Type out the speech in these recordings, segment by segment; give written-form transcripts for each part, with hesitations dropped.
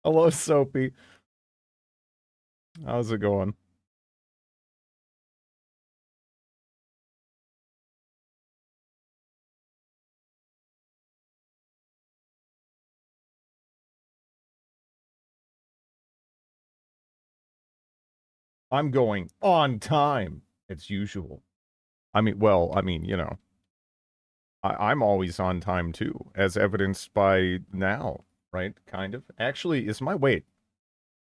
Hello, Soapy. How's it going? I'm going on time. It's usual. I mean, well, I mean, you know, I'm always on time too, as evidenced by now, right? Kind of. Actually, is my wait,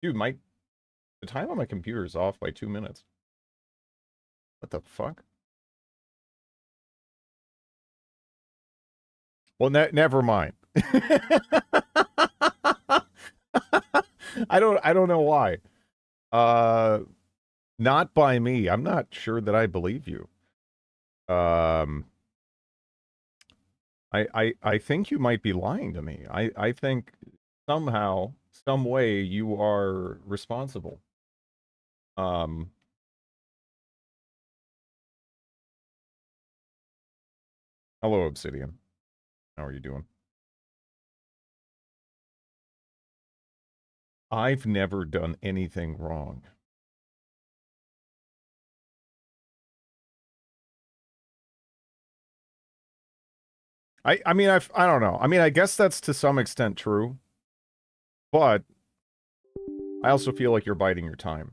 dude, the time on my computer is off by 2 minutes. What the fuck? Well, never mind. I don't know why. Uh, not by me. I'm not sure that I believe you. Um, I think you might be lying to me. I think somehow, some way, you are responsible. Um, Hello, Obsidian. How are you doing? I've never done anything wrong. I mean, I don't know. I mean, I guess that's to some extent true, but I also feel like you're biding your time.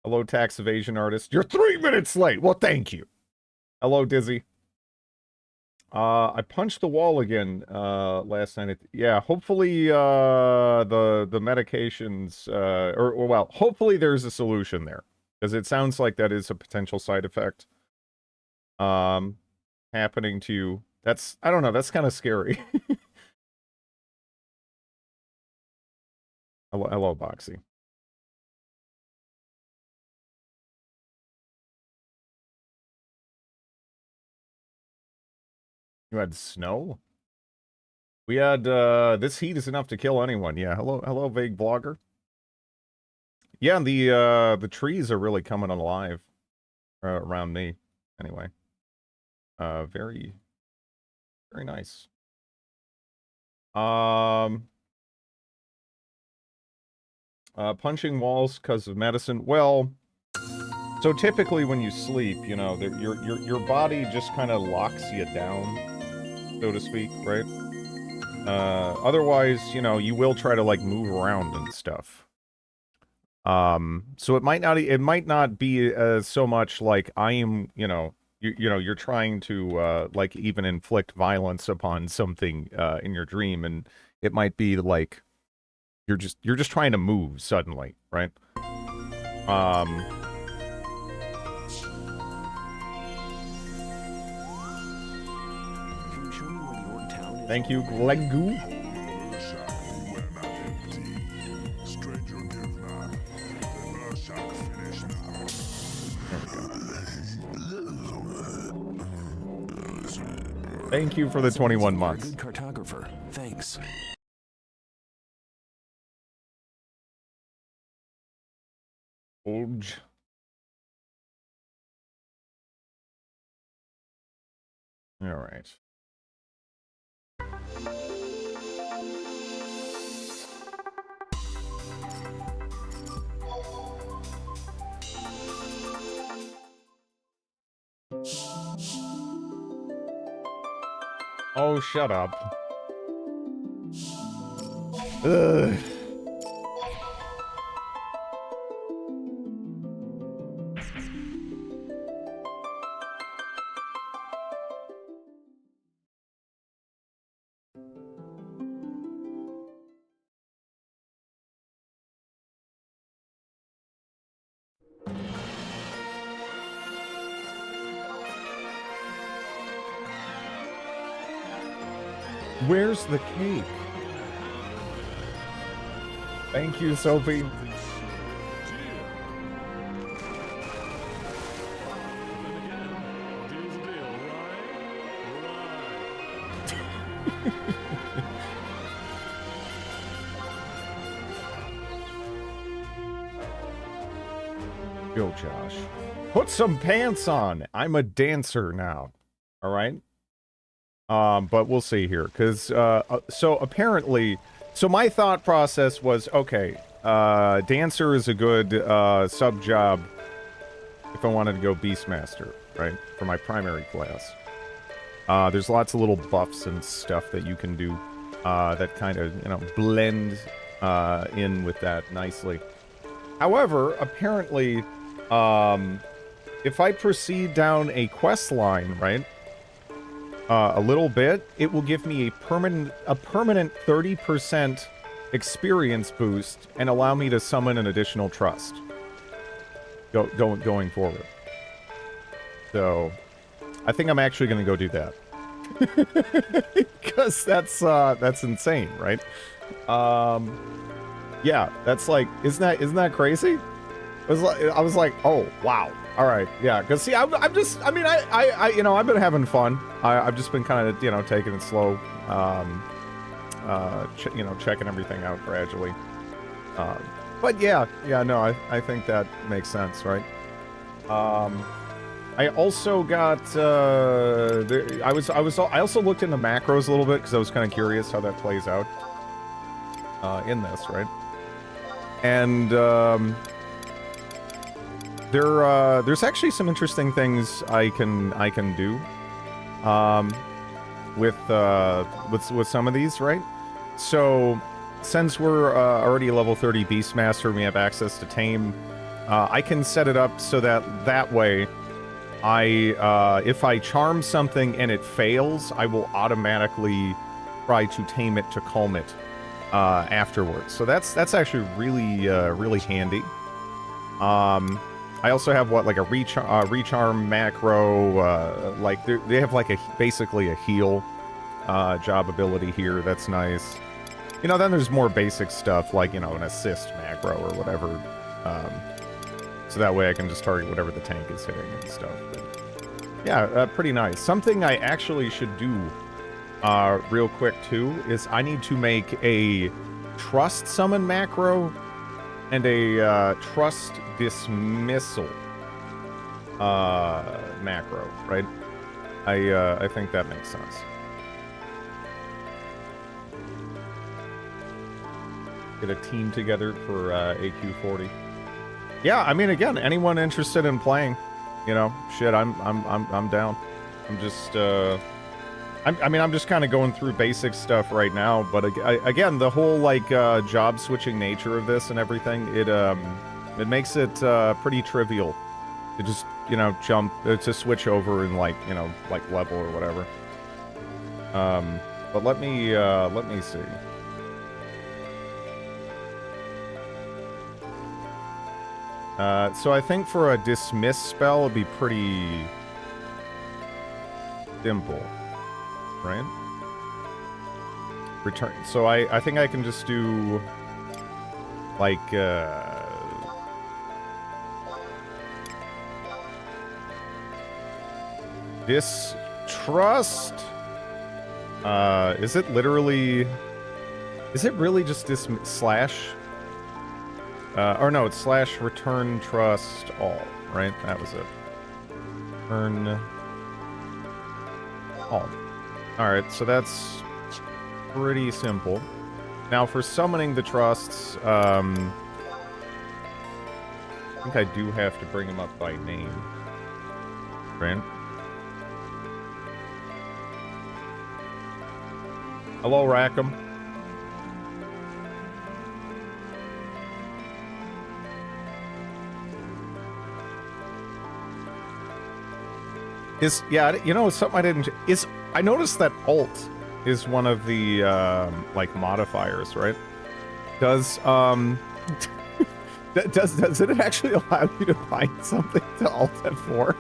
Hello, tax evasion artist. You're 3 minutes late. Well, thank you. Hello, Dizzy. I punched the wall again last night. Yeah, hopefully the medications or well, hopefully there's a solution there because it sounds like that is a potential side effect um happening to you. That's I don't know, that's kind of scary. Hello, Boxy. You had snow? We had this heat is enough to kill anyone. Yeah, hello vague blogger. Yeah, the trees are really coming alive around me anyway. Very very nice. Um, punching walls because of medicine. Well, so typically when you sleep, you know, your body just kind of locks you down, so to speak, right? Otherwise, you know, you will try to like move around and stuff. So it might not be so much like I am, you know, you're trying to like even inflict violence upon something in your dream, and it might be like you're just trying to move suddenly, right? Um, Thank you, Glengu. Thank you for the 21 months. Good cartographer. Thanks. Olge. All right. Oh, shut up. Ugh. Where's the cake? Thank you, Sophie. go, Josh. Put some pants on. I'm a dancer now. All right. But we'll see here, because so apparently, so my thought process was, okay, dancer is a good sub job if I wanted to go Beastmaster, right, for my primary class. There's lots of little buffs and stuff that you can do that kind of, you know, blend in with that nicely. However, apparently, if I proceed down a quest line, right, a little bit, it will give me a permanent 30% experience boost and allow me to summon an additional trust going forward. So, I think I'm actually going to go do that. Because that's insane, right? Yeah, that's like, isn't that crazy? I was like, oh wow, all right, yeah. Because see, I'm just, I mean, I you know, I've been having fun. I've just been kind of, you know, taking it slow, you know, checking everything out gradually. But yeah, no, I think that makes sense, right? I also got, I also looked into macros a little bit because I was kind of curious how that plays out in this, right? And there's actually some interesting things I can do with some of these, right? So since we're already level 30 Beastmaster and we have access to Tame, I can set it up so that way if I charm something and it fails, I will automatically try to tame it to calm it afterwards. So that's actually really really handy. I also have like a recharm macro. Like they have like basically a heal job ability here. That's nice. You know, then there's more basic stuff like, you know, an assist macro or whatever. So that way I can just target whatever the tank is hitting and stuff. But yeah, pretty nice. Something I actually should do real quick too is I need to make a trust summon macro and a trust dismissal macro, right? I think that makes sense. Get a team together for AQ40. Yeah, I mean, again, anyone interested in playing, you know, shit, I'm down. I'm just, I mean, I'm just kind of going through basic stuff right now, but again, the whole, like, job switching nature of this and everything, it makes it, pretty trivial to just, you know, to switch over and, like, you know, like, level or whatever. But let me see. So I think for a dismiss spell, it'd be pretty simple, right? Return. So I think I can just do like distrust. Is it literally? Is it really just this slash? Or no, it's slash return trust all, right? That was it. Return all. Alright, so that's pretty simple. Now for summoning the trusts, I think I do have to bring them up by name. Right? Hello, Rackham. Yeah, you know, something I didn't... I noticed that alt is one of the, like, modifiers, right? Does it actually allow you to find something to alt F4?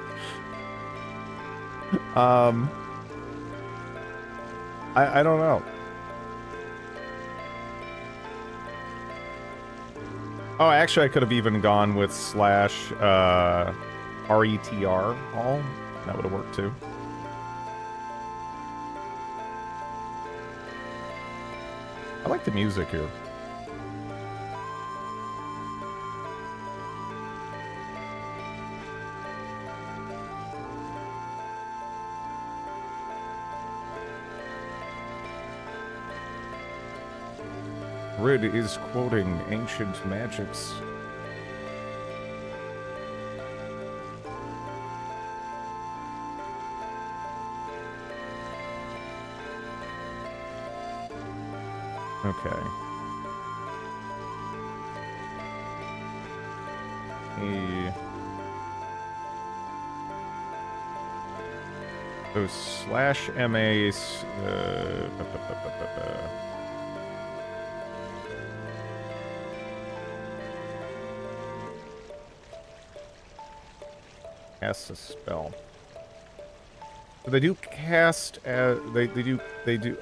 I don't know. Oh, actually, I could have even gone with slash, RETR all. That would have worked too. I like the music here. grid is quoting ancient magics. Okay. So slash MA. Cast a spell. So they do cast. They do.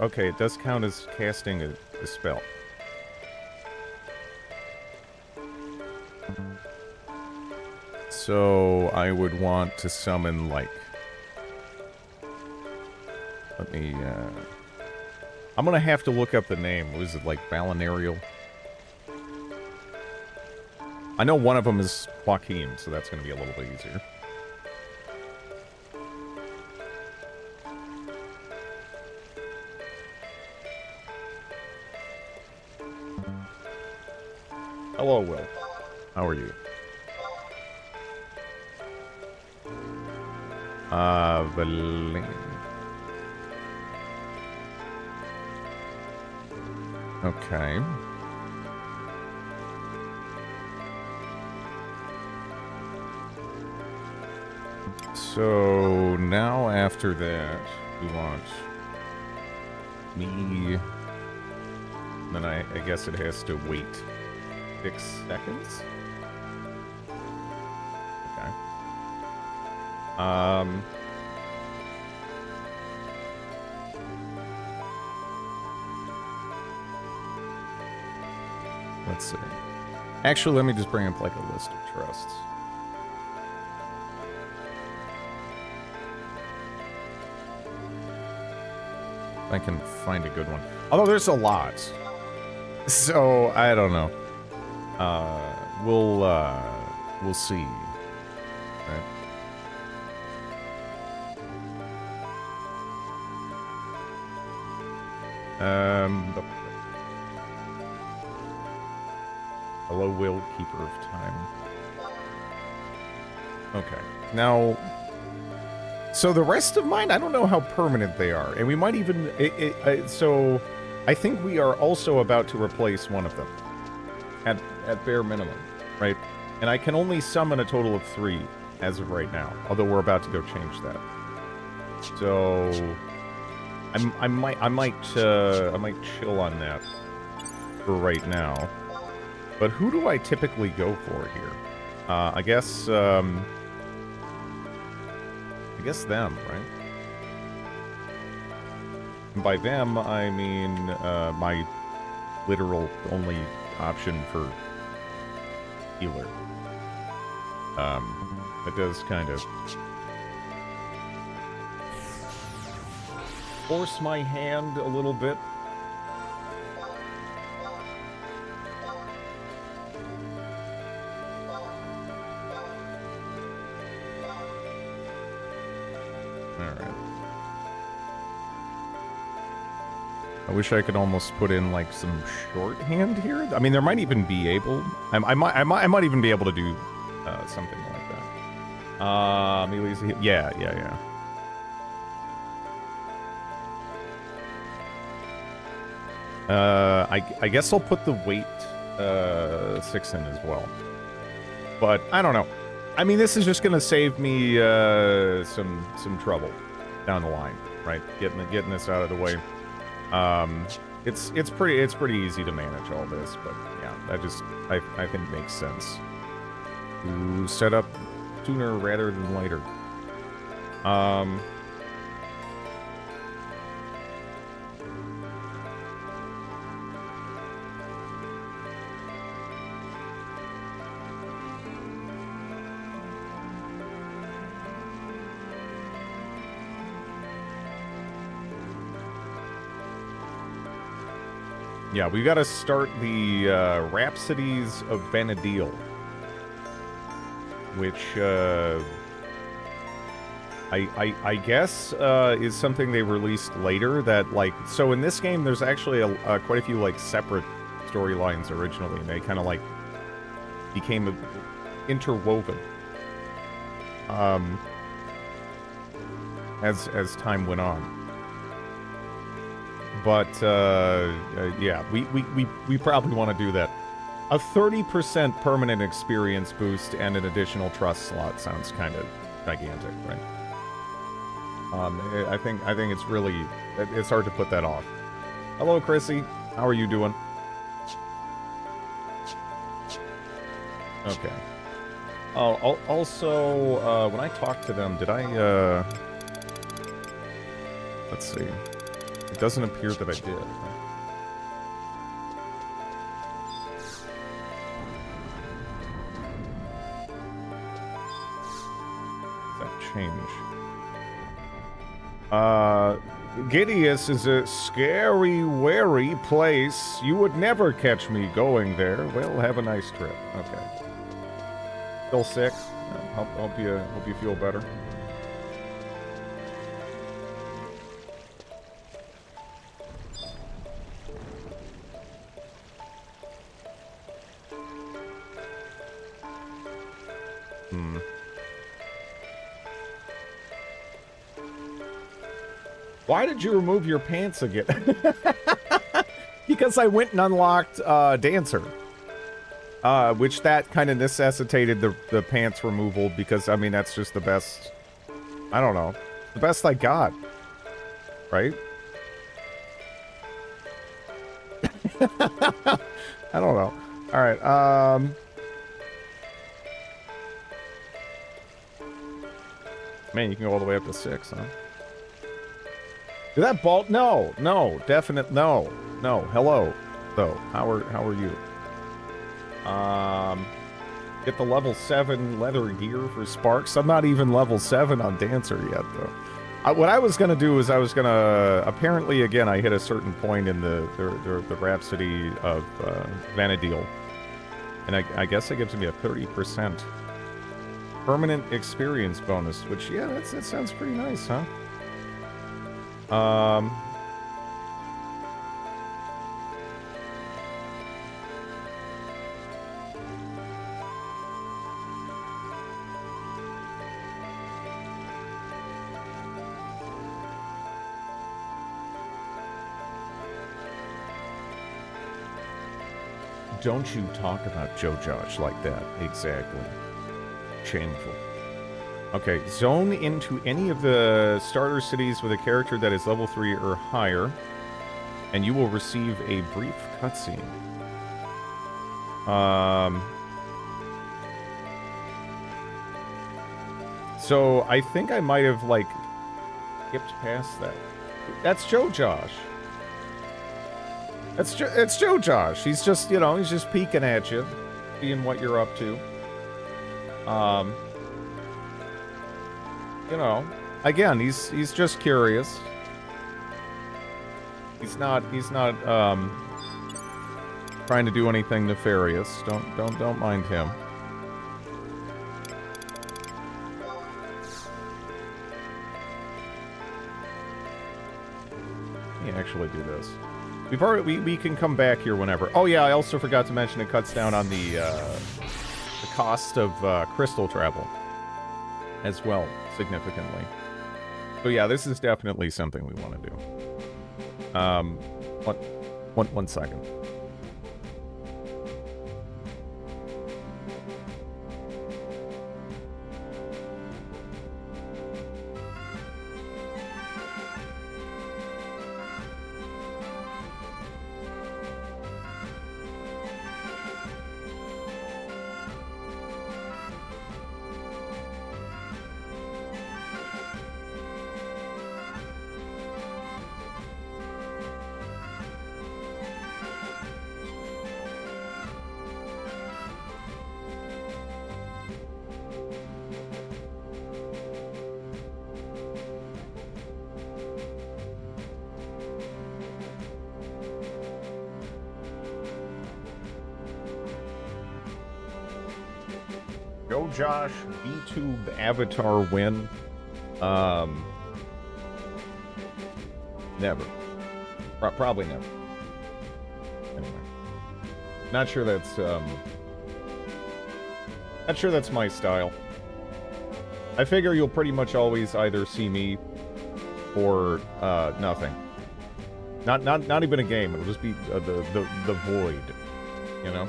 Okay, it does count as casting a spell. So I would want to summon like. Let me. I'm gonna have to look up the name. Was it like Balinarial? I know one of them is Joaquin, so that's gonna be a little bit easier. Hello, Will. How are you? Valine. Okay. So now after that, we want me. Then I guess it has to wait 6 seconds. Okay. Let's see. Actually, let me just bring up like a list of trusts. If I can find a good one. Although there's a lot. So, I don't know. We'll see. Right? Hello, Will, Keeper of Time. Okay. Now, so the rest of mine, I don't know how permanent they are. And we might even... so, I think we are also about to replace one of them. At bare minimum, right? And I can only summon a total of 3 as of right now. Although we're about to go change that. So... I might chill on that for right now. But who do I typically go for here? I guess them, right? And by them, I mean my literal only option for healer. It does kind of force my hand a little bit. I wish I could almost put in like some shorthand here. I mean, there might even be able. I might even be able to do something like that. Yeah. I guess I'll put the weight 6 in as well. But I don't know. I mean, this is just gonna save me some trouble down the line, right? Getting this out of the way. It's pretty easy to manage all this, but yeah, I think it makes sense to set up sooner rather than later. Yeah, we got to start the Rhapsodies of Vana'diel, which I guess is something they released later. That like, so in this game, there's actually quite a few like separate storylines originally, and they kind of like became interwoven as time went on. But yeah, we probably want to do that. A 30% permanent experience boost and an additional trust slot sounds kind of gigantic, right? I think it's really, it's hard to put that off. Hello, Chrissy. How are you doing? Okay. Oh, also, when I talked to them, did I, let's see. It doesn't appear that I did. That change. Gideus is a scary, wary place. You would never catch me going there. Well, have a nice trip. Okay. Still sick? Hope you feel better. Why did you remove your pants again? Because I went and unlocked Dancer. Which that kind of necessitated the pants removal because, I mean, that's just the best... I don't know. The best I got. Right? I don't know. Alright, Man, you can go all the way up to 6, huh? Did that ball? No, definite no. Hello, though. How are you? Get the level 7 leather gear for Sparks. I'm not even level 7 on Dancer yet, though. What I was gonna do is I was gonna apparently again I hit a certain point in the Rhapsody of Vanadil, and I guess it gives me a 30% permanent experience bonus, which yeah, that sounds pretty nice, huh? Don't you talk about Joe Josh like that. Exactly. Shameful. Okay, zone into any of the starter cities with a character that is level 3 or higher, and you will receive a brief cutscene. So I think I might have, like, skipped past that. That's Joe Josh. It's Joe Josh. He's just, you know, he's just peeking at you, seeing what you're up to. You know, again, he's just curious. He's not trying to do anything nefarious. Don't mind him. Let me actually do this. We've already we can come back here whenever. Oh yeah, I also forgot to mention it cuts down on the cost of crystal travel as well, significantly. So yeah, this is definitely something we want to do. One second. Go Josh, VTube avatar win. Never. Probably never. Anyway. Not sure that's my style. I figure you'll pretty much always either see me or nothing. Not even a game. It'll just be the void, you know.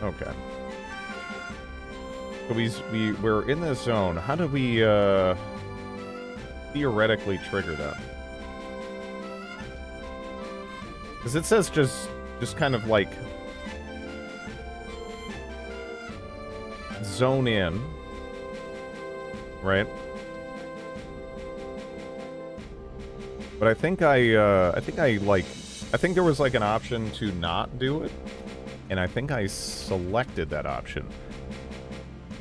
Okay. So we're in this zone. How do we theoretically trigger that? Because it says just kind of like zone in, right? But I think I think there was like an option to not do it, and I think I selected that option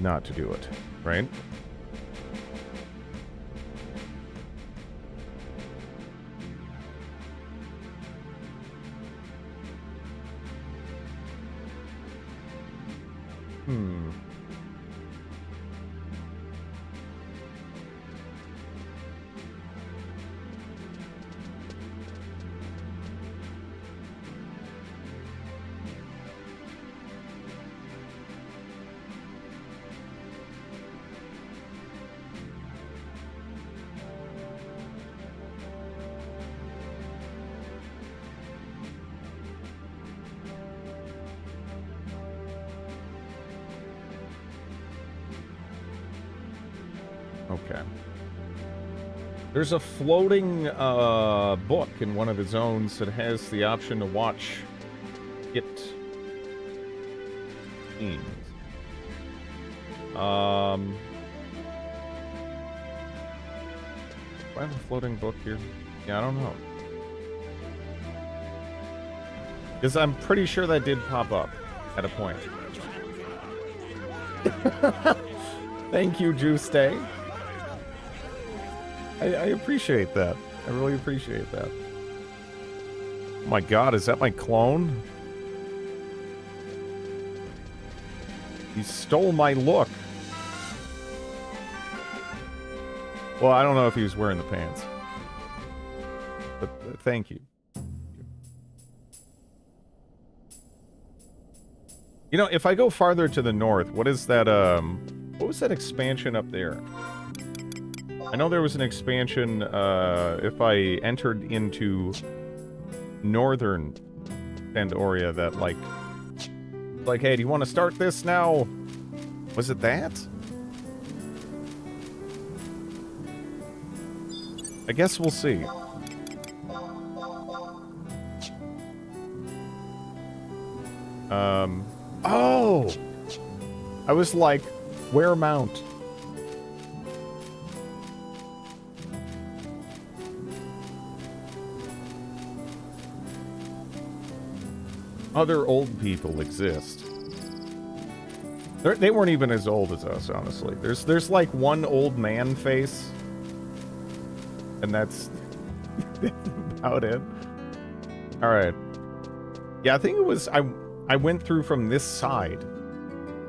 not to do it, right? Okay. There's a floating book in one of the zones that has the option to watch it scenes. Do I have a floating book here? Yeah, I don't know. Because I'm pretty sure that did pop up at a point. Thank you, Juice Day. I appreciate that. I really appreciate that. Oh my god, is that my clone? He stole my look. Well, I don't know if he was wearing the pants. But thank you. You know, if I go farther to the north, what is that, what was that expansion up there? I know there was an expansion, if I entered into northern Pandoria that, like, hey, do you want to start this now? Was it that? I guess we'll see. Oh! I was like, where mount? Other old people exist. They weren't even as old as us, honestly. There's like one old man face, and that's about it. All right. Yeah, I think it was I went through from this side,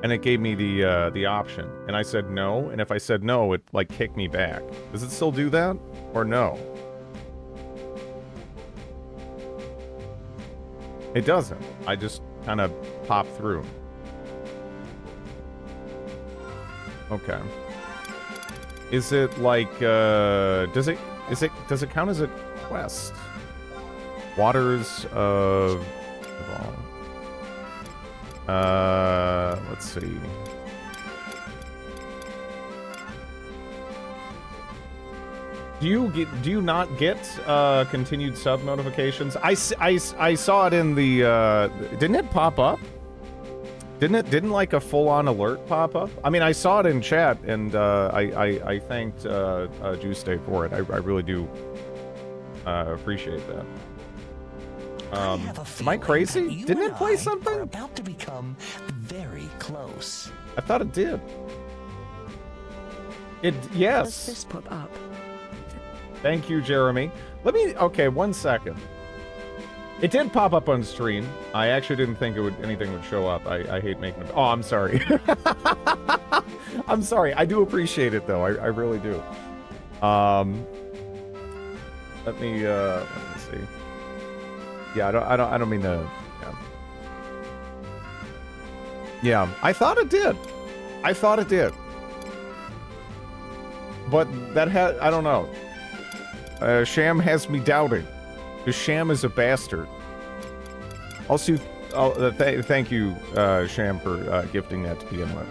and it gave me the option, and I said no, and if I said no, it like kicked me back. Does it still do that, or no? It doesn't. I just kind of pop through. Okay. Is it like does it count as a quest? Waters of let's see. Do you not get continued sub notifications? I saw it in the didn't it pop up? Didn't like a full-on alert pop up? I mean, I saw it in chat, and I thanked Juice Day for it. I really do appreciate that. Am I crazy? Didn't it play something? Are about to become very close. I thought it did. Yes. Does this pop up? Thank you, Jeremy. Okay, 1 second. It did pop up on stream. I actually didn't think anything would show up. I hate making it. Oh, I'm sorry. I'm sorry. I do appreciate it, though. I really do. Let me see. Yeah, I don't mean to. Yeah, I thought it did. I thought it did. But that had, I don't know. Sham has me doubting. Because Sham is a bastard. Also, thank you, Sham, for gifting that to begin with.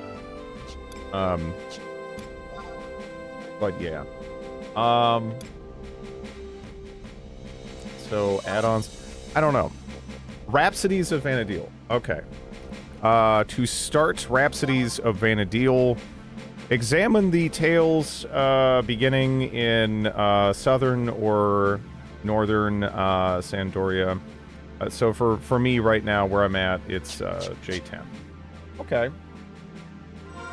But yeah. So, add-ons. I don't know. Rhapsodies of Vana'diel. Okay. To start Rhapsodies of Vana'diel, examine the tales beginning in southern or northern Sandoria. So for me right now, where I'm at, it's J10. Okay.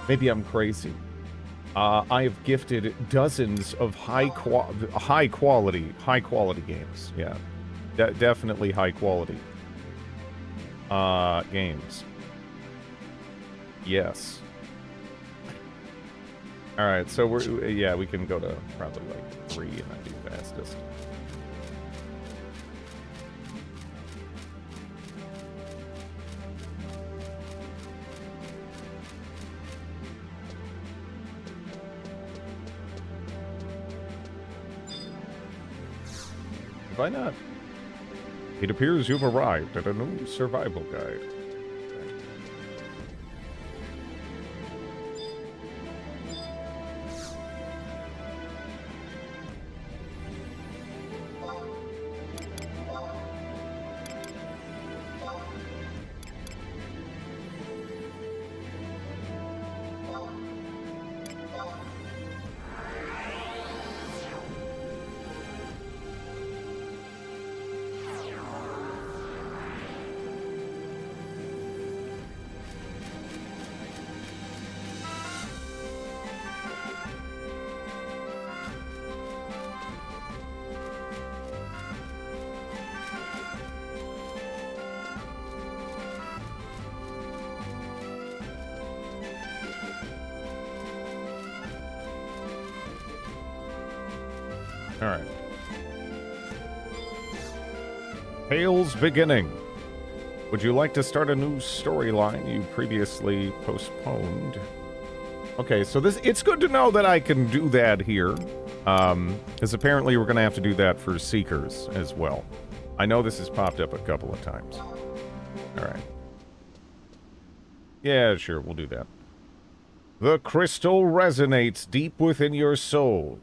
Maybe I'm crazy. I have gifted dozens of high quality games. Yeah, definitely high quality games. Yes. All right, so we can go to probably like 3 and I'd be fastest. Why not? It appears you've arrived at a new survival guide. Alright. Tales beginning. Would you like to start a new storyline you previously postponed? Okay, so it's good to know that I can do that here. Because apparently we're going to have to do that for Seekers as well. I know this has popped up a couple of times. Alright. Yeah, sure, we'll do that. The crystal resonates deep within your soul.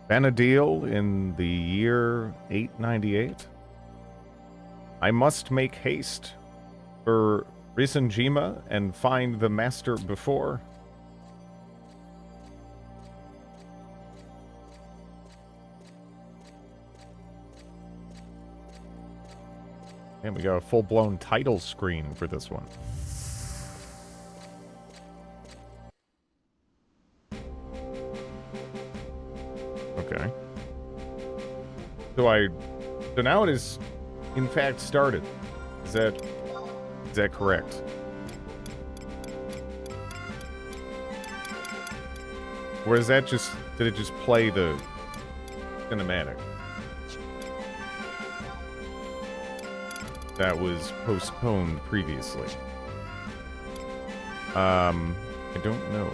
Vana'diel in the year 898. I must make haste for Risenjima and find the master before. And we got a full-blown title screen for this one. Okay. So now it is, in fact, started. Is that correct? Or is that just, did it just play the cinematic? That was postponed previously. I don't know.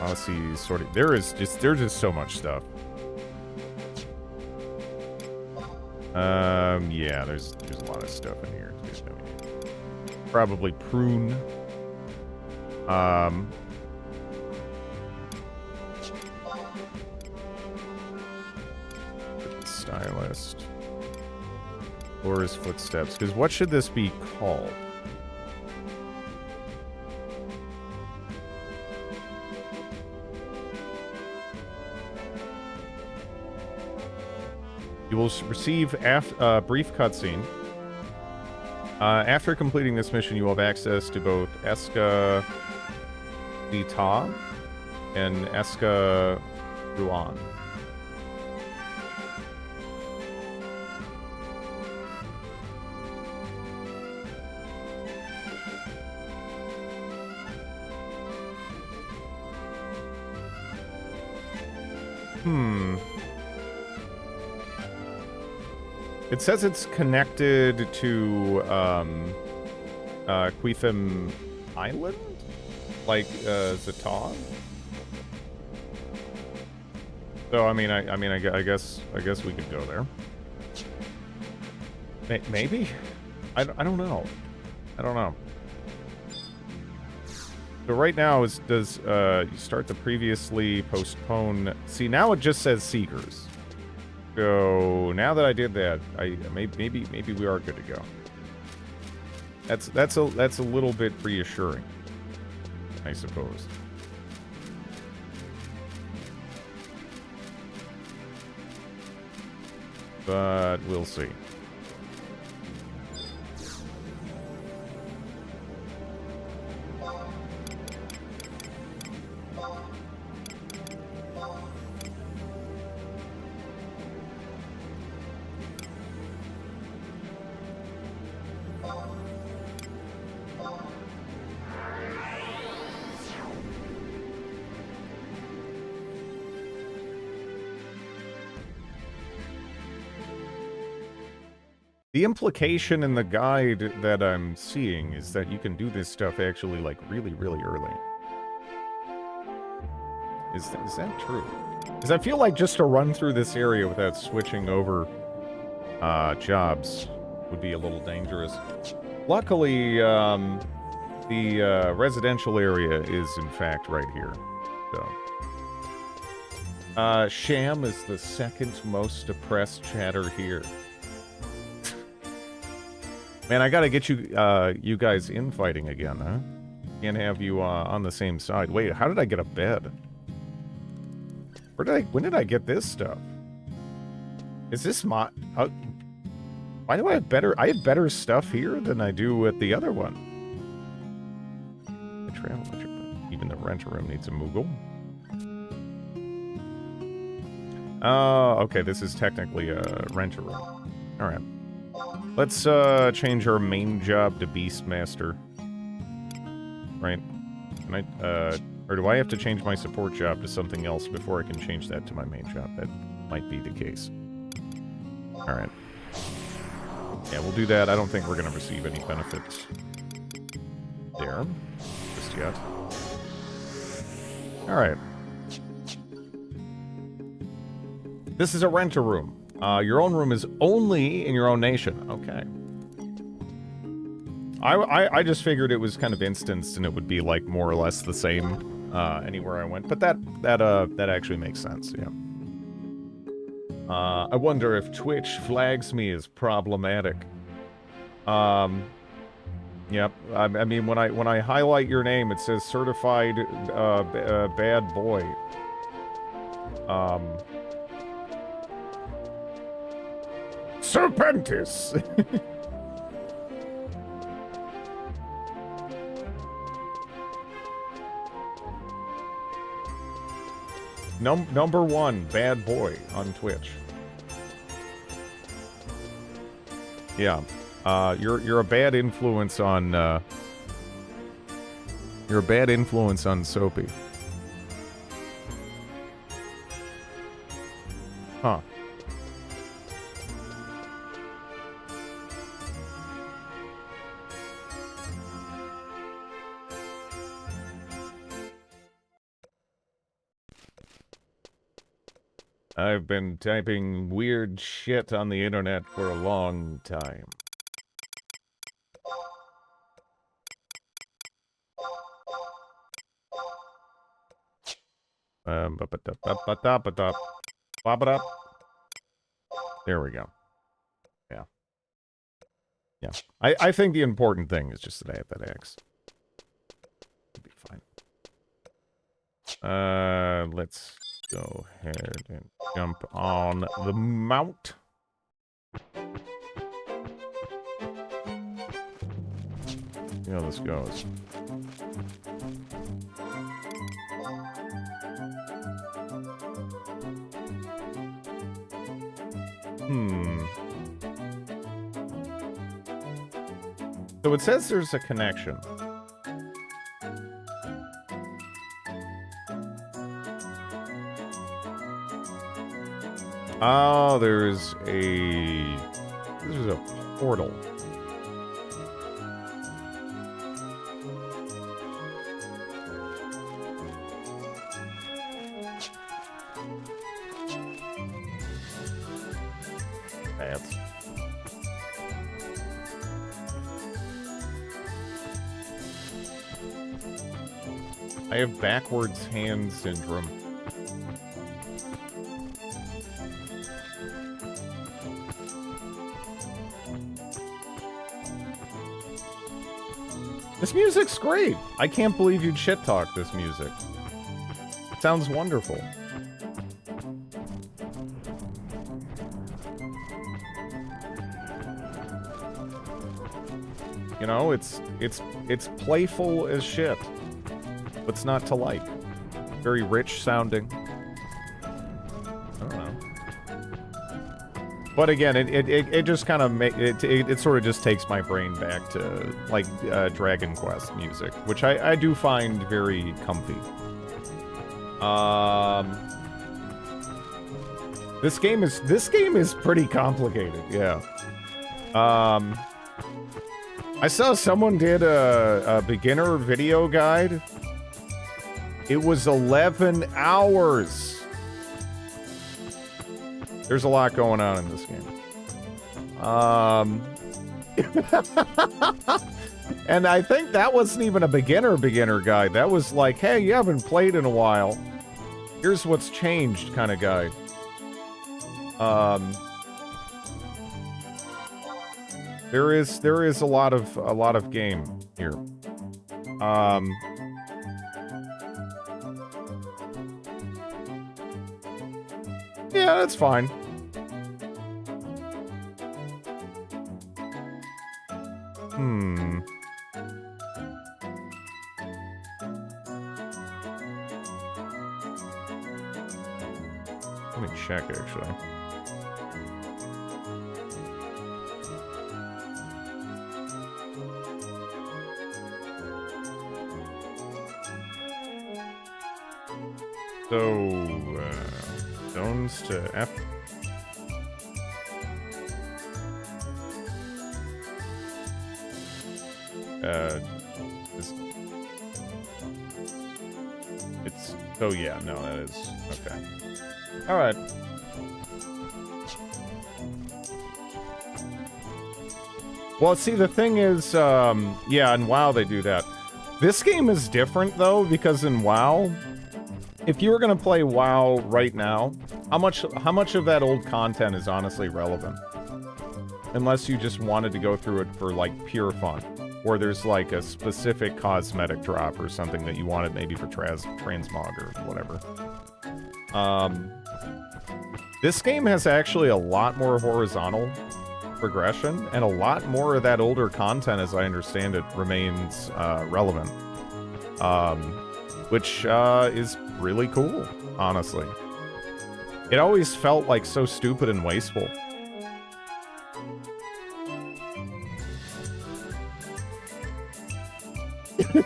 Odyssey sorting. There's just so much stuff. Yeah, there's a lot of stuff in here. Probably prune. Stylist. Laura's footsteps. Because what should this be called? You will receive brief cutscene. After completing this mission, you will have access to both Eska Dita and Eska Ruan. It says it's connected to Quetham Island, like Zatan. So I guess we could go there. Maybe. I don't know. I don't know. So right now does you start the previously postponed? See, now it just says Seekers. So now that I did that, maybe we are good to go. That's a little bit reassuring, I suppose. But we'll see. The implication in the guide that I'm seeing is that you can do this stuff actually, like, really, really early. Is that true? Because I feel like just to run through this area without switching over jobs would be a little dangerous. Luckily, the residential area is, in fact, right here. So, Sham is the second most depressed chatter here. Man, I gotta get you, you guys infighting again, huh? Can't have you, on the same side. Wait, how did I get a bed? When did I get this stuff? Is this my, why do I have better stuff here than I do at the other one? Even the renter room needs a Moogle. Oh, okay, this is technically a renter room. Alright. Let's change our main job to Beastmaster. Right? Can I, or do I have to change my support job to something else before I can change that to my main job? That might be the case. Alright. Yeah, we'll do that. I don't think we're going to receive any benefits there just yet. Alright. This is a renter room. Your own room is only in your own nation. Okay. I just figured it was kind of instanced and it would be like more or less the same anywhere I went, but that actually makes sense. Yeah. I wonder if Twitch flags me as problematic. Yep. I mean, when I highlight your name, it says certified bad boy. Serpentis! Number one bad boy on Twitch. Yeah. You're a bad influence on you're a bad influence on Soapy. Huh. I've been typing weird shit on the internet for a long time. There we go. Yeah. Yeah. I think the important thing is just that I have that X. It'll be fine. Let's go ahead and jump on the mount. See how this goes. So it says there's a connection. Oh, there's a portal. That's... I have backwards hand syndrome. This music's great. I can't believe you'd shit talk this music. It sounds wonderful. You know, it's playful as shit. What's not to like? Very rich sounding. I don't know. But again, it just kind of it sort of just takes my brain back to like Dragon Quest music, which I do find very comfy. This game is pretty complicated, yeah. I saw someone did a beginner video guide. It was 11 hours. There's a lot going on in this game. And I think that wasn't even a beginner guide. That was like, hey, you haven't played in a while. Here's what's changed kind of guide. There is a lot of game here. Yeah, that's fine. Let me check, actually. So, zones to F. It's, oh yeah, no, that is, okay. Alright. Well, see, the thing is, yeah, in WoW they do that. This game is different, though, because in WoW, if you were gonna play WoW right now, how much of that old content is honestly relevant? Unless you just wanted to go through it for, like, pure fun. Or there's, like, a specific cosmetic drop or something that you wanted maybe for transmog or whatever. This game has actually a lot more horizontal progression, and a lot more of that older content, as I understand it, remains relevant. Which is really cool, honestly. It always felt like so stupid and wasteful.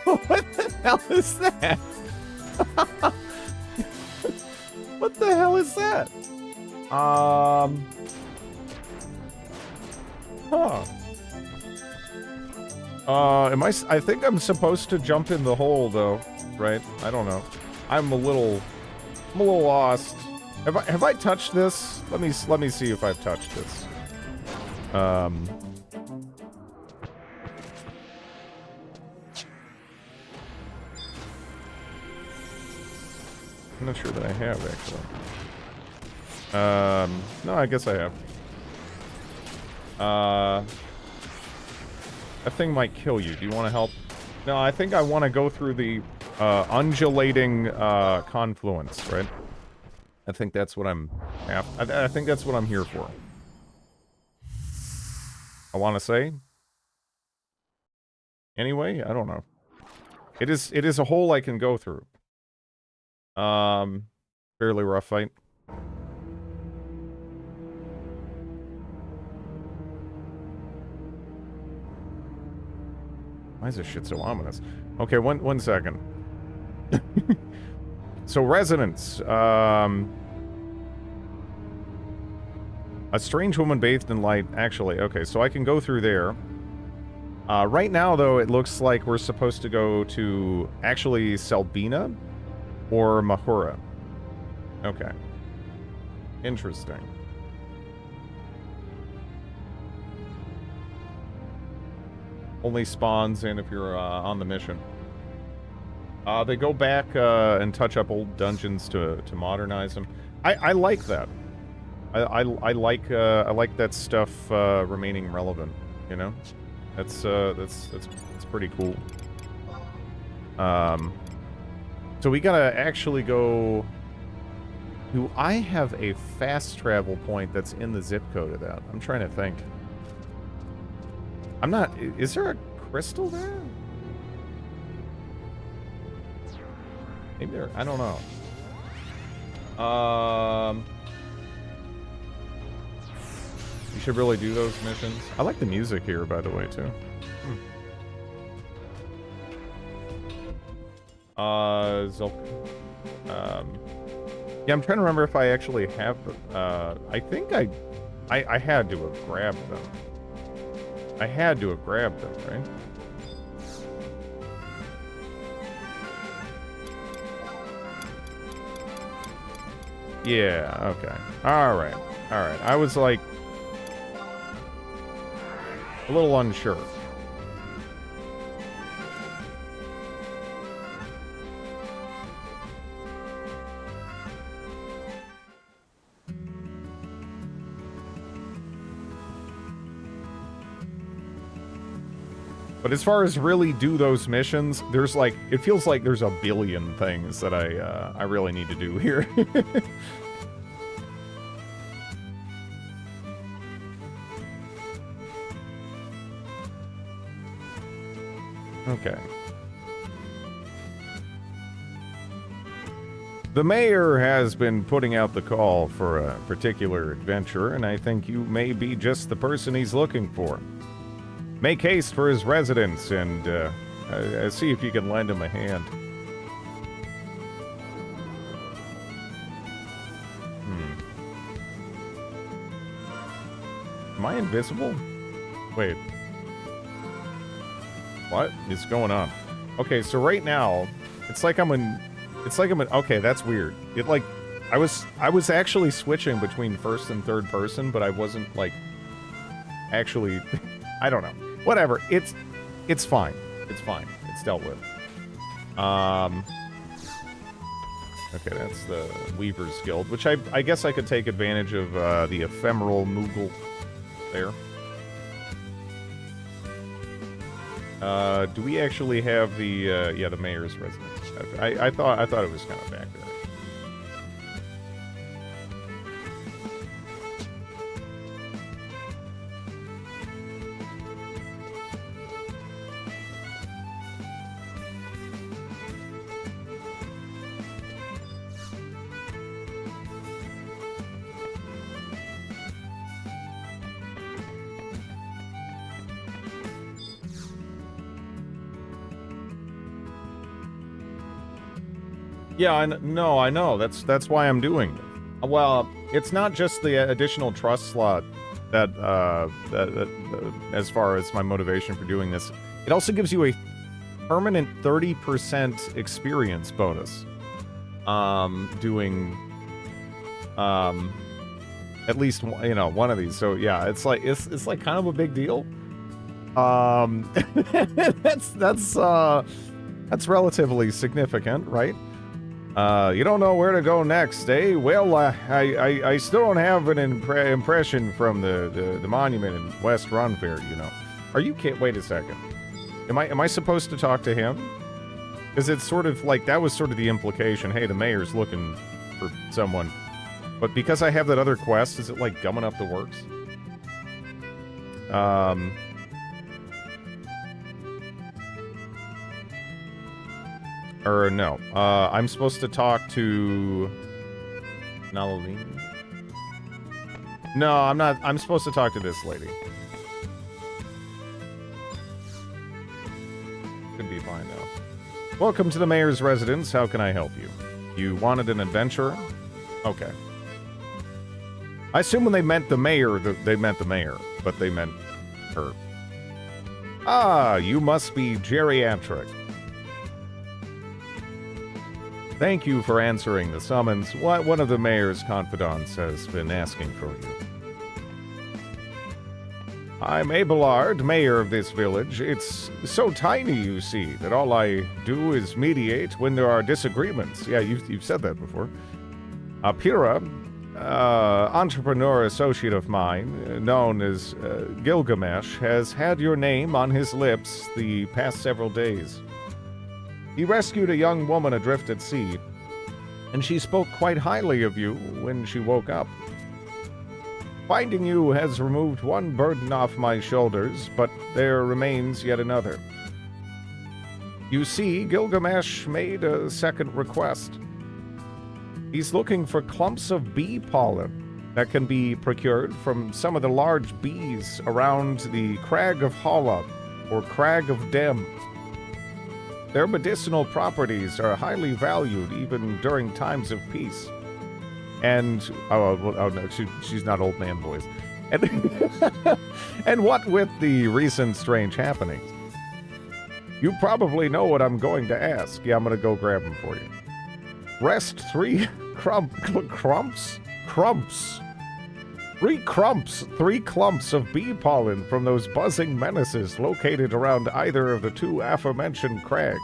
What the hell is that? What the hell is that? Huh. I think I'm supposed to jump in the hole, though, right? I don't know. I'm a little lost. Have I touched this? Let me see if I've touched this. I'm not sure that I have, actually. No, I guess I have. That thing might kill you. Do you want to help? No, I think I want to go through the undulating confluence, right? I think that's what I'm I think that's what I'm here for. I want to say. anyway. I don't know. It is a hole I can go through. Fairly rough fight. Why is this shit so ominous? Okay, one second. So residents, a strange woman bathed in light. Actually, okay, so I can go through there. Right now, though, it looks like we're supposed to go to actually Selbina or Mahura. Okay. Interesting. Only spawns in if you're on the mission. They go back and touch up old dungeons to modernize them. I like that. I like that stuff remaining relevant. You know, that's pretty cool. So we gotta actually go. Do I have a fast travel point that's in the zip code of that? I'm trying to think. I'm not. Is there a crystal there? Maybe there. I don't know. You should really do those missions. I like the music here, by the way, too. Zulk. Yeah, I'm trying to remember if I actually have. I think I had to have grabbed them. I had to have grabbed them, right? Yeah, okay. Alright. Alright. I was like a little unsure. But as far as really do those missions, there's like, it feels like there's a billion things that I really need to do here. Okay. The mayor has been putting out the call for a particular adventure, and I think you may be just the person he's looking for. Make haste for his residence and see if you can lend him a hand. Am I invisible? Wait. What is going on? Okay, so right now, it's like I'm in... Okay, that's weird. It like... I was actually switching between first and third person, but I wasn't, like... Actually... I don't know. Whatever. It's fine. It's fine. It's dealt with. Okay, that's the Weaver's Guild, which I guess I could take advantage of the ephemeral Moogle there. Do we actually have the yeah, the mayor's residence? I thought it was kind of back there. Yeah, I know. That's why I'm doing it. Well, it's not just the additional trust slot that, as far as my motivation for doing this. It also gives you a permanent 30% experience bonus. Doing, at least, you know, one of these. So yeah, it's like kind of a big deal. That's relatively significant, right? You don't know where to go next, eh? Well, I still don't have an impression from the monument in West Runfair, you know. Are you kidding? Wait a second. Am I supposed to talk to him? Because it's sort of like, that was sort of the implication. Hey, the mayor's looking for someone. But because I have that other quest, is it like gumming up the works? Or no. I'm supposed to talk to... Nalaline? No, I'm not. I'm supposed to talk to this lady. Could be fine now. Welcome to the mayor's residence. How can I help you? You wanted an adventurer? Okay. I assume when they meant the mayor, they meant the mayor, but they meant her. Ah, you must be geriatric. Thank you for answering the summons. One of the mayor's confidants has been asking for you. I'm Abelard, mayor of this village. It's so tiny, you see, that all I do is mediate when there are disagreements. Yeah, you've said that before. Pyrrha, entrepreneur associate of mine, known as Gilgamesh, has had your name on his lips the past several days. He rescued a young woman adrift at sea, and she spoke quite highly of you when she woke up. Finding you has removed one burden off my shoulders, but there remains yet another. You see, Gilgamesh made a second request. He's looking for clumps of bee pollen that can be procured from some of the large bees around the Crag of Hala, or Crag of Dem. Their medicinal properties are highly valued even during times of peace. And, no, she's not old man voice. And, and what with the recent strange happenings? You probably know what I'm going to ask. Yeah, I'm going to go grab them for you. Rest 3 crumps? 3 clumps of bee pollen from those buzzing menaces located around either of the 2 aforementioned crags.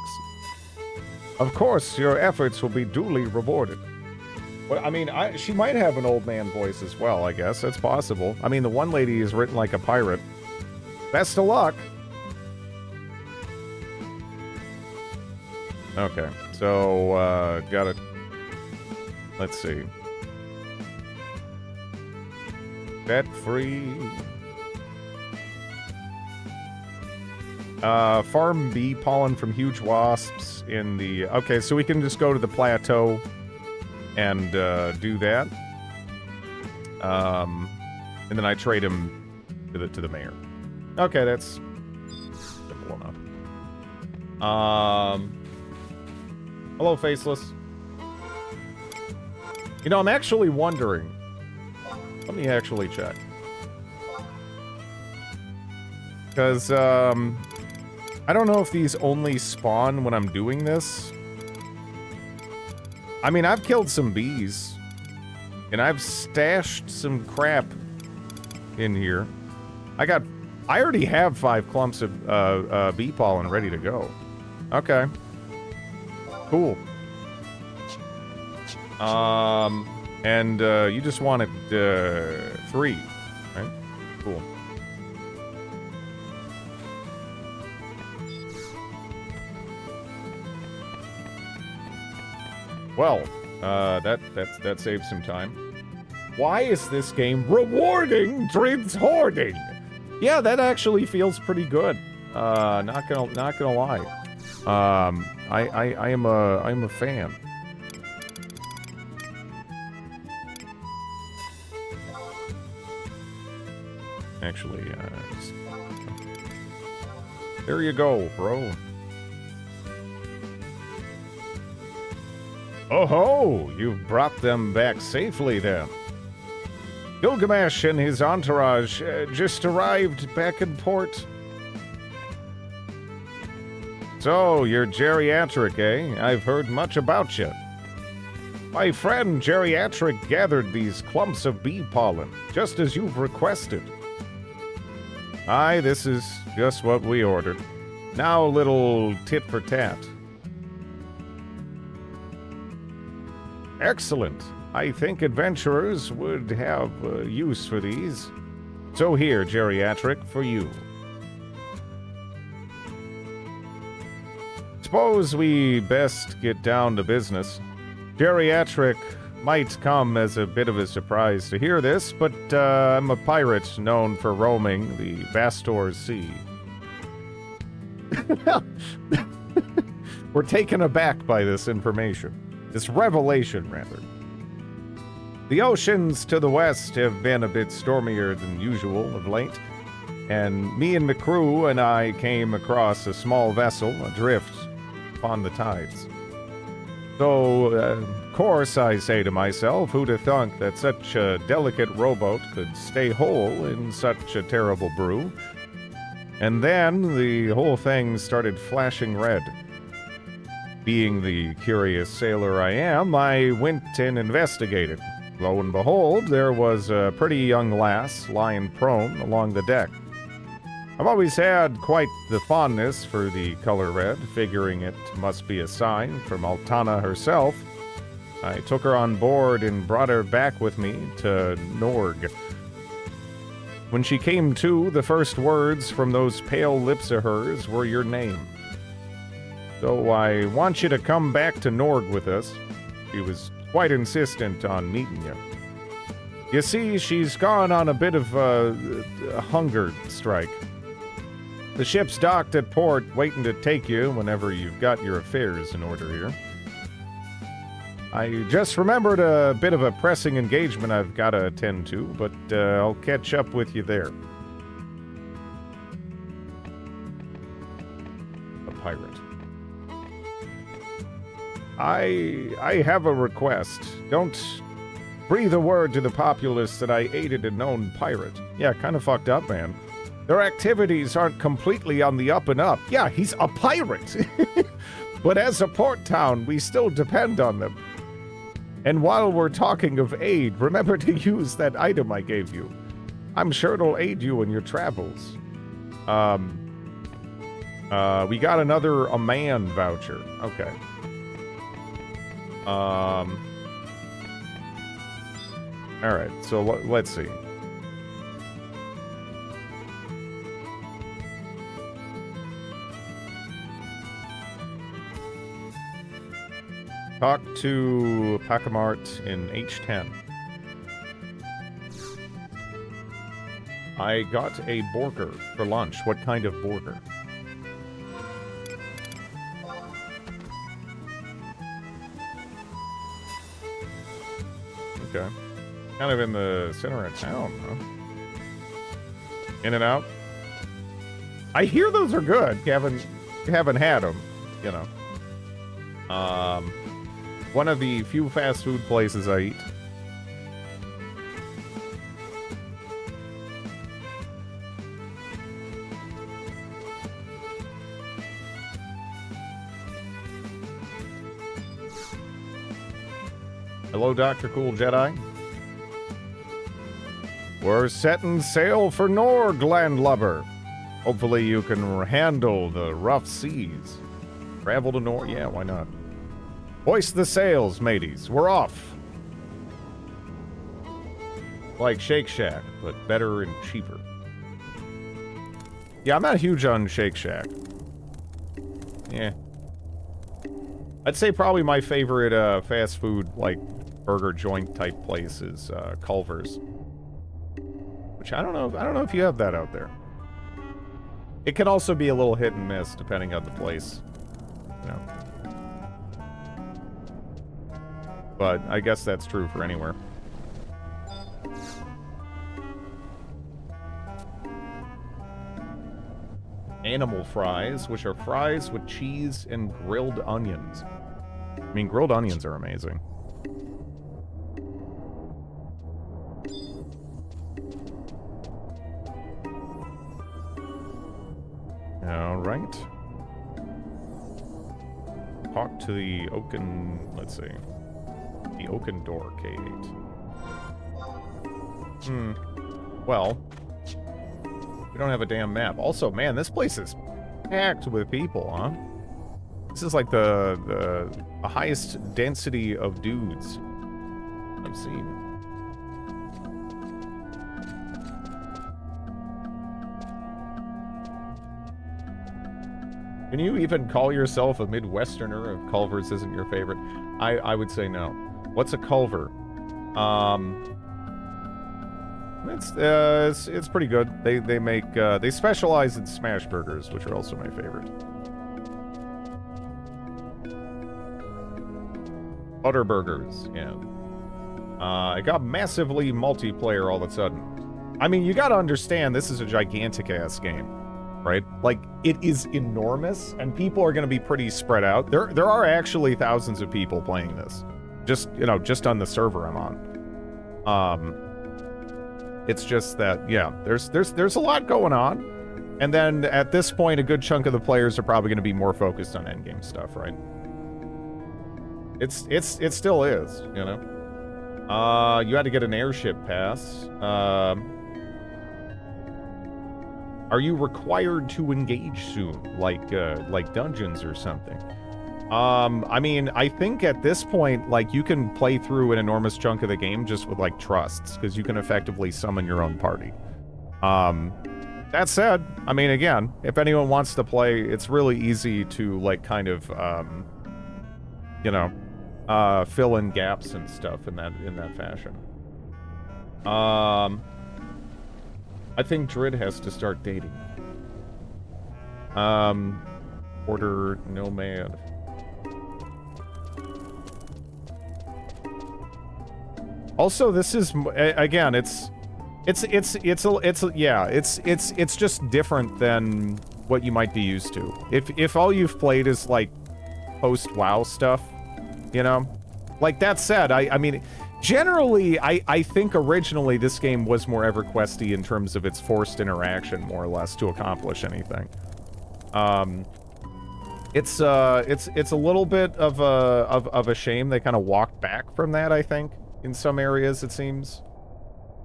Of course, your efforts will be duly rewarded. Well, I mean, she might have an old man voice as well, I guess. That's possible. I mean, the one lady is written like a pirate. Best of luck! Okay, so, got it. Let's see. Bet free. Farm bee pollen from huge wasps in the... Okay, so we can just go to the plateau and do that. And then I trade him to the mayor. Okay, that's simple enough. Hello, Faceless. You know, I'm actually wondering... Let me actually check. Because, I don't know if these only spawn when I'm doing this. I mean, I've killed some bees. And I've stashed some crap in here. I already have 5 clumps of bee pollen ready to go. Okay. Cool. And you just wanted 3, right? Cool. Well, that saves some time. Why is this game rewarding Drid's hoarding? Yeah, that actually feels pretty good. Not gonna lie. I am a fan. Actually, there you go, bro. Oh ho! You've brought them back safely then. Gilgamesh and his entourage just arrived back in port. So, you're geriatric, eh? I've heard much about you. My friend Geriatric gathered these clumps of bee pollen, just as you've requested. Aye, this is just what we ordered. Now a little tit for tat. Excellent. I think adventurers would have use for these. So here, Geriatric, for you. Suppose we best get down to business. Geriatric might come as a bit of a surprise to hear this, but I'm a pirate known for roaming the Vastor Sea. We're taken aback by this information. This revelation, rather. The oceans to the west have been a bit stormier than usual of late, and me and the crew and I came across a small vessel adrift upon the tides. So, of course, I say to myself, who'd have thunk that such a delicate rowboat could stay whole in such a terrible brew? And then the whole thing started flashing red. Being the curious sailor I am, I went and investigated. Lo and behold, there was a pretty young lass lying prone along the deck. I've always had quite the fondness for the color red, figuring it must be a sign from Altana herself. I took her on board and brought her back with me to Norg. When she came to, the first words from those pale lips of hers were your name. So I want you to come back to Norg with us. She was quite insistent on meeting you. You see, she's gone on a bit of a hunger strike. The ship's docked at port, waiting to take you whenever you've got your affairs in order here. I just remembered a bit of a pressing engagement I've got to attend to, but I'll catch up with you there. A pirate. I have a request. Don't breathe a word to the populace that I aided a known pirate. Yeah, kind of fucked up, man. Their activities aren't completely on the up and up. Yeah, he's a pirate. But as a port town, we still depend on them. And while we're talking of aid, remember to use that item I gave you. I'm sure it'll aid you in your travels. We got another a man voucher. Okay. All right, so let's see. Talk to Pakamart in H10. I got a burger for lunch. What kind of burger? Okay. Kind of in the center of town, huh? In and out. I hear those are good. You haven't had them, you know. One of the few fast food places I eat. Hello, Dr. Cool Jedi. We're setting sail for Norg, landlubber. Hopefully you can handle the rough seas. Travel to Norg? Yeah, why not? Hoist the sails, mateys. We're off. Like Shake Shack, but better and cheaper. Yeah, I'm not huge on Shake Shack. Yeah. I'd say probably my favorite fast food, like, burger joint type place is Culver's. Which I don't know if you have that out there. It can also be a little hit and miss depending on the place. You know. But I guess that's true for anywhere. Animal fries, which are fries with cheese and grilled onions. I mean, grilled onions are amazing. All right. Talk to the Oaken, let's see. The Oaken Door, K8. Well, we don't have a damn map. Also, man, this place is packed with people, huh? This is like the highest density of dudes I've seen. Can you even call yourself a Midwesterner if Culver's isn't your favorite? I would say no. What's a Culver? It's pretty good. They make they specialize in smash burgers, which are also my favorite. Butterburgers, yeah. It got massively multiplayer all of a sudden. I mean, you gotta understand, this is a gigantic-ass game, right? Like, it is enormous, and people are gonna be pretty spread out. There are actually thousands of people playing this. Just, you know, just on the server I'm on. It's just that, yeah, there's a lot going on. And then, at this point, a good chunk of the players are probably gonna be more focused on endgame stuff, right? It still is, you know? You had to get an airship pass. Are you required to engage soon? Like dungeons or something? I mean, I think at this point, like, you can play through an enormous chunk of the game just with, like, trusts, because you can effectively summon your own party. That said, I mean, again, if anyone wants to play, it's really easy to, like, kind of, you know, fill in gaps and stuff in that fashion. I think Drid has to start dating. Order Nomad. Also, this is again, it's just different than what you might be used to. If all you've played is like post WoW stuff, you know? Like, that said, I mean, generally, I think originally this game was more EverQuest-y in terms of its forced interaction, more or less, to accomplish anything. It's a little bit of a shame they kind of walked back from that, I think, in some areas, it seems.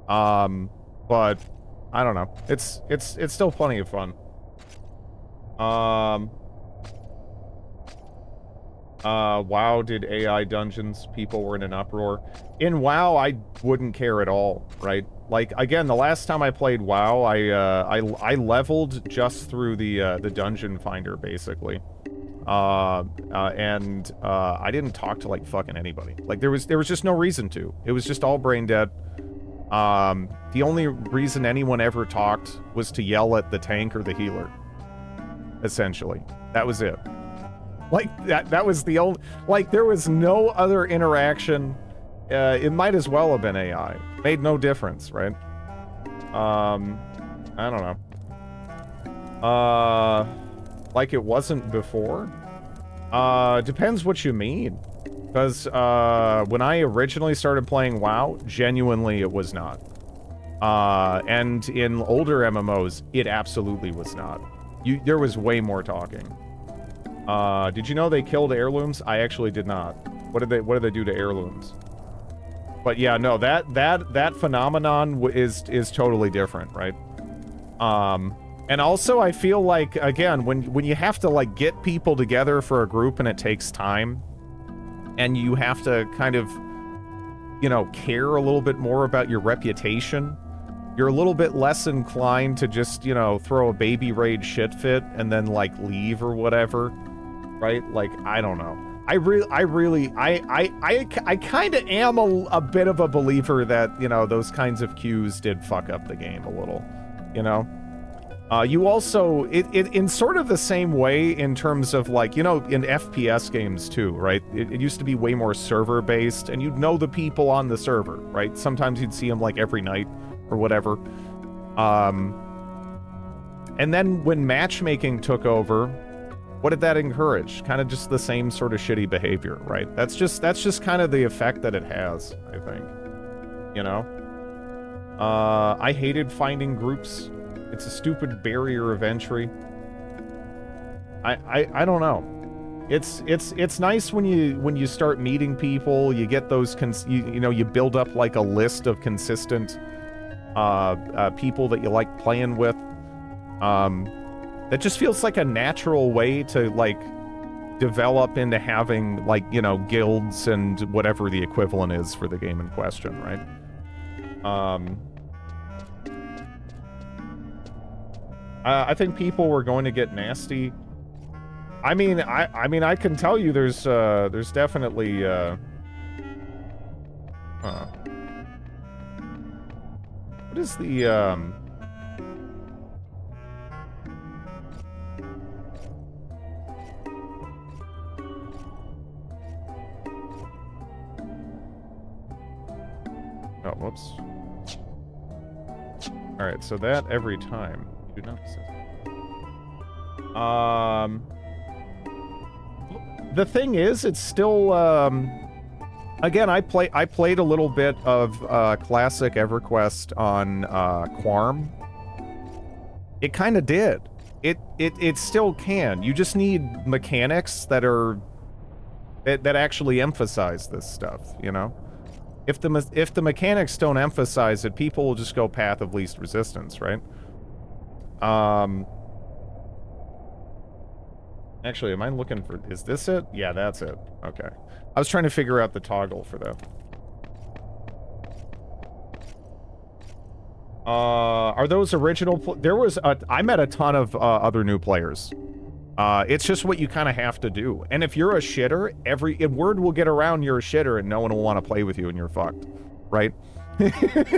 But, I don't know. It's still plenty of fun. WoW did AI dungeons. People were in an uproar. In WoW, I wouldn't care at all, right? Like, again, the last time I played WoW, I leveled just through the dungeon finder, basically. I didn't talk to, like, fucking anybody. Like, there was just no reason to. It was just all brain dead. The only reason anyone ever talked was to yell at the tank or the healer. Essentially. That was it. Like, that was the only... Like, there was no other interaction. It might as well have been AI. Made no difference, right? I don't know. Like it wasn't before? Depends what you mean. Because, when I originally started playing WoW, genuinely it was not. And in older MMOs, it absolutely was not. There was way more talking. Did you know they killed heirlooms? I actually did not. What did they do to heirlooms? But yeah, no, that phenomenon is totally different, right? And also I feel like, again, when you have to, like, get people together for a group and it takes time, and you have to kind of, you know, care a little bit more about your reputation, you're a little bit less inclined to just, you know, throw a baby raid shit fit and then, like, leave or whatever, right? Like, I don't know. I kind of am a bit of a believer that, you know, those kinds of cues did fuck up the game a little, you know? You also, in sort of the same way in terms of, like, you know, in FPS games too, right? It used to be way more server-based, and you'd know the people on the server, right? Sometimes you'd see them, like, every night or whatever. And then when matchmaking took over, what did that encourage? Kind of just the same sort of shitty behavior, right? That's just kind of the effect that it has, I think. You know? I hated finding groups. It's a stupid barrier of entry. I don't know. It's nice when you start meeting people, you get those you know, you build up, like, a list of consistent people that you like playing with. That just feels like a natural way to, like, develop into having, like, you know, guilds and whatever the equivalent is for the game in question, right? I think people were going to get nasty. I mean, I can tell you there's definitely, what is the, Oh, whoops. Alright, so that every time. You do not the thing is, it's still, again, I played a little bit of, classic EverQuest on, Quarm. It kind of did. It still can. You just need mechanics that are, that actually emphasize this stuff, you know? If the mechanics don't emphasize it, people will just go path of least resistance, right? Actually, am I looking for... Is this it? Yeah, that's it. Okay. I was trying to figure out the toggle for that. Are those original... There was a... I met a ton of other new players. It's just what you kind of have to do. And if you're a shitter, word will get around you're a shitter and no one will want to play with you and you're fucked. Right?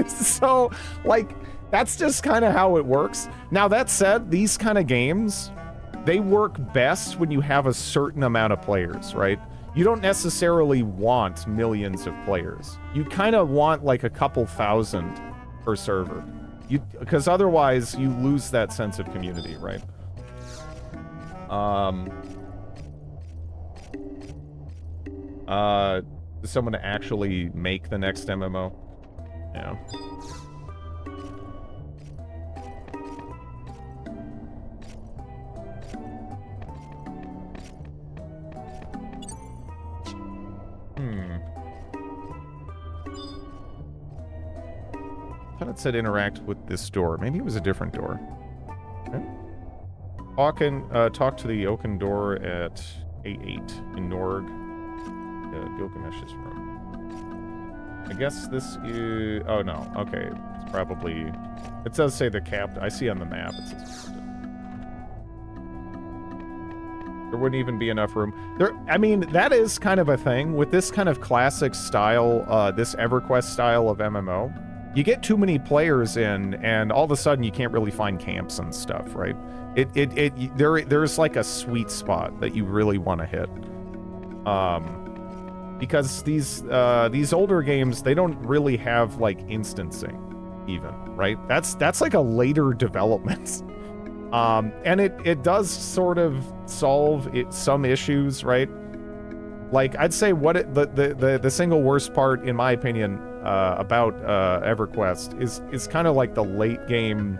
So, like, that's just kind of how it works. Now, that said, these kind of games... They work best when you have a certain amount of players, right? You don't necessarily want millions of players. You kind of want like a couple thousand per server. Because otherwise you lose that sense of community, right? Someone to actually make the next MMO? Yeah. I thought it said interact with this door. Maybe it was a different door. Okay. Talk to the Oaken door at A8 in Norg. Gilgamesh's room. I guess this is... Oh, no. Okay. It's probably... It does say the cap... I see on the map it says... There wouldn't even be enough room. I mean, that is kind of a thing. With this kind of classic style, this EverQuest style of MMO, you get too many players in, and all of a sudden you can't really find camps and stuff, right? There's like a sweet spot that you really want to hit. Because these older games, they don't really have like instancing even, right? That's like a later development. And it does sort of solve some issues, right? Like, I'd say the single worst part, in my opinion, about EverQuest is kind of like the late game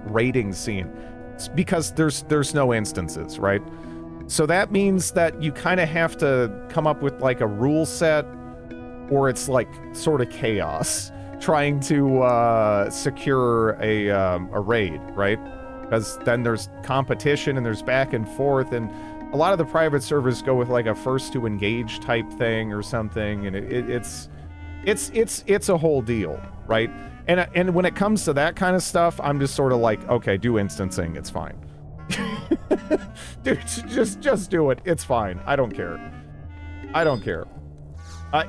raiding scene. It's because there's no instances, right? So that means that you kind of have to come up with like a rule set, or it's like sort of chaos trying to secure a raid, right? Because then there's competition and there's back and forth, and a lot of the private servers go with like a first to engage type thing or something, and it's a whole deal, right? And when it comes to that kind of stuff, I'm just sort of like, okay, do instancing, it's fine. Dude, just do it. It's fine. I don't care. I don't care.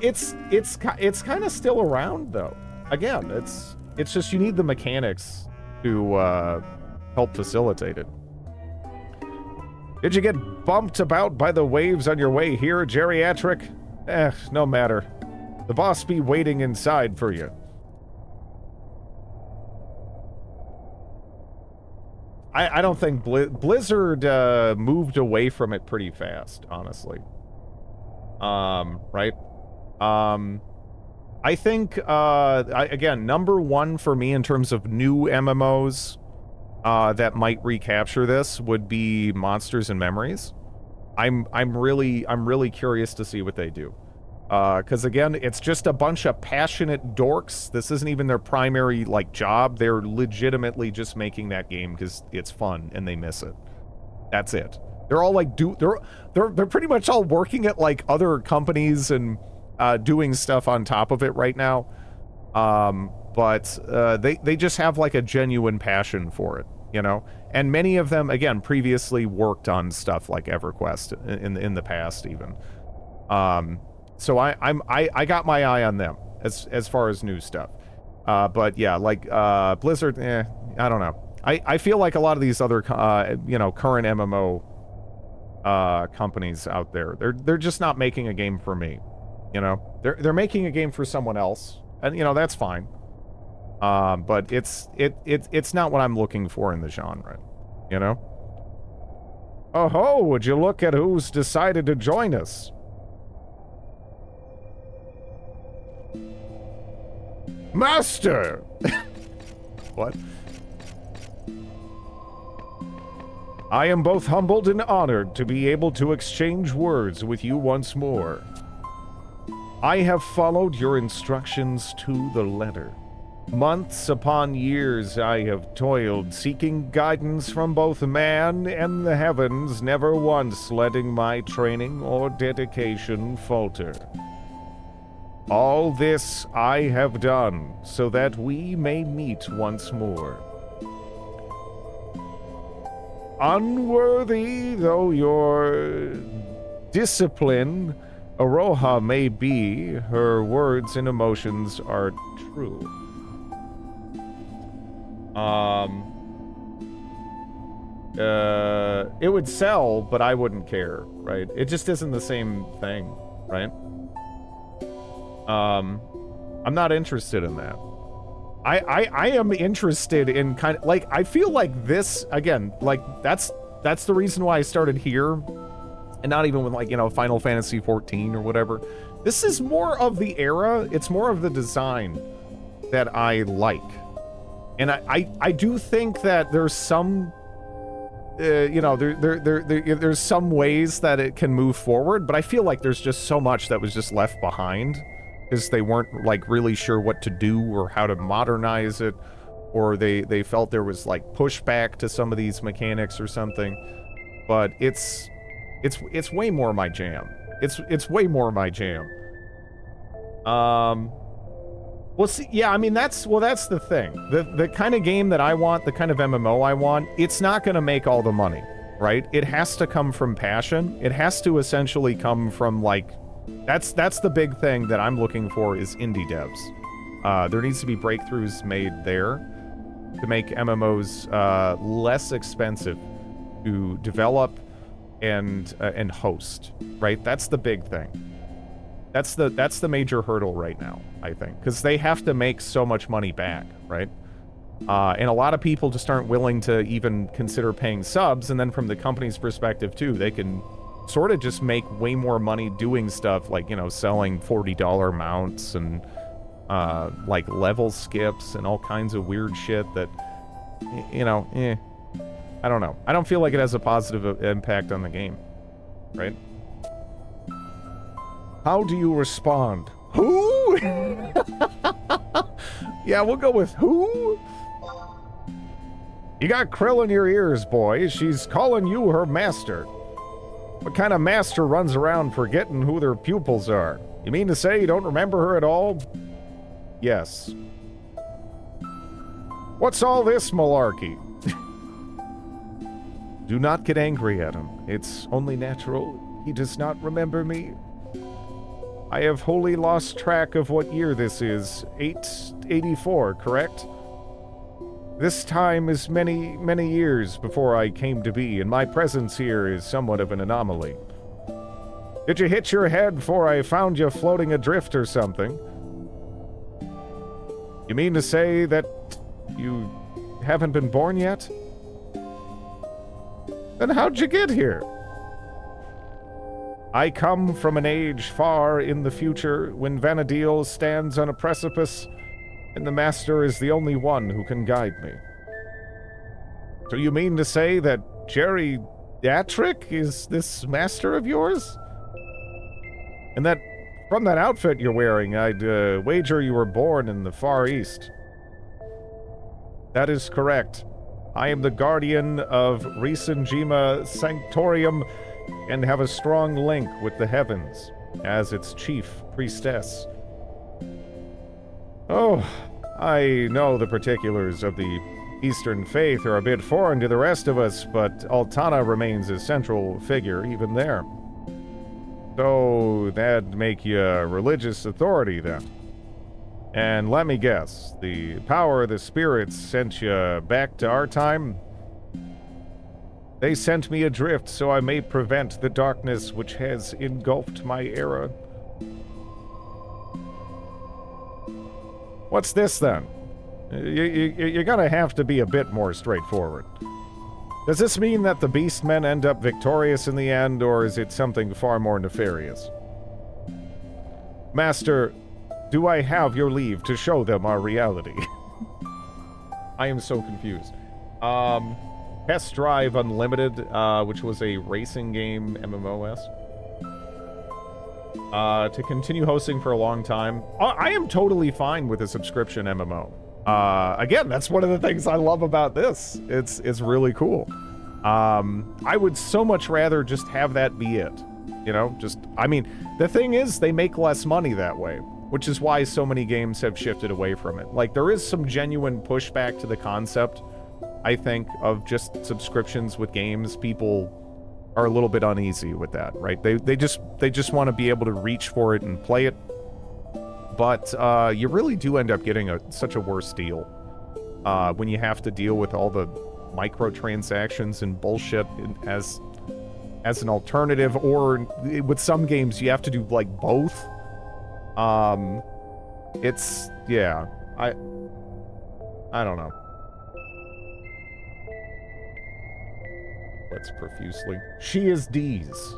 It's kind of still around though. Again, it's just you need the mechanics to help facilitate it. Did you get bumped about by the waves on your way here, geriatric? No matter. The boss be waiting inside for you. I don't think Blizzard moved away from it pretty fast, honestly. Right? I think, again, number one for me in terms of new MMOs that might recapture this would be Monsters and Memories. I'm really curious to see what they do. Because again, it's just a bunch of passionate dorks. This isn't even their primary like job. They're legitimately just making that game because it's fun and they miss it. That's it. They're all like they're pretty much all working at like other companies and doing stuff on top of it right now. But they just have like a genuine passion for it, you know. And many of them, again, previously worked on stuff like EverQuest in the past even. So I got my eye on them as far as new stuff. But yeah, like Blizzard, I don't know. I feel like a lot of these other you know, current MMO companies out there, they're just not making a game for me. You know, they're making a game for someone else, And, you know, that's fine. But it's not what I'm looking for in the genre, you know? Oh ho, would you look at who's decided to join us? Master! What? I am both humbled and honored to be able to exchange words with you once more. I have followed your instructions to the letter. Months upon years I have toiled, seeking guidance from both man and the heavens, never once letting my training or dedication falter. All this I have done so that we may meet once more. Unworthy though your discipline, Aroha may be, her words and emotions are true. It would sell, but I wouldn't care, right? It just isn't the same thing, right? I'm not interested in that. I am interested in kind of, like, I feel like this, again, like, that's the reason why I started here, and not even with, like, you know, Final Fantasy 14 or whatever. This is more of the era, it's more of the design that I like. And I do think that there's some, you know, there's some ways that it can move forward, but I feel like there's just so much that was just left behind because they weren't, like, really sure what to do or how to modernize it, or they felt there was, like, pushback to some of these mechanics or something. But it's way more my jam. It's way more my jam. Well, see, yeah, I mean, that's the thing. The kind of game that I want, the kind of MMO I want, it's not going to make all the money, right? It has to come from passion. It has to essentially come from, like, that's the big thing that I'm looking for is indie devs. There needs to be breakthroughs made there to make MMOs less expensive to develop and host, right? That's the big thing. That's the major hurdle right now, I think, because they have to make so much money back, right? And a lot of people just aren't willing to even consider paying subs, and then from the company's perspective too, they can sort of just make way more money doing stuff like, you know, selling $40 mounts and like level skips and all kinds of weird shit that, you know, I don't know. I don't feel like it has a positive impact on the game, right? How do you respond? Who? Yeah, we'll go with who? You got Krill in your ears, boy. She's calling you her master. What kind of master runs around forgetting who their pupils are? You mean to say you don't remember her at all? Yes. What's all this malarkey? Do not get angry at him. It's only natural. He does not remember me. I have wholly lost track of what year this is. 884, correct? This time is many, many years before I came to be, and my presence here is somewhat of an anomaly. Did you hit your head before I found you floating adrift or something? You mean to say that you haven't been born yet? Then how'd you get here? I come from an age far in the future when Vana'diel stands on a precipice and the Master is the only one who can guide me. So you mean to say that Jerry Datrick is this Master of yours? And that from that outfit you're wearing, I'd wager you were born in the Far East. That is correct. I am the guardian of Risenjima Sanctorium and have a strong link with the heavens as its chief priestess. Oh, I know the particulars of the Eastern faith are a bit foreign to the rest of us, but Altana remains a central figure even there. So that'd make you a religious authority then. And let me guess, the power of the spirits sent you back to our time? They sent me adrift so I may prevent the darkness which has engulfed my era. What's this then? You're gonna have to be a bit more straightforward. Does this mean that the Beastmen end up victorious in the end, or is it something far more nefarious? Master, do I have your leave to show them our reality? I am so confused. Test Drive Unlimited, which was a racing game MMOS. To continue hosting for a long time. I am totally fine with a subscription MMO. Again, that's one of the things I love about this. It's really cool. I would so much rather just have that be it. You know, I mean, the thing is, they make less money that way, which is why so many games have shifted away from it. Like, there is some genuine pushback to the concept, I think, of just subscriptions with games. People are a little bit uneasy with that, right? They just want to be able to reach for it and play it. But you really do end up getting such a worse deal when you have to deal with all the microtransactions and bullshit as an alternative, or with some games you have to do like both. It's, yeah, I don't know. Let's profusely. She is D's.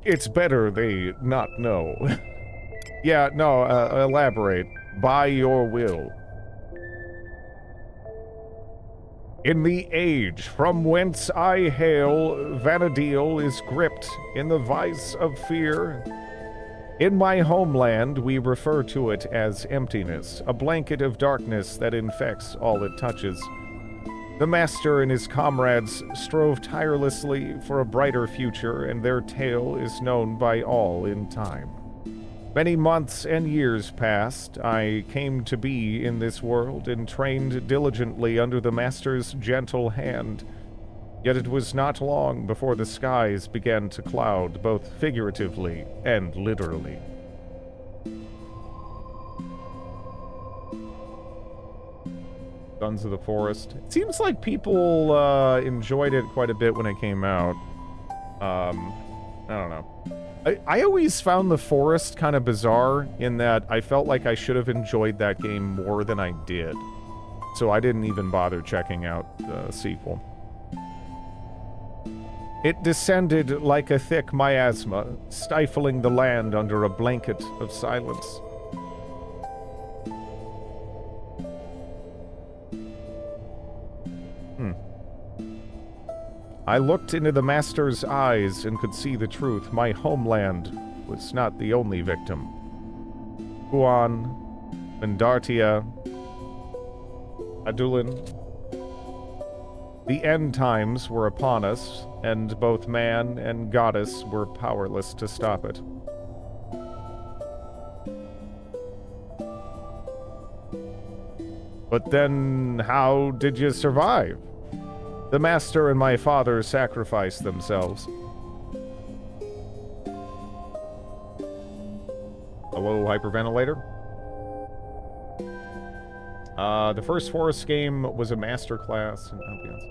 It's better they not know. Yeah, no, elaborate. By your will. In the age from whence I hail, Vana'diel is gripped in the vice of fear. In my homeland, we refer to it as emptiness, a blanket of darkness that infects all it touches. The Master and his comrades strove tirelessly for a brighter future, and their tale is known by all in time. Many months and years passed. I came to be in this world and trained diligently under the Master's gentle hand. Yet it was not long before the skies began to cloud, both figuratively and literally. Sons of the Forest. It seems like people enjoyed it quite a bit when it came out. I don't know. I always found The Forest kind of bizarre in that I felt like I should have enjoyed that game more than I did. So I didn't even bother checking out the sequel. It descended like a thick miasma, stifling the land under a blanket of silence. I looked into the Master's eyes and could see the truth. My homeland was not the only victim. Huan, Mendartia, Adulin. The end times were upon us, and both man and goddess were powerless to stop it. But then, how did you survive? The Master and my father sacrificed themselves. Hello, hyperventilator. The first Forest game was a masterclass in ambience.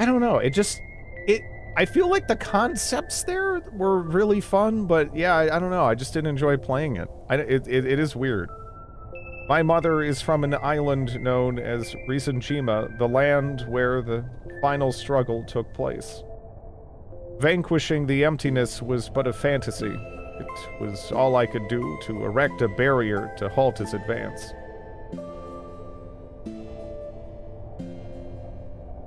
I don't know. I feel like the concepts there were really fun, but yeah, I don't know. I just didn't enjoy playing it. It is weird. My mother is from an island known as Risenjima, the land where the final struggle took place. Vanquishing the emptiness was but a fantasy. It was all I could do to erect a barrier to halt its advance.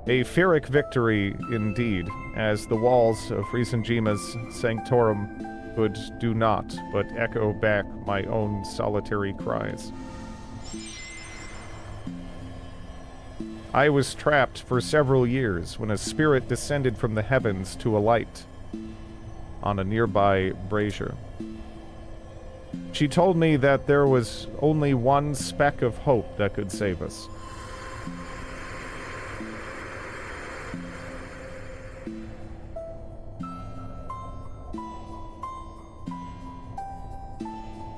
A Pyrrhic victory, indeed, as the walls of Risenjima's sanctorum could do naught but echo back my own solitary cries. I was trapped for several years when a spirit descended from the heavens to alight on a nearby brazier. She told me that there was only one speck of hope that could save us.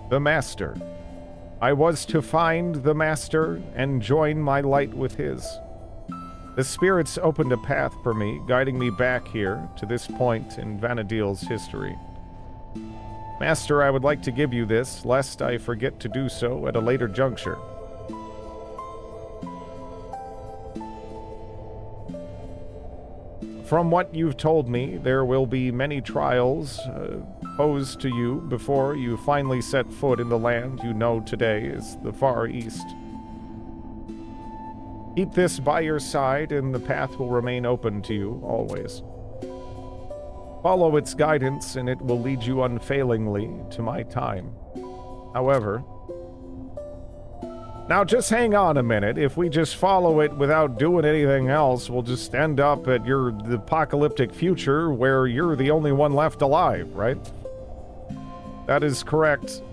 The Master. I was to find the Master and join my light with his. The spirits opened a path for me, guiding me back here to this point in Vana'diel's history. Master, I would like to give you this, lest I forget to do so at a later juncture. From what you've told me, there will be many trials posed to you before you finally set foot in the land you know today is the Far East. Keep this by your side, and the path will remain open to you always. Follow its guidance, and it will lead you unfailingly to my time. However, now just hang on a minute. If we just follow it without doing anything else, we'll just end up at the apocalyptic future where you're the only one left alive, right? That is correct.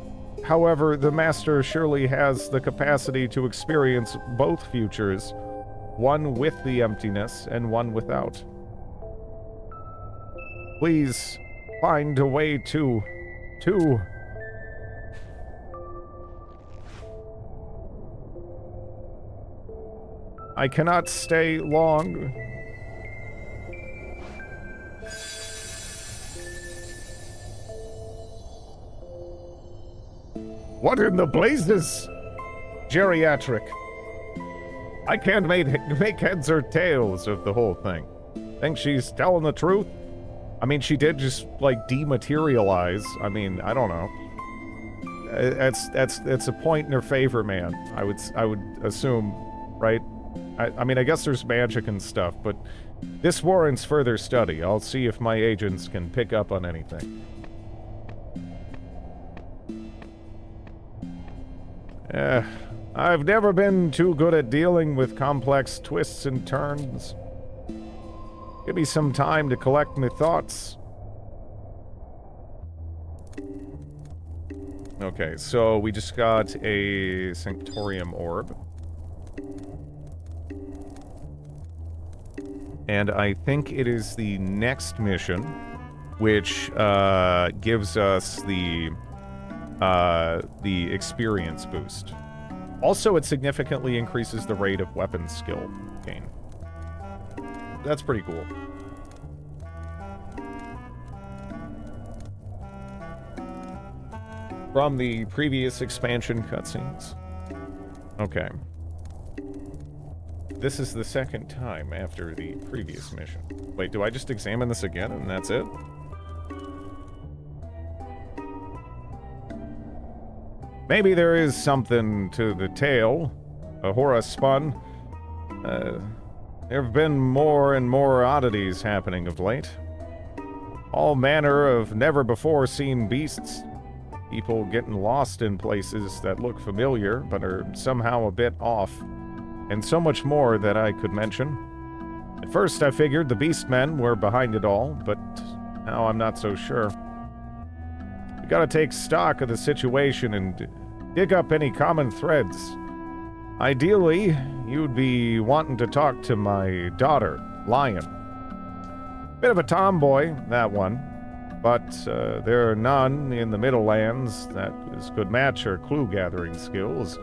However, the Master surely has the capacity to experience both futures, one with the emptiness and one without. Please find a way to... I cannot stay long. What in the blazes? Geriatric. I can't make heads or tails of the whole thing. Think she's telling the truth? I mean, she did just, like, dematerialize. I mean, I don't know. That's a point in her favor, man. I would assume, right? I mean, I guess there's magic and stuff, but this warrants further study. I'll see if my agents can pick up on anything. I've never been too good at dealing with complex twists and turns. Give me some time to collect my thoughts. Okay, so we just got a Sanctorium orb. And I think it is the next mission, which gives us the experience boost. Also, it significantly increases the rate of weapon skill gain. That's pretty cool. From the previous expansion cutscenes. Okay. This is the second time after the previous mission. Wait, do I just examine this again and that's it? Maybe there is something to the tale Ahura spun. There have been more and more oddities happening of late. All manner of never-before-seen beasts. People getting lost in places that look familiar, but are somehow a bit off. And so much more that I could mention. At first I figured the Beastmen were behind it all, but now I'm not so sure. We gotta take stock of the situation and dig up any common threads. Ideally, you'd be wanting to talk to my daughter, Lion. Bit of a tomboy, that one. But there are none in the Middlelands that could match her clue-gathering skills.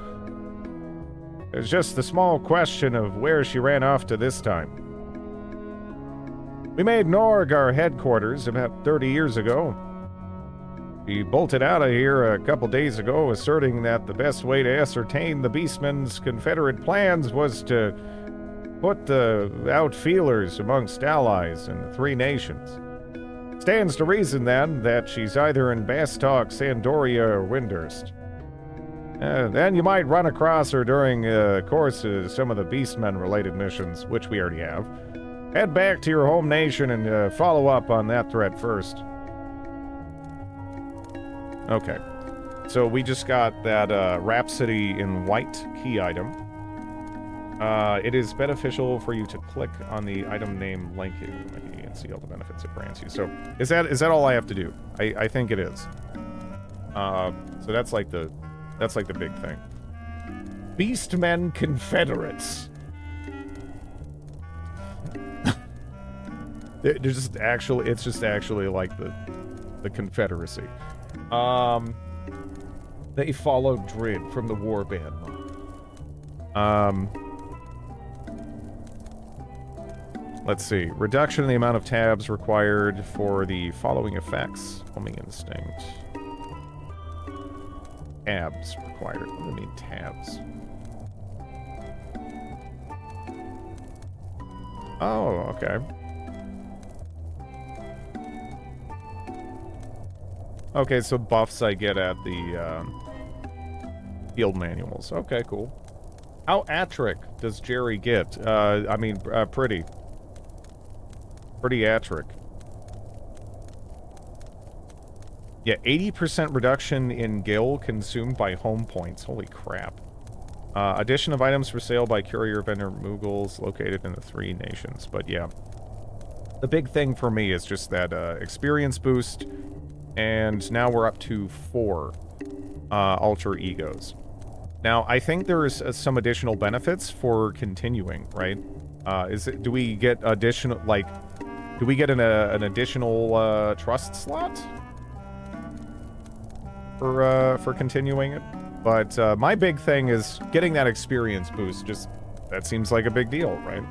There's just the small question of where she ran off to this time. We made Norg our headquarters about 30 years ago. We bolted out of here a couple days ago, asserting that the best way to ascertain the Beastmen's Confederate plans was to put out feelers amongst allies in the three nations. Stands to reason, then, that she's either in Bastok, Sandoria, or Windhurst. Then you might run across her during course of some of the Beastmen-related missions, which we already have. Head back to your home nation and follow up on that threat first. Okay. So we just got that Rhapsody in White key item. It is beneficial for you to click on the item name link and see all the benefits it grants you. So is that all I have to do? I think it is. So that's like the big thing. Beastmen Confederates. It's just actually like the Confederacy. They followed Drid from the Warband. Let's see. Reduction in the amount of tabs required for the following effects. Homing Instinct. Tabs required. What do I mean tabs? Oh, okay. Okay, so buffs I get at the field manuals. Okay, cool. How Atric does Jerry get? I mean, pretty. Pretty Atric. Yeah, 80% reduction in gil consumed by home points. Holy crap. Addition of items for sale by courier vendor Moogles located in the 3 nations. But yeah. The big thing for me is just that experience boost. And now we're up to 4 alter egos. Now, I think there's some additional benefits for continuing, right? Do we get additional, like, do we get an additional trust slot for continuing it? But my big thing is getting that experience boost. Just, that seems like a big deal, right?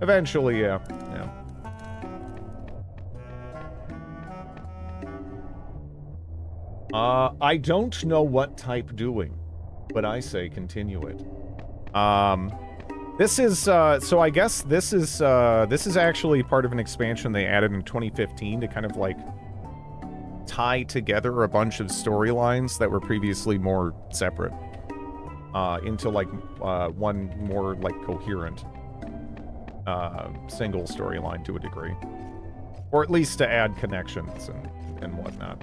Eventually, yeah. I don't know what type doing, but I say continue it. This is, so I guess this is actually part of an expansion they added in 2015 to kind of, like, tie together a bunch of storylines that were previously more separate, into, like, one more, like, coherent, single storyline to a degree. Or at least to add connections and whatnot.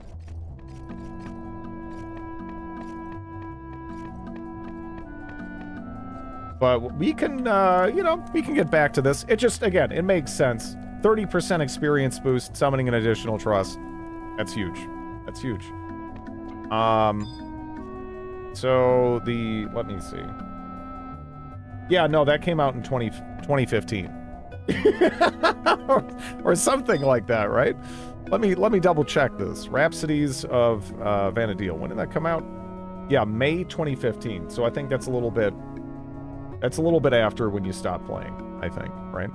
But we can, you know, we can get back to this. It just, again, it makes sense. 30% experience boost, summoning an additional trust. That's huge. That's huge. So let me see. Yeah, no, that came out in 2015. or something like that, right? Let me double check this. Rhapsodies of Vana'diel. When did that come out? Yeah, May 2015. So I think that's a little bit after when you stop playing, I think, right?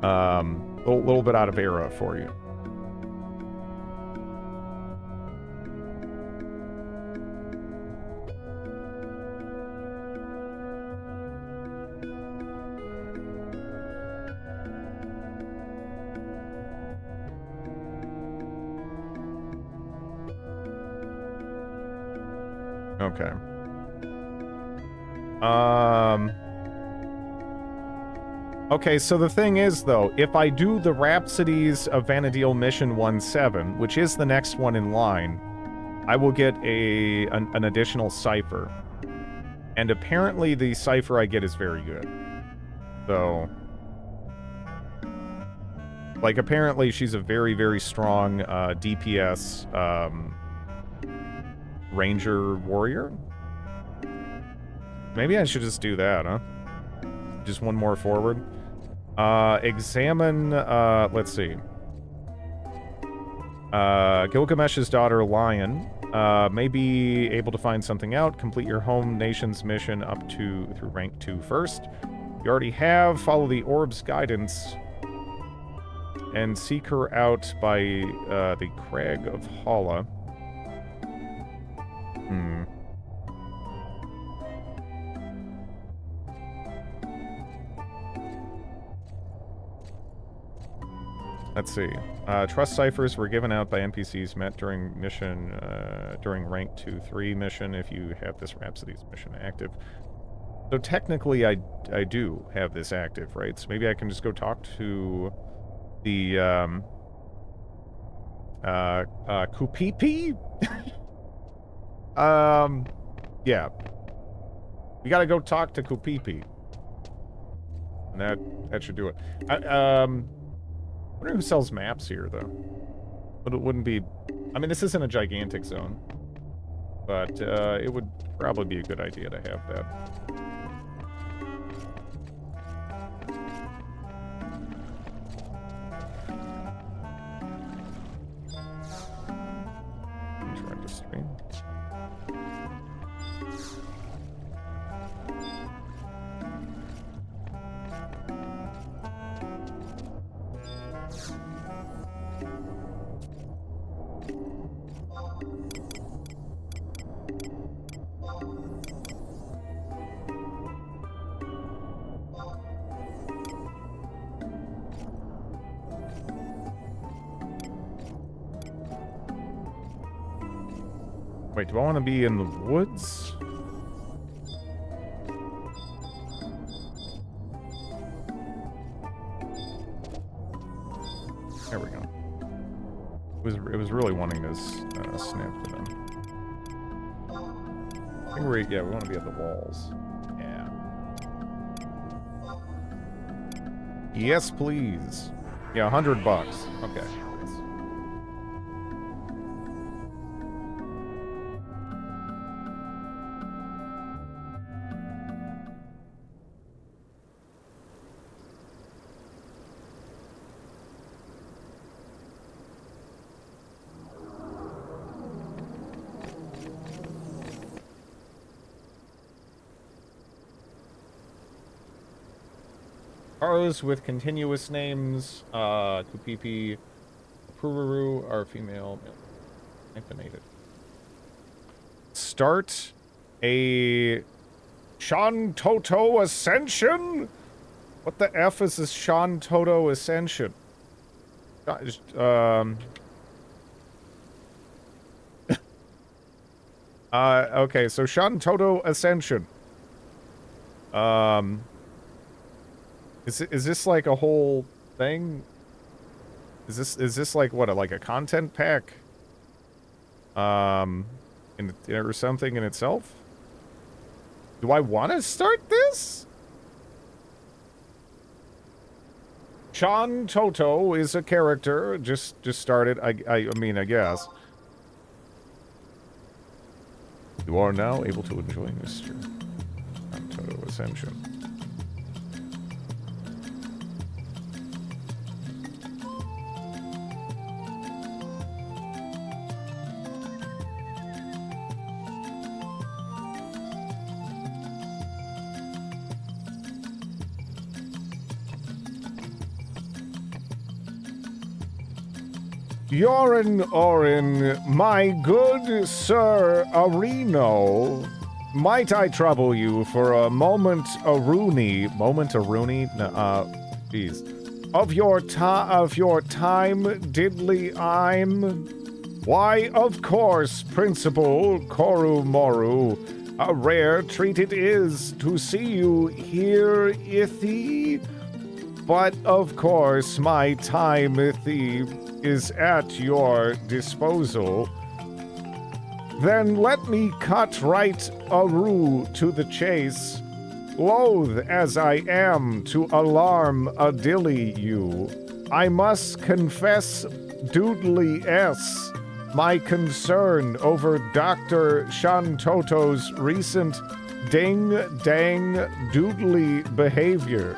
A little bit out of era for you. Okay. Okay, so the thing is, though, if I do the Rhapsodies of Vana'diel Mission 1-7, which is the next one in line, I will get an additional cipher. And apparently the cipher I get is very good. So... like, apparently she's a very, very strong DPS Ranger Warrior? Maybe I should just do that, huh? Just one more forward. Examine, let's see. Gilgamesh's daughter, Lion, may be able to find something out. Complete your home nation's mission up to through rank 2 first. You already have. Follow the orb's guidance. And seek her out by the Crag of Hala. Let's see. Trust ciphers were given out by NPCs met during mission, during rank 2-3 mission if you have this Rhapsodies mission active. So technically I do have this active, right? So maybe I can just go talk to the, Kupipi? Yeah. We gotta go talk to Kupipi. And that should do it. I wonder who sells maps here, though. But it wouldn't be... I mean, this isn't a gigantic zone. But, it would probably be a good idea to have that. Try to stream. Wait, do I want to be in the woods? There we go. It was really wanting to snap to them. I think we want to be at the walls. Yeah. Yes, please. Yeah, $100. Okay. Cars with continuous names, Kupipi, Pururu are female, male, hyphenated. Start a Shan Toto Ascension? What the F is this Shan Toto Ascension? Okay, so Shan Toto Ascension. Is this like a whole thing? Is this like what, like a content pack? Or something in itself? Do I want to start this? Shan Toto is a character. Just started. I mean, I guess. You are now able to enjoy Mr. Shan Toto Ascension. Yorin Orin, my good Sir Arino, might I trouble you for a moment Aruni, jeez, of your time, diddly I'm? Why, of course, Principal Koru Moru, a rare treat it is to see you here, Ithi. But of course, my time, Ithi, is at your disposal. Then let me cut right Aru to the chase. Loath as I am to alarm a dilly you, I must confess doodly s my concern over Dr. Shantoto's recent ding-dang doodly behavior.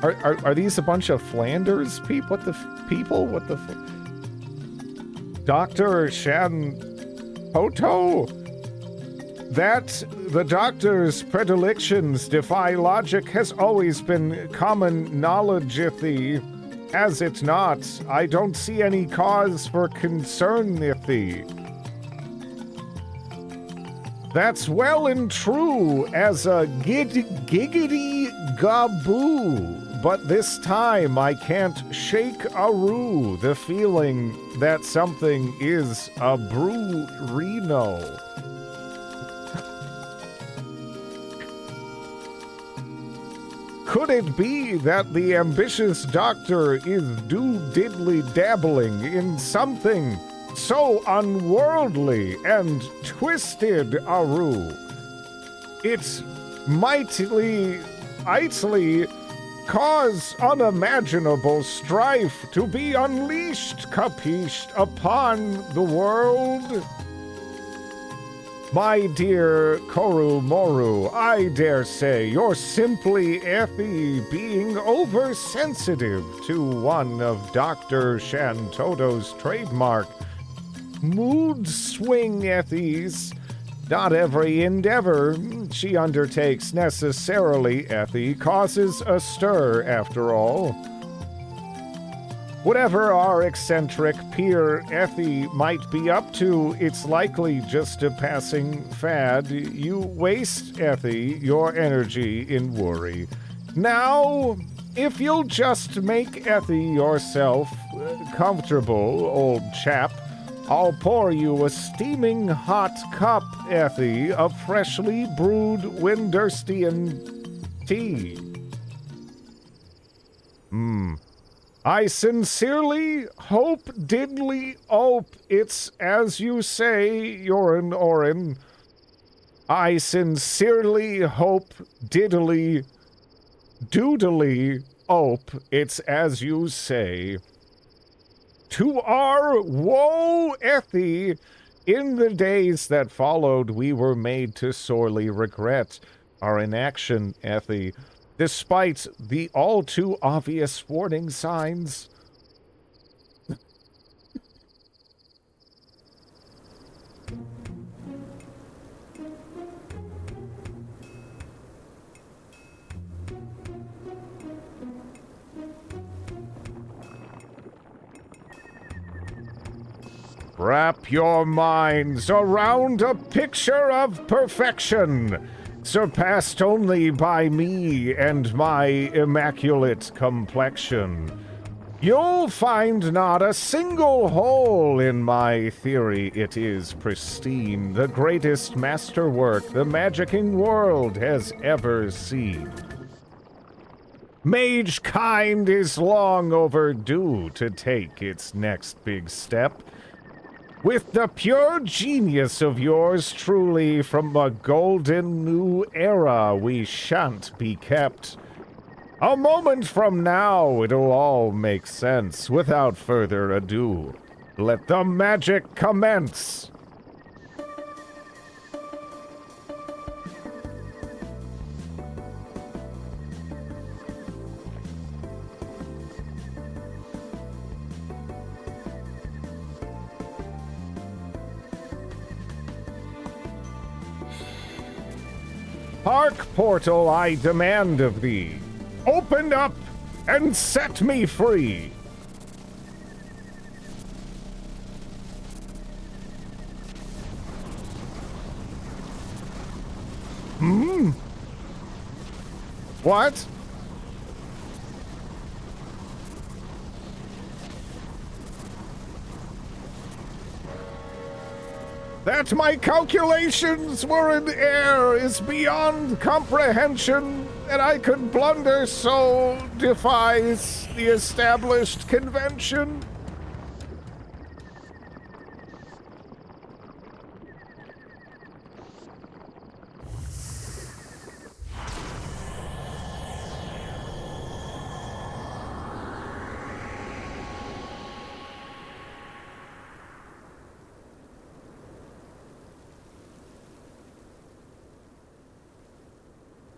Are these a bunch of Flanders people? What the Dr. Shantoto? That the doctor's predilections defy logic has always been common knowledge, Ithi. Has it not? I don't see any cause for concern, Ithi. That's well and true as a giggity gaboo. But this time I can't shake Aru the feeling that something is a brew-reno. Could it be that the ambitious doctor is diddly-dabbling in something so unworldly and twisted, Aru? It's mightily cause unimaginable strife to be unleashed, capished, upon the world? My dear Koru Moru, I dare say you're simply Effie being oversensitive to one of Dr. Shantoto's trademark mood swing Ethies. Not every endeavor she undertakes necessarily, Effie, causes a stir, after all. Whatever our eccentric peer Effie might be up to, it's likely just a passing fad. You waste, Effie, your energy in worry. Now, if you'll just make Effie yourself comfortable, old chap, I'll pour you a steaming hot cup, Effie, of freshly brewed Winderstian tea. I sincerely hope diddly ope it's as you say, Yorin Orin. I sincerely hope diddly doodly ope it's as you say. To our woe, Effie, in the days that followed, we were made to sorely regret our inaction, Effie, despite the all too obvious warning signs. Wrap your minds around a picture of perfection, surpassed only by me and my immaculate complexion. You'll find not a single hole in my theory. It is pristine, the greatest masterwork the magicking world has ever seen. Mage kind is long overdue to take its next big step. With the pure genius of yours truly from a golden new era, we shan't be kept. A moment from now, it'll all make sense. Without further ado, let the magic commence. Hark, portal, I demand of thee. Open up and set me free. What? That my calculations were in error is beyond comprehension, and I could blunder so defies the established convention.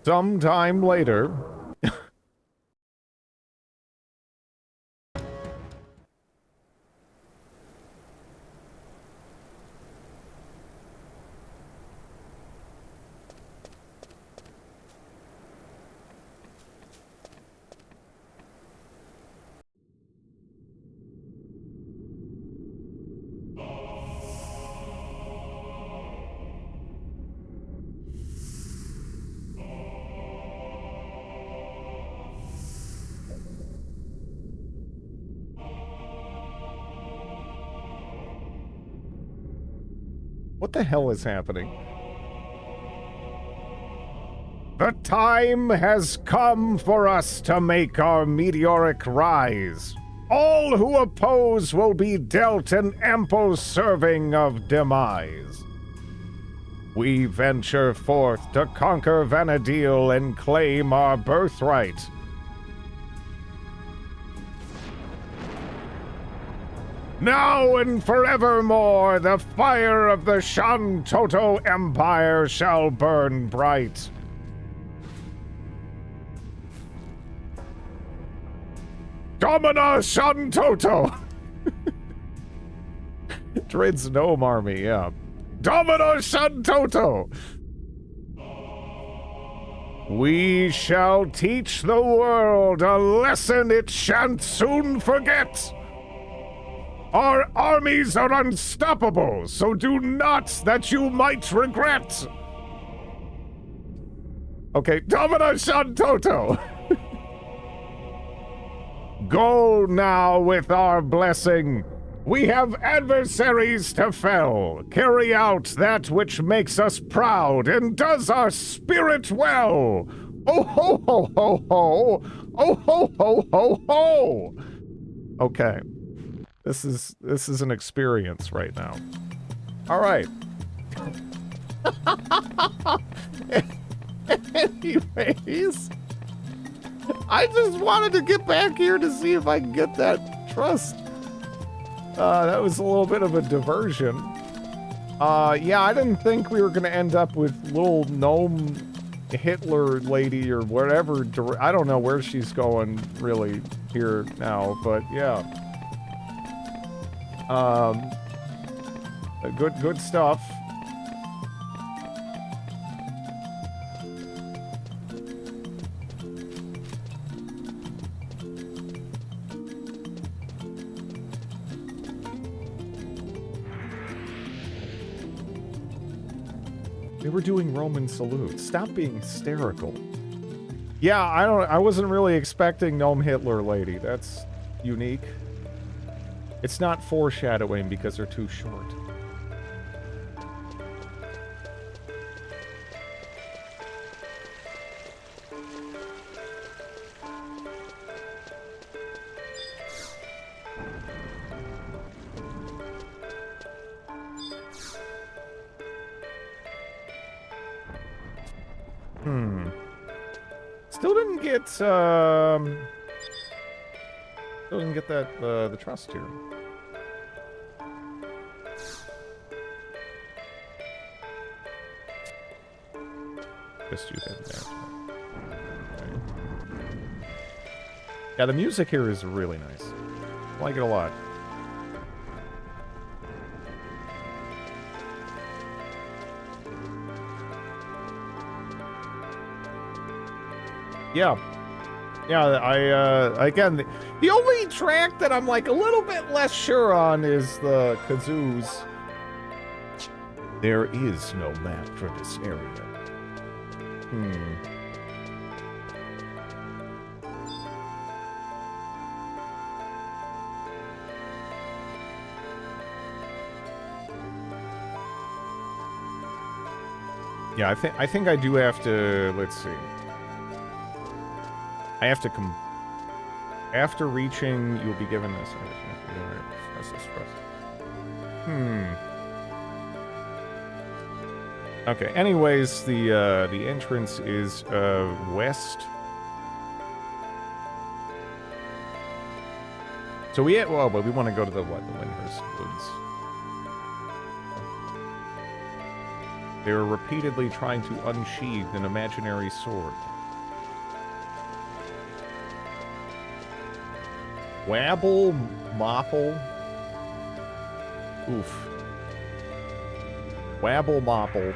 Sometime later. What the hell is happening? The time has come for us to make our meteoric rise. All who oppose will be dealt an ample serving of demise. We venture forth to conquer Vana'diel and claim our birthright. Now and forevermore, the fire of the Shantoto Empire shall burn bright. Domina Shantoto! Drid's Gnome Army, yeah. Domina Shantoto! We shall teach the world a lesson it shan't soon forget. Our armies are unstoppable, so do not that you might regret. Okay, Domina Shantoto. Go now with our blessing. We have adversaries to fell. Carry out that which makes us proud and does our spirit well. Oh ho ho ho ho. Oh ho ho ho ho. Okay. This is an experience right now. All right. Anyways, I just wanted to get back here to see if I can get that trust. That was a little bit of a diversion. Yeah, I didn't think we were gonna end up with little gnome Hitler lady or whatever. I don't know where she's going really here now, but yeah. Good stuff. They were doing Roman salutes. Stop being hysterical. Yeah, I wasn't really expecting Gnome Hitler lady. That's unique. It's not foreshadowing because they're too short. Still didn't get that the trust here. Just you had that. Okay. Yeah, the music here is really nice. I like it a lot. Yeah. Yeah, again, the only track that I'm like a little bit less sure on is the kazoos. There is no map for this area. Yeah, I think I do have to, let's see. I have to come after reaching. You'll be given this. Okay. Anyways, the entrance is west. So but we want to go to the Lyndhurst Woods. They were repeatedly trying to unsheath an imaginary sword. Wabble Mopple. Oof. Wabble Mopple.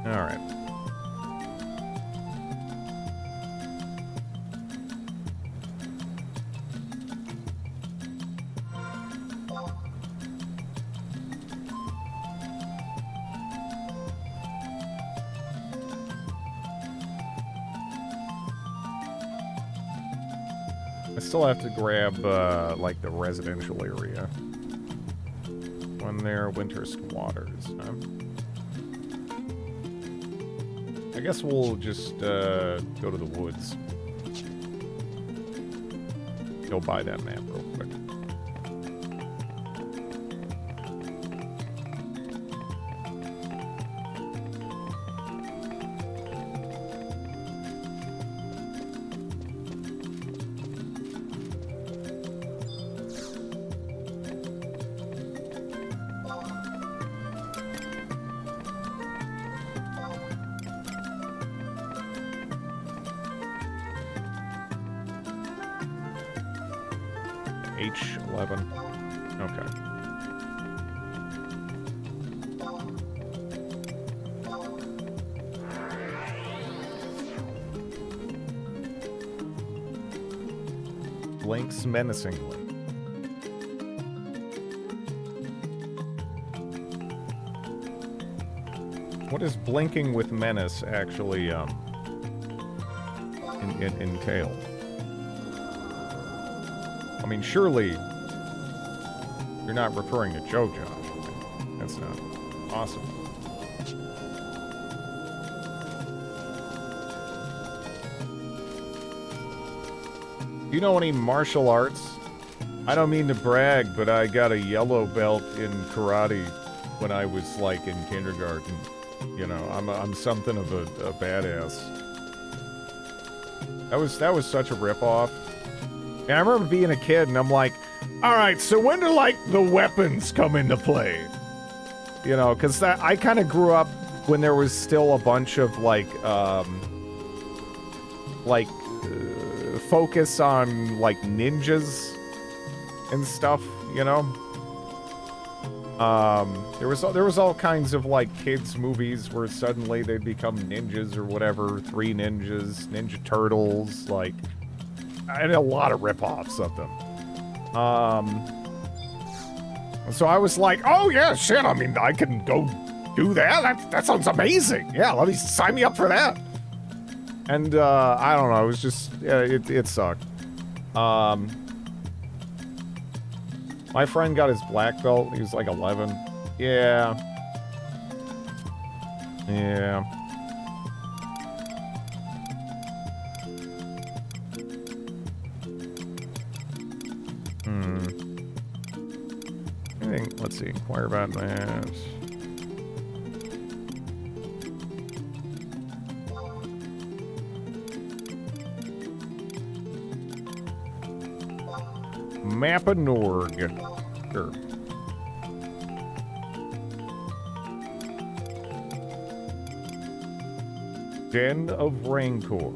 All right. I still have to grab, like, the residential area. When they're winter squatters, huh? I guess we'll just, go to the woods. Go buy that map real quick. H11. Okay. blinks menacingly. What does blinking with menace actually entail? I mean, surely you're not referring to Joe Josh. That's not awesome. Do you know any martial arts? I don't mean to brag, but I got a yellow belt in karate when I was like in kindergarten. You know, I'm something of a badass. That was such a ripoff. And I remember being a kid, and I'm like, all right, so when do like the weapons come into play? You know, because I kind of grew up when there was still a bunch of focus on like ninjas and stuff. You know. There was all kinds of like kids movies where suddenly they'd become ninjas or whatever, Three Ninjas, Ninja Turtles, like, and a lot of ripoffs of them. So I was like, oh yeah, shit, I mean, I can go do that. That sounds amazing. Yeah, let me sign me up for that. And I don't know, it was just, yeah, it sucked. My friend got his black belt. He was like 11. Yeah. Yeah. Anything? Let's see. Inquire about that. Mappanorg. Sure. Den of Rancor.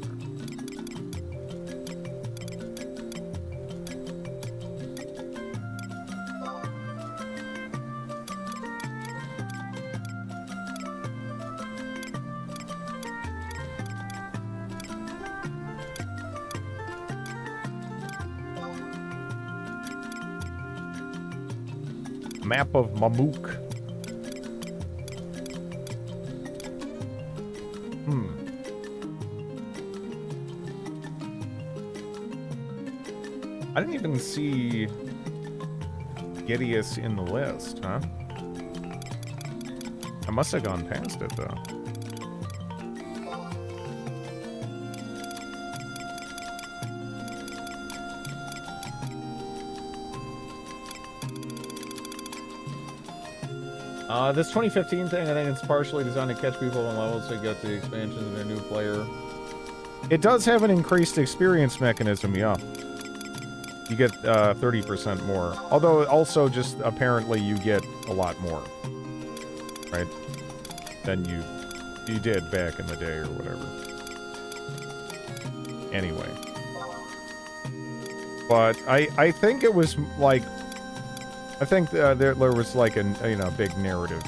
Map of Mamuk. I didn't even see Gideus in the list, huh? I must have gone past it, though. This 2015 thing, I think it's partially designed to catch people on levels to get the expansions and a new player. It does have an increased experience mechanism, yeah. You get 30% more. Although, also, just apparently you get a lot more. Right? Than you did back in the day or whatever. Anyway. But I think it was, like... I think there was like a big narrative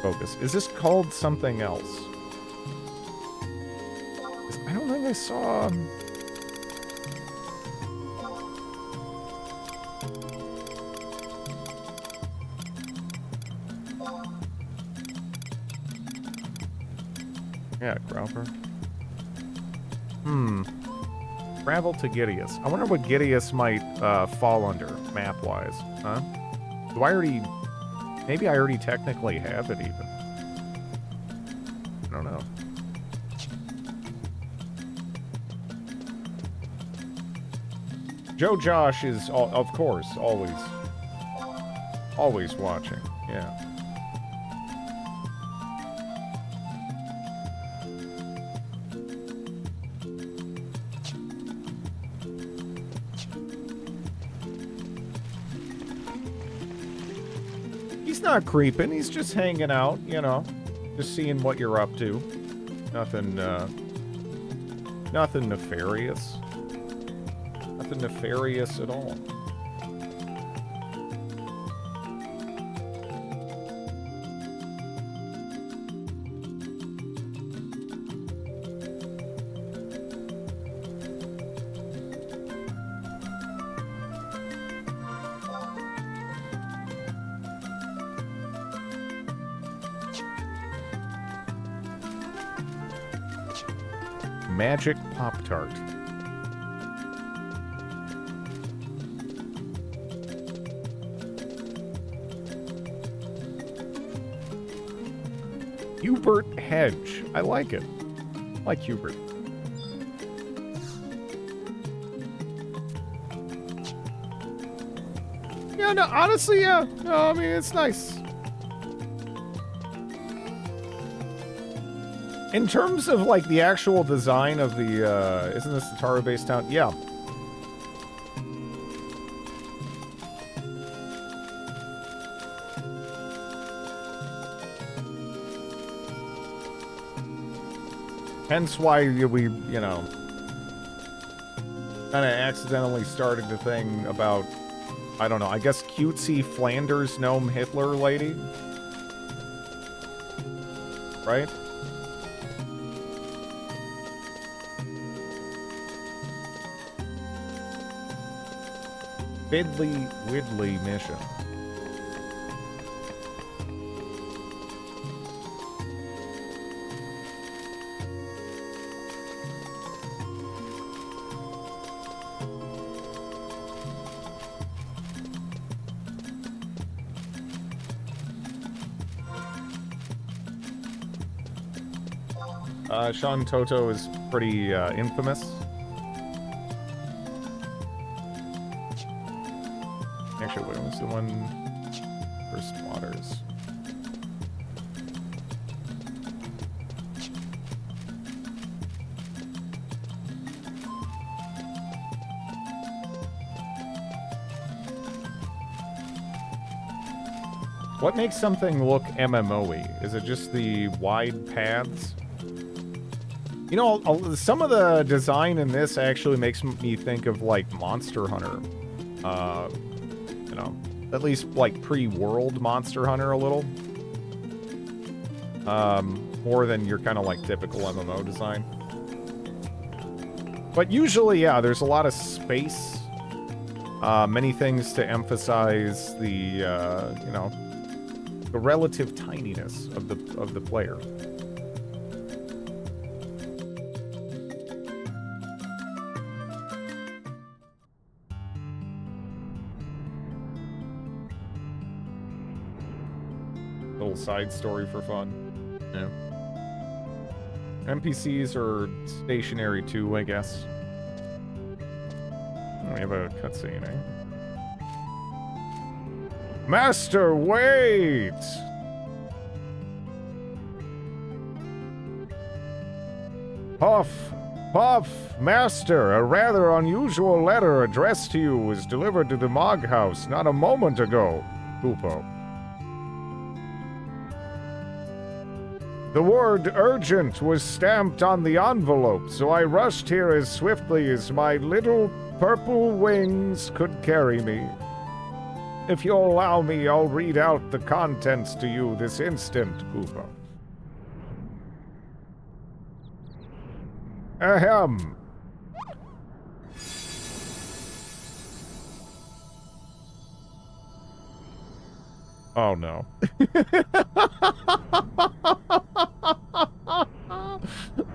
focus. Is this called something else? I don't think I saw. Yeah, Growper. Travel to Gideus. I wonder what Gideus might fall under, map-wise. Huh? Do I already... Maybe I already technically have it, even. I don't know. Joe Josh is, of course, always watching. Yeah. Not creeping, he's just hanging out, you know, just seeing what you're up to. Nothing nefarious. Nothing nefarious at all. Magic Pop-Tart. Hubert Hedge. I like it. I like Hubert. Yeah, no, honestly, yeah. No, I mean, it's nice. In terms of, like, the actual design of the, isn't this the Taro-based town? Yeah. Hence why we, you know, kind of accidentally started the thing about, I don't know, I guess cutesy Flanders gnome Hitler lady? Right? Fiddly Widley mission. Sean Toto is pretty infamous. Actually, what was the one? First Waters. What makes something look MMO-y? Is it just the wide paths? You know, some of the design in this actually makes me think of, like, Monster Hunter. You know, at least, like, pre-world Monster Hunter a little. More than your kind of, like, typical MMO design. But usually, yeah, there's a lot of space. Many things to emphasize the, you know, the relative tininess of the player. Little side story for fun. Yeah. NPCs are stationary too, I guess. Oh, we have a cutscene, eh? Master, wait! Puff, Master, a rather unusual letter addressed to you was delivered to the Mog House not a moment ago, Kupo. The word urgent was stamped on the envelope, so I rushed here as swiftly as my little purple wings could carry me. If you'll allow me, I'll read out the contents to you this instant, Kupo. Ahem. Oh no.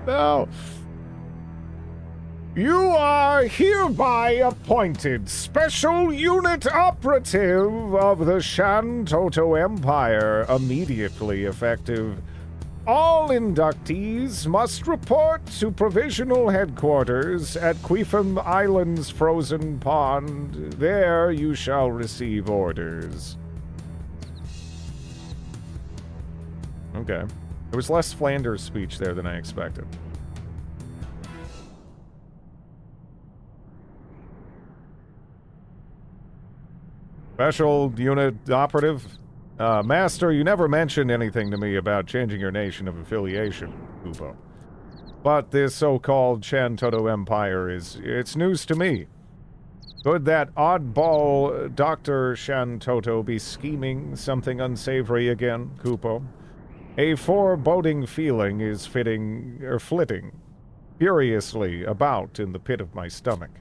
No. You are hereby appointed Special Unit Operative of the Shantoto Empire, immediately effective. All inductees must report to Provisional Headquarters at Queefum Island's Frozen Pond. There you shall receive orders. Okay. There was less Flanders speech there than I expected. Special Unit Operative? Master, you never mentioned anything to me about changing your nation of affiliation, Kupo. But this so-called Shantoto Empire it's news to me. Could that oddball Dr. Shantoto be scheming something unsavory again, Kupo? A foreboding feeling is flitting furiously about in the pit of my stomach.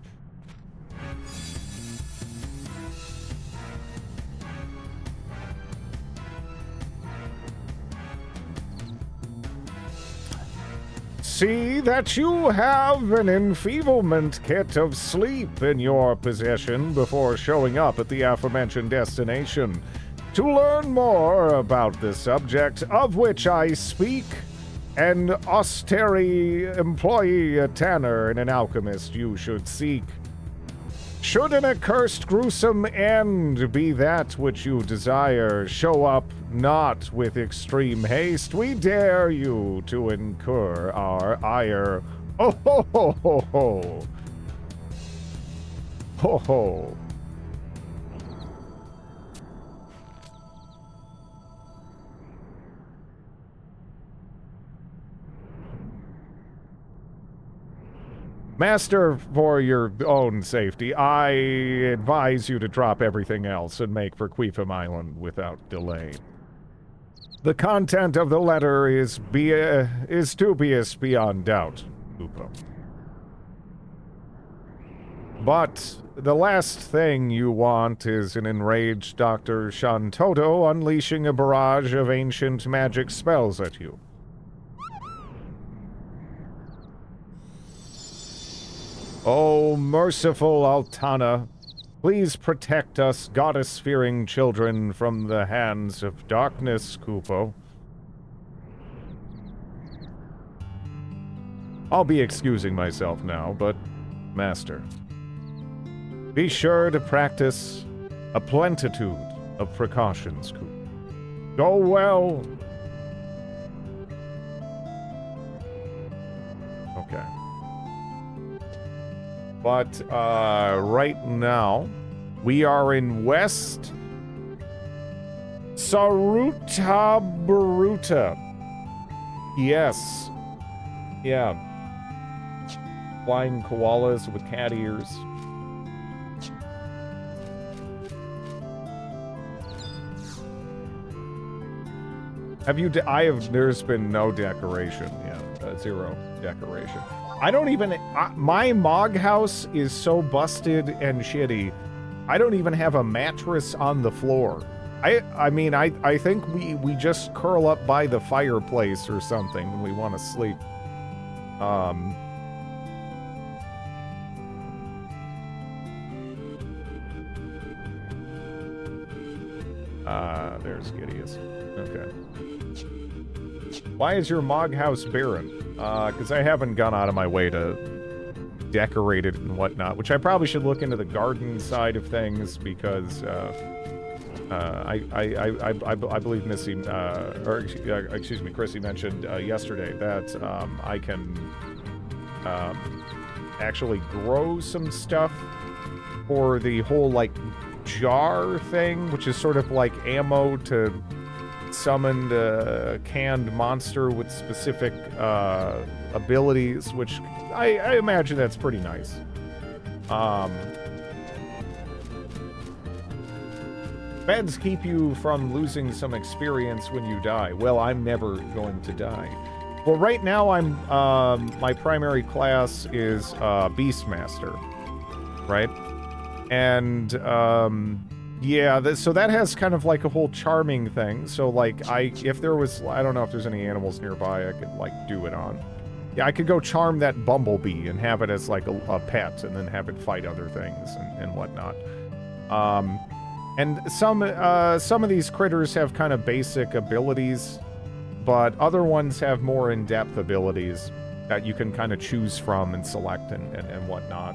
see that you have an enfeeblement kit of sleep in your possession before showing up at the aforementioned destination. To learn more about the subject of which I speak, an austere employee, a tanner, and an alchemist you should seek. Should an accursed gruesome end be that which you desire, show up not with extreme haste. We dare you to incur our ire. Ho ho ho ho ho. Ho ho. Master, for your own safety, I advise you to drop everything else and make for Queefum Island without delay. The content of the letter is dubious beyond doubt, Lupo. But the last thing you want is an enraged Dr. Shantoto unleashing a barrage of ancient magic spells at you. Oh, merciful Altana, please protect us goddess-fearing children from the hands of darkness, Kupo. I'll be excusing myself now, but, Master, be sure to practice a plentitude of precautions, Kupo. Go well. Okay. But, right now, we are in West Sarutabaruta. Yes. Yeah. Flying koalas with cat ears. There's been no decoration yet. Zero decoration. I don't even, my Mog house is so busted and shitty, I don't even have a mattress on the floor. I mean, I think we just curl up by the fireplace or something when we want to sleep. There's Gideus. Okay. Why is your Mog house barren? Because I haven't gone out of my way to decorate it and whatnot, which I probably should look into the garden side of things because I believe Missy, excuse me, Chrissy mentioned yesterday that I can actually grow some stuff for the whole, like, jar thing, which is sort of like ammo to summoned a canned monster with specific abilities, which I imagine that's pretty nice. Beds keep you from losing some experience when you die. Well, I'm never going to die. Well, right now I'm my primary class is Beastmaster, right? And yeah, so that has kind of like a whole charming thing. So like if there was, I don't know if there's any animals nearby I could like do it on. Yeah, I could go charm that bumblebee and have it as like a pet and then have it fight other things and whatnot. And some of these critters have kind of basic abilities, but other ones have more in-depth abilities that you can kind of choose from and select and whatnot.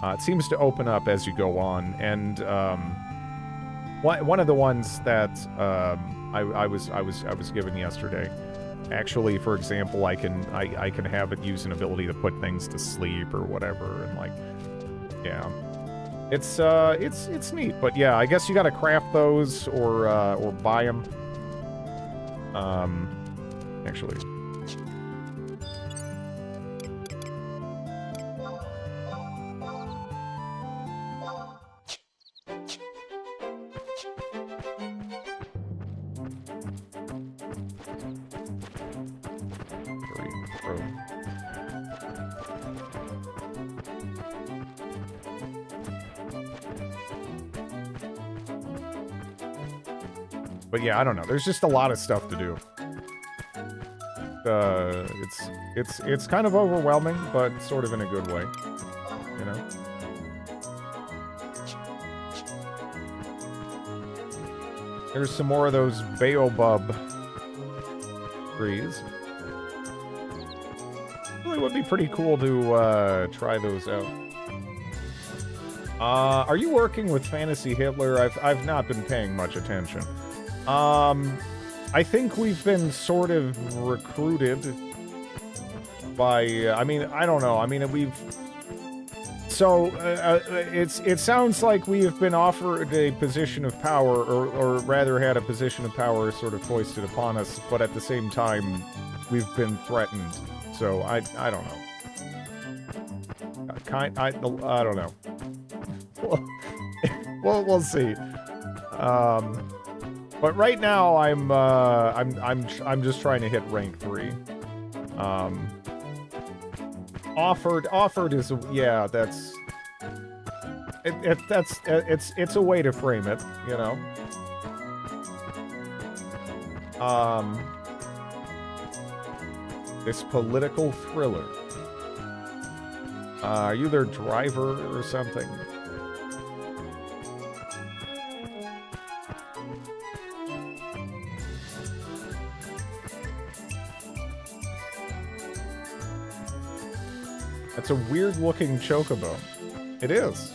It seems to open up as you go on, and one of the ones that I was given yesterday, actually, for example, I can have it use an ability to put things to sleep or whatever, and like, yeah, it's neat. But yeah, I guess you got to craft those or buy them. Actually. But yeah, I don't know. There's just a lot of stuff to do. it's kind of overwhelming, but sort of in a good way, you know. There's some more of those baobab trees. Really would be pretty cool to try those out. Are you working with Fantasy Hitler? I've not been paying much attention. I think we've been sort of recruited by. I mean, I don't know. I mean, we've. So it sounds like we have been offered a position of power, or rather had a position of power sort of foisted upon us, but at the same time, we've been threatened. So I don't know. I don't know. We'll see. But right now I'm just trying to hit rank 3. Offered is yeah, that's it's a way to frame it, you know. This political thriller. Are you their driver or something? That's a weird-looking chocobo. It is.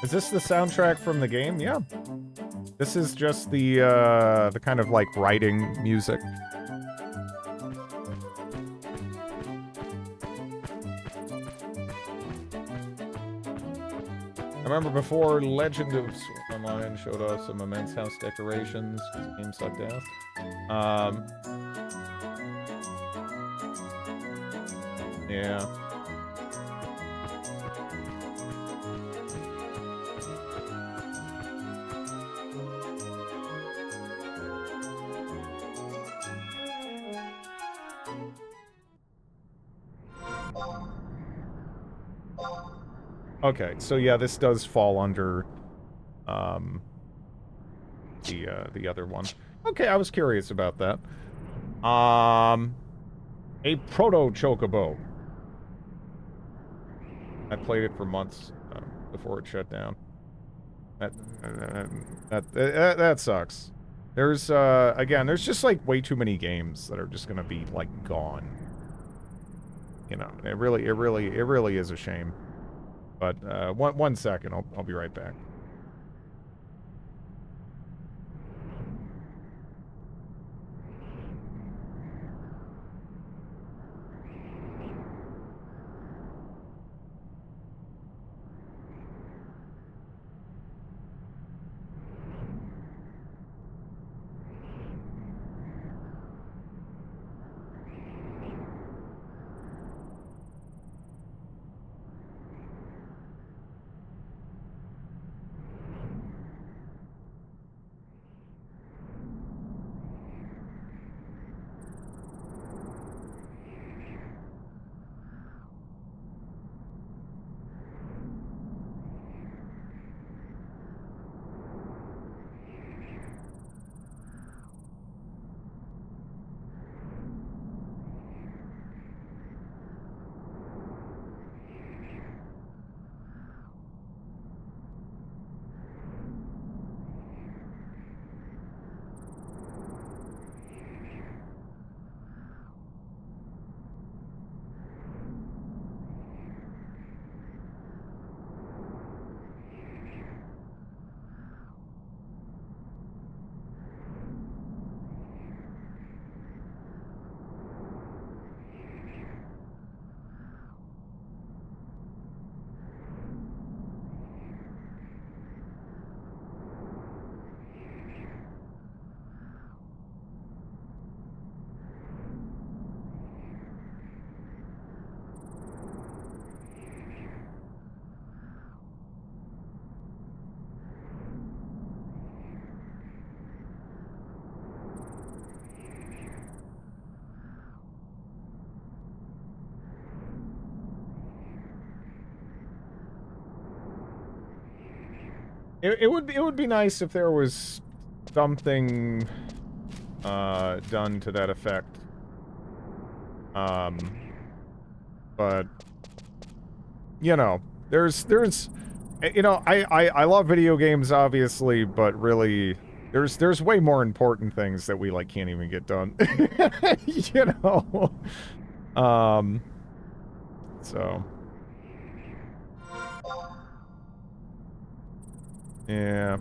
Is this the soundtrack from the game? Yeah. This is just the kind of like writing music. I remember before Legend of Sword Online showed us some immense house decorations. The game sucked ass. Yeah. Okay, so yeah, this does fall under the other one. Okay, I was curious about that. A proto chocobo. I played it for months before it shut down. That sucks. There's again, there's just like way too many games that are just gonna be like gone. You know, it really is a shame. But one second, I'll be right back. It would be nice if there was something done to that effect. But you know, I love video games obviously, but really there's way more important things that we like can't even get done. You know. So yeah.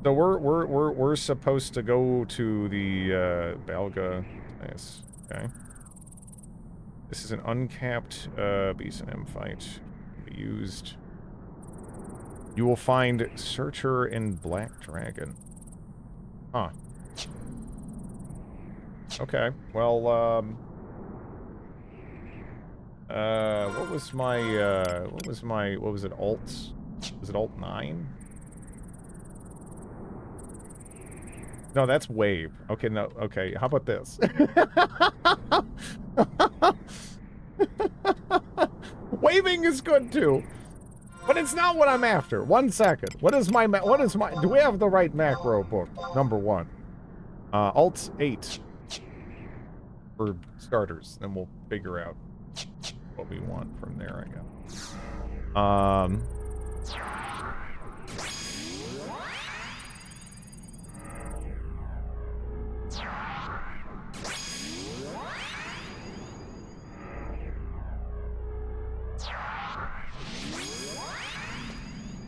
So we're supposed to go to the Balga. Nice. Okay. This is an uncapped B&M fight. Be used. You will find Searcher and Black Dragon. Huh. Okay. Well, what was it, Alt? Was it Alt 9? No, that's Wave. Okay, no, okay, how about this? Waving is good too. But it's not what I'm after. 1 second. Do we have the right macro book? Number 1. Alt 8. For starters. Then we'll figure out what we want from there, I guess.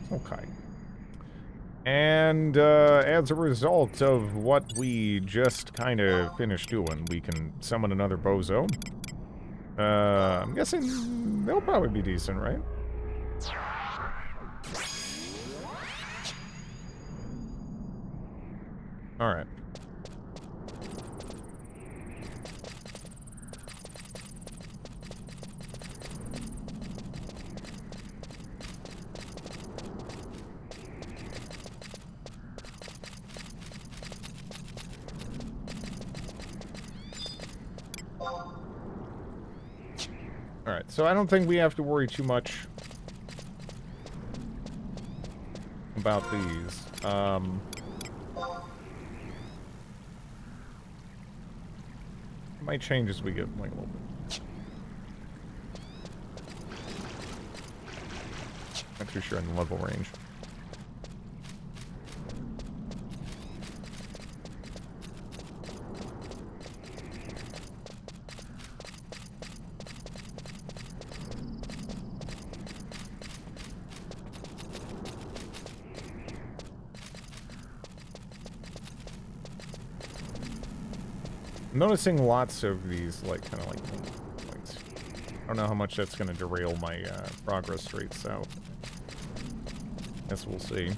Okay. And as a result of what we just kind of finished doing, we can summon another bozo. I'm guessing they'll probably be decent, right? Alright. Alright, so I don't think we have to worry too much about these. It might change as we get like a little bit. Not too sure in the level range. I'm noticing lots of these, like, kind of like points. I don't know how much that's going to derail my progress rate, so guess we'll see.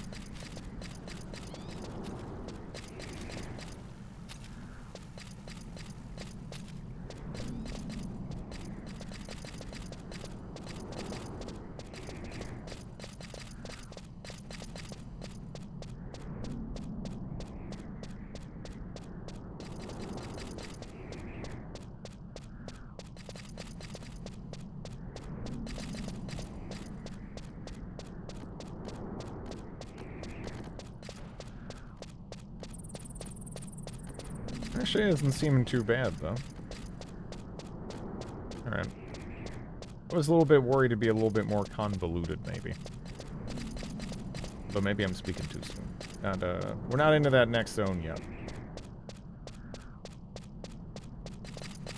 Actually, it isn't seeming too bad, though. Alright. I was a little bit worried to be a little bit more convoluted, maybe. But maybe I'm speaking too soon. And, we're not into that next zone yet.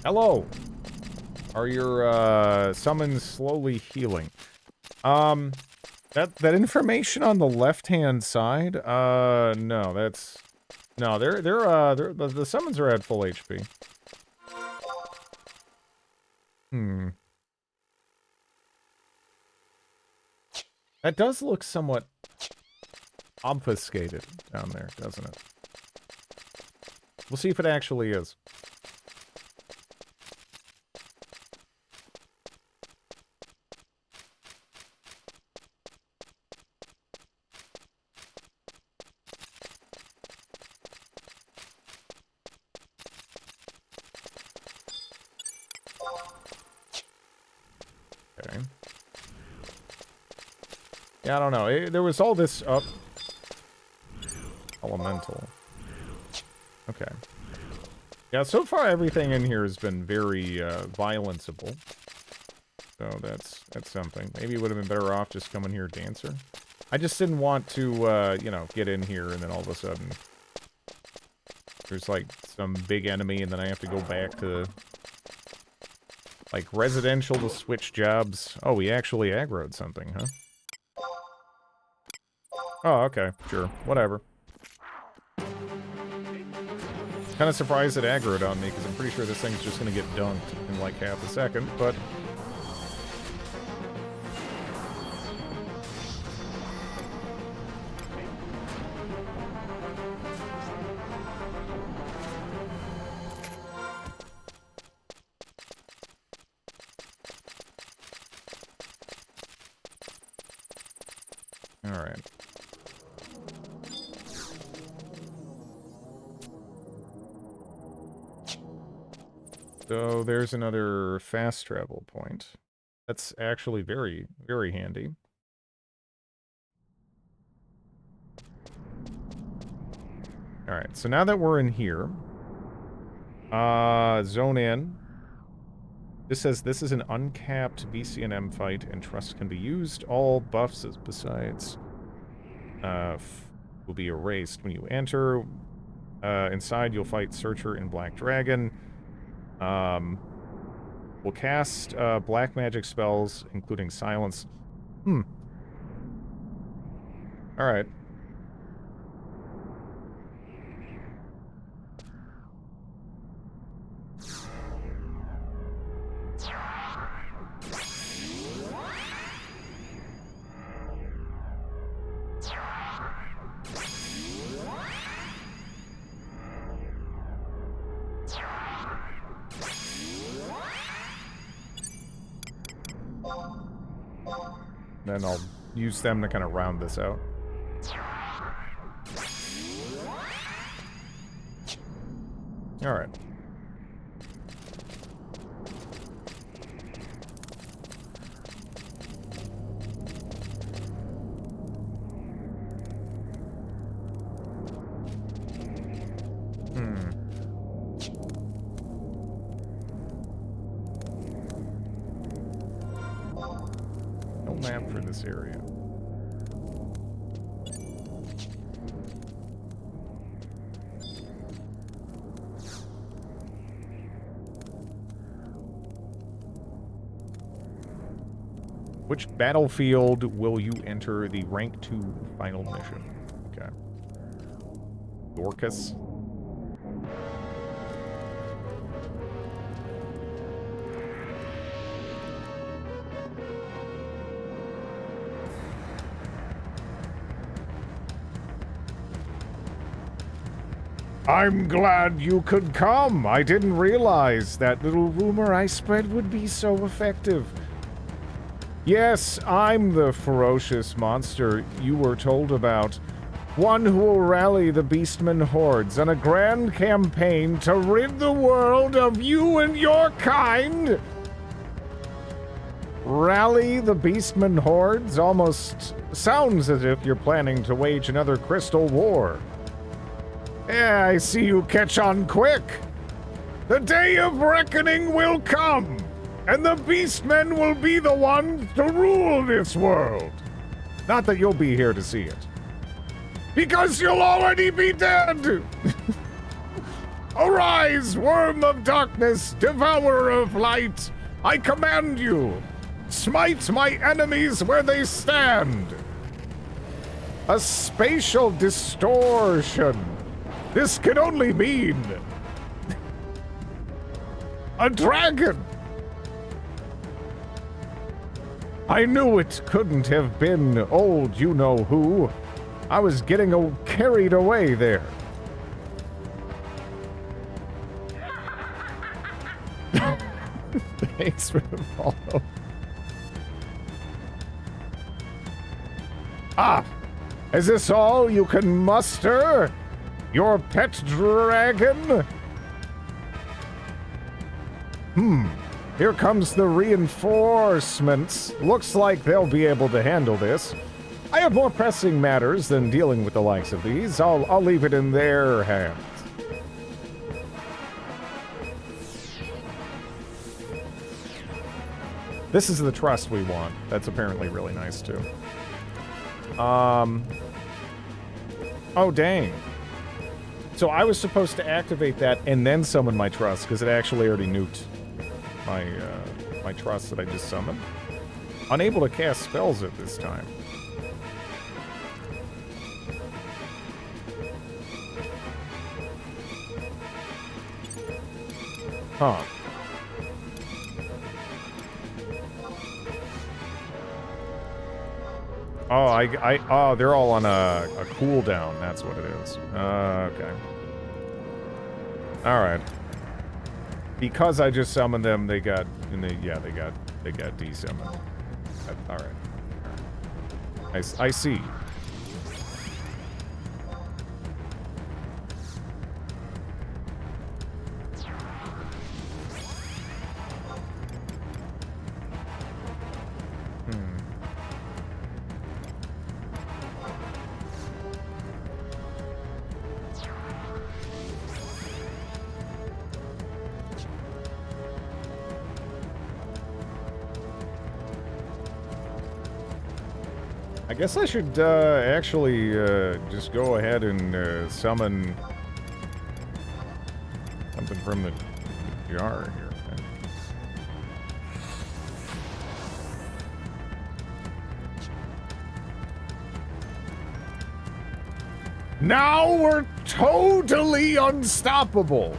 Hello! Are your, summons slowly healing? That information on the left-hand side? No, that's... No, the summons are at full HP. That does look somewhat obfuscated down there, doesn't it? We'll see if it actually is. Okay. Yeah, I don't know. There was all this up. Elemental. Okay. Yeah, so far everything in here has been very violenceable. So that's something. Maybe it would have been better off just coming here Dancer. I just didn't want to, you know, get in here and then all of a sudden there's like some big enemy and then I have to go back to like residential to switch jobs. Oh, we actually aggroed something, huh? Oh, okay, sure, whatever. Kind of surprised it aggroed on me because I'm pretty sure this thing's just gonna get dunked in like half a second, but all right. So there's another fast travel point. That's actually very, very handy. Alright, so now that we're in here, zone in. This says this is an uncapped BCNM fight and trust can be used. All buffs besides will be erased when you enter. Inside you'll fight Searcher and Black Dragon. We'll cast black magic spells, including silence. Alright. Then I'll use them to kind of round this out. Alright. No map for this area. Which battlefield will you enter the rank 2 final mission? Okay. Dorcas. I'm glad you could come. I didn't realize that little rumor I spread would be so effective. Yes, I'm the ferocious monster you were told about. One who will rally the Beastmen hordes on a grand campaign to rid the world of you and your kind. Rally the Beastmen hordes almost sounds as if you're planning to wage another crystal war. Yeah, I see you catch on quick. The day of reckoning will come, and the Beastmen will be the ones to rule this world. Not that you'll be here to see it. Because you'll already be dead! Arise, worm of darkness, devourer of light! I command you! Smite my enemies where they stand! A spatial distortion! This can only mean a dragon! I knew it couldn't have been old you-know-who. I was getting carried away there. Thanks for the follow. Ah! Is this all you can muster? Your pet dragon? Here comes the reinforcements. Looks like they'll be able to handle this. I have more pressing matters than dealing with the likes of these. I'll leave it in their hands. This is the trust we want. That's apparently really nice, too. Oh, dang. So I was supposed to activate that and then summon my trust, because it actually already nuked my, my trust that I just summoned. Unable to cast spells at this time. Huh. Oh, oh, they're all on a cooldown. That's what it is. Okay. All right. Because I just summoned them, they got, and they got desummoned. All right. I see. I guess I should actually just go ahead and summon something from the jar here. Okay. Now we're totally unstoppable.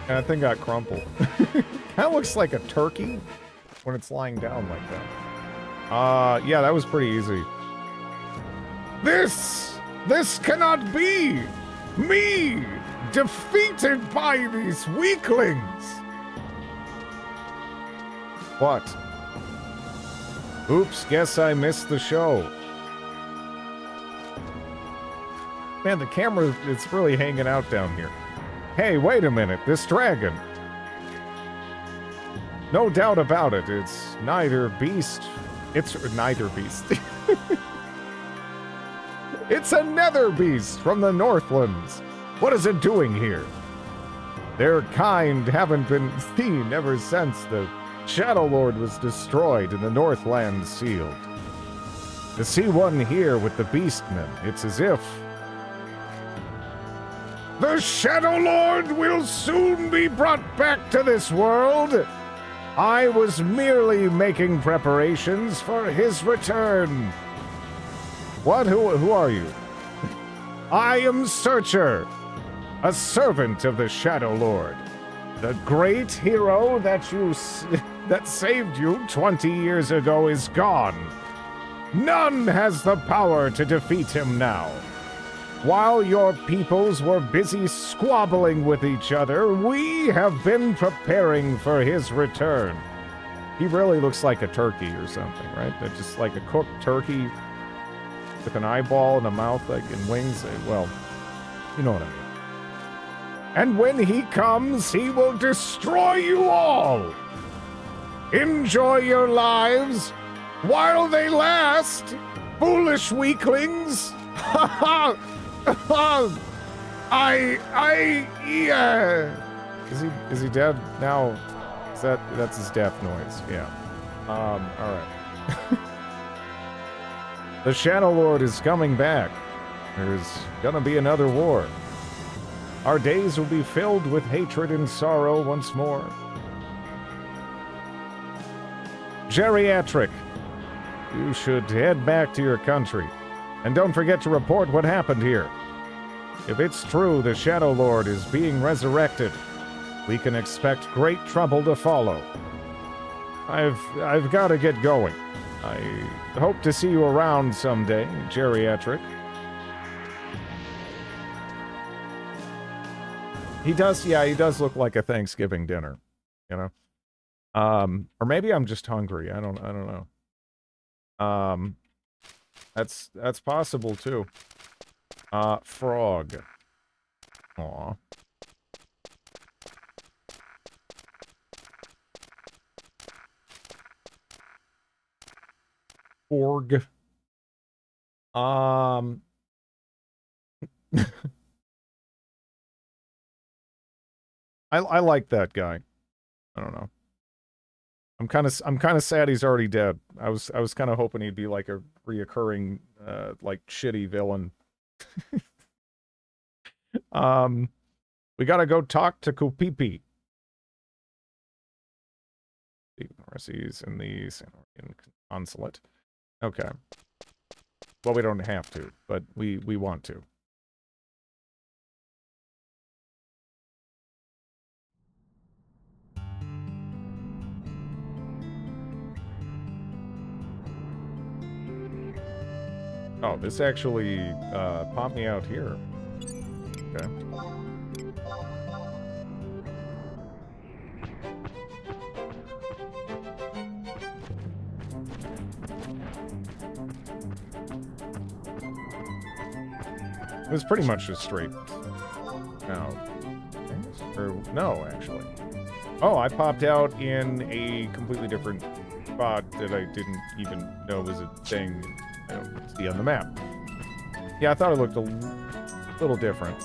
That thing got crumpled. That looks like a turkey when it's lying down like that. Yeah, that was pretty easy. This cannot be! Me! Defeated by these weaklings! What? Oops, guess I missed the show. Man, the camera, it's really hanging out down here. Hey, wait a minute, this dragon. No doubt about it, it's neither beast. It's neither beast. It's a nether beast from the Northlands. What is it doing here? Their kind haven't been seen ever since the Shadow Lord was destroyed and the Northland sealed. To see one here with the beastmen, it's as if the Shadow Lord will soon be brought back to this world. I was merely making preparations for his return. What? Who are you? I am Searcher, a servant of the Shadow Lord. The great hero that saved you 20 years ago is gone. None has the power to defeat him now. While your peoples were busy squabbling with each other, we have been preparing for his return. He really looks like a turkey or something, right? That's just like a cooked turkey with an eyeball and a mouth, like, and wings. Well, you know what I mean. And when he comes, he will destroy you all. Enjoy your lives while they last, foolish weaklings. Ha ha! Yeah. Is he dead now? That's his death noise. Yeah. Alright. The Shadow Lord is coming back. There's gonna be another war. Our days will be filled with hatred and sorrow once more. Geriatric, you should head back to your country. And don't forget to report what happened here. If it's true the Shadow Lord is being resurrected, we can expect great trouble to follow. I've got to get going. I hope to see you around someday, Geriatric. He does look like a Thanksgiving dinner, you know? Or maybe I'm just hungry. I don't know. That's possible too. Frog. Aw. Org. I like that guy. I don't know. I'm kind of sad he's already dead. I was kind of hoping he'd be like a reoccurring like shitty villain. We gotta go talk to Kupipi. The Norsees in the Sanorian consulate. Okay. Well, we don't have to, but we want to. Oh, this actually popped me out here. Okay. It was pretty much just straight. No. Or, no, actually. Oh, I popped out in a completely different spot that I didn't even know was a thing I don't see on the map. Yeah, I thought it looked a little different.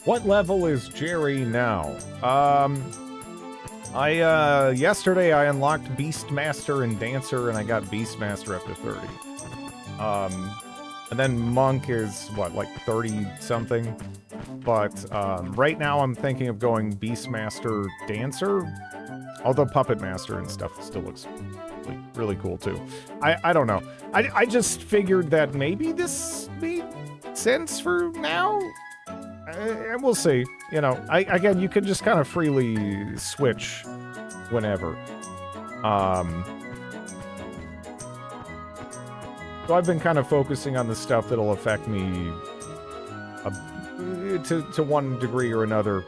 What level is Jerry now? Yesterday I unlocked Beastmaster and Dancer, and I got Beastmaster up to 30. And then Monk is, what, like 30-something? But, right now I'm thinking of going Beastmaster Dancer, although Puppet Master and stuff still looks really cool, too. I don't know. I just figured that maybe this made sense for now? And we'll see. You know, again, you can just kind of freely switch whenever. So I've been kind of focusing on the stuff that'll affect me to one degree or another,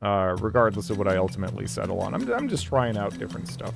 regardless of what I ultimately settle on. I'm just trying out different stuff.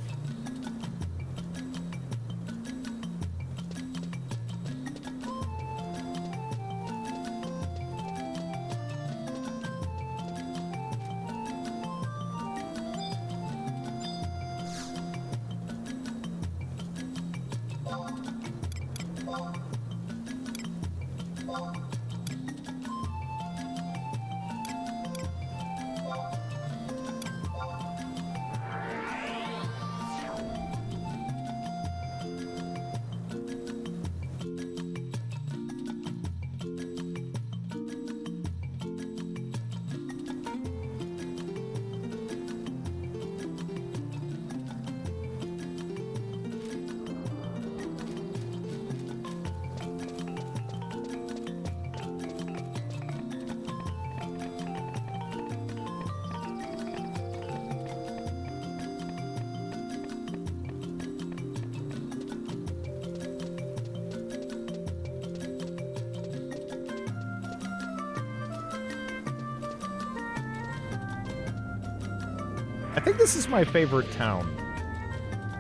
I think this is my favorite town.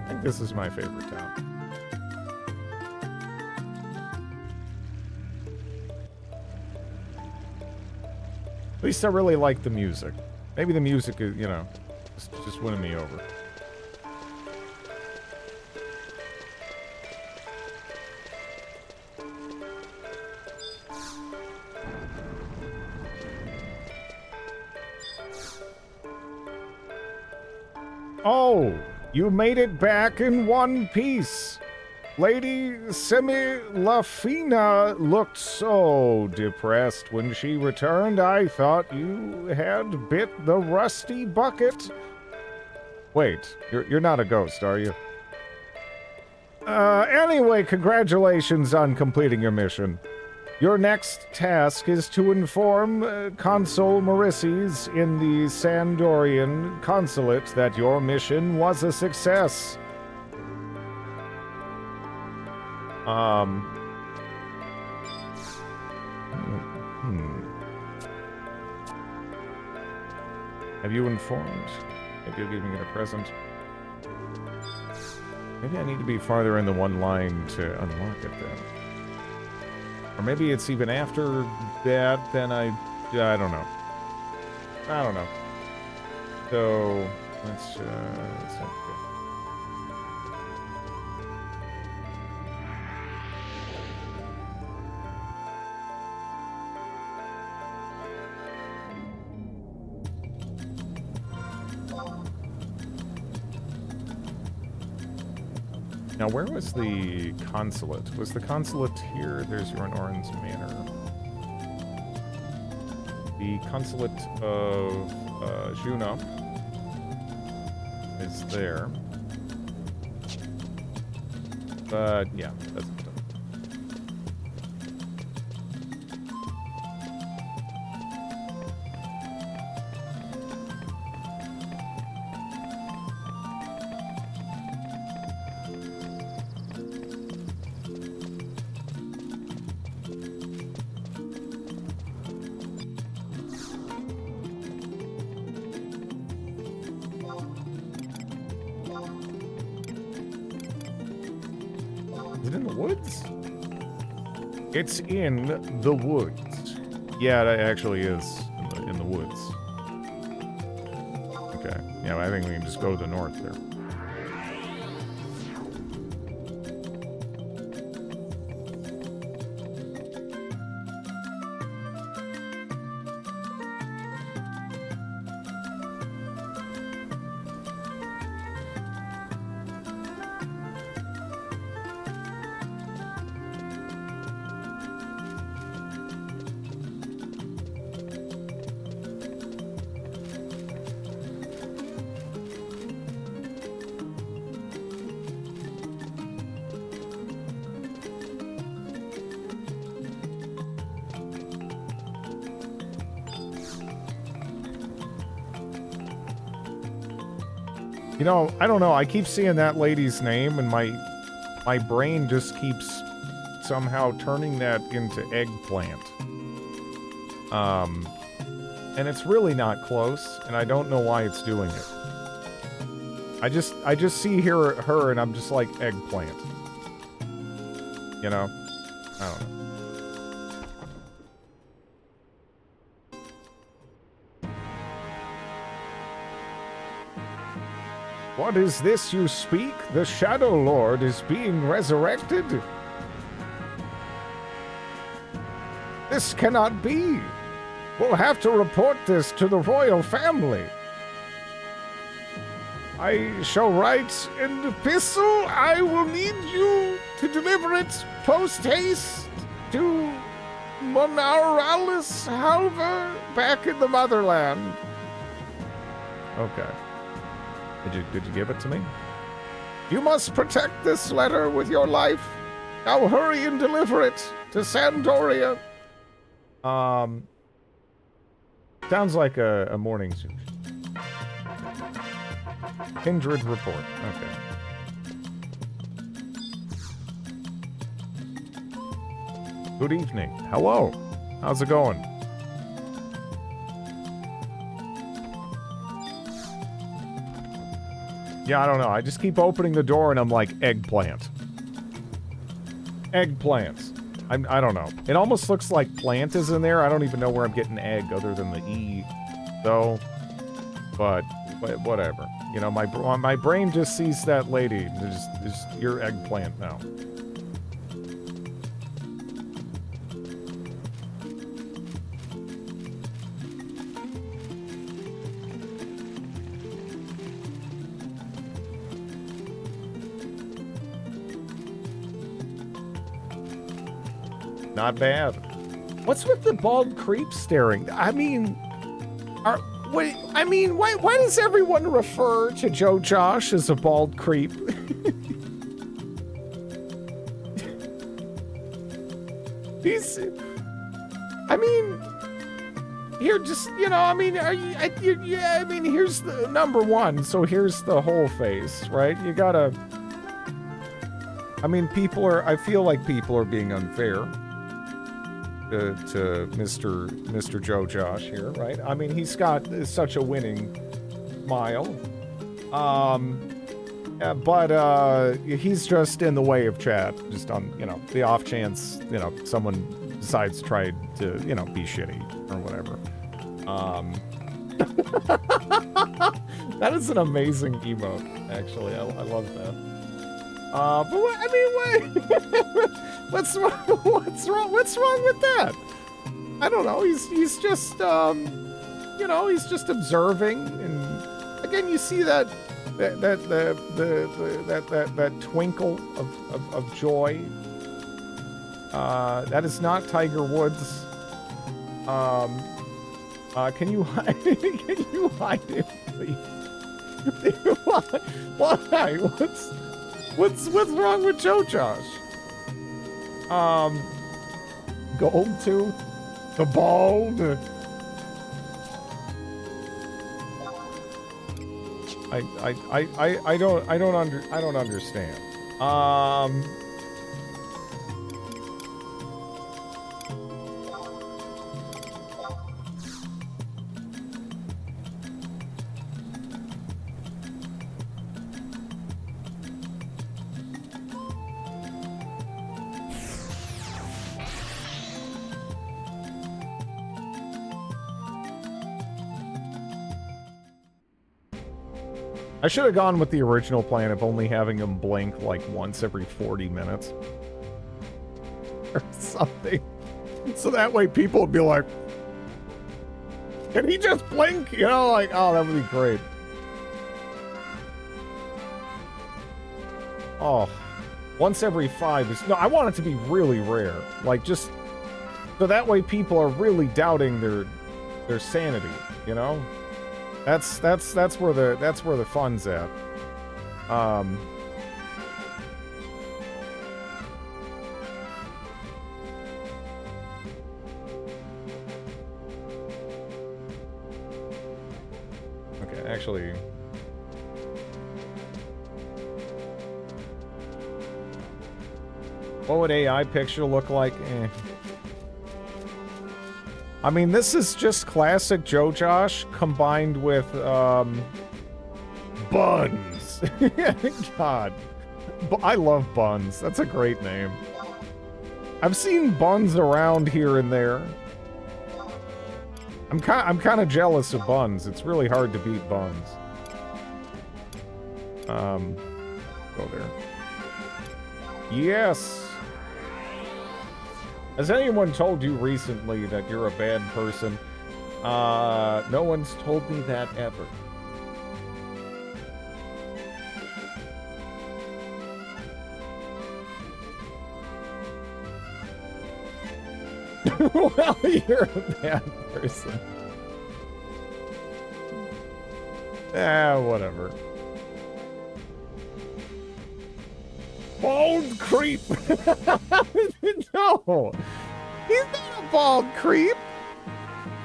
I think this is my favorite town. At least I really like the music. Maybe the music is, you know, just winning me over. Oh, you made it back in one piece. Lady Semilafina looked so depressed when she returned. I thought you had bit the rusty bucket. Wait, you're not a ghost, are you? Anyway, congratulations on completing your mission. Your next task is to inform Consul Maurices in the Sandorian Consulate that your mission was a success. Have you informed? Maybe you'll give me a present. Maybe I need to be farther in the one line to unlock it then. Or maybe it's even after that, then I don't know. I don't know. So, let's Now, where was the consulate? Was the consulate here? There's Yornoran's Manor. The consulate of Juno is there. But, yeah, that's done. It's in the woods. Yeah, it actually is in the woods. Okay. Yeah, I think we can just go to the north there. You know, I don't know. I keep seeing that lady's name, and my brain just keeps somehow turning that into eggplant. And it's really not close, and I don't know why it's doing it. I just see her, and I'm just like eggplant. You know? I don't know. What is this you speak? The Shadow Lord is being resurrected? This cannot be. We'll have to report this to the royal family. I shall write an epistle. I will need you to deliver it post-haste to Monaralis Halver back in the motherland. Okay. Did you give it to me? You must protect this letter with your life. Now hurry and deliver it to Sandoria. Sounds like a morning suit. Kindred report. Okay. Good evening. Hello. How's it going? Yeah, I don't know. I just keep opening the door and I'm like, eggplant. Eggplants. I don't know. It almost looks like plant is in there. I don't even know where I'm getting egg other than the E. So, but whatever. You know, my brain just sees that lady. Just you're eggplant now. Not bad. What's with the bald creep staring? I mean, why does everyone refer to Joe Josh as a bald creep? I mean, here, just, you know, I mean, yeah, I mean, here's the number one, so here's the whole face, right? You gotta, I mean, I feel like people are being unfair to Mr. Joe Josh here, right? I mean, he's got such a winning smile. But he's just in the way of chat, just on, you know, the off chance, you know, someone decides to try to, you know, be shitty or whatever. That is an amazing emote, actually. I love that. But what, I mean, what, what's wrong with that? I don't know. He's just, you know, he's just observing, and again, you see that twinkle of joy. That is not Tiger Woods. Can you hide it, please? Why? What's wrong with Joe Josh? Gold tooth, the bald. I don't understand. I should have gone with the original plan of only having him blink like once every 40 minutes. Or something. So that way people would be like, can he just blink? You know, like, oh, that would be great. Oh, once every 5 is... No, I want it to be really rare. Like, just... So that way people are really doubting their sanity, you know? That's where the fun's at. Okay, actually, what would AI picture look like? Eh. I mean, this is just classic Joe Josh combined with, Buns. God. I love Buns. That's a great name. I've seen Buns around here and there. I'm kind of jealous of Buns. It's really hard to beat Buns. Go there. Yes. Has anyone told you recently that you're a bad person? No one's told me that ever. Well, you're a bad person. Whatever. Bald creep! No! He's not a bald creep!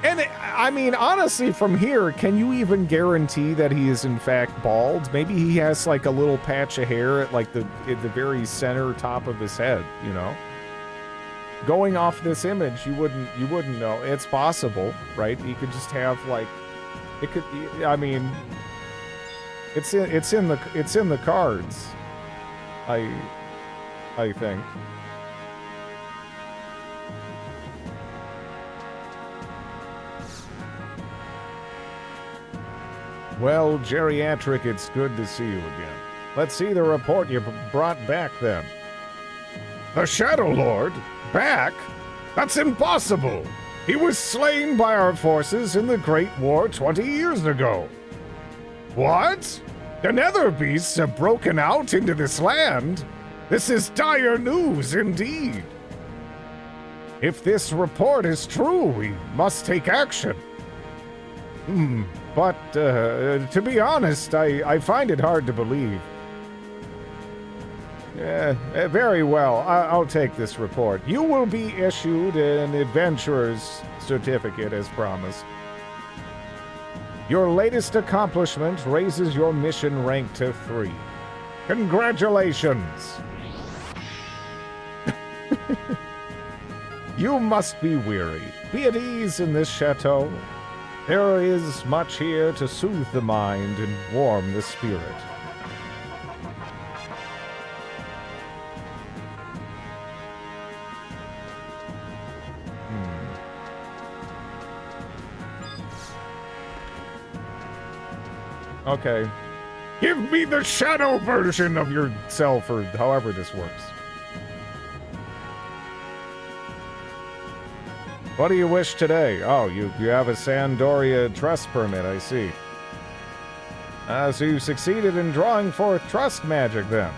And, I mean, honestly, from here, can you even guarantee that he is in fact bald? Maybe he has, like, a little patch of hair at, like, at the very center top of his head, you know? Going off this image, you wouldn't know. It's possible, right? He could just have, like... It could... I mean... It's in the cards. I think. Well, Geriatric, it's good to see you again. Let's see the report you brought back then. The Shadow Lord? Back? That's impossible! He was slain by our forces in the Great War 20 years ago. What? The Nether Beasts have broken out into this land? This is dire news indeed. If this report is true, we must take action. But to be honest, I find it hard to believe. Very well, I'll take this report. You will be issued an adventurer's certificate as promised. Your latest accomplishment raises your mission rank to 3. Congratulations! You must be weary. Be at ease in this chateau. There is much here to soothe the mind and warm the spirit. Okay. Give me the shadow version of yourself, or however this works. What do you wish today? Oh, you have a Sandoria trust permit, I see. So you succeeded in drawing forth trust magic, then?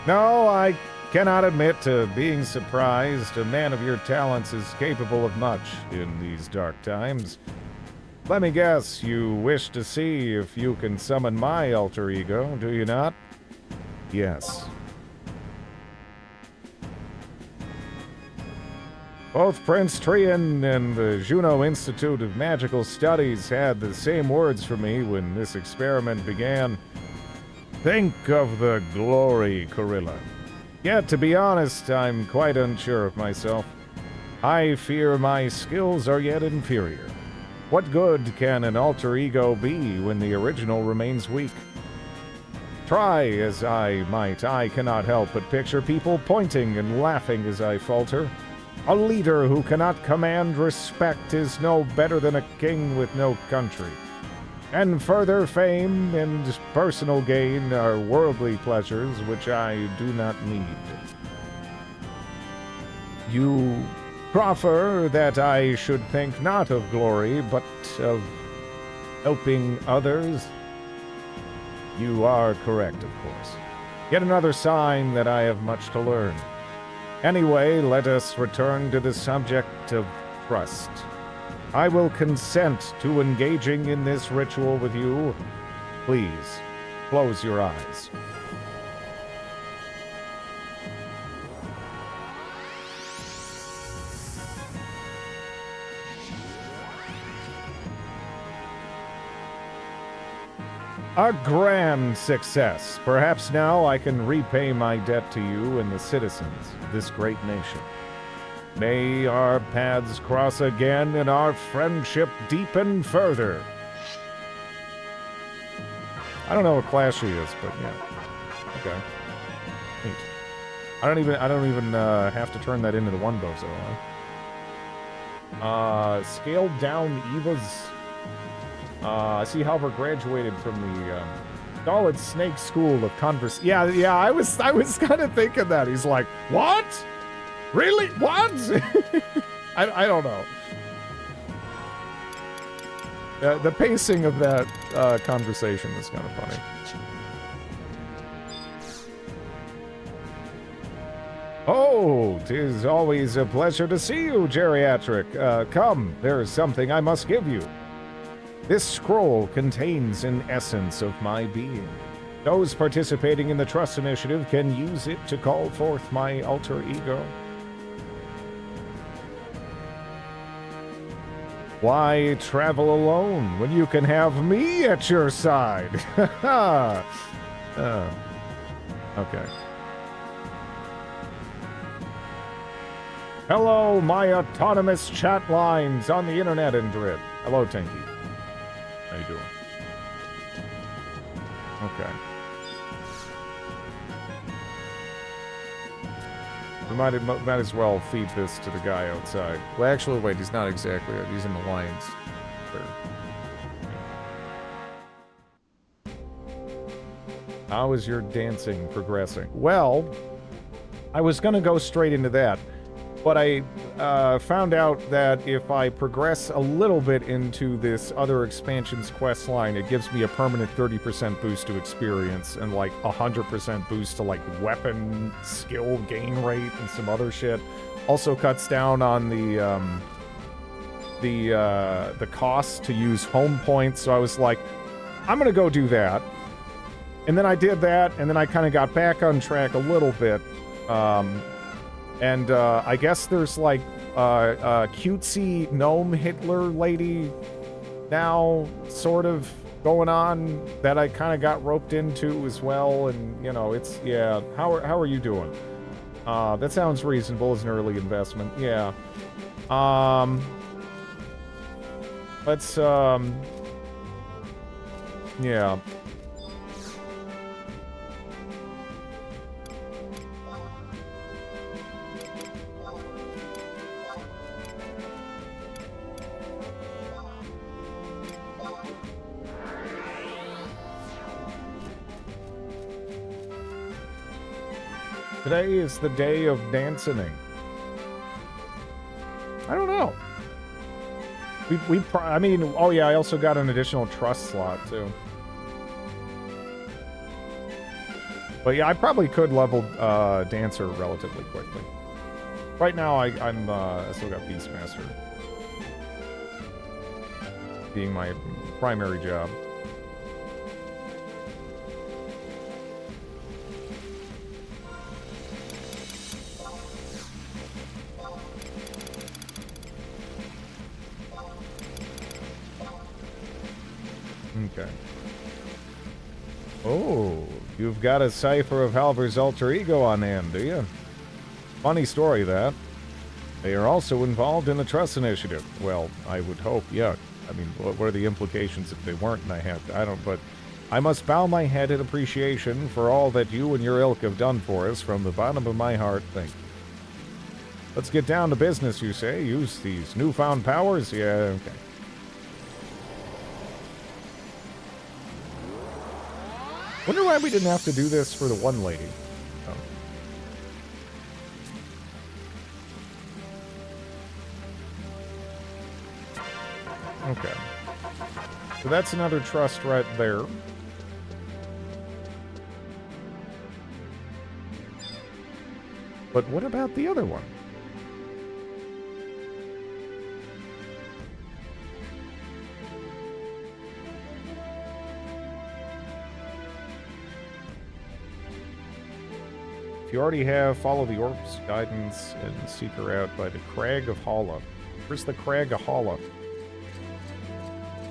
No, I cannot admit to being surprised. A man of your talents is capable of much in these dark times. Let me guess, you wish to see if you can summon my alter ego, do you not? Yes. Both Prince Trian and the Juno Institute of Magical Studies had the same words for me when this experiment began. Think of the glory, Corilla. Yet, to be honest, I'm quite unsure of myself. I fear my skills are yet inferior. What good can an alter ego be when the original remains weak? Try as I might, I cannot help but picture people pointing and laughing as I falter. A leader who cannot command respect is no better than a king with no country. And further fame and personal gain are worldly pleasures which I do not need. You proffer that I should think not of glory, but of helping others? You are correct, of course. Yet another sign that I have much to learn. Anyway, let us return to the subject of trust. I will consent to engaging in this ritual with you. Please, close your eyes. A grand success. Perhaps now I can repay my debt to you and the citizens of this great nation. May our paths cross again and our friendship deepen further. I don't know what class she is, but yeah. Okay. Neat. I don't even have to turn that into the one bozo, huh? Scaled down Eva's. I see Halvard graduated from the Solid Snake School of Converse. Yeah, I was kind of thinking that. He's like, what? Really? What? I don't know. The pacing of that conversation was kind of funny. Oh, 'tis always a pleasure to see you, Geriatric. Come, there's something I must give you. This scroll contains an essence of my being. Those participating in the Trust Initiative can use it to call forth my alter ego. Why travel alone when you can have me at your side? Okay. Hello, my autonomous chat lines on the internet, Indrid. Hello, Tinky. How you doing? Okay. We might as well feed this to the guy outside. Well, actually, wait, he's not exactly. He's in the lion's there. How is your dancing progressing? Well, I was gonna go straight into that, but I found out that if I progress a little bit into this other expansion's quest line, it gives me a permanent 30% boost to experience and like 100% boost to like weapon skill gain rate and some other shit. Also cuts down on the cost to use home points. So I was like, I'm gonna go do that. And then I did that, and then I kind of got back on track a little bit. And I guess there's like a cutesy gnome Hitler lady now sort of going on that I kind of got roped into as well. And, you know, it's, yeah. How are you doing? That sounds reasonable as an early investment. Yeah. Let's, yeah. Today is the day of dancing. I don't know. I mean, oh yeah, I also got an additional trust slot too. But yeah, I probably could level Dancer relatively quickly. Right now, I still got Beastmaster being my primary job. Okay. Oh, you've got a cipher of Halvor's alter ego on hand, do you? Funny story, that. They are also involved in the Trust Initiative. Well, I would hope, yeah. I mean, what are the implications if they weren't, and I don't, but I must bow my head in appreciation for all that you and your ilk have done for us from the bottom of my heart. Thank you. Let's get down to business, you say? Use these newfound powers? Yeah, okay. Wonder why we didn't have to do this for the one lady. Oh. Okay. So that's another trust right there. But what about the other one? If you already have, follow the Orc's guidance and seek her out by the Crag of Hala. Where's the Crag of Hala?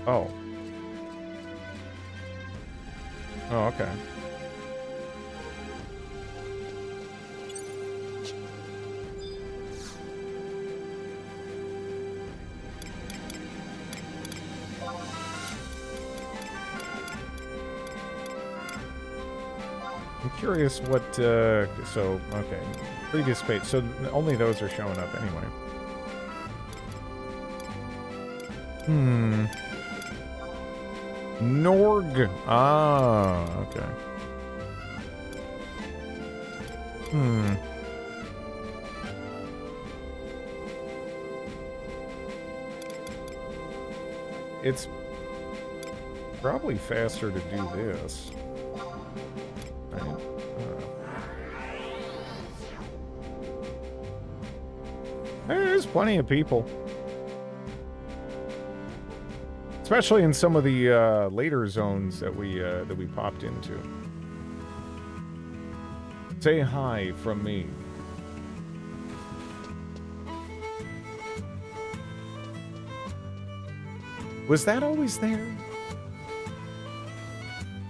Oh. Oh, okay. I'm curious what, so, okay. Previous page, so only those are showing up anyway. Norg. Ah, okay. It's probably faster to do this. Right? There's plenty of people. Especially in some of the later zones that we popped into. Say hi from me. Was that always there?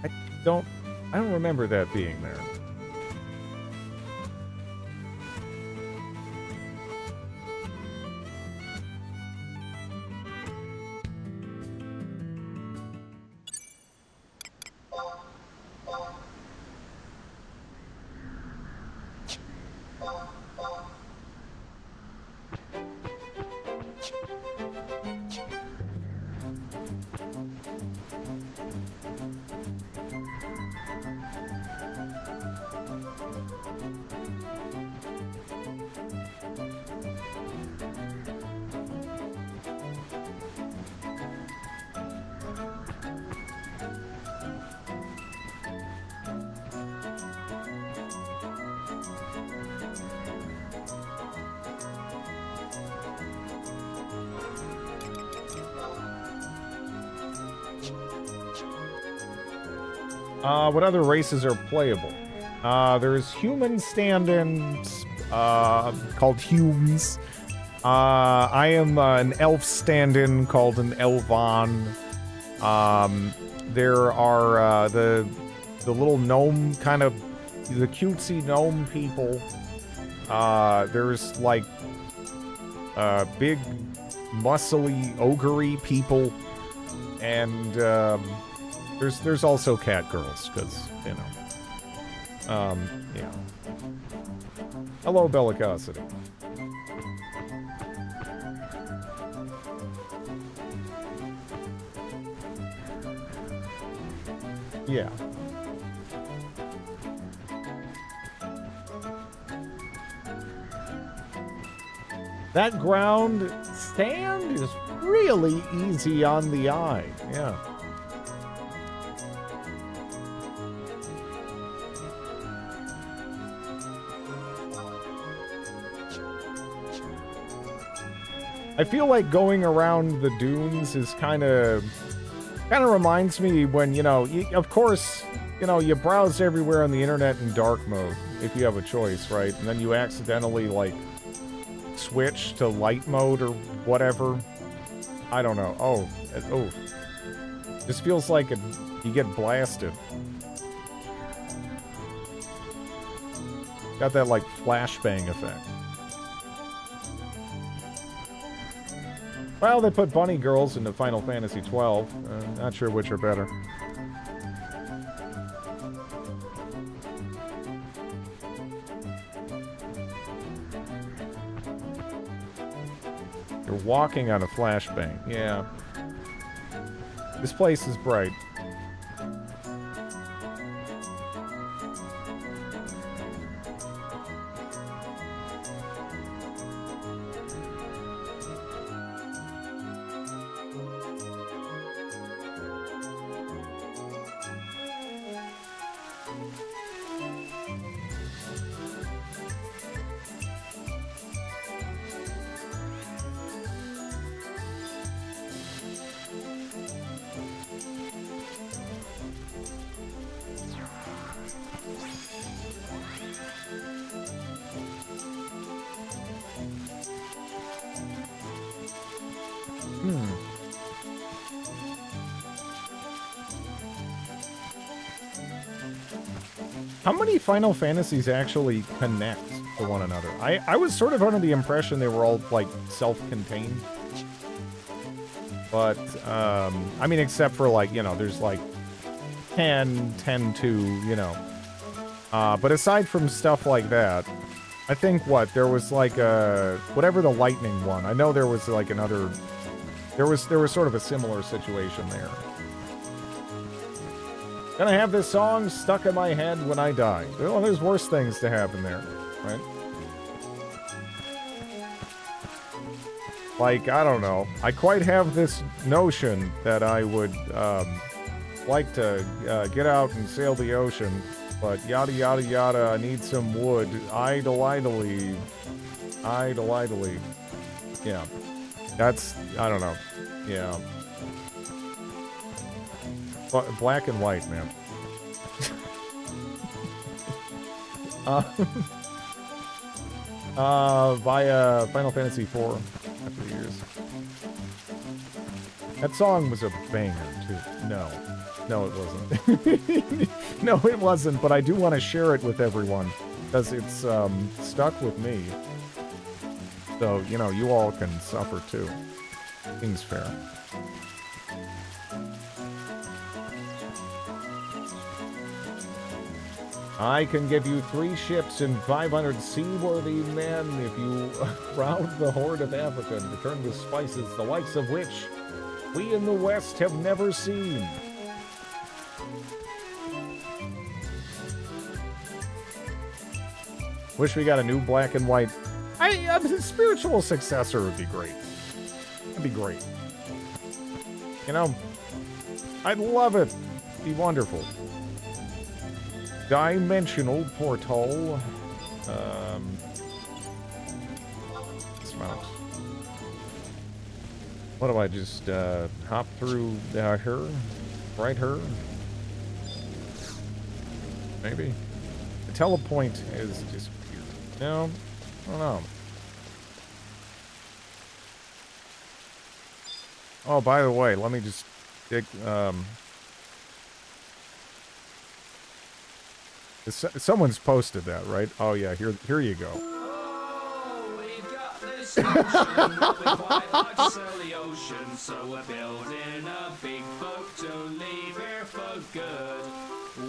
I don't remember that being there. What other races are playable? There's human stand-ins called Humes. I am an elf stand-in called an Elvon. There are the little gnome kind of, the cutesy gnome people. There's like big muscly ogre-y people, and there's also cat girls, because you know. Yeah. Hello, Bellicosity. Yeah. That ground stand is really easy on the eye. Yeah. I feel like going around the dunes is kind of reminds me when, you know, of course, you know, you browse everywhere on the internet in dark mode if you have a choice, right? And then you accidentally, like, switch to light mode or whatever. I don't know. Oh. This feels like you get blasted. Got that, like, flashbang effect. Well, they put bunny girls into Final Fantasy XII. Not sure which are better. You're walking on a flashbang. Yeah. This place is bright. How many Final Fantasies actually connect to one another? I was sort of under the impression they were all, like, self-contained. But, I mean, except for, like, you know, there's, like, 10, 10-2, you know. But aside from stuff like that, I think, there was, like, whatever the lightning one. I know there was, like, another... There was sort of a similar situation there. Gonna have this song stuck in my head when I die. Well, there's worse things to happen there, right? Like, I don't know. I quite have this notion that I would like to get out and sail the ocean, but yada yada yada, I need some wood. Idle idly. Idle idly. Yeah. That's, I don't know. Yeah. Black and white, man. Via Final Fantasy IV after the years. That song was a banger, too. No. No, it wasn't. No, it wasn't, but I do want to share it with everyone, because it's stuck with me. So, you know, you all can suffer, too. Seems fair. I can give you 3 ships and 500 seaworthy men if you round the Horde of Africa and return with spices, the likes of which we in the West have never seen. Wish we got a new black and white. A spiritual successor would be great. That'd be great. You know, I'd love it. It'd be wonderful. Dimensional portal. Dismount. What do I just hop through her? Right her? Maybe. The telepoint is disappeared. No, I don't know. Oh, by the way, let me just dig. Someone's posted that, right? Oh yeah, here you go. Oh, we've got this ocean, but we quite like to sail the ocean, so we're building a big boat to leave here for good.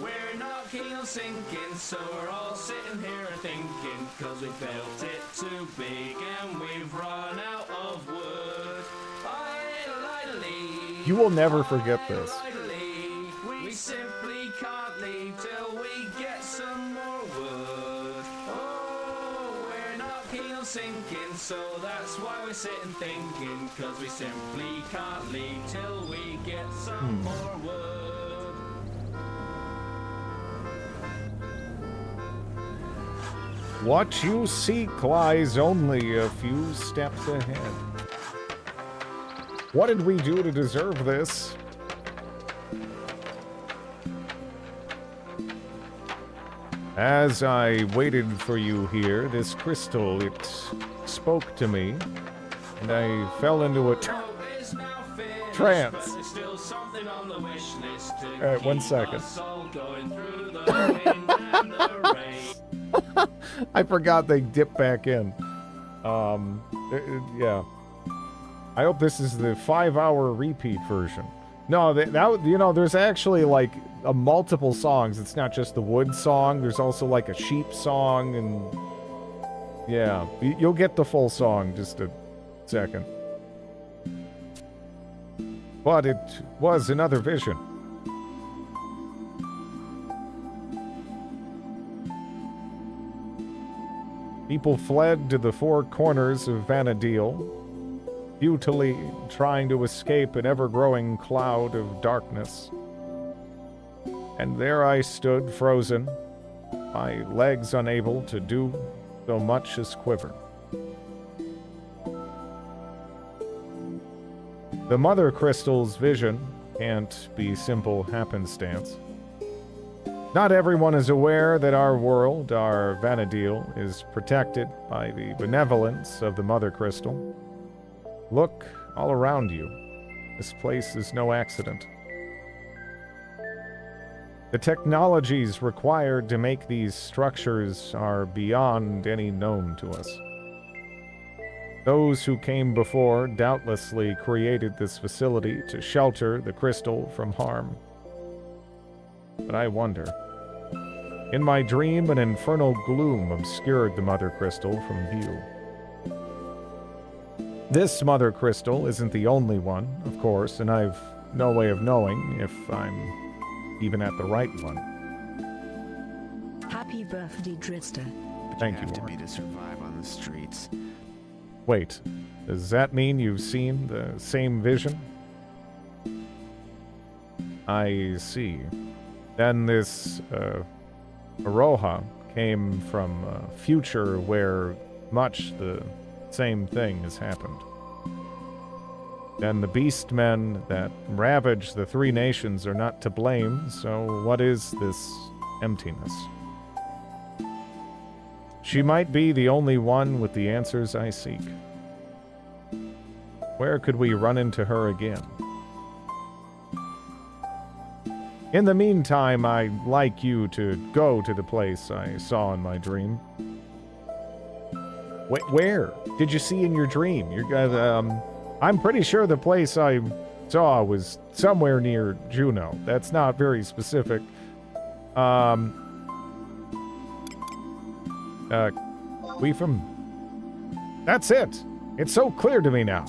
We're not keen on sinking, so we're all sitting here thinking, cause we built it too big and we've run out of wood. Idle-idly, You will never forget this. idle-idly, we simply can't leave till we get some more wood. Oh, we're not keen on sinking, so that's why we're sitting thinking, cause we simply can't leave till we get some more wood. What you seek lies only a few steps ahead. What did we do to deserve this? As I waited for you here, this crystal, it spoke to me, and I fell into a It's now finished, trance. but there's still something on the wish list to Alright, 1 keep second. us all going through the wind and the rain. I forgot they dip back in. Yeah. I hope this is the 5-hour repeat version. No, that you know, there's actually like a multiple songs. It's not just the wood song. There's also like a sheep song, and yeah, you'll get the full song. Just a second. But it was another vision. People fled to the four corners of Vanadil, futilely trying to escape an ever-growing cloud of darkness. And there I stood, frozen, my legs unable to do so much as quiver. The Mother Crystal's vision can't be simple happenstance. Not everyone is aware that our world, our Vanadil, is protected by the benevolence of the Mother Crystal. Look all around you. This place is no accident. The technologies required to make these structures are beyond any known to us. Those who came before doubtlessly created this facility to shelter the crystal from harm. But I wonder. In my dream, an infernal gloom obscured the Mother Crystal from view. This Mother Crystal isn't the only one, of course, and I've no way of knowing if I'm even at the right one. Happy birthday, Drista. Thank you, have to Warren. be to survive on the streets. Wait, does that mean you've seen the same vision? I see. Then this, Aroha came from a future where much the same thing has happened. Then the beastmen that ravage the three nations are not to blame, so what is this emptiness? She might be the only one with the answers I seek. Where could we run into her again? In the meantime, I'd like you to go to the place I saw in my dream. Wait, where? Did you see in your dream? I'm pretty sure the place I saw was somewhere near Juneau. That's not very specific. We from... That's it. It's so clear to me now.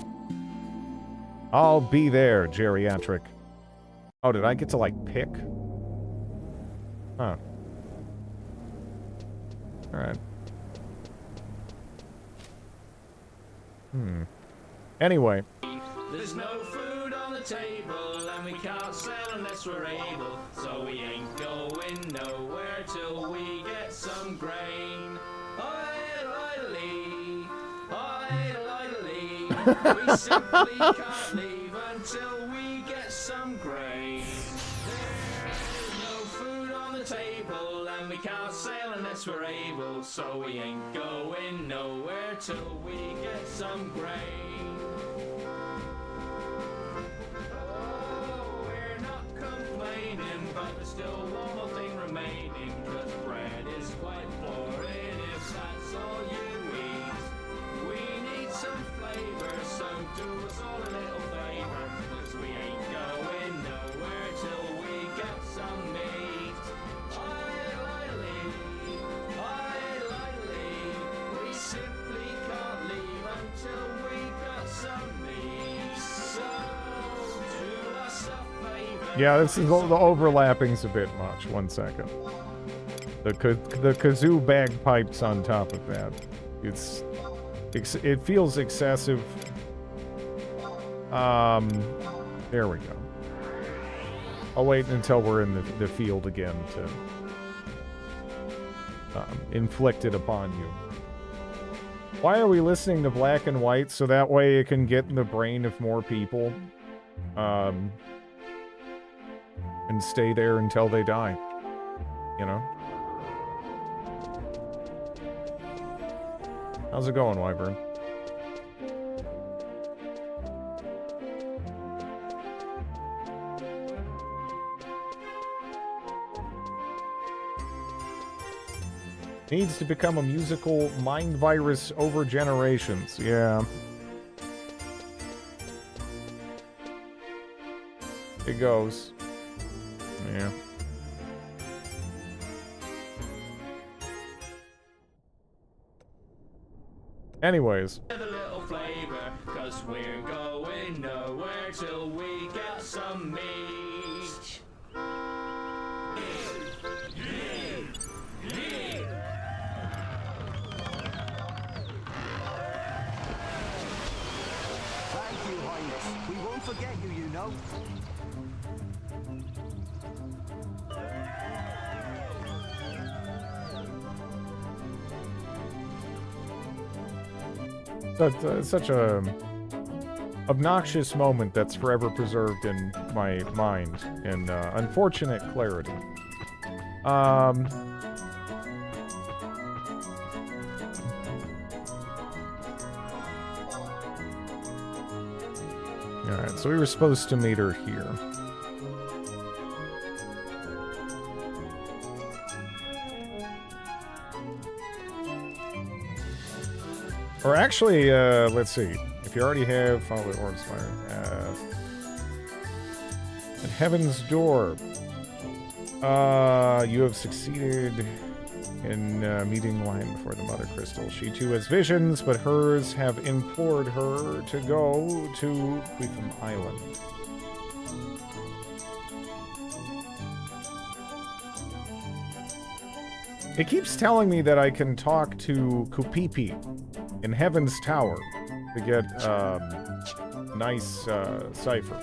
I'll be there, geriatric. Oh, did I get to, like, pick? Huh. Alright. Anyway. There's no food on the table, and we can't sell unless we're able. So we ain't going nowhere till we get some grain. Idle-idly, idle-idly, we simply can't leave until we get some grain. There's no food on the table, and we can't sail unless we're able. So we ain't going nowhere till we get some grain. Oh, we're not complaining, but there's still one more thing remaining. Cause bread is quite boring if that's all you eat. We need some flavor, so do us all a little favor. Cause we ain't going nowhere till we get some meat. We simply can't leave until we got some meat. So do us a favor. Yeah, this is the overlapping's a bit much. 1 second. The kazoo bagpipes on top of that. It feels excessive. There we go. I'll wait until we're in the field again to inflict it upon you. Why are we listening to Black and White? So that way it can get in the brain of more people. And stay there until they die. You know? How's it going, Wyvern? Needs to become a musical mind virus over generations. Yeah. It goes. Yeah. Anyways. A little flavor, cause we're going nowhere till we get some meat. Thank you, Highness. We won't forget you, you know. Such a obnoxious moment that's forever preserved in my mind in unfortunate clarity. Alright, so we were supposed to meet her here. Or actually, let's see. If you already have Follow the Orbs Fire. At Heaven's Door. You have succeeded in meeting Lion before the Mother Crystal. She too has visions, but hers have implored her to go to Queefum Island. It keeps telling me that I can talk to Kupipi in Heaven's Tower to get nice cipher.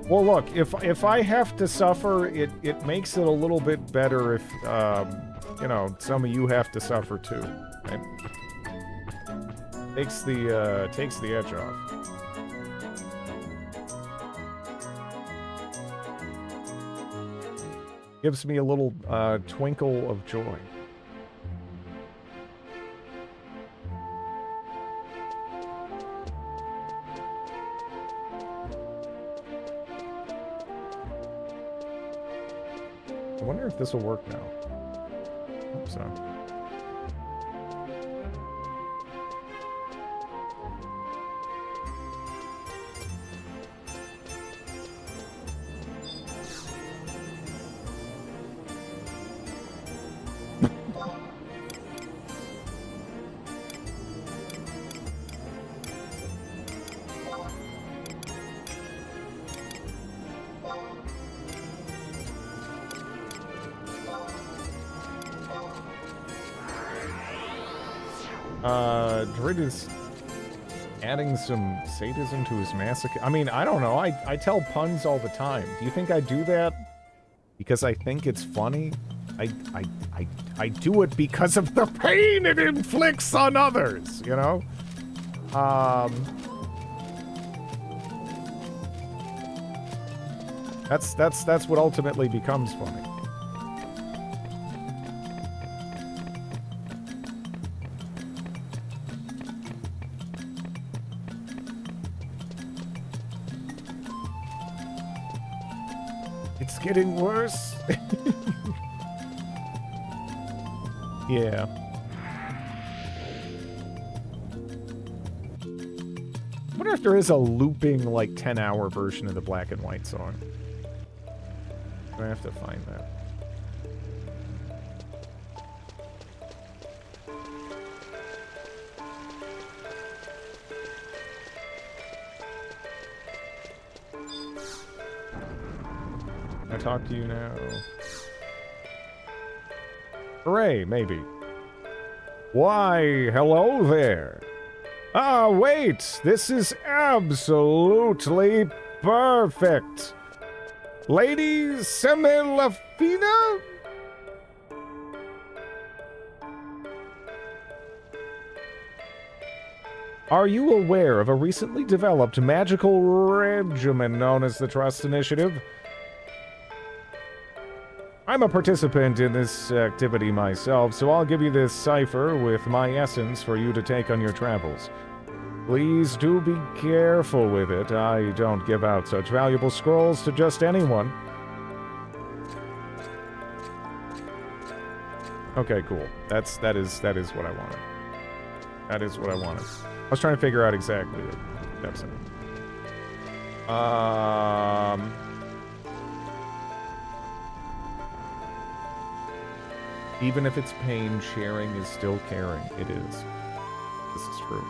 Well, look, if I have to suffer, it makes it a little bit better if you know, some of you have to suffer too. Right? Takes the edge off. Gives me a little twinkle of joy. I wonder if this will work now. Hope so. Drid is adding some sadism to his massacre. I mean, I don't know. I tell puns all the time. Do you think I do that because I think it's funny? I do it because of the pain it inflicts on others, you know? That's what ultimately becomes funny. It's getting worse. Yeah. I wonder if there is a looping, like, 10-hour version of the Black and White song. I have to find that. I talk to you now. Hooray, maybe. Why, hello there. Ah, wait, this is absolutely perfect. Lady Semilafina? Are you aware of a recently developed magical regimen known as the Trust Initiative? I'm a participant in this activity myself, so I'll give you this cipher with my essence for you to take on your travels. Please do be careful with it. I don't give out such valuable scrolls to just anyone. Okay, cool. That is what I wanted. That is what I wanted. I was trying to figure out exactly the steps in it. Even if it's pain, sharing is still caring. It is. This is true.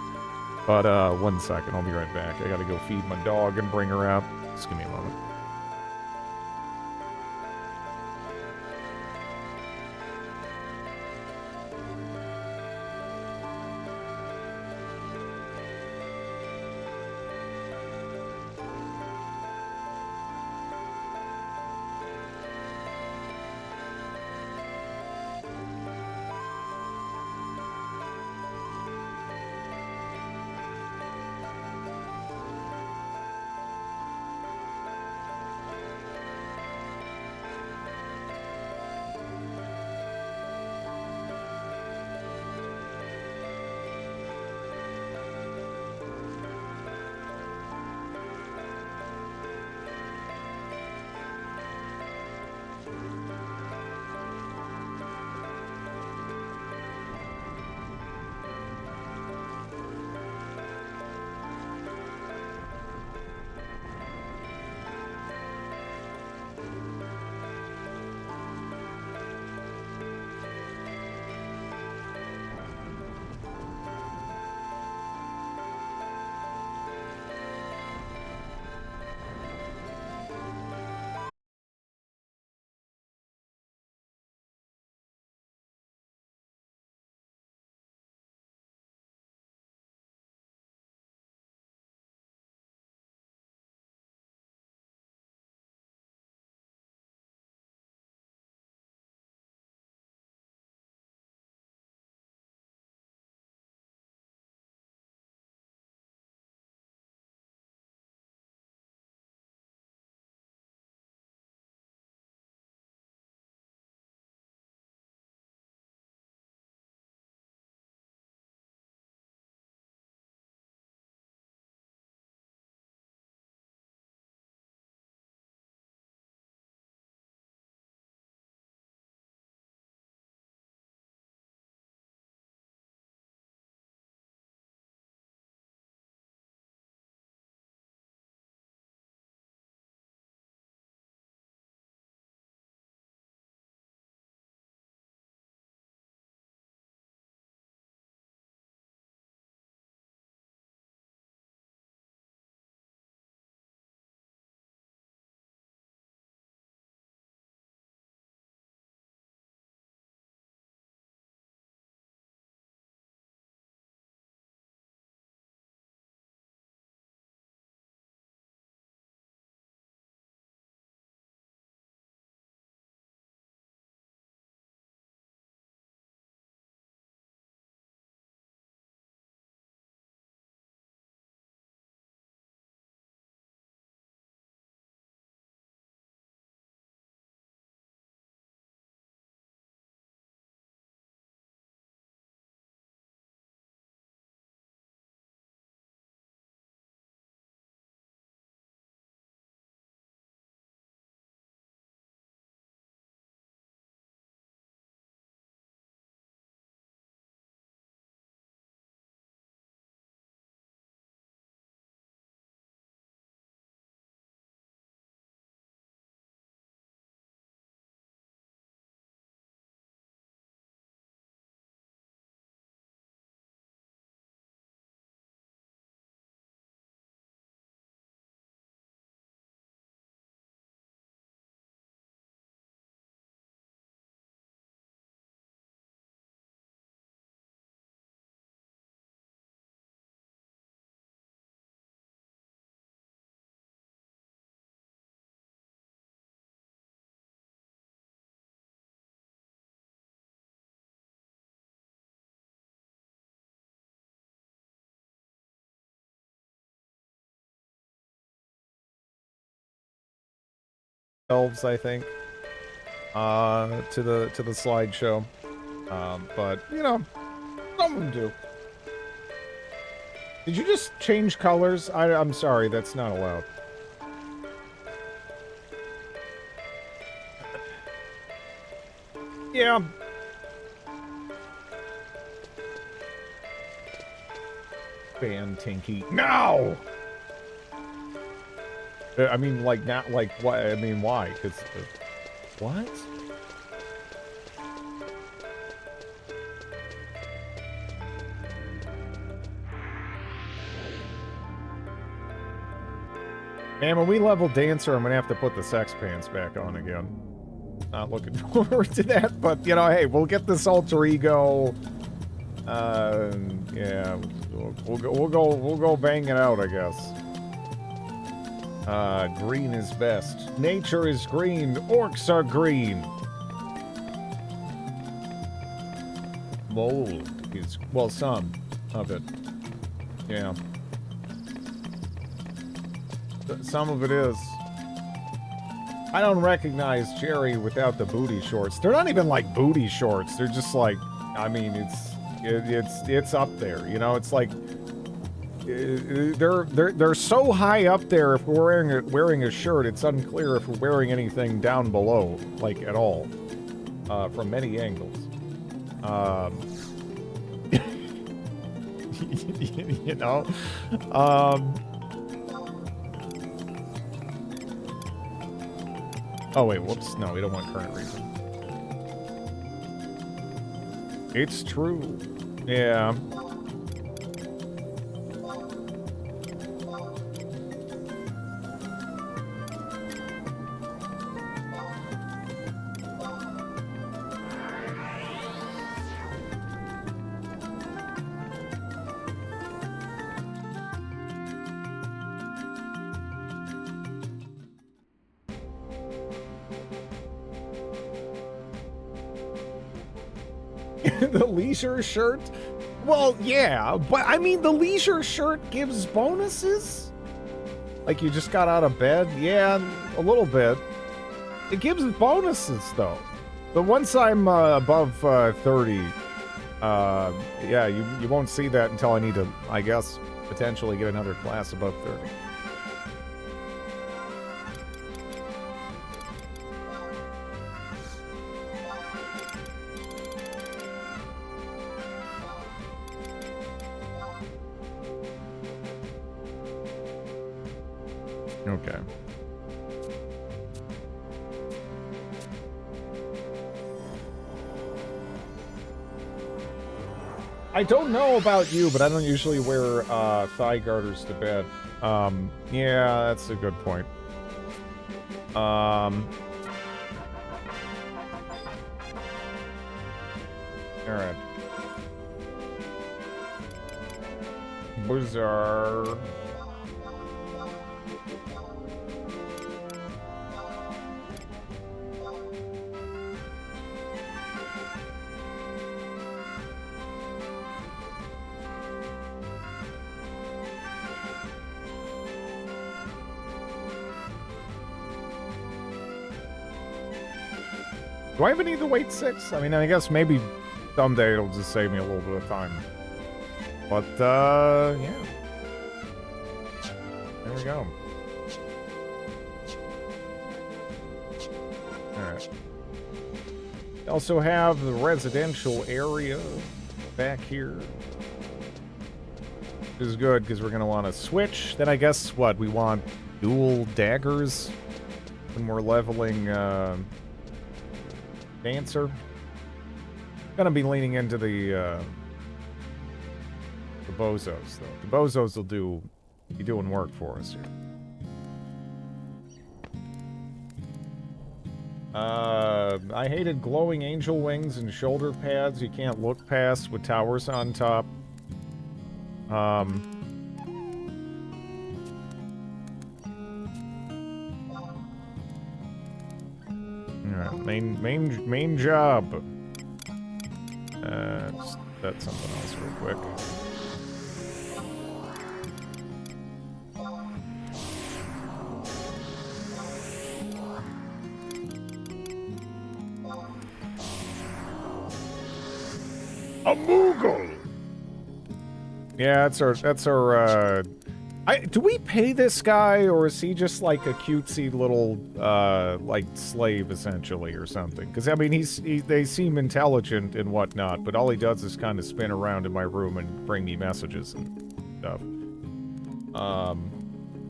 But, 1 second. I'll be right back. I gotta go feed my dog and bring her out. Just give me a moment. elves, I think, to the slideshow. But you know, some of them do. Did you just change colors? I'm sorry, that's not allowed. Yeah. Ban Tinky. No! I mean, like, not like, why? I mean, why? Because, what? Man, when we level Dancer, I'm gonna have to put the sex pants back on again. Not looking forward to that, but, you know, hey, we'll get this alter ego. Yeah, we'll go bang it out, I guess. Green is best. Nature is green. Orcs are green. Mold is, well, some of it. Yeah. Some of it is. I don't recognize Jerry without the booty shorts. They're not even like booty shorts. They're just like, I mean, it's up there. You know, it's like they're so high up there. If we're wearing a shirt, it's unclear if we're wearing anything down below, like at all, from many angles. You know. Oh, wait, whoops. No, we don't want current reason. It's true. Yeah. The leisure shirt? Well, yeah, but I mean, the leisure shirt gives bonuses? Like you just got out of bed? Yeah, a little bit. It gives bonuses, though. But once I'm above 30, yeah, you won't see that until I need to, I guess, potentially get another class above 30. Okay. I don't know about you, but I don't usually wear thigh garters to bed. Yeah, that's a good point. All right. Bazaar. Do I even need to wait 6? I mean, I guess maybe someday it'll just save me a little bit of time. But, yeah. There we go. Alright. We also have the residential area back here. Which is good, because we're going to want to switch. Then I guess, what, we want dual daggers when we're leveling, Dancer. Gonna be leaning into the bozos, though. The bozos will be doing work for us here. I hated glowing angel wings and shoulder pads you can't look past with towers on top. Alright, main job. Just set something else real quick. A Moogle! Yeah, that's our, do we pay this guy, or is he just like a cutesy little, like, slave, essentially, or something? Because, I mean, they seem intelligent and whatnot, but all he does is kind of spin around in my room and bring me messages and stuff. I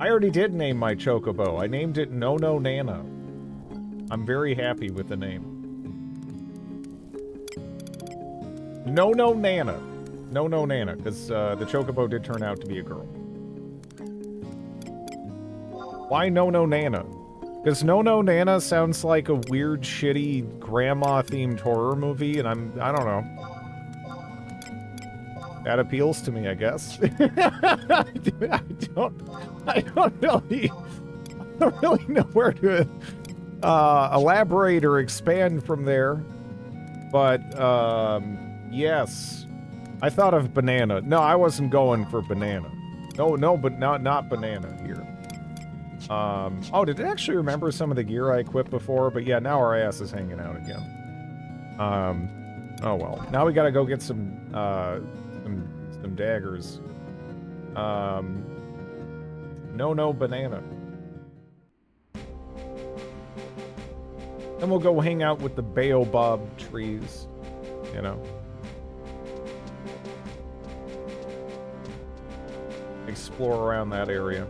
already did name my Chocobo. I named it No No Nana. I'm very happy with the name. No No Nana. No No Nana, because the Chocobo did turn out to be a girl. Why No No Nana? Because No No Nana sounds like a weird, shitty, grandma-themed horror movie, and I don't know. That appeals to me, I guess. I don't really know where to elaborate or expand from there. But, yes. I thought of banana. No, I wasn't going for banana. No, but not banana here. Oh, did it actually remember some of the gear I equipped before? But yeah, now our ass is hanging out again. Oh well. Now we gotta go get some daggers. No banana. Then we'll go hang out with the baobab trees, you know. Explore around that area.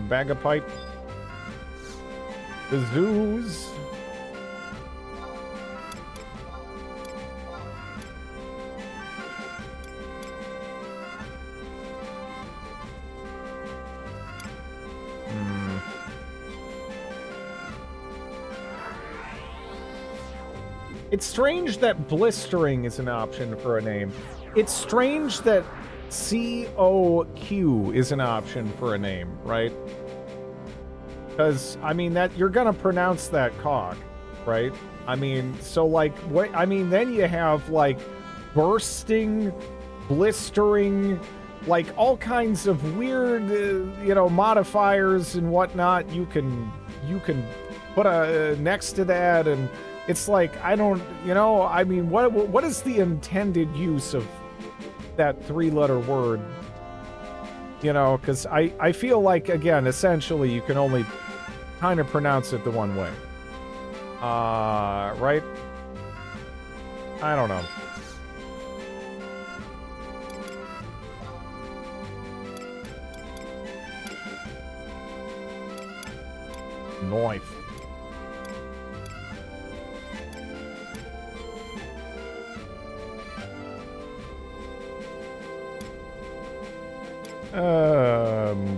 Bag of pipe. The zoos. It's strange that blistering is an option for a name. It's strange that COQ is an option for a name, right? Because, I mean, that you're gonna pronounce that cock, right? I mean, so, like, what, I mean, then you have, like, bursting, blistering, like, all kinds of weird, you know, modifiers and whatnot you can put next to that, and it's like, I don't, you know, I mean, what is the intended use of that three-letter word? You know, because I feel like, again, essentially, you can only kind of pronounce it the one way. Right? I don't know. Knife.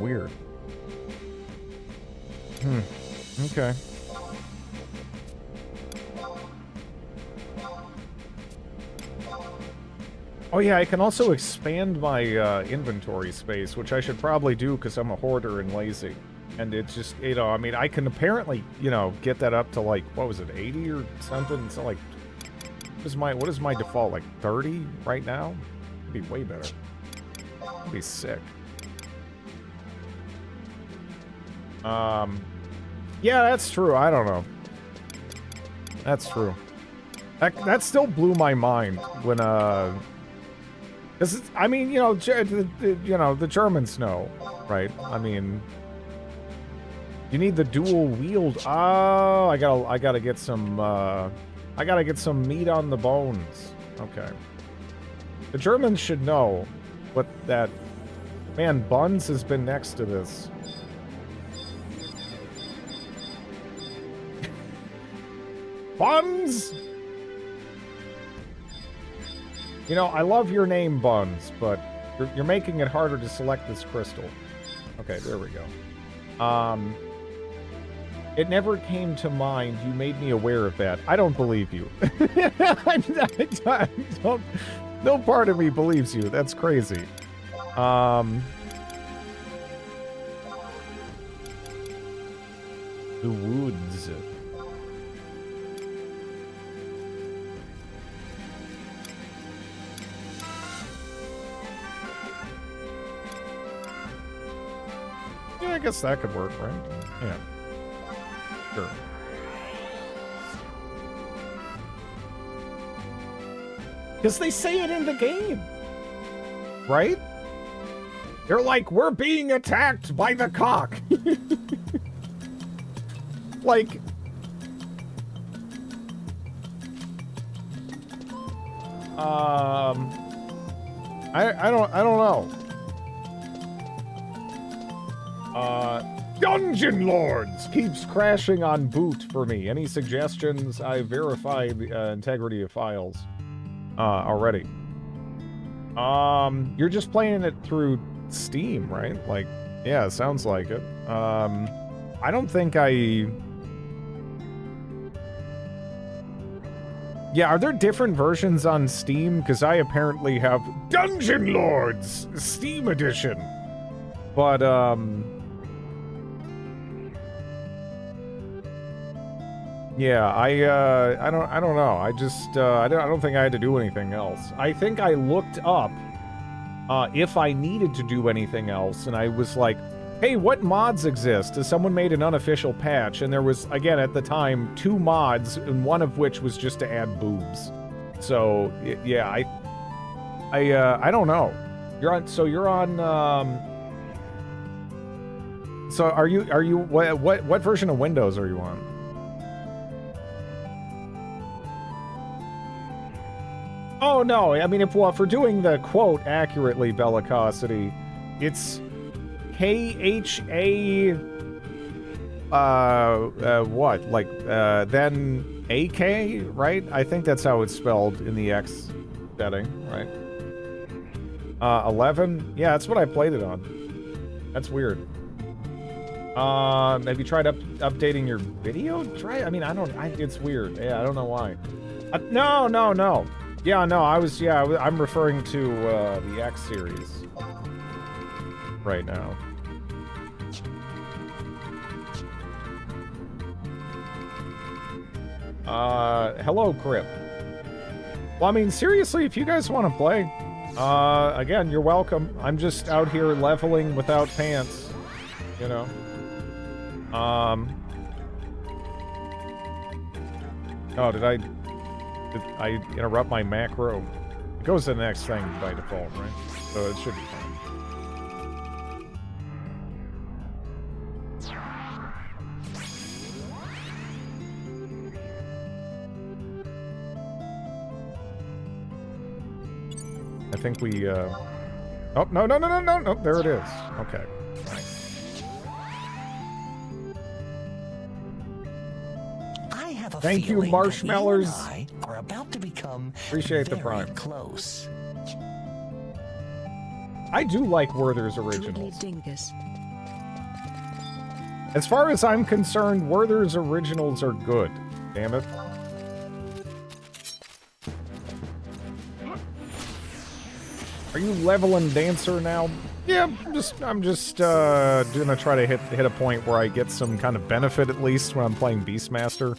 Weird. Okay. Oh yeah, I can also expand my inventory space, which I should probably do because I'm a hoarder and lazy. And it's just, you know, I mean, I can apparently, you know, get that up to like, what was it, 80 or something? So like, what is my default, like 30 right now? It'd be way better. It'd be sick. Yeah, that's true. I don't know. That's true. That still blew my mind when, I mean, you know, the Germans know, right? I mean, you need the dual wield. Oh, I gotta get some, I gotta get some meat on the bones. Okay. The Germans should know what that, man, Buns has been next to this. Buns! You know, I love your name, Buns, but you're making it harder to select this crystal. Okay, there we go. It never came to mind. You made me aware of that. I don't believe you. I don't, no part of me believes you. That's crazy. The woods. Yeah, I guess that could work, right? Yeah. Sure. Because they say it in the game. Right? They're like, we're being attacked by the cock. Like... I don't know. Dungeon Lords keeps crashing on boot for me. Any suggestions? I verify the integrity of files already. You're just playing it through Steam, right? Like, yeah, sounds like it. I don't think I... Yeah, are there different versions on Steam? Because I apparently have Dungeon Lords Steam Edition. But, yeah, I don't know. I just, I don't think I had to do anything else. I think I looked up, if I needed to do anything else, and I was like, hey, what mods exist? Someone made an unofficial patch, and there was, again, at the time, 2 mods, and one of which was just to add boobs. So, yeah, I don't know. You're on, so you're on, so are you, what version of Windows are you on? Oh, no, I mean, if we're doing the quote accurately, Bellicosity, it's KHA, what? Like, then AK, right? I think that's how it's spelled in the X setting, right? 11? Yeah, that's what I played it on. That's weird. Have you tried updating your video? I mean, it's weird. Yeah, I don't know why. No. Yeah, no, I'm referring to, the X series. Right now. Hello, Crip. Well, I mean, seriously, if you guys want to play, again, you're welcome. I'm just out here leveling without pants, you know. Oh, did I interrupt my macro? It goes to the next thing by default, right? So it should be fine. I think we, Oh, no, there it is. Okay. Nice. I have a Thank you, feeling Marshmallows. that you and I are about to become Appreciate the very prime. close. I do like Werther's Originals. As far as I'm concerned, Werther's Originals are good. Damn it. Are you leveling Dancer now? Yeah, I'm just gonna try to hit a point where I get some kind of benefit at least when I'm playing Beastmaster.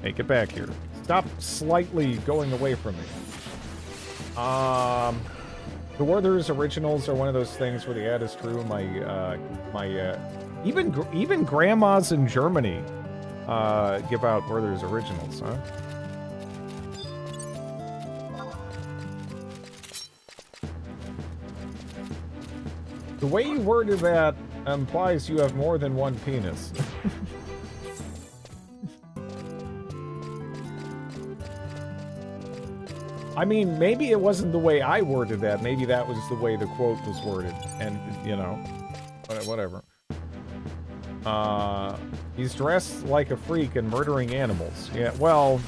Hey, get back here. Stop slightly going away from me. The Werther's Originals are one of those things where the ad is true. Even grandmas in Germany give out Werther's Originals, huh? The way you worded that implies you have more than one penis. I mean, maybe it wasn't the way I worded that. Maybe that was the way the quote was worded. And, you know, whatever. He's dressed like a freak and murdering animals. Yeah, well...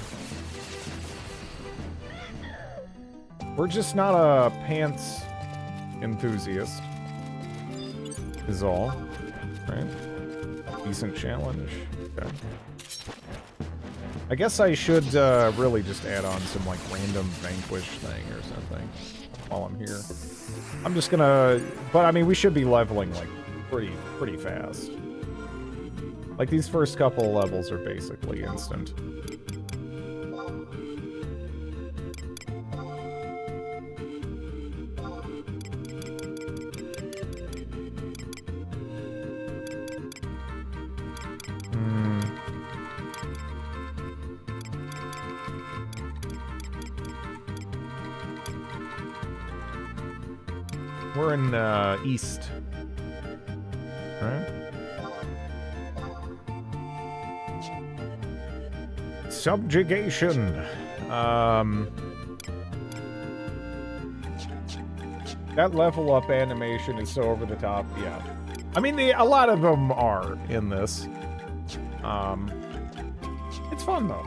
We're just not a pants enthusiast. Is all. Right? Decent challenge. Okay. I guess I should really just add on some like random vanquish thing or something while I'm here. I'm just gonna, but I mean we should be leveling like pretty fast. Like these first couple levels are basically instant. We're in east. Right? Subjugation. That level up animation is so over the top. Yeah. I mean, a lot of them are in this. It's fun though.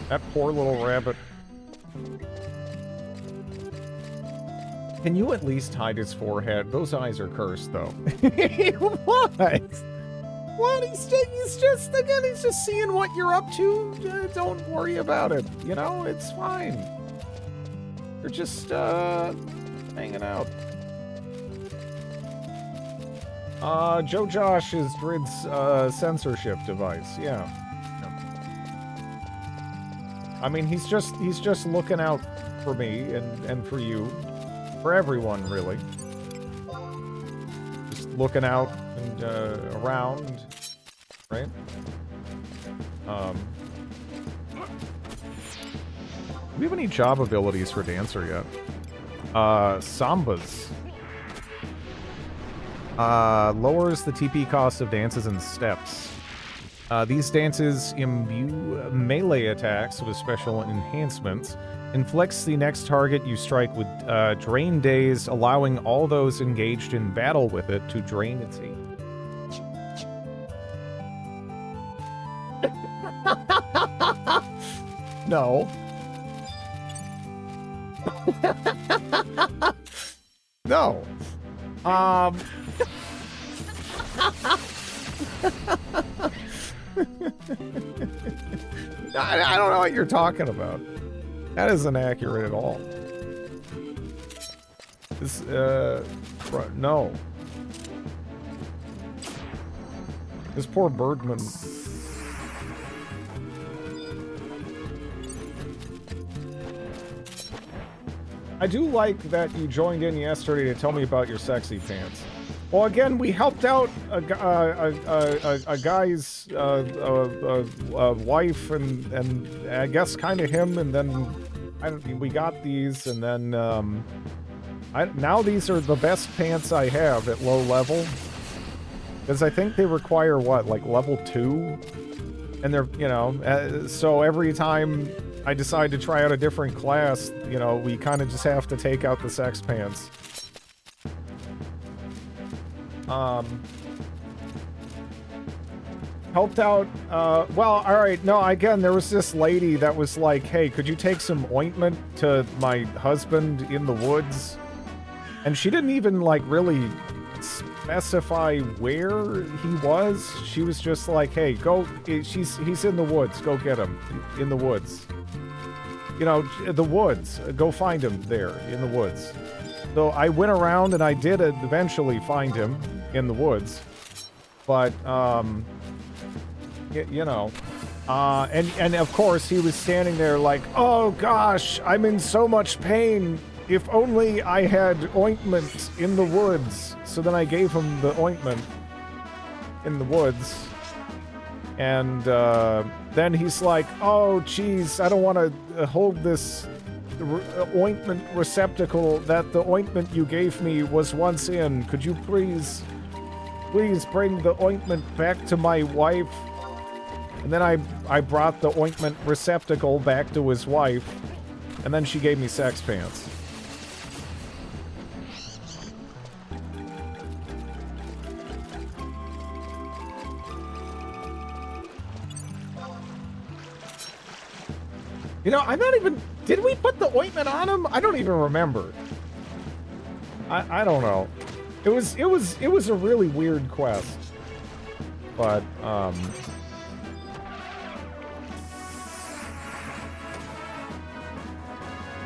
That poor little rabbit. Can you at least hide his forehead? Those eyes are cursed, though. What? What? He's just, again, he's just seeing what you're up to. Don't worry about it. You know, it's fine. You're just, hanging out. Joe Josh is Drid's, censorship device. Yeah. I mean, he's just looking out for me and for you. For everyone, really. Just looking out and around, right? Do we have any job abilities for Dancer yet? Sambas. Lowers the TP cost of dances and steps. These dances imbue melee attacks with special enhancements. Inflicts the next target you strike with Drain Daze, allowing all those engaged in battle with it to drain its HP. No. No. I don't know what you're talking about. That isn't accurate at all. This, no. This poor Birdman. I do like that you joined in yesterday to tell me about your sexy pants. Well, again, we helped out a guy's wife, and I guess kind of him, and then we got these, and then now these are the best pants I have at low level, because I think they require what, like level 2, and they're, you know, so every time I decide to try out a different class, you know, we kind of just have to take out the sex pants. Helped out, well, alright, no, again, there was this lady that was like, hey, could you take some ointment to my husband in the woods? And she didn't even, like, really specify where he was. She was just like, hey, go, he's in the woods, go get him, in the woods. You know, the woods, go find him there, in the woods. So I went around and I did eventually find him in the woods, but you know, and of course he was standing there like, oh gosh, I'm in so much pain. If only I had ointment in the woods. So then I gave him the ointment in the woods, and then he's like, oh geez, I don't want to hold this ointment receptacle that the ointment you gave me was once in. Could you please bring the ointment back to my wife? And then I brought the ointment receptacle back to his wife, and then she gave me sex pants. You know, I'm not even... Did we put the ointment on him? I don't even remember. I don't know. It was a really weird quest. But,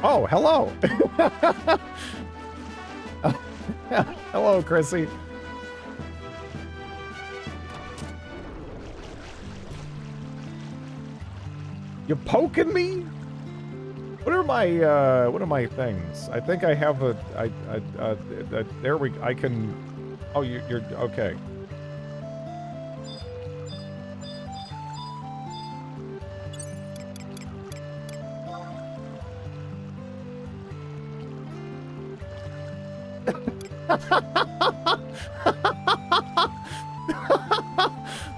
oh, hello! Hello, Chrissy. You poking me? What are my things? I think I have there I can Oh, you're okay.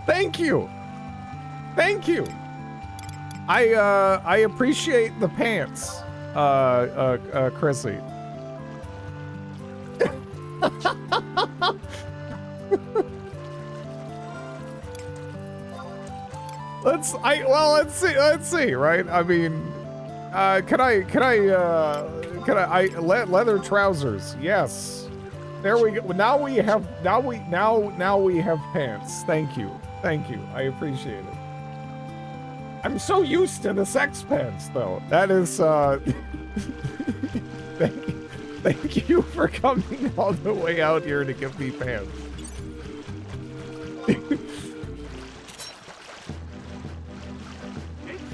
Thank you. Thank you. I appreciate the pants, Chrissy. Let's see, right? I mean, leather trousers, yes. There we go. Now we have pants. Thank you. I appreciate it. I'm so used to the sex pants, though. That is, thank you for coming all the way out here to give me pants.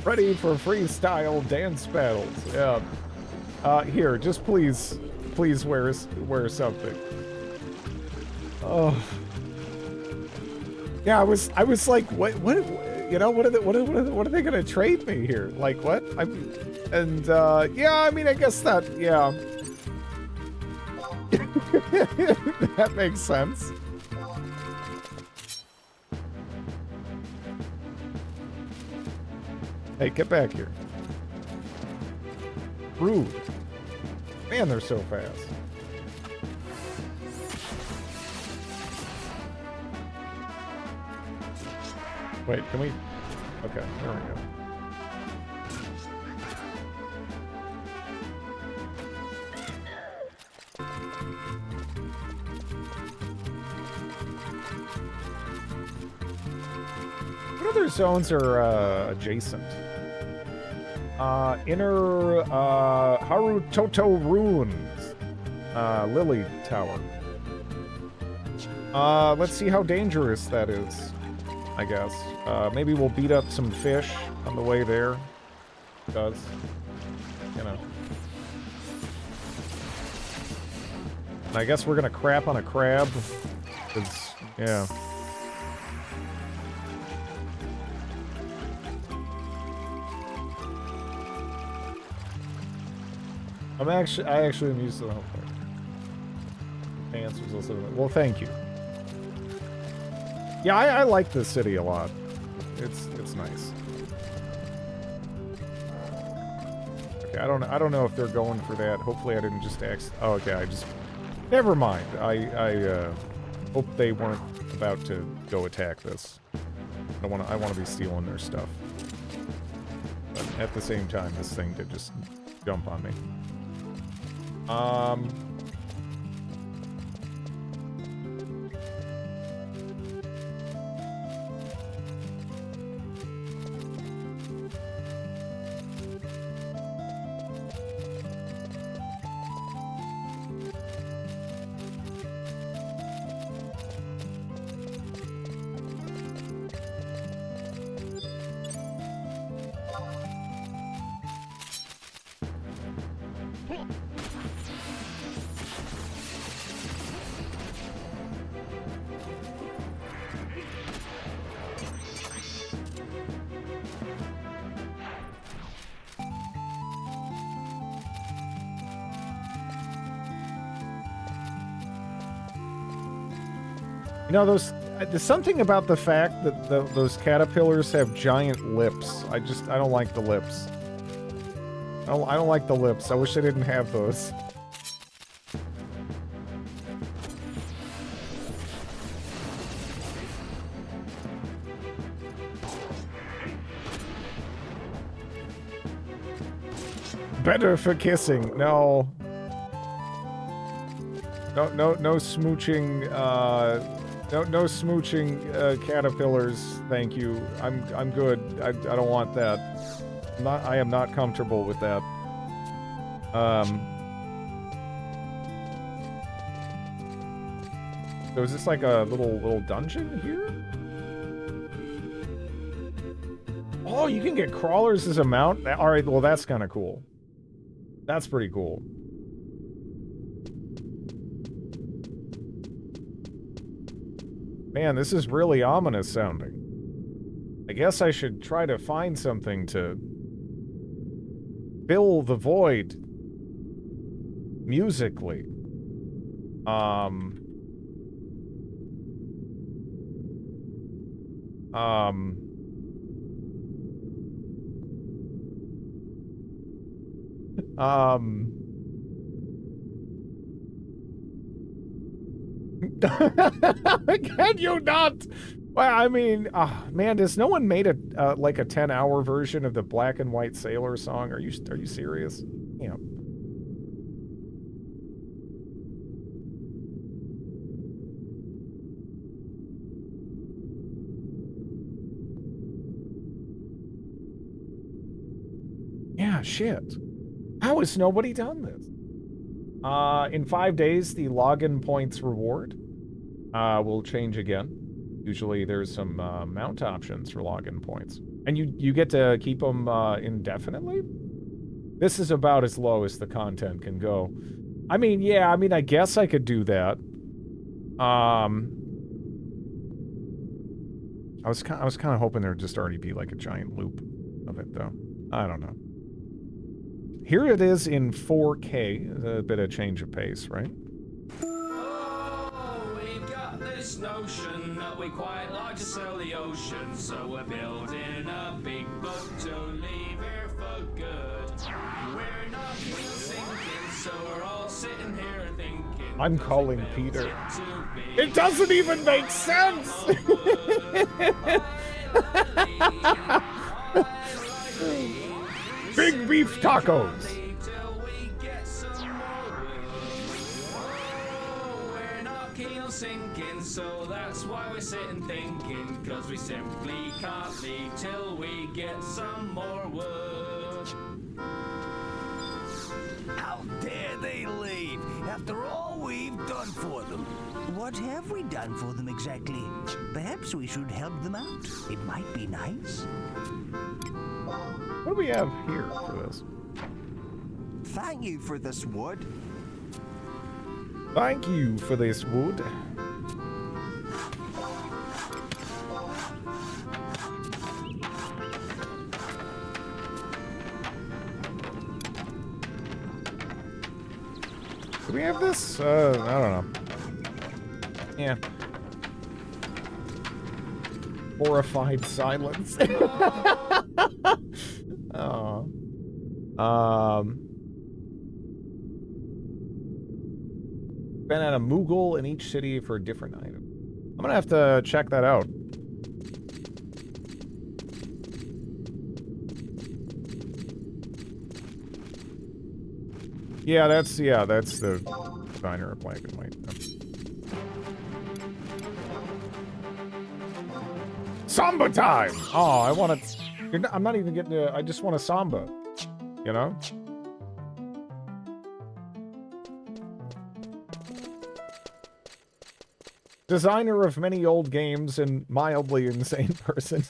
Ready for freestyle dance battles. Yeah. Here, just please wear something. Oh. Yeah, I was like, what, you know, what are they gonna trade me here? Like, what? Yeah, I mean, I guess that, yeah. That makes sense. Hey, get back here. Rude. Man, they're so fast. Wait, can we? Okay, there we go. What other zones are adjacent? Inner Harutoto Ruins. Lily Tower. Let's see how dangerous that is, I guess. Maybe we'll beat up some fish on the way there. Because, you know. And I guess we're gonna crap on a crab. Cause, yeah. I actually am used to the home part. Pants was also, well, thank you. Yeah, I like this city a lot. It's nice. Okay, I don't know if they're going for that. Hopefully I didn't just oh, okay, I just, never mind. I hope they weren't about to go attack this. I want to be stealing their stuff. But at the same time, this thing did just jump on me. You know, there's something about the fact that those caterpillars have giant lips. I don't like the lips. I don't like the lips. I wish I didn't have those. Better for kissing. No. No smooching, no smooching, caterpillars, thank you. I'm good. I don't want that. I am not comfortable with that. So is this like a little dungeon here? Oh, you can get crawlers as a mount? Alright, well that's kinda cool. That's pretty cool. Man, this is really ominous sounding. I guess I should try to find something to fill the void musically. Um, Can you not? Well, I mean, man, has no one made a like a 10-hour version of the Black and White Sailor song? Are you serious? You know. Yeah, shit. How has nobody done this? In 5 days, the login points reward will change again. Usually there's some mount options for login points. And you get to keep them indefinitely? This is about as low as the content can go. I mean, yeah, I guess I could do that. I was kind of hoping there'd just already be like a giant loop of it, though. I don't know. Here it is in 4K. A bit of change of pace, right? Oh, we've got this notion that we quite like to sail the ocean, so we're building a big boat to leave here for good. We're not sinking, so we're all sitting here thinking. I'm calling Peter. It doesn't even make sense! Big beef tacos! Sinking, so that's why we're sitting thinking, cause we simply can't leave till we get some more wood. How dare they leave after all we've done for them? What have we done for them exactly? Perhaps we should help them out. It might be nice. What do we have here for this? Thank you for this wood. Thank you for this wood. Do we have this? I don't know. Yeah. Horrified silence. Oh. Been at a Moogle in each city for a different item. I'm gonna have to check that out. Yeah, that's the designer of Black and White. Samba time! Oh, I want to... I'm not even getting to... I just want a samba. You know? Designer of many old games and mildly insane person.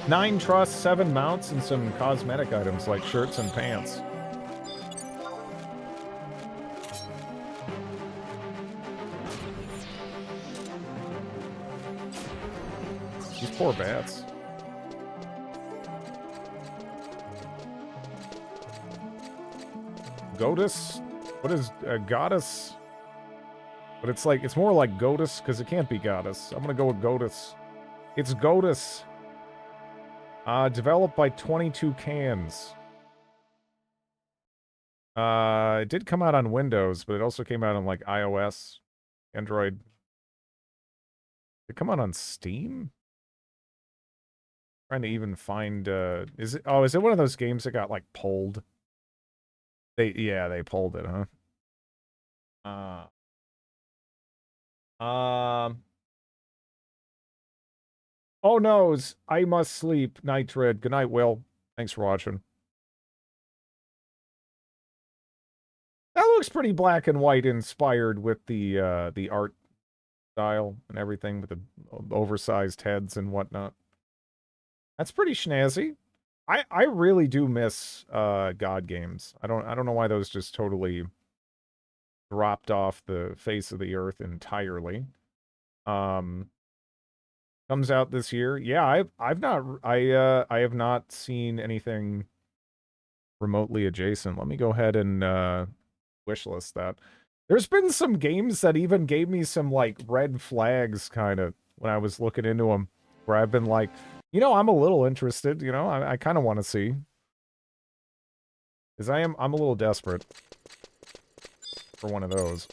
Nine trusts, 7 mounts, and some cosmetic items like shirts and pants. These poor bats. Goddess? What is a goddess? But it's like, it's more like Goddess, because it can't be goddess. I'm gonna go with Goddess. It's Goddess. Developed by 22 Cans. It did come out on Windows, but it also came out on, like, iOS, Android. Did it come out on Steam? Trying to even find, is it one of those games that got, like, pulled? They pulled it, huh? Oh no, I must sleep. Night Red. Good night, Will. Thanks for watching. That looks pretty Black and White inspired with the art style and everything with the oversized heads and whatnot. That's pretty snazzy. I really do miss God games. I don't know why those just totally dropped off the face of the earth entirely. Comes out this year. Yeah, I have not seen anything remotely adjacent. Let me go ahead and wishlist that. There's been some games that even gave me some like red flags kind of when I was looking into them, where I've been like, you know, I'm a little interested, you know, I kind of want to see. Because I'm a little desperate for one of those.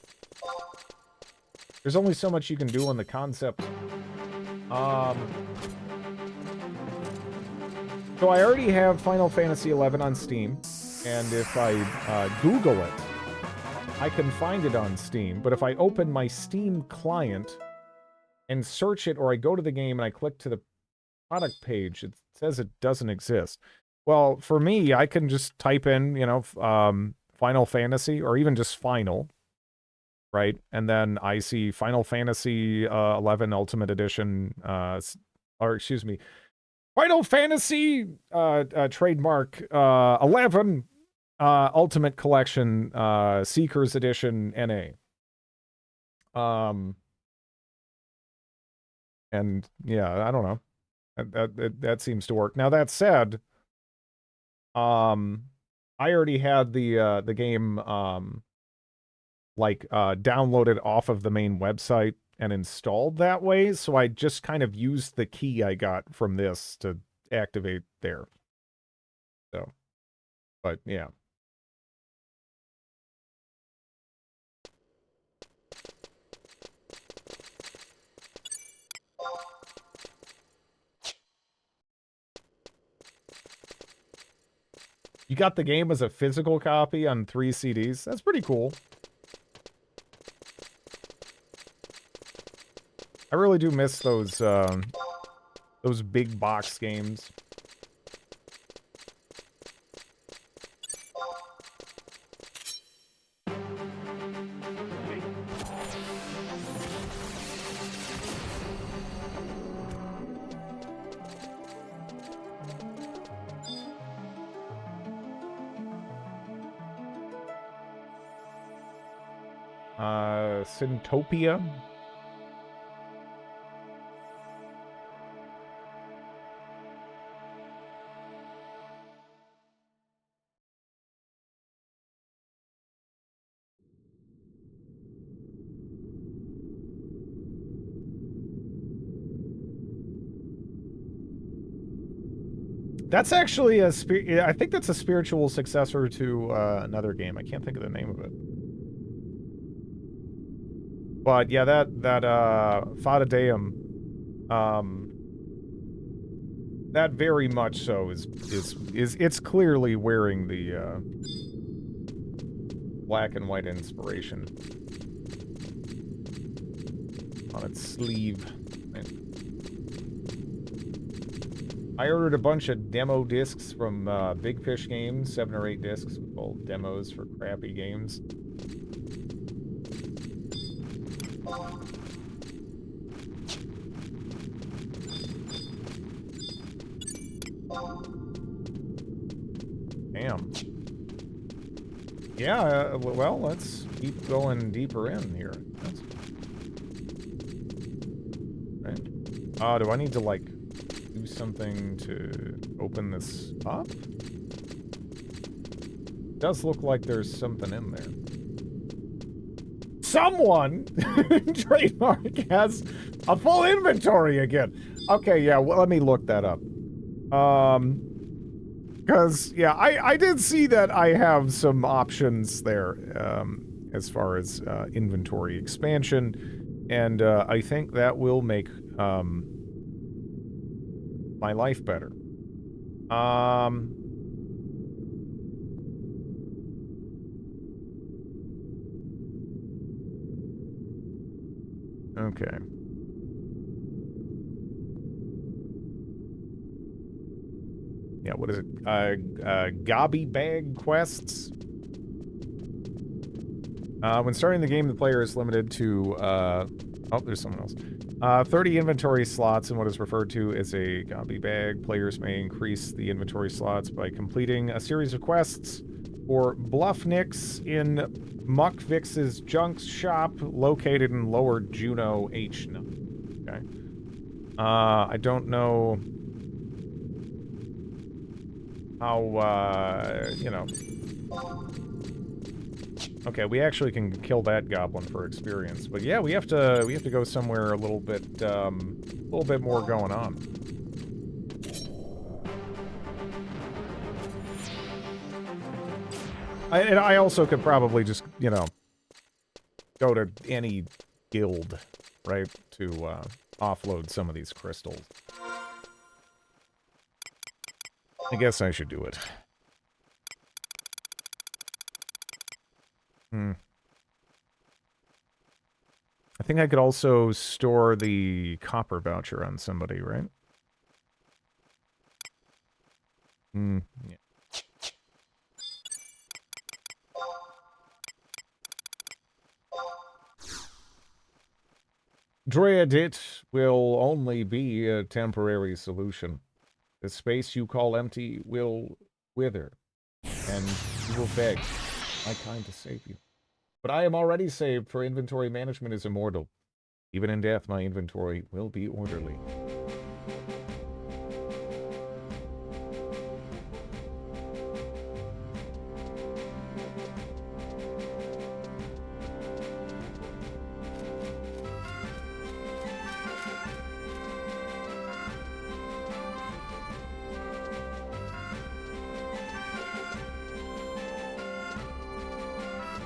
There's only so much you can do on the concept. So I already have Final Fantasy XI on Steam, and if I Google it, I can find it on Steam. But if I open my Steam client and search it, or I go to the game and I click to the product page, it says it doesn't exist. Well, for me, I can just type in, you know, Final Fantasy, or even just Final, right? And then I see Final Fantasy 11 Ultimate Edition, or excuse me, Final Fantasy trademark 11 Ultimate Collection Seekers Edition NA. And yeah, I don't know. That seems to work. Now that said, I already had the game downloaded off of the main website and installed that way, so I just kind of used the key I got from this to activate there. So, but yeah. You got the game as a physical copy on 3 CDs. That's pretty cool. I really do miss those big box games. Syntopia. That's actually I think that's a spiritual successor to another game. I can't think of the name of it. But yeah, that Fata Deum, that very much so is it's clearly wearing the black and white inspiration on its sleeve. I ordered a bunch of demo discs from Big Fish Games, 7 or 8 discs with all demos for crappy games. Damn. Yeah, well, let's keep going deeper in here. Right. Do I need to, like, do something to open this up? Does look like there's something in there. Someone, Trademark, has a full inventory again. Okay, yeah, well, let me look that up. Because, yeah, I did see that I have some options there, as far as inventory expansion, and I think that will make my life better. Okay. Yeah, what is it? Gobby Bag Quests? When starting the game, the player is limited to... oh, there's someone else. 30 inventory slots in what is referred to as a Gobby bag. Players may increase the inventory slots by completing a series of quests for Bluffnix in Muckvix's junk shop located in Lower Juno H. Okay. I don't know how, you know. Okay, we actually can kill that goblin for experience, but yeah, we have to go somewhere a little bit more going on. And I also could probably just, you know, go to any guild, right, to offload some of these crystals. I guess I should do it. I think I could also store the copper voucher on somebody, right? Yeah. Dread will only be a temporary solution. The space you call empty will wither, and you will beg my kind to save you. But I am already saved, for inventory management is immortal. Even in death, my inventory will be orderly.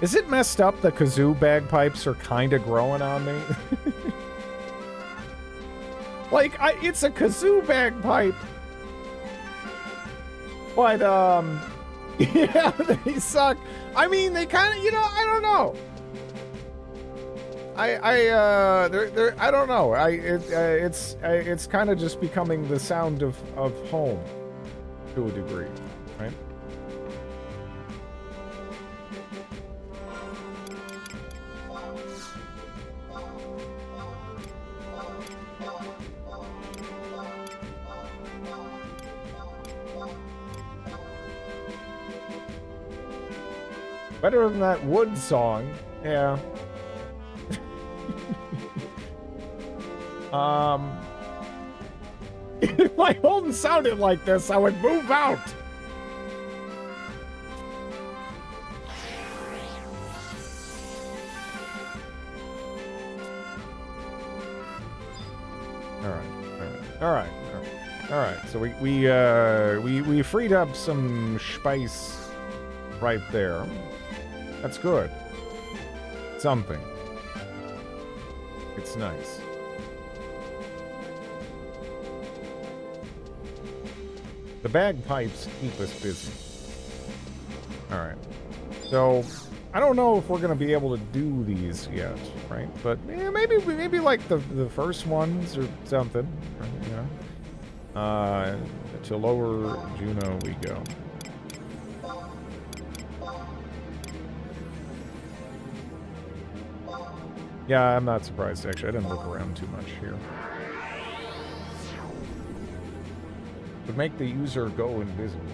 Is it messed up the kazoo bagpipes are kind of growing on me? Like, it's a kazoo bagpipe. But, yeah, they suck. I mean, they kind of, you know, I don't know. I don't know. It's kind of just becoming the sound of home to a degree, right? Better than that wood song. Yeah. If my home sounded like this, I would move out. All right. So we freed up some space right there. That's good. Something. It's nice. The bagpipes keep us busy. Alright. So, I don't know if we're going to be able to do these yet, right? But yeah, maybe like the first ones or something. You know? To Lower Juno we go. Yeah, I'm not surprised, actually. I didn't look around too much here. Would make the user go invisible.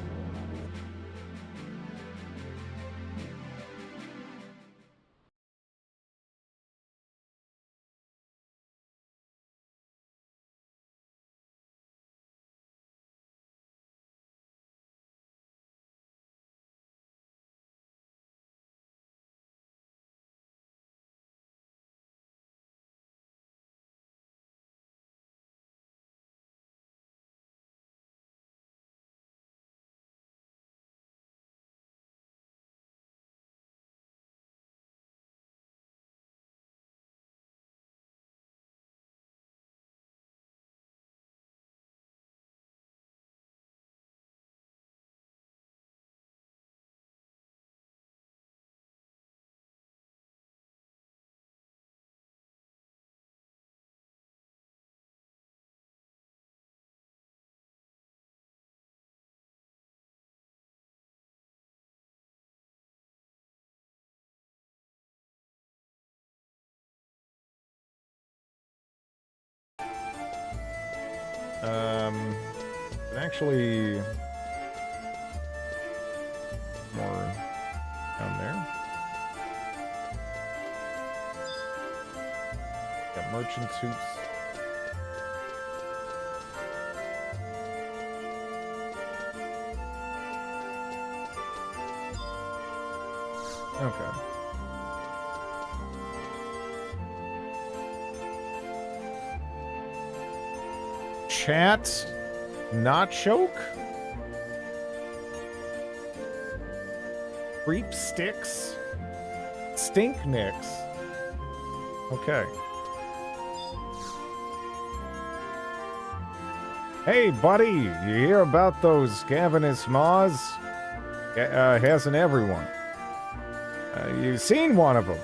And actually, more down there. Got merchant suits. Okay. Chat, not choke. Creep sticks. Stink nicks. Okay. Hey, buddy, you hear about those scavengous maws? Hasn't everyone? You've seen one of them.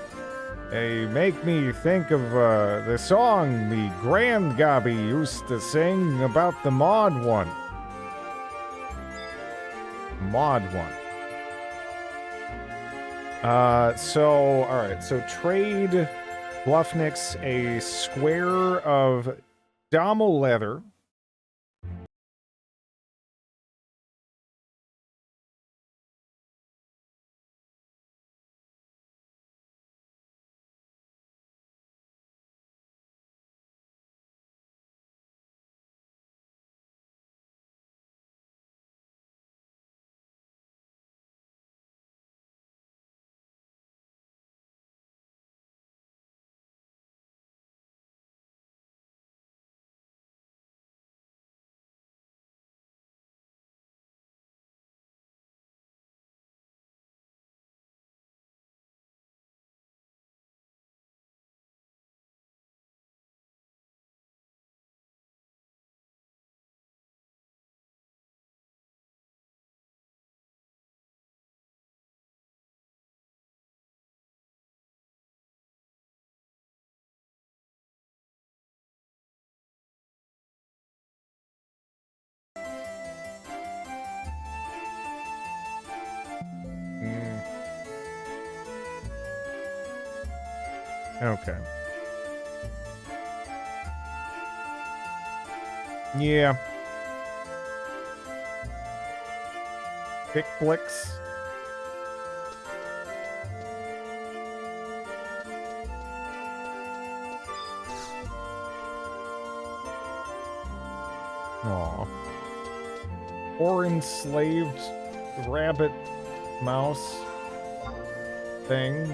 They make me think of the song me grandgabby used to sing about the Mod one. Mod one. Alright, so trade Bluffnix a square of Dommel leather. Okay. Yeah. Pick flicks. Aw. Or enslaved rabbit mouse thing.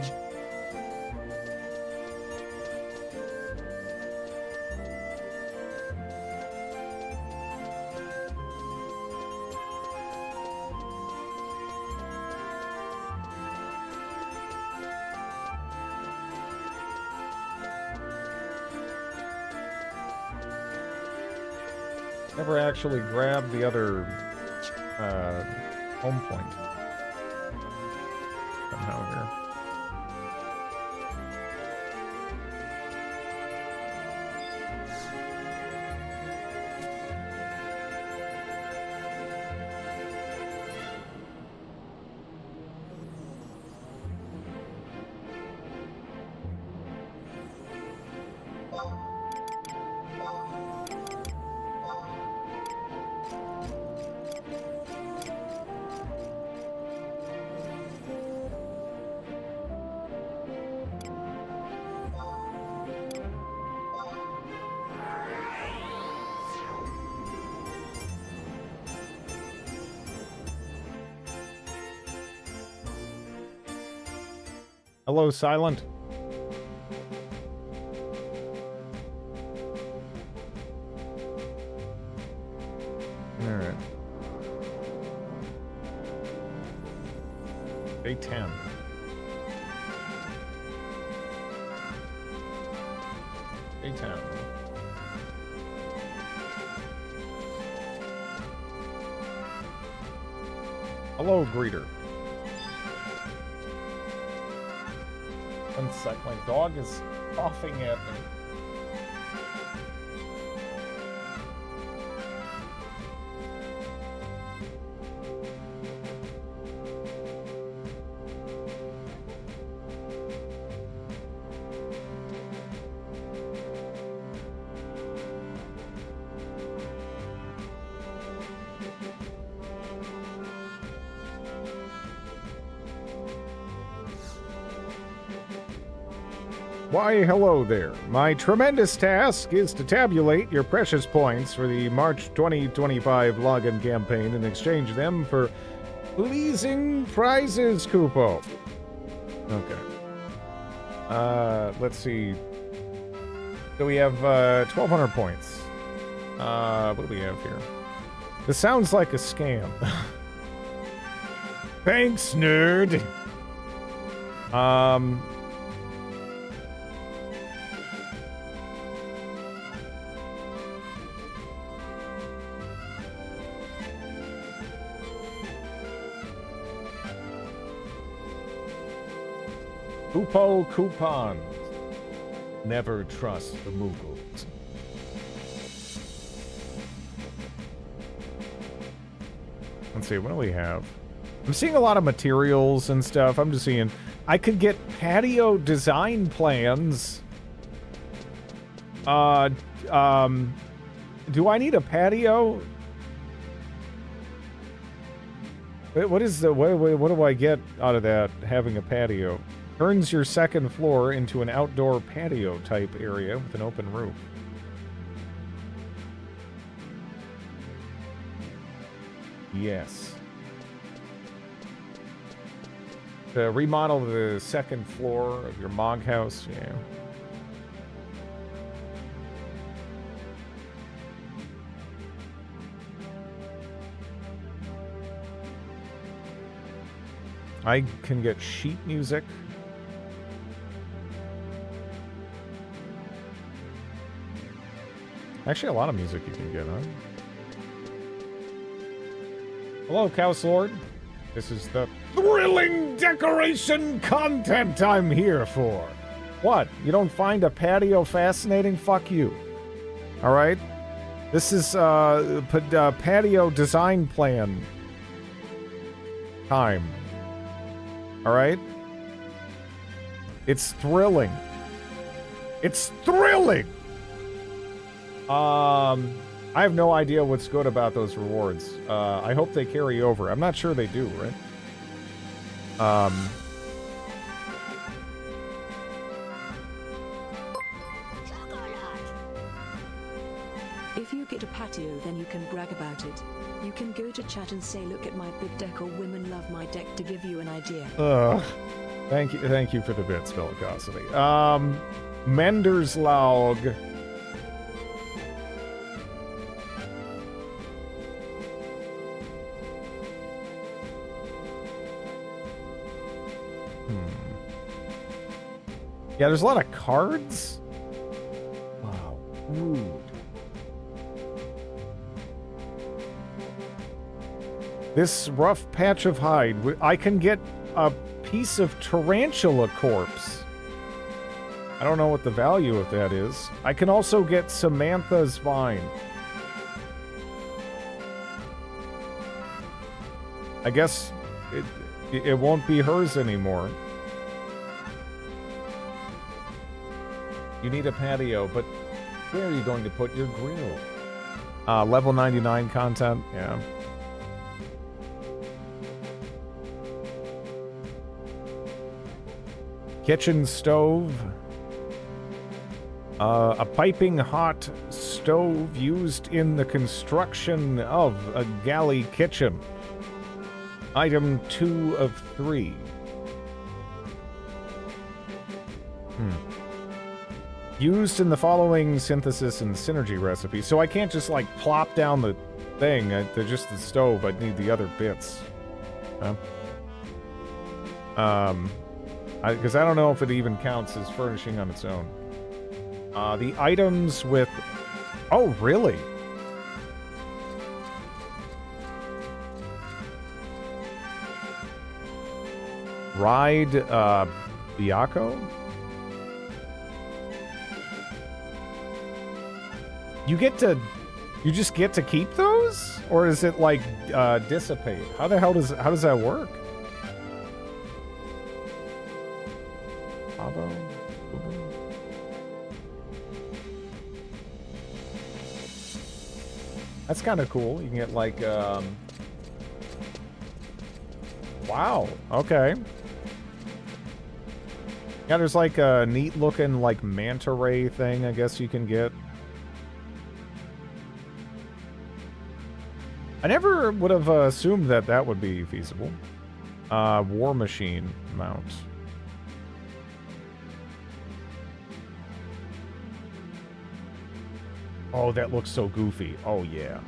Never actually grabbed the other home point somehow here. Hello, Silent. All right. Day 10. Day 10. Hello, greeter. One sec, my dog is coughing at me. Why, hello there. My tremendous task is to tabulate your precious points for the March 2025 login campaign and exchange them for pleasing prizes, Kupo. Okay. Let's see. So we have 1,200 points. What do we have here? This sounds like a scam. Thanks, nerd. Kupo coupons. Never trust the Mughals. Let's see, what do we have? I'm seeing a lot of materials and stuff. I'm just seeing I could get patio design plans. Do I need a patio? Wait, what is the what do I get out of that having a patio? Turns your second floor into an outdoor patio type area with an open roof. Yes. To remodel the second floor of your Mog house, yeah. I can get sheet music. Actually, a lot of music you can get, huh? Hello, Chaos Lord. This is the thrilling decoration content I'm here for. What? You don't find a patio fascinating? Fuck you. Alright? This is patio design plan time. Alright? It's thrilling. It's thrilling! I have no idea what's good about those rewards. I hope they carry over. I'm not sure they do, right? If you get a patio, then you can brag about it. You can go to chat and say, look at my big deck, or women love my deck, to give you an idea. Thank you for the bits, Velicosity. Mender's Log. Yeah, there's a lot of cards. Wow, rude. This rough patch of hide, I can get a piece of tarantula corpse. I don't know what the value of that is. I can also get Samantha's vine. I guess it won't be hers anymore. You need a patio, but where are you going to put your grill? Level 99 content, yeah. Kitchen stove. A piping hot stove used in the construction of a galley kitchen. Item 2 of 3. Used in the following synthesis and synergy recipe. So I can't just like plop down the thing. They're just the stove. I'd need the other bits. Because I don't know if it even counts as furnishing on its own. The items with... Oh, really? Ride, Biako? You just get to keep those? Or is it like, dissipate? How the hell how does that work? That's kind of cool. You can get like, wow, okay. Yeah, there's like a neat looking like manta ray thing I guess you can get. I never would have assumed that that would be feasible. War Machine mount. Oh, that looks so goofy. Oh, yeah.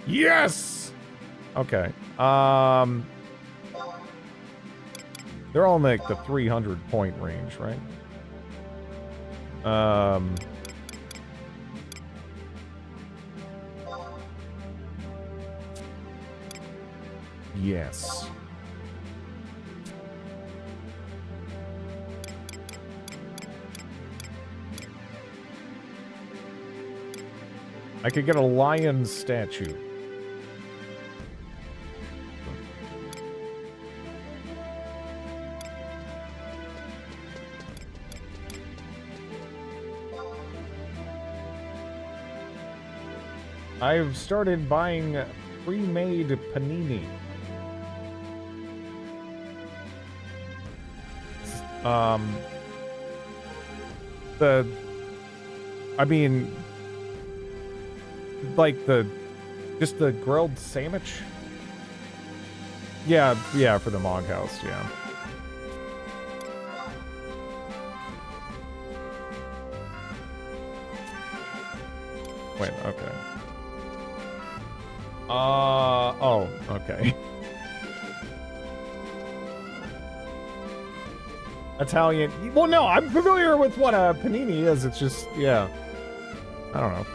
Yes! Okay. They're all in like the 300 point range, right? Yes. I could get a lion statue. I've started buying pre-made panini. I mean, like just the grilled sandwich? Yeah, for the Mog House, yeah. Wait, okay. Oh, okay. Italian. Well, no, I'm familiar with what a panini is. It's just, yeah. I don't know.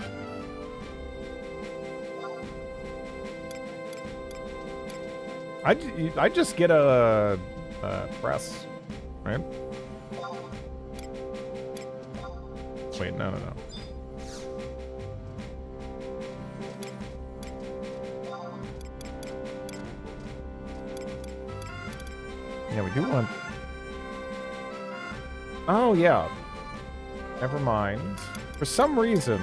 I just get a press, right? Wait, no. Yeah, we do want... Oh, yeah. Never mind. For some reason...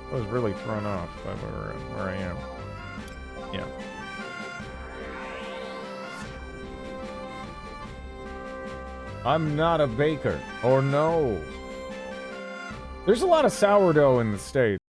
I was really thrown off by where I am. Yeah. I'm not a baker. Or no. There's a lot of sourdough in the States.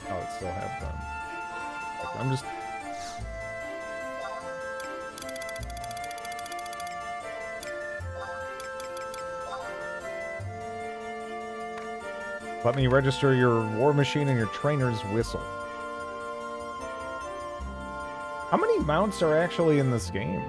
Oh, it still have them. I'm just... Let me register your war machine and your trainer's whistle. How many mounts are actually in this game?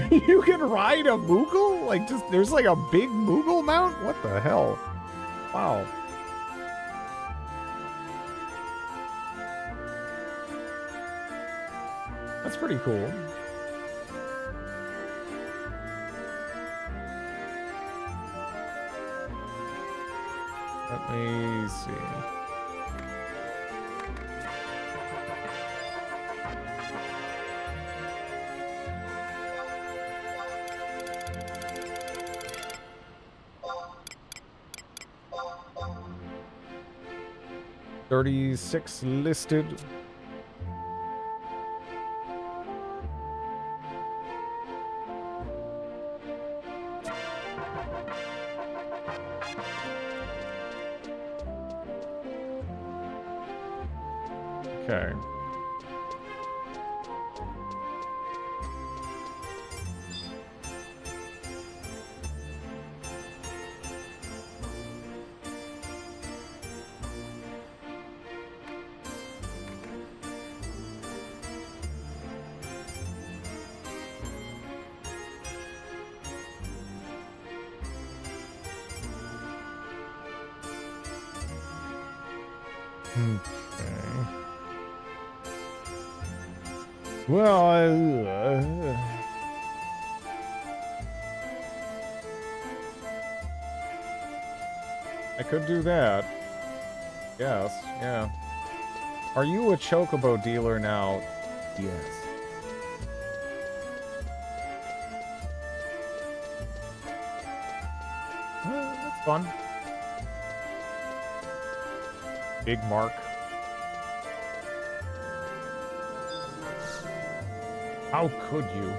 You can ride a Moogle? Like, just there's like a big Moogle mount? What the hell? Wow. That's pretty cool. Let me see. 36 listed. Okay. Okay. Well, I could do that. Yes, yeah. Are you a chocobo dealer now? Yes. That's fun. Big Mark. How could you?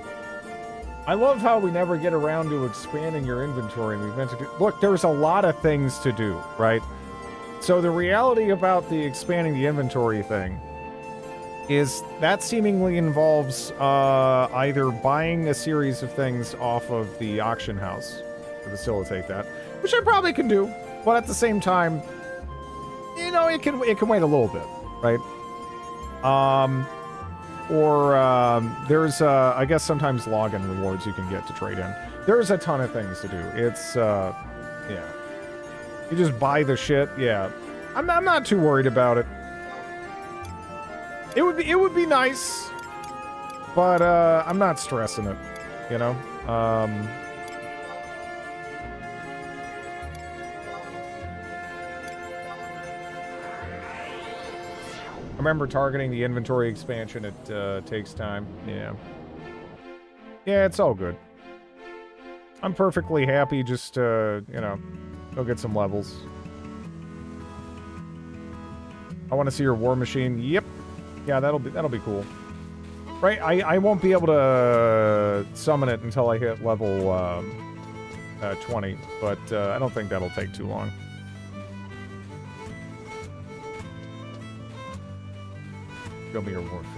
I love how we never get around to expanding your inventory, and we've meant to do. Look, there's a lot of things to do, right? So the reality about the expanding the inventory thing is that seemingly involves either buying a series of things off of the auction house to facilitate that, which I probably can do, but at the same time, you know, it can wait a little bit, right? There's I guess sometimes login rewards you can get to trade in. There's a ton of things to do. It's yeah. You just buy the shit. Yeah. I'm not too worried about it. It would be nice, but I'm not stressing it, you know? Remember targeting the inventory expansion, it takes time. Yeah. Yeah, it's all good. I'm perfectly happy just to, you know, go get some levels. I want to see your war machine. Yep. Yeah, that'll be cool. Right, I won't be able to summon it until I hit level 20, but I don't think that'll take too long. Show me your warfare.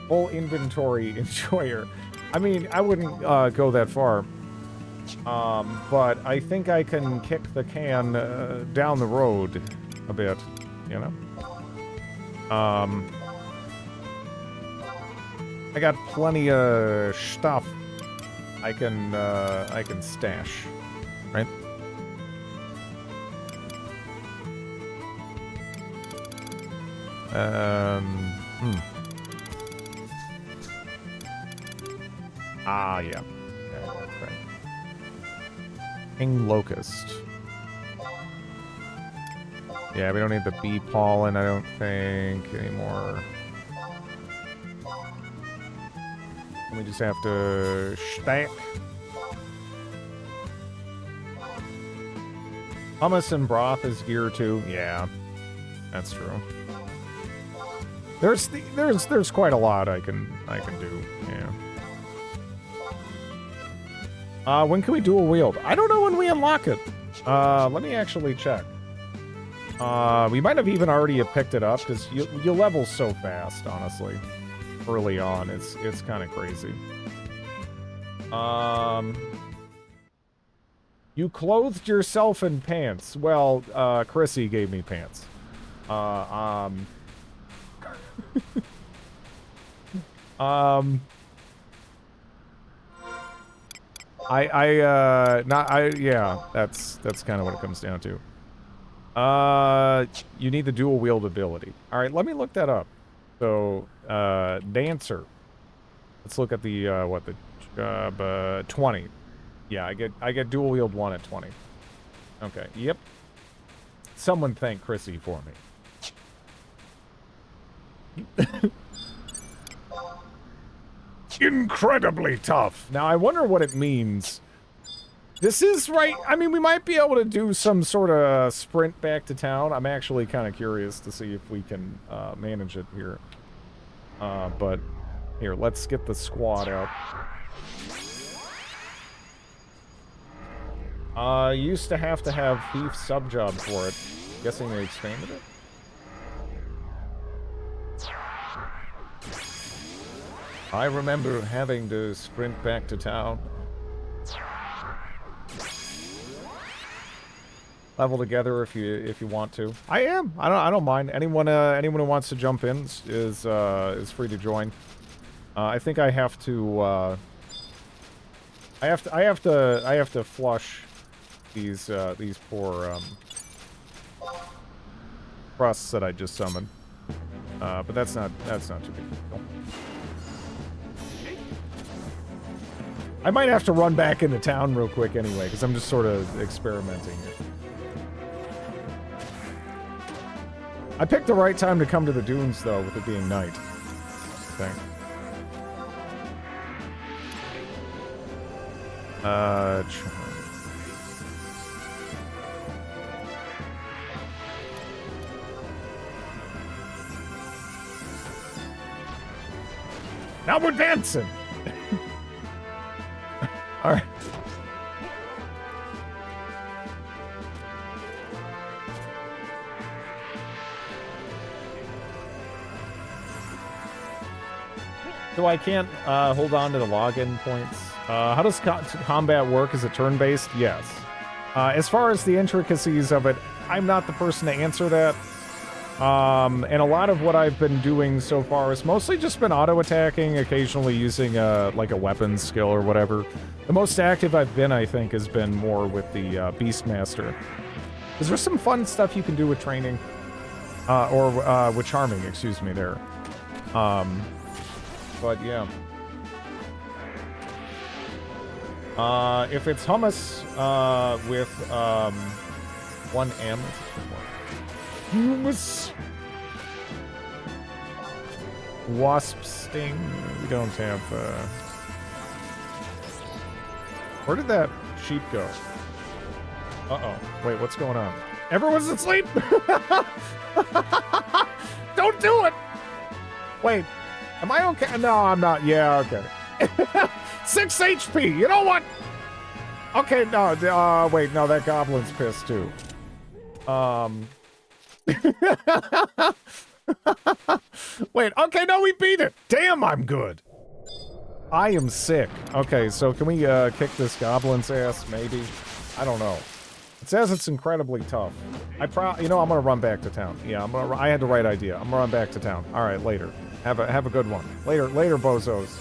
Full inventory enjoyer. I mean, I wouldn't go that far. But I think I can kick the can down the road a bit, you know? I got plenty of stuff I can stash, right? Ah, yeah. Okay. King Locust. Yeah, we don't need the bee pollen, I don't think, anymore. We just have to stack. Hummus and broth is gear too. Yeah, that's true. There's quite a lot I can do. Yeah. When can we dual wield? I don't know when we unlock it. Let me actually check. We might have even already picked it up because you level so fast, honestly. Early on, it's kind of crazy. You clothed yourself in pants. Well, Chrissy gave me pants. Yeah, that's kind of what it comes down to. You need the dual wield ability. All right, let me look that up. So, Dancer. Let's look at the, what, the, 20. Yeah, I get dual wield 1 at 20. Okay, yep. Someone thank Chrissy for me. Incredibly tough. Now, I wonder what it means This is right. I mean, we might be able to do some sort of sprint back to town. I'm actually kind of curious to see if we can manage it here. But here, let's get the squad out. Used to have Heath sub job for it. Guessing they expanded it. I remember having to sprint back to town. Level together if you want to. I am. I don't mind. Anyone who wants to jump in is free to join. I think I have to I have to flush these poor crusts that I just summoned. But that's not too big a deal. I might have to run back into town real quick anyway, because I'm just sort of experimenting here. I picked the right time to come to the dunes, though, with it being night. I think. Now we're dancing! Alright. So I can't hold on to the login points. How does combat work? Is it turn-based? Yes. As far as the intricacies of it, I'm not the person to answer that. And a lot of what I've been doing so far has mostly just been auto-attacking, occasionally using like a weapons skill or whatever. The most active I've been, I think, has been more with the Beastmaster. Is there some fun stuff you can do with training? Or with charming, excuse me, there. But yeah. If it's hummus with 1 M. Hummus. Wasp sting. We don't have. Where did that sheep go? Uh-oh. Wait, what's going on? Everyone's asleep. Don't do it. Wait. Am I okay? No, I'm not. Yeah, okay. 6 HP. You know what? Okay, no. Wait, no, that goblin's pissed too. Wait, okay, no, we beat it. Damn, I'm good. I am sick. Okay, so can we kick this goblin's ass, maybe? I don't know. It says it's incredibly tough. You know, I'm gonna run back to town. Yeah, I had the right idea. I'm gonna run back to town. All right, later. Have a good one. Later, bozos.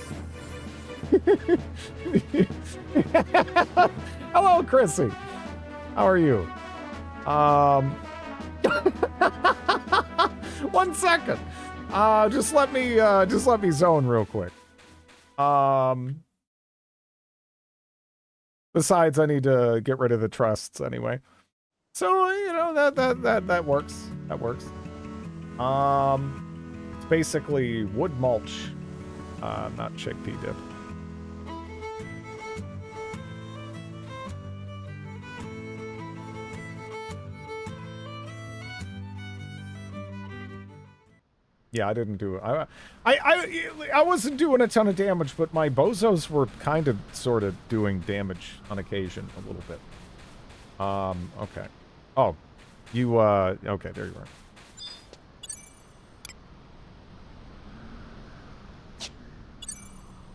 Hello, Chrissy. How are you? 1 second. Just let me zone real quick. Besides, I need to get rid of the trusts anyway. So, you know, that works. That works. It's basically wood mulch, not chickpea dip. Yeah, I didn't do it. I wasn't doing a ton of damage, but my bozos were kind of, sort of doing damage on occasion a little bit. Okay. Oh, you, okay, there you are.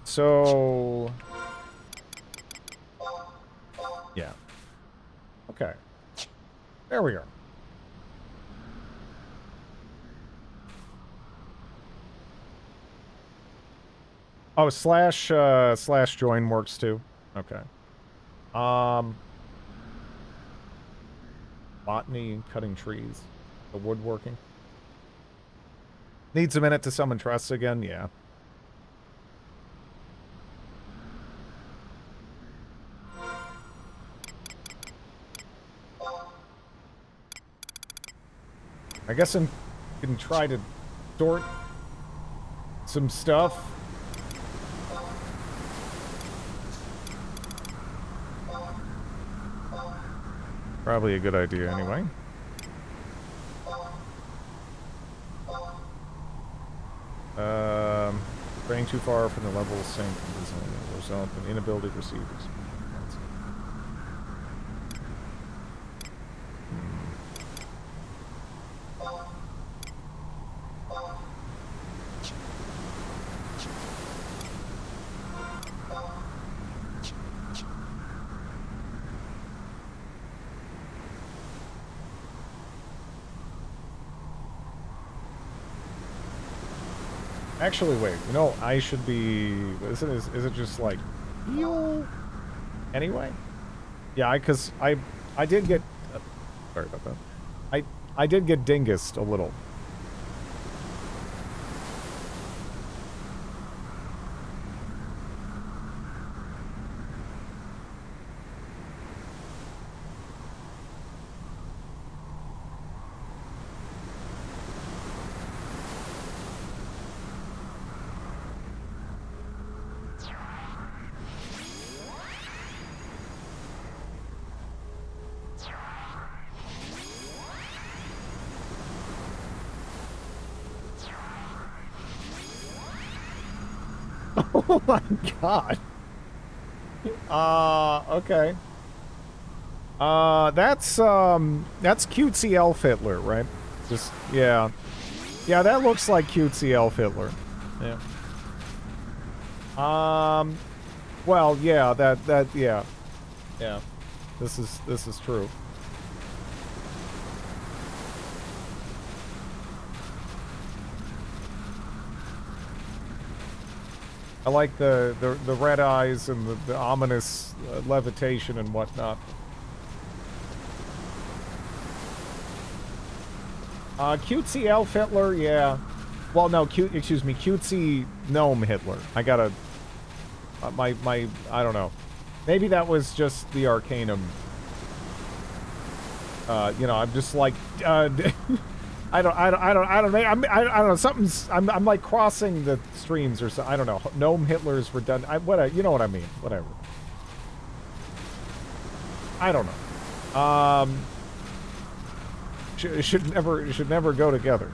So, yeah. Okay. There we are. Oh, slash join works too. Okay. Botany, cutting trees, the woodworking. Needs a minute to summon trusts again. Yeah. I guess I can try to sort some stuff. Probably a good idea anyway. Straying too far from the level sync will result in inability to receive this. Actually, wait. You know, I should be. Is it just like heal anyway? Yeah, because I did get. Sorry about that. I did get dingused a little. Oh my god. Okay. That's cutesy Elf Hitler, right? Just, yeah. Yeah, that looks like cutesy Elf Hitler. Yeah. Well, yeah, yeah. Yeah. This is true. I like the red eyes and the ominous levitation and whatnot. Cutesy Elf Hitler, yeah. Well, no, cutesy Gnome Hitler. I gotta... my, I don't know. Maybe that was just the Arcanum. You know, I'm just like... I don't know. Something's. I'm like crossing the streams or so. I don't know. Gnome Hitler's redundant. Whatever. You know what I mean. Whatever. I don't know. Should never go together.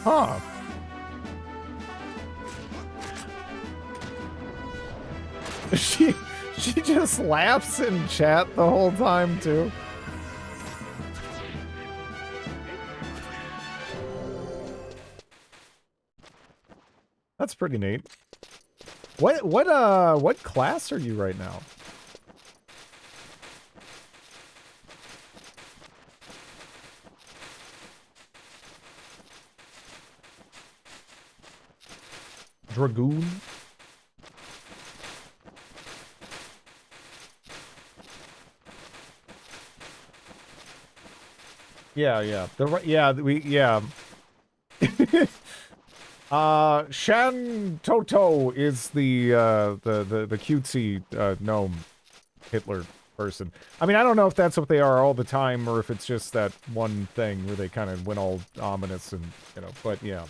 Huh. She just laughs in chat the whole time too. That's pretty neat. What class are you right now? Dragoon? Yeah. Shan Toto is the cutesy gnome Hitler person. I mean, I don't know if that's what they are all the time or if it's just that one thing where they kind of went all ominous and, you know, but yeah.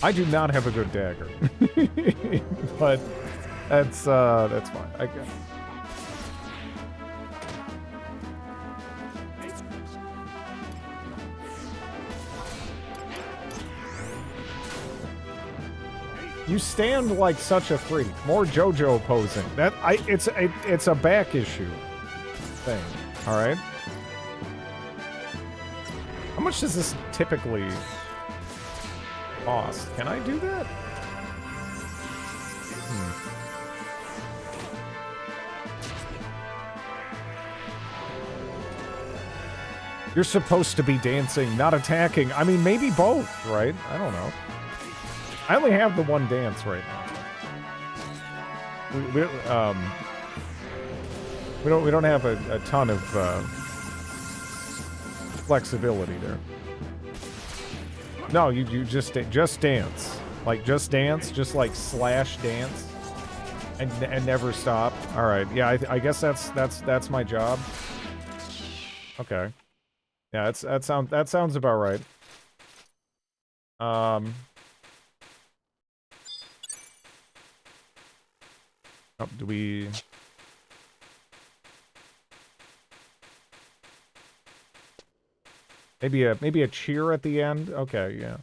I do not have a good dagger. But that's fine, I guess. You stand like such a freak. More JoJo posing. It's a back issue thing. All right. How much does this typically cost? Can I do that? You're supposed to be dancing, not attacking. I mean, maybe both, right? I don't know. I only have the one dance right now. We don't have a ton of flexibility there. No, you just dance. Like just dance, just like slash dance. And never stop. All right. Yeah, I guess that's my job. Okay. Yeah, that sounds about right. Oh, do we? Maybe a cheer at the end. Okay, yeah.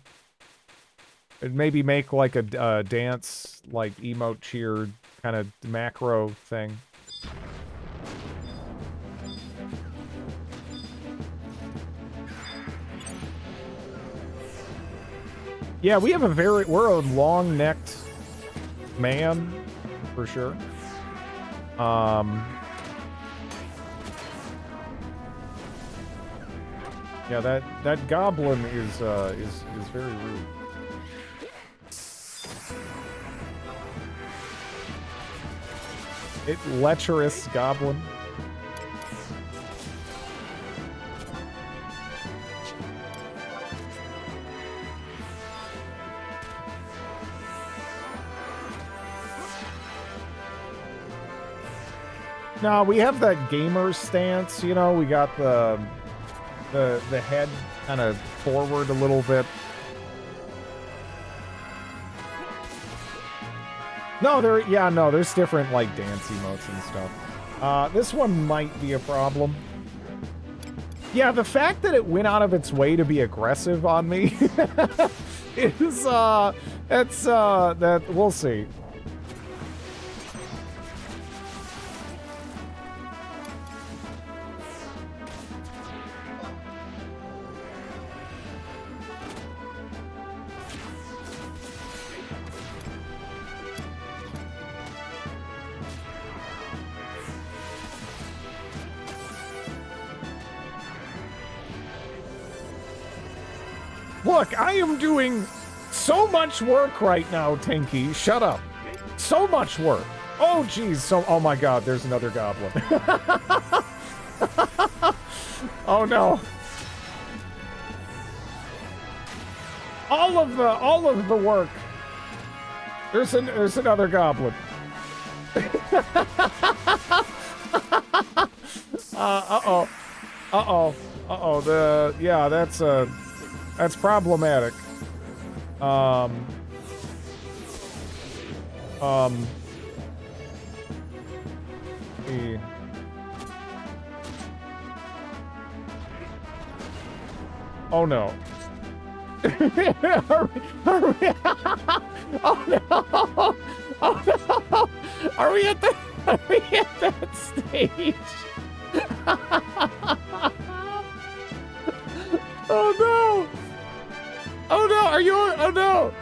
And maybe make like a dance, like emote cheer kind of macro thing. Yeah, we're a long-necked man, for sure. Yeah, that goblin is very rude. Lecherous goblin. No, we have that gamer stance, you know, we got the head kind of forward a little bit. No, there's different, like, dance emotes and stuff. This one might be a problem. Yeah, the fact that it went out of its way to be aggressive on me is, that, we'll see. Look, I am doing so much work right now, Tinky. Shut up. So much work. Oh, geez. Oh my God, there's another goblin. Oh no. All of the work. There's another goblin. That's problematic. Oh no. Oh no. Oh no. Are we at that stage? Oh no! Oh no! Are you? Oh no!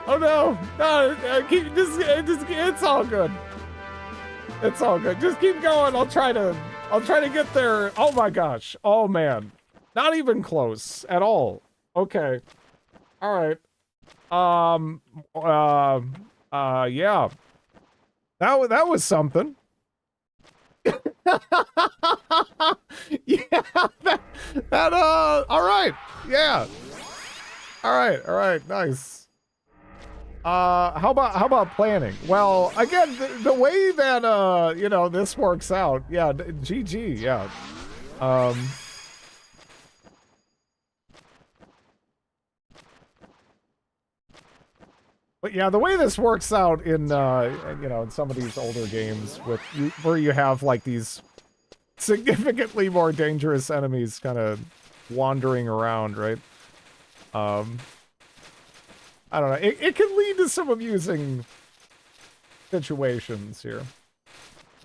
Oh no! No! It's all good. It's all good. Just keep going. I'll try to get there. Oh my gosh! Oh man! Not even close at all. Okay. All right. Yeah. That was something. Yeah, all right, yeah, all right, nice. How about planning? Well, again, the way that you know, this works out, yeah, GG, yeah. But yeah, the way this works out in you know, in some of these older games where you have like these significantly more dangerous enemies kind of wandering around, right? I don't know. It can lead to some amusing situations here.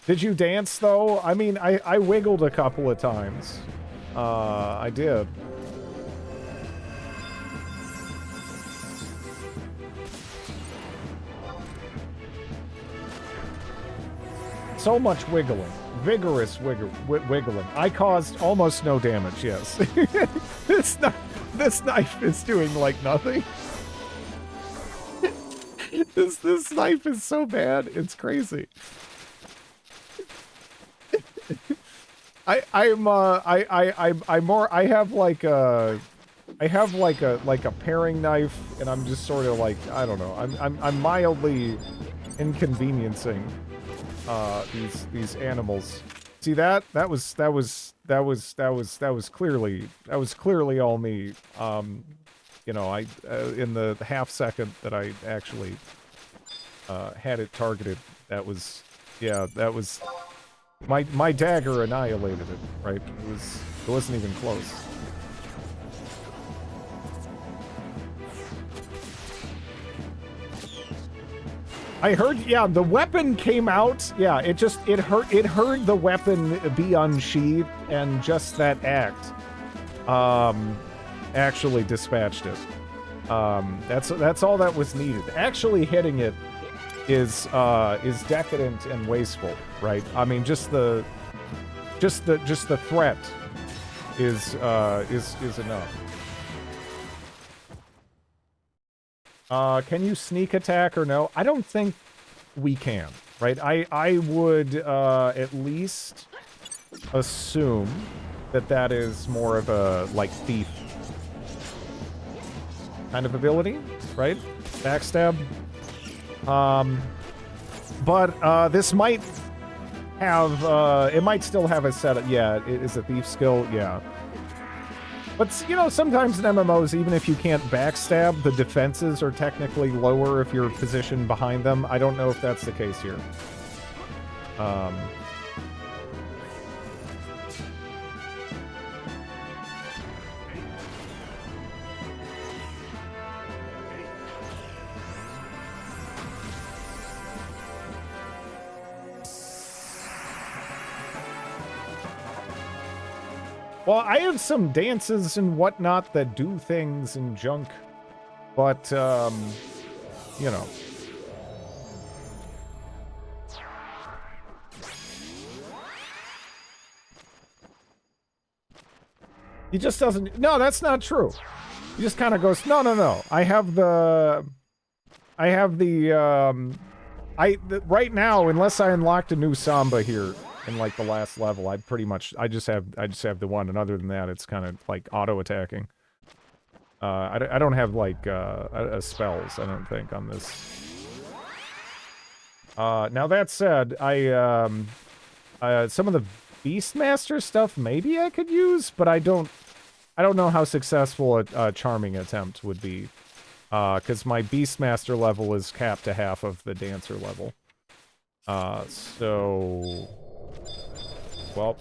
Did you dance though? I mean, I wiggled a couple of times. I did. So much wiggling. Vigorous wiggling. I caused almost no damage, yes. This knife is doing, like, nothing. This knife is so bad. It's crazy. I have like a paring knife, and I'm just sort of like, I don't know. I'm mildly inconveniencing these animals. See that was clearly all me. You know, I in the half second that I actually had it targeted, that was my dagger annihilated it, right? It wasn't even close. I heard, yeah, the weapon came out. Yeah, it heard the weapon be unsheathed, and just that act actually dispatched it. That's all that was needed. Actually hitting it is decadent and wasteful, right? I mean, just the threat is enough. Can you sneak attack or no? I don't think we can, right? I would at least assume that is more of a, like, thief kind of ability, right? Backstab. But this might have, it might still have a set. Yeah, it is a thief skill, yeah. But, you know, sometimes in MMOs, even if you can't backstab, the defenses are technically lower if you're positioned behind them. I don't know if that's the case here. Well, I have some dances and whatnot that do things and junk, but, you know. He just doesn't, no, that's not true. He just kind of goes, no. I have the, right now, unless I unlocked a new Samba here, in like the last level, I just have the one, and other than that, it's kind of like auto attacking. I don't have like spells, I don't think, on this. Now that said, some of the Beastmaster stuff maybe I could use, but I don't know how successful a charming attempt would be, because my Beastmaster level is capped to half of the Dancer level. So. Well,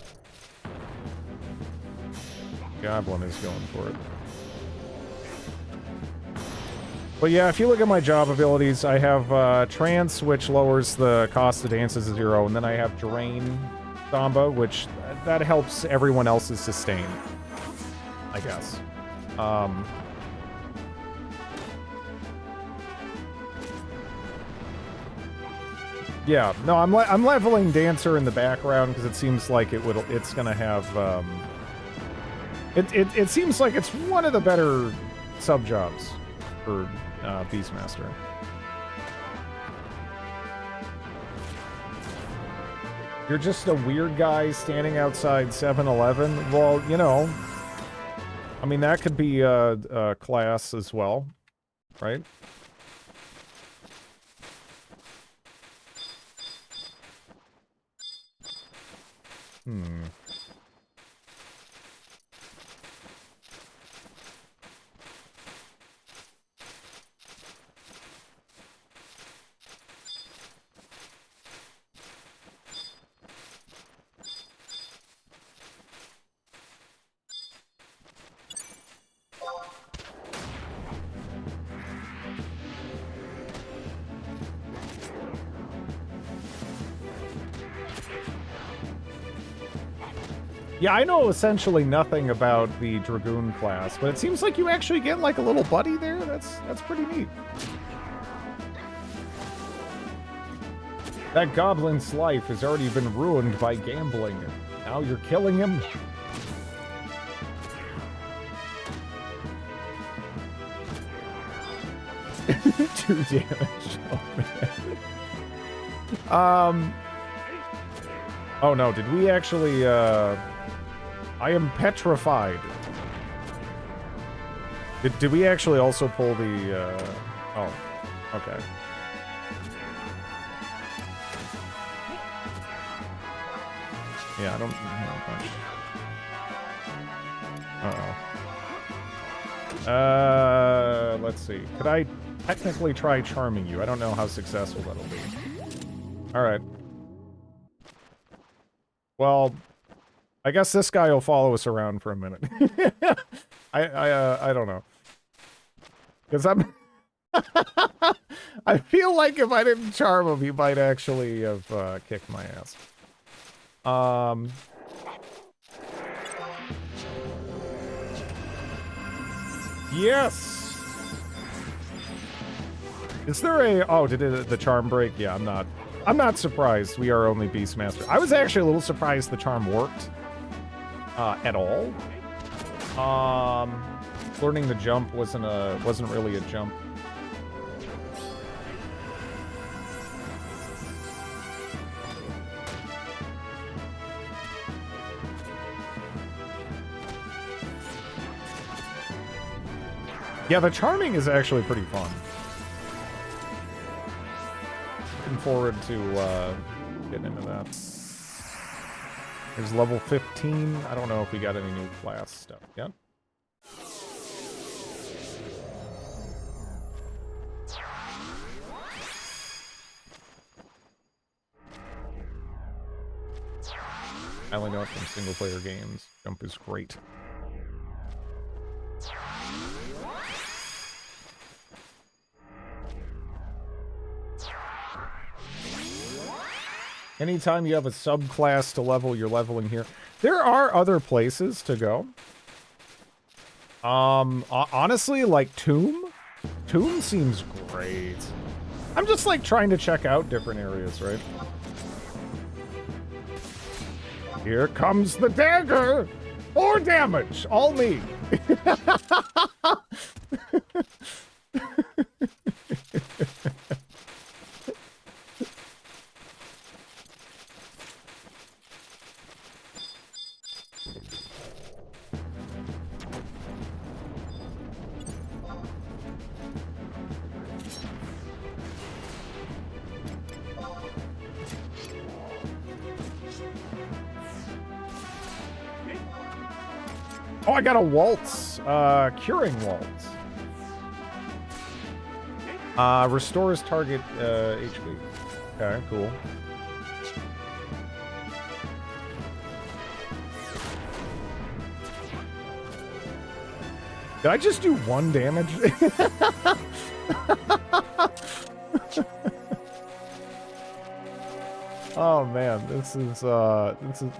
Goblin is going for it. But yeah, if you look at my job abilities, I have Trance, which lowers the cost of dances to 0, and then I have Drain Samba, which that helps everyone else's sustain, I guess. Yeah, no, I'm leveling Dancer in the background because it seems like it's gonna have it seems like it's one of the better sub jobs for Beastmaster. You're just a weird guy standing outside 7-Eleven. Well, you know, I mean that could be a class as well, right? Yeah, I know essentially nothing about the Dragoon class, but it seems like you actually get like a little buddy there. That's pretty neat. That goblin's life has already been ruined by gambling. Now you're killing him? 2 damage. Oh, man. Oh no, did we actually, I am petrified. Did we actually also pull the, oh, okay. Yeah, I don't punch. Uh-oh. Let's see. Could I technically try charming you? I don't know how successful that'll be. Alright. Well, I guess this guy will follow us around for a minute. I don't know. Because I'm... I feel like if I didn't charm him, he might actually have kicked my ass. Yes! Is there a... Oh, did the charm break? Yeah, I'm not surprised. We are only Beastmaster. I was actually a little surprised the charm worked. At all. Learning the jump wasn't really a jump. Yeah, the charming is actually pretty fun. Looking forward to getting into that. There's level 15. I don't know if we got any new class stuff yet. I only know it from single-player games. Jump is great. Anytime you have a subclass to level, you're leveling here. There are other places to go. Honestly, like Tomb? Tomb seems great. I'm just like trying to check out different areas, right? Here comes the dagger! 4 damage! All me! Oh, I got a waltz. Curing waltz. Restores target HP. Okay, cool. Did I just do 1 damage? Oh man,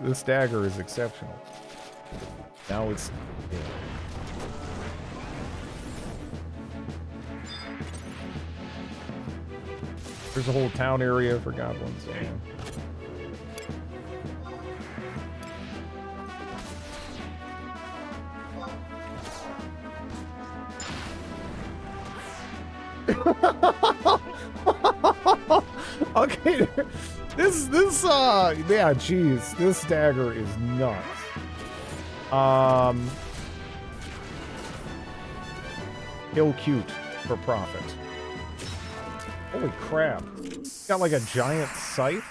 this dagger is exceptional. Now it's... Yeah. There's a whole town area for goblins. Yeah. Okay, yeah, jeez, this dagger is nuts. Kill cute for profit. Holy crap. Got like a giant scythe.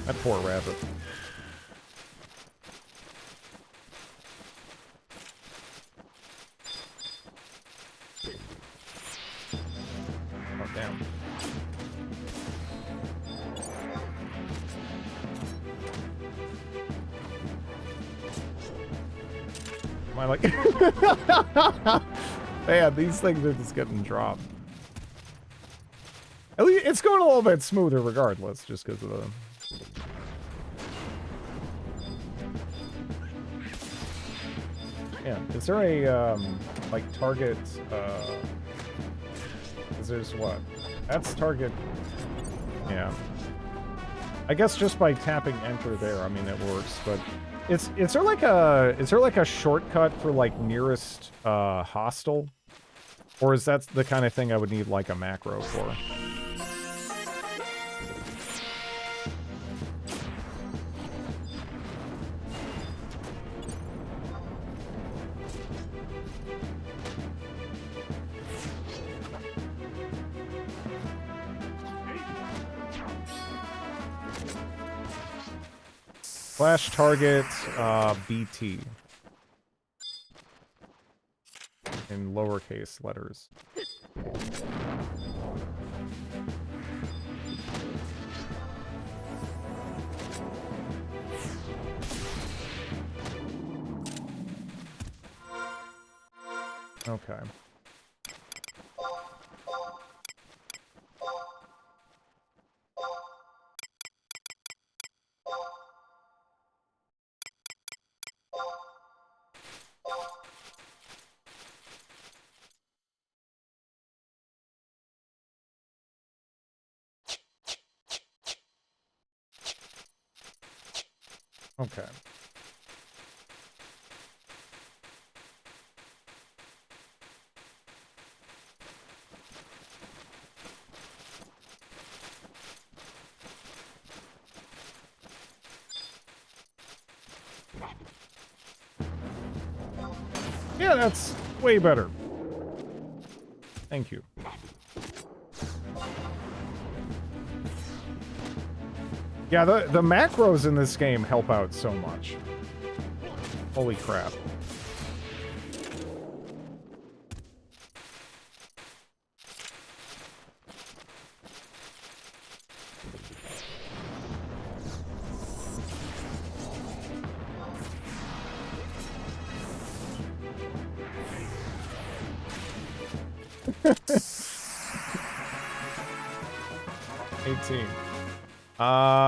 That poor rabbit. Oh, damn. Am I like... Man, these things are just getting dropped. At least it's going a little bit smoother regardless, just because of the... Yeah, is there a, like, target, is there's what? That's target... Yeah. I guess just by tapping enter there, I mean it works, but is there like a shortcut for like nearest hostile? Or is that the kind of thing I would need like a macro for? Flash target BT in lowercase letters. Okay. Okay. Yeah, that's way better. Thank you. Yeah, the macros in this game help out so much. Holy crap.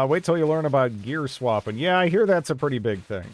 Wait till you learn about gear swapping. Yeah, I hear that's a pretty big thing.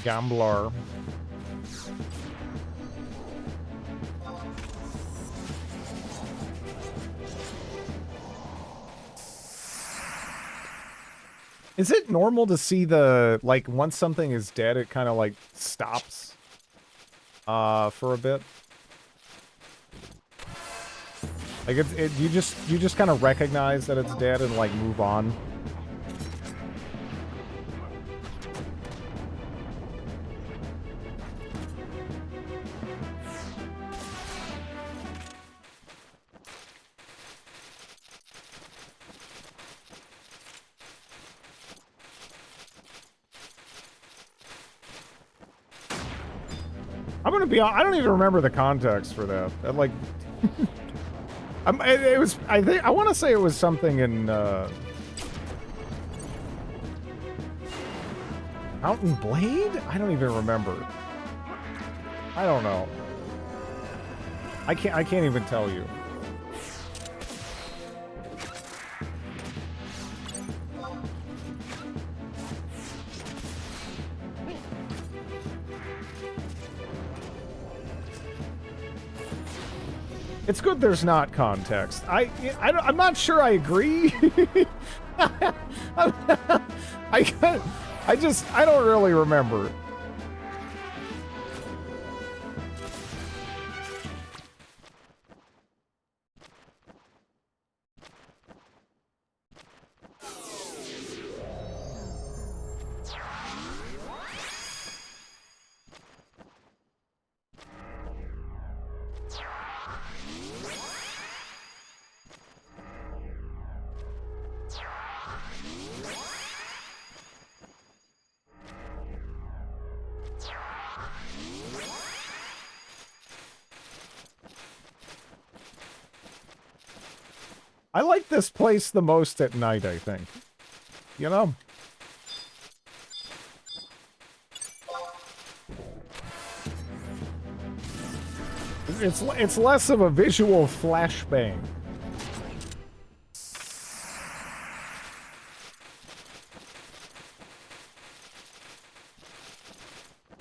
Gambler. Is it normal to see the, like, once something is dead, it kind of, like, stops for a bit? Like, you just kind of recognize that it's dead and, like, move on? I don't even remember the context for that. Like, it was. I want to say it was something in Mountain Blade. I don't even remember. I don't know. I can't even tell you. It's good there's not context. I'm not sure I agree. I don't really remember. I like this place the most at night, I think. You know? It's less of a visual flashbang.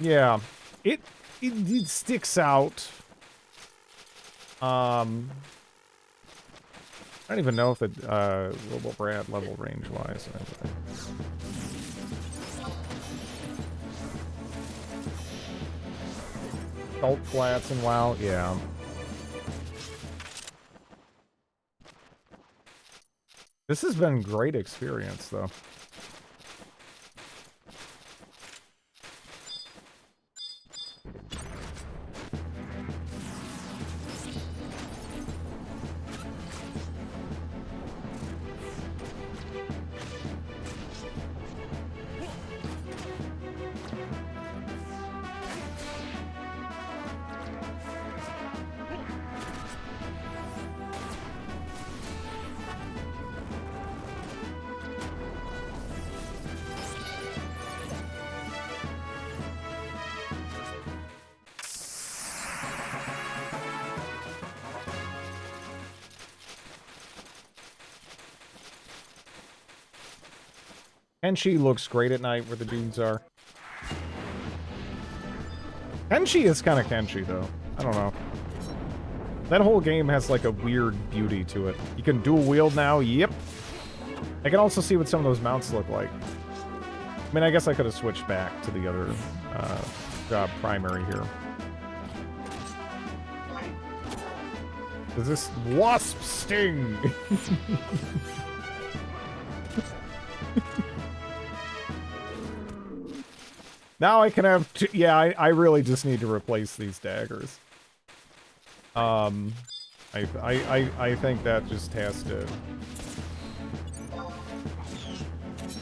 Yeah, it sticks out. I don't even know if it what we're at level range wise. Salt flats and WoW, yeah. This has been great experience though. Kenshi looks great at night where the dudes are. Kenshi is kind of Kenshi, though. I don't know. That whole game has, like, a weird beauty to it. You can dual wield now. Yep. I can also see what some of those mounts look like. I mean, I guess I could have switched back to the other primary here. Is this wasp sting? Now I can have two. Yeah, I really just need to replace these daggers. I think that just has to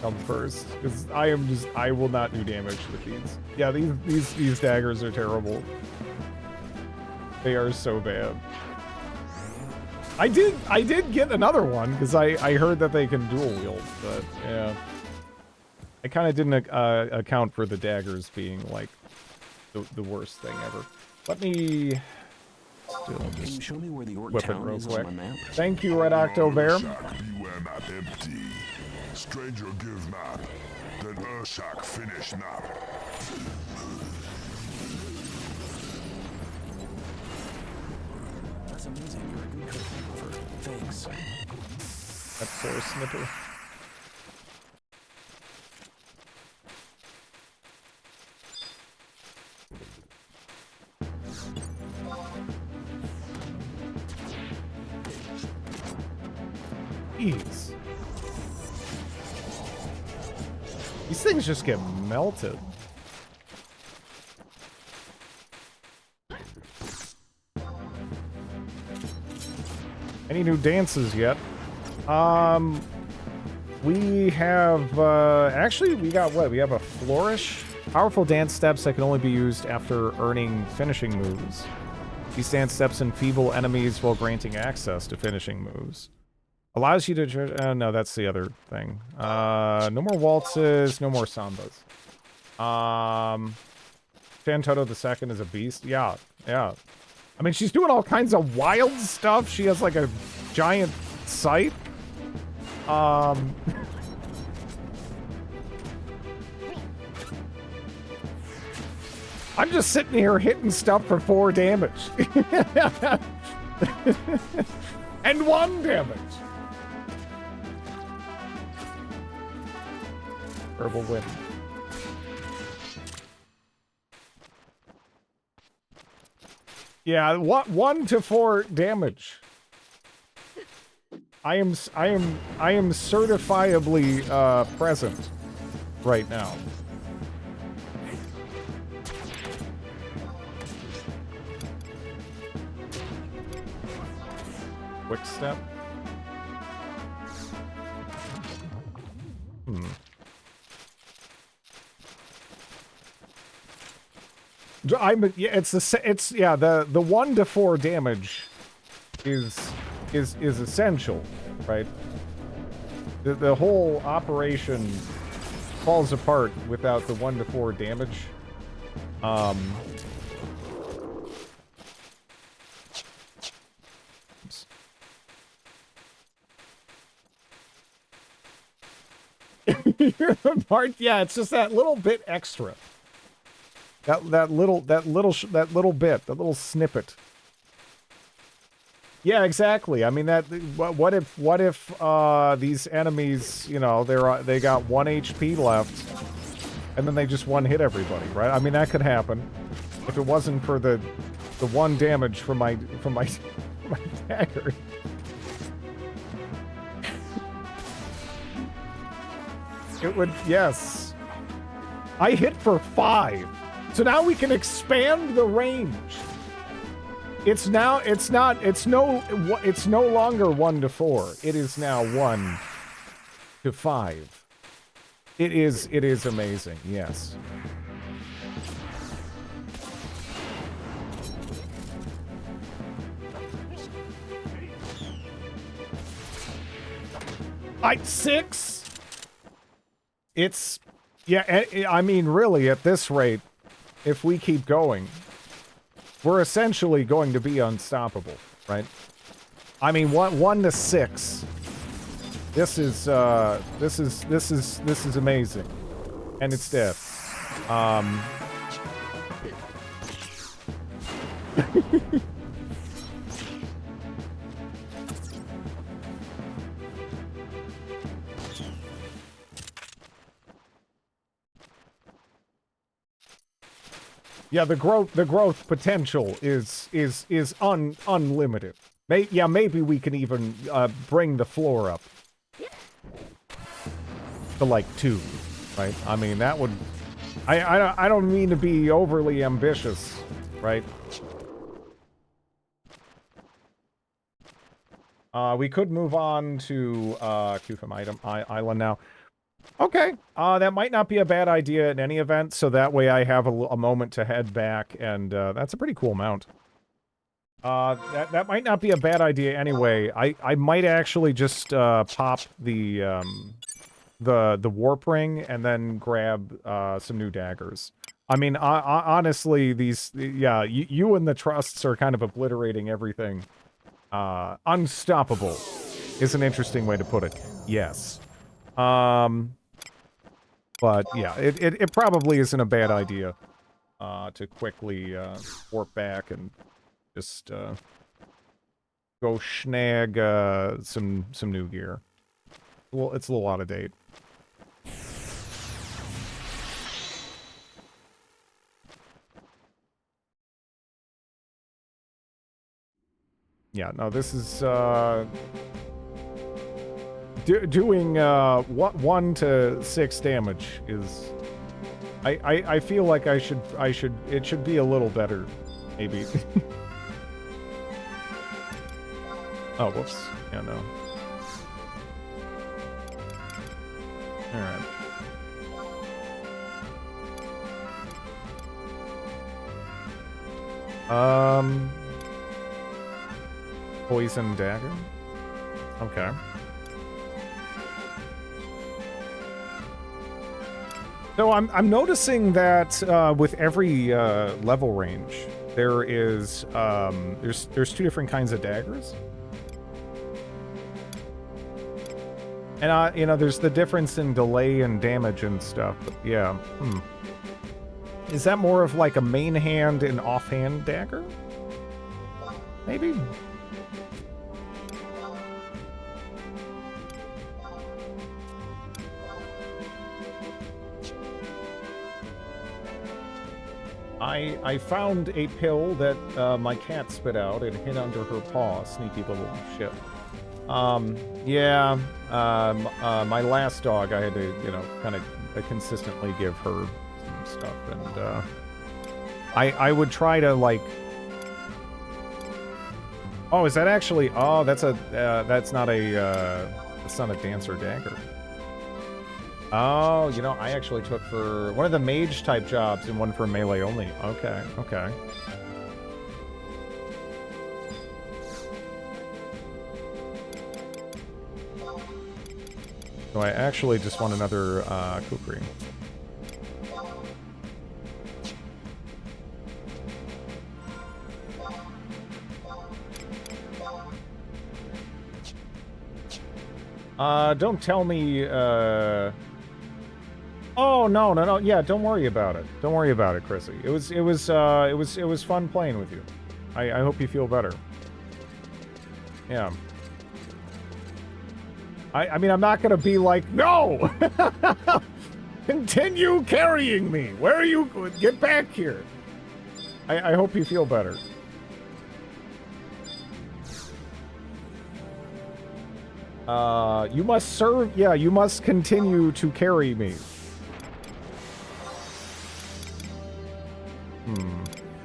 come first, because I will not do damage with these. Yeah, these daggers are terrible. They are so bad. I did get another one because I heard that they can dual wield, but yeah. I kind of didn't account for the daggers being, like, the worst thing ever. Let me still Can you just show me where the Orc whip it town real is quick. on my map? Thank you, Red Octo Bear. Beware map empty. Stranger give map. Then Urshak finish map. That's amazing. You're a good cartographer. Thanks. That poor snipper. Jeez. These things just get melted. Any new dances yet? We have, actually, we got what? We have a flourish. Powerful dance steps that can only be used after earning finishing moves. These dance steps enfeeble enemies while granting access to finishing moves. Allows you to... no, that's the other thing. No more waltzes, no more sambas. Fantoto II is a beast. Yeah, yeah. I mean, she's doing all kinds of wild stuff. She has, like, a giant scythe. I'm just sitting here hitting stuff for 4 damage. And 1 damage. Herbal Wind. Yeah, 1 to 4 damage. I am certifiably present right now. Quick step. The 1 to 4 damage is essential right? The whole operation falls apart without the 1 to 4 damage. Oops. Part, yeah, it's just that little bit extra. That little bit, that little snippet. Yeah, exactly. I mean, that what if these enemies, you know, they got 1 HP left, and then they just one hit everybody, right? I mean, that could happen if it wasn't for the 1 damage from my my dagger. It would, yes. I hit for 5. So now we can expand the range. It's no longer 1 to 4. It is now 1 to 5. It is amazing, yes. Like 6? It's, yeah, I mean, really, at this rate, if we keep going, we're essentially going to be unstoppable, right? I mean, 1 to 6. This is amazing. And it's dead. Yeah, the growth potential is unlimited. Maybe we can even bring the floor up to like 2, right? I mean, that would. I don't mean to be overly ambitious, right? We could move on to Kufum Island now. Okay, that might not be a bad idea in any event, so that way I have a moment to head back, and that's a pretty cool mount. That might not be a bad idea anyway. I might actually just pop the warp ring and then grab some new daggers. I mean, honestly, you and the trusts are kind of obliterating everything. Unstoppable is an interesting way to put it. Yes. But yeah, it probably isn't a bad idea to quickly warp back and just go snag some new gear. Well, it's a little out of date. Yeah, no, this is doing 1 to 6 damage is. I feel like it should be a little better, maybe. Oh, whoops. Yeah, no. Alright. Poison dagger? Okay. So I'm noticing that with every level range, there is there's 2 different kinds of daggers. And you know, there's the difference in delay and damage and stuff. But yeah. Is that more of like a main hand and offhand dagger? Maybe. I found a pill that my cat spit out and hid under her paw. Sneaky little shit. Yeah. My last dog, I had to, you know, kind of consistently give her some stuff, and I would try to like. Oh, is that actually? Oh, that's a that's not a dancer dagger. Oh, you know, I actually took for one of the mage type jobs and one for melee only. Okay, okay. So I actually just want another kukri. Don't tell me, Oh, no. Yeah, don't worry about it. Don't worry about it, Chrissy. It was fun playing with you. I hope you feel better. Yeah. I mean, I'm not gonna be like, no! Continue carrying me! Where are you? Get back here! I hope you feel better. You must serve... Yeah, you must continue to carry me.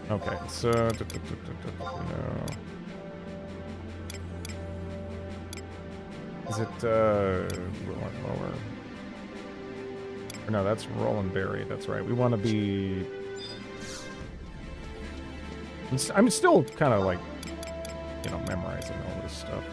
Okay, so... No. Is it, lower? Or no, that's Roland Berry. That's right. We want to be... I'm still kind of like, you know, memorizing all this stuff.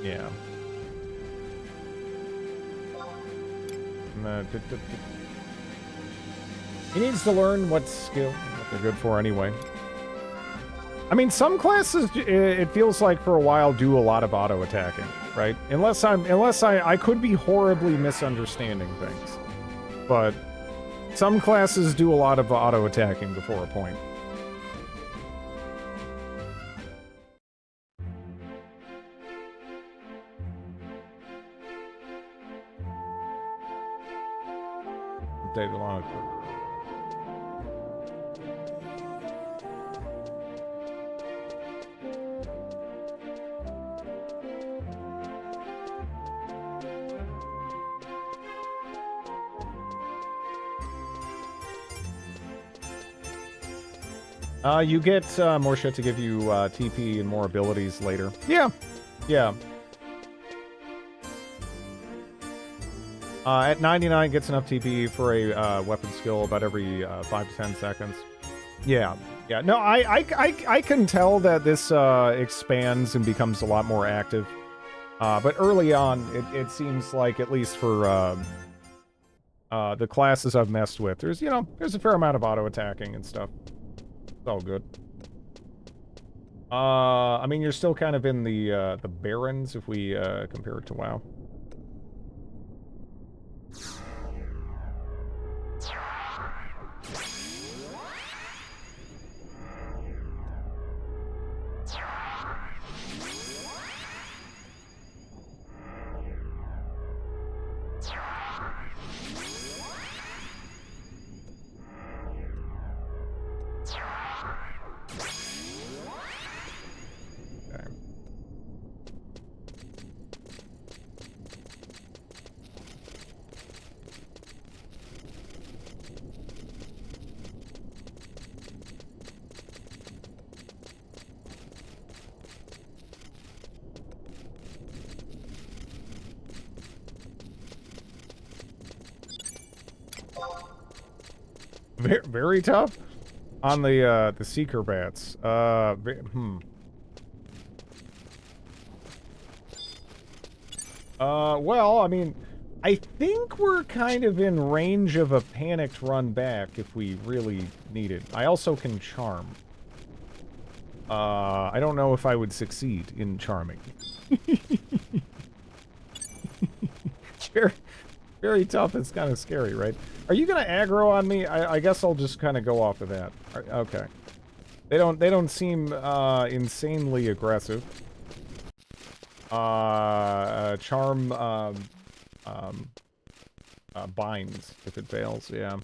Yeah. He needs to learn what skill what they're good for anyway. I mean, some classes, it feels like for a while, do a lot of auto attacking, right? Unless I could be horribly misunderstanding things, but some classes do a lot of auto attacking before a point. Update the log. You get more shit to give you TP and more abilities later. Yeah. Yeah. At 99, gets enough TP for a weapon skill about every 5 to 10 seconds. Yeah. Yeah. No, I can tell that this expands and becomes a lot more active. But early on, it seems like, at least for the classes I've messed with, there's a fair amount of auto attacking and stuff. It's all good. I mean, you're still kind of in the Barrens if we compare it to WoW. Very tough on the Seeker bats. Well, I mean, I think we're kind of in range of a panicked run back if we really need it. I also can charm. I don't know if I would succeed in charming. Very tough. It's kind of scary, right? Are you gonna aggro on me? I guess I'll just kind of go off of that. Okay. They don't seem insanely aggressive. Charm binds if it fails. Yeah.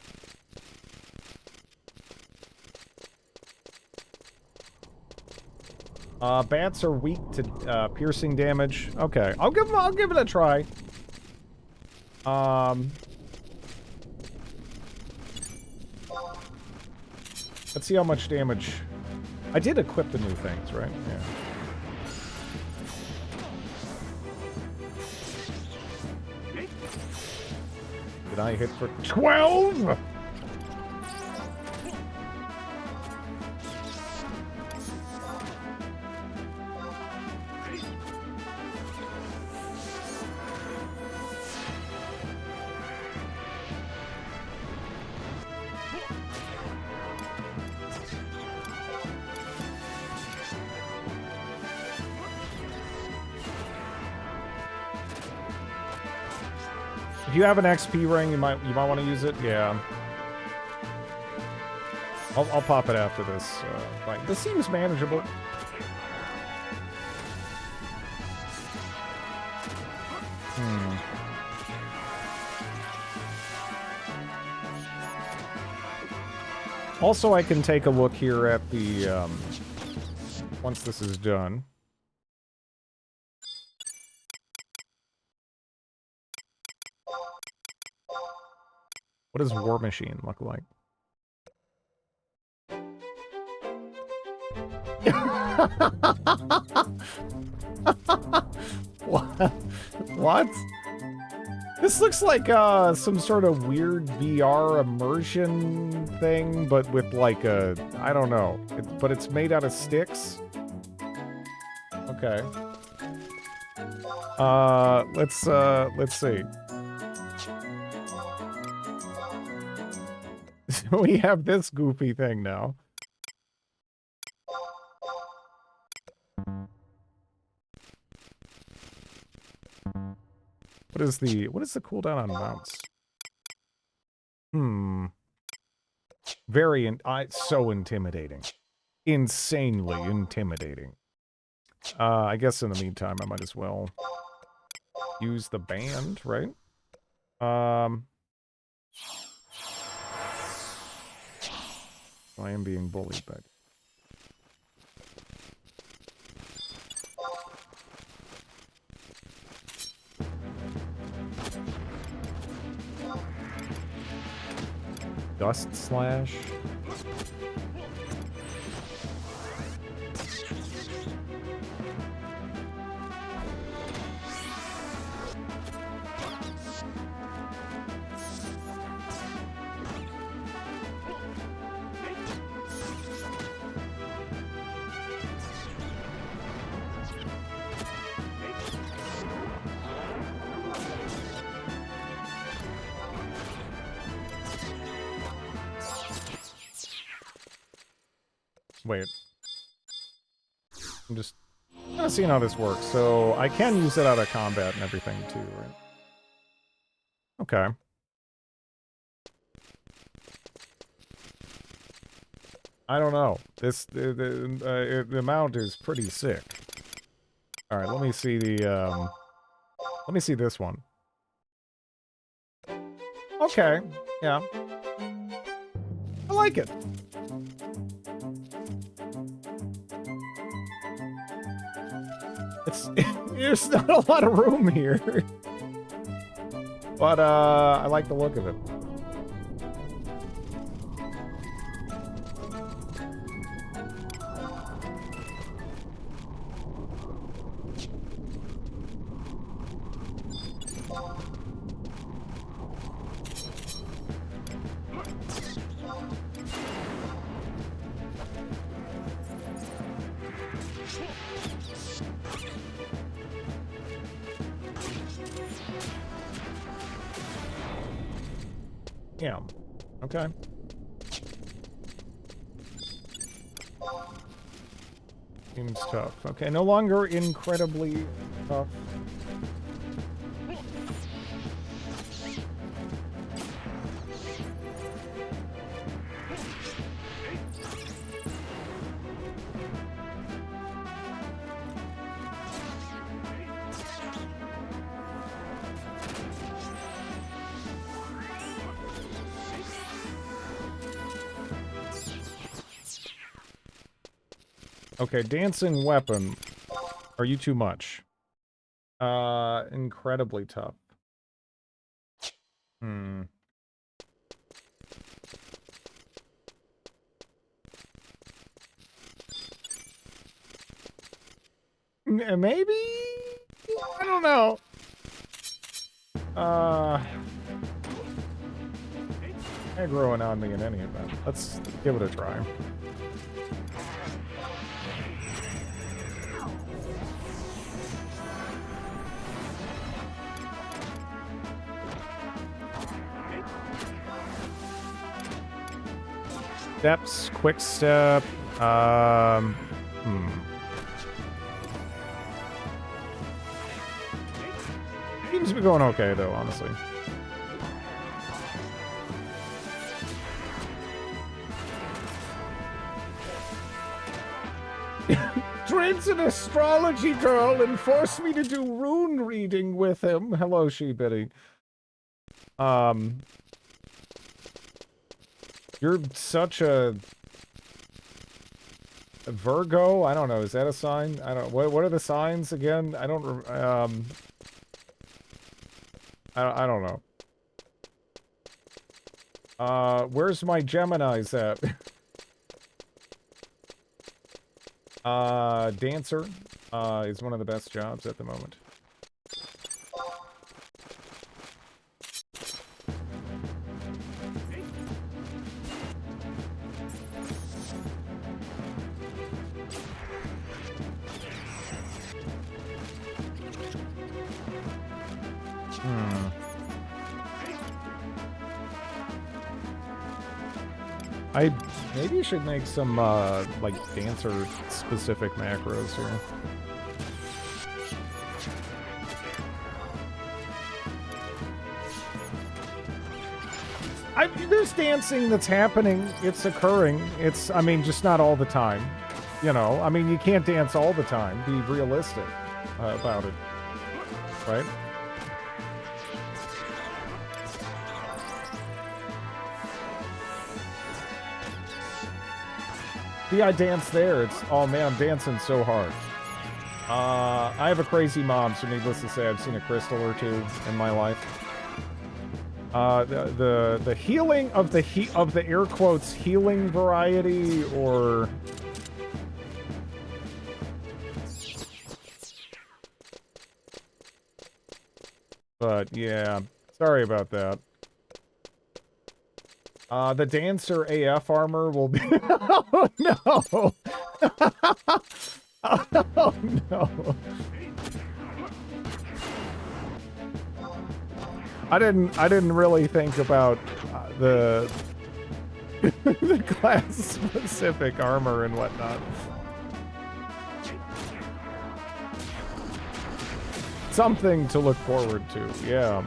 Bats are weak to piercing damage. Okay, I'll give it a try. Let's see how much damage. I did equip the new things, right? Yeah. and I hit for 12! If you have an XP ring, you might want to use it. Yeah, I'll pop it after this fight. This seems manageable. Also, I can take a look here at the once this is done. What does War Machine look like? What? This looks like some sort of weird VR immersion thing, but with like a, I don't know. But it's made out of sticks. Okay. Let's see. We have this goofy thing now. What is the cooldown on mounts? So intimidating. Insanely intimidating. I guess in the meantime I might as well use the band, right? I am being bullied, but... Dust Slash. Wait. I'm just kind of seeing how this works. So I can use it out of combat and everything too, right? Okay. I don't know. The amount is pretty sick. All right, let me see the let me see this one. Okay. Yeah. I like it. There's not a lot of room here. But, I like the look of it. Yeah. Okay. Seems tough. Okay, no longer incredibly tough. Okay, dancing weapon. Are you too much? Incredibly tough. Maybe? I don't know. Aggroing on me in any event. Let's give it a try. Steps, quick step. Seems to be going okay though, honestly. Trent's an astrology girl and forced me to do rune reading with him. Hello, She-Bitty. You're such a Virgo? I don't know. Is that a sign? I don't. What are the signs again? I don't. I don't know. Where's my Gemini's at? Dancer is one of the best jobs at the moment. I maybe should make some, like, dancer-specific macros here. There's dancing that's happening. It's occurring. It's, I mean, just not all the time. You know, I mean, you can't dance all the time. Be realistic about it. Right? See, I dance there. It's, oh man, I'm dancing so hard. I have a crazy mom, so needless to say, I've seen a crystal or two in my life. The healing of the air quotes healing variety, or but yeah, sorry about that. The Dancer AF armor will be... Oh, no! Oh, no. I didn't really think about the the class-specific armor and whatnot. Something to look forward to, yeah.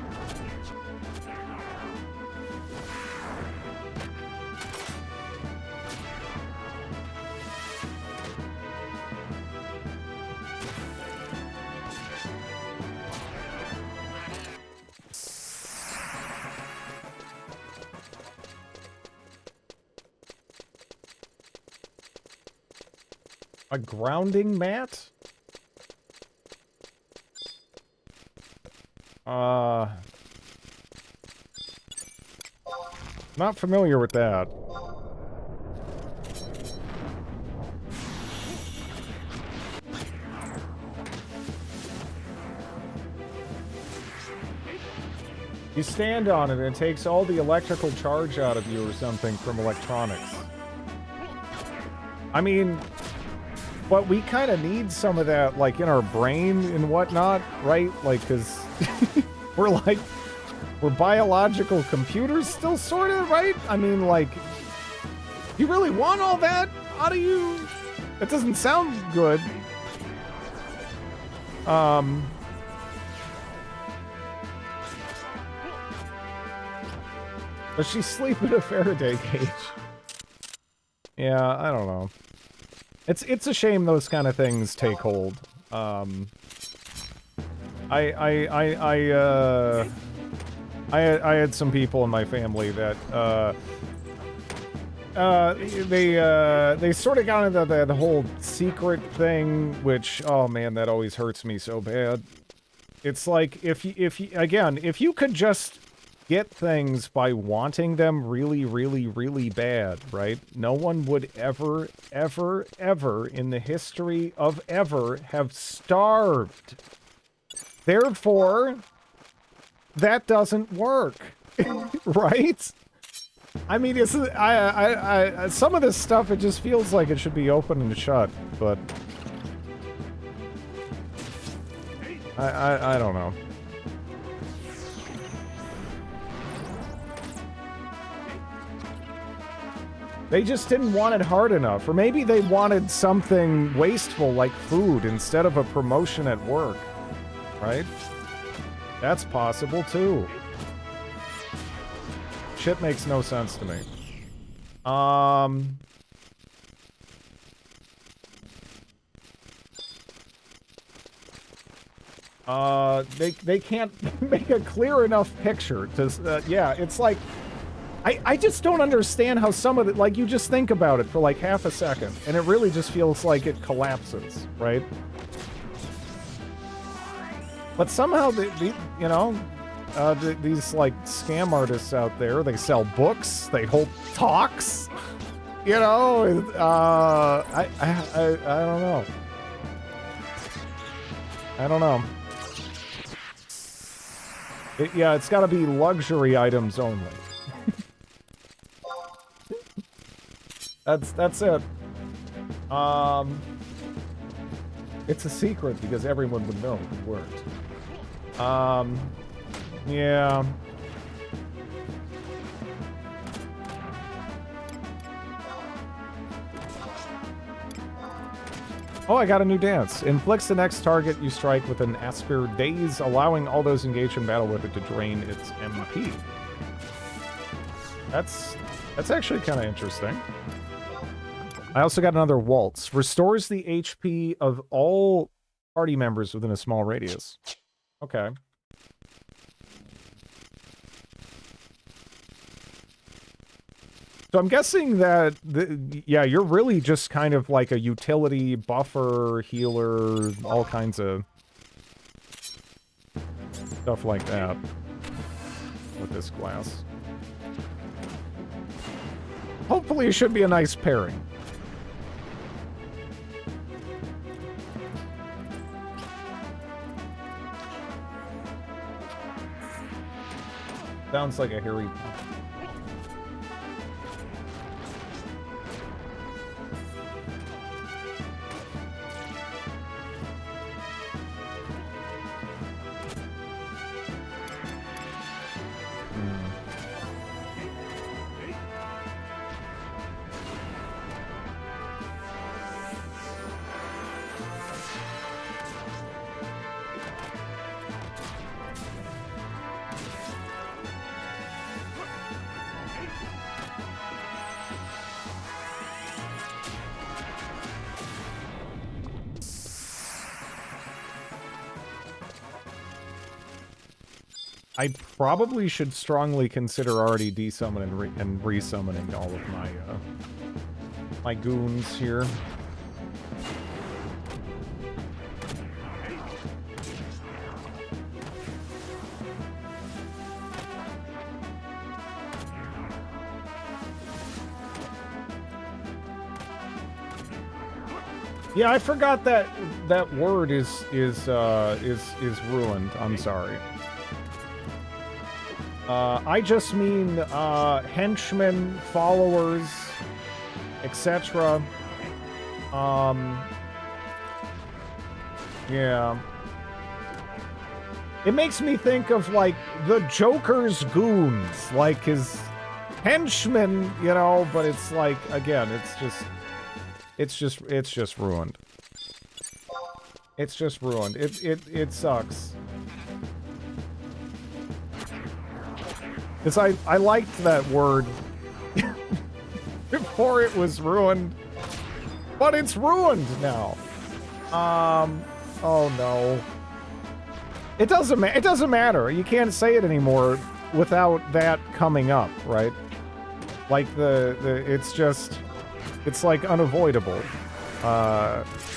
A grounding mat? Not familiar with that. You stand on it and it takes all the electrical charge out of you or something from electronics. I mean... But we kind of need some of that, like, in our brain and whatnot, right? Like, because we're biological computers still, sort of, right? I mean, like, you really want all that out of you? That doesn't sound good. Does she sleep in a Faraday cage? Yeah, I don't know. It's a shame those kind of things take hold. I had some people in my family that they sort of got into the whole secret thing, which, oh man, that always hurts me so bad. It's like if you could just get things by wanting them really, really, really bad, right? No one would ever, ever, ever in the history of ever have starved. Therefore, that doesn't work, right? I mean, it's some of this stuff, it just feels like it should be open and shut, but I don't know. They just didn't want it hard enough, or maybe they wanted something wasteful like food instead of a promotion at work, right? That's possible too. Shit makes no sense to me. They can't make a clear enough picture to, yeah, it's like, I just don't understand how some of it, like, you just think about it for like half a second, and it really just feels like it collapses, right? But somehow, you know, these, like, scam artists out there, they sell books, they hold talks, you know, I don't know. I don't know. Yeah, it's gotta be luxury items only. That's it. It's a secret because everyone would know it worked. Yeah. Oh, I got a new dance. Inflicts the next target you strike with an Aspir Daze, allowing all those engaged in battle with it to drain its MP. That's actually kind of interesting. I also got another Waltz. Restores the HP of all party members within a small radius. Okay. So I'm guessing that, yeah, you're really just kind of like a utility, buffer, healer, all kinds of stuff like that with this class. Hopefully it should be a nice pairing. Sounds like a Harry Potter. I probably should strongly consider already desummoning and resummoning all of my my goons here. Yeah, I forgot that that word is ruined. I'm sorry. I just mean henchmen, followers, etc. Yeah. It makes me think of like the Joker's goons, like his henchmen, you know, but it's like, again, it's just ruined. It's just ruined. It sucks. Because I liked that word before it was ruined, but it's ruined now. Oh no. It doesn't matter. You can't say it anymore without that coming up, right? Like it's like unavoidable.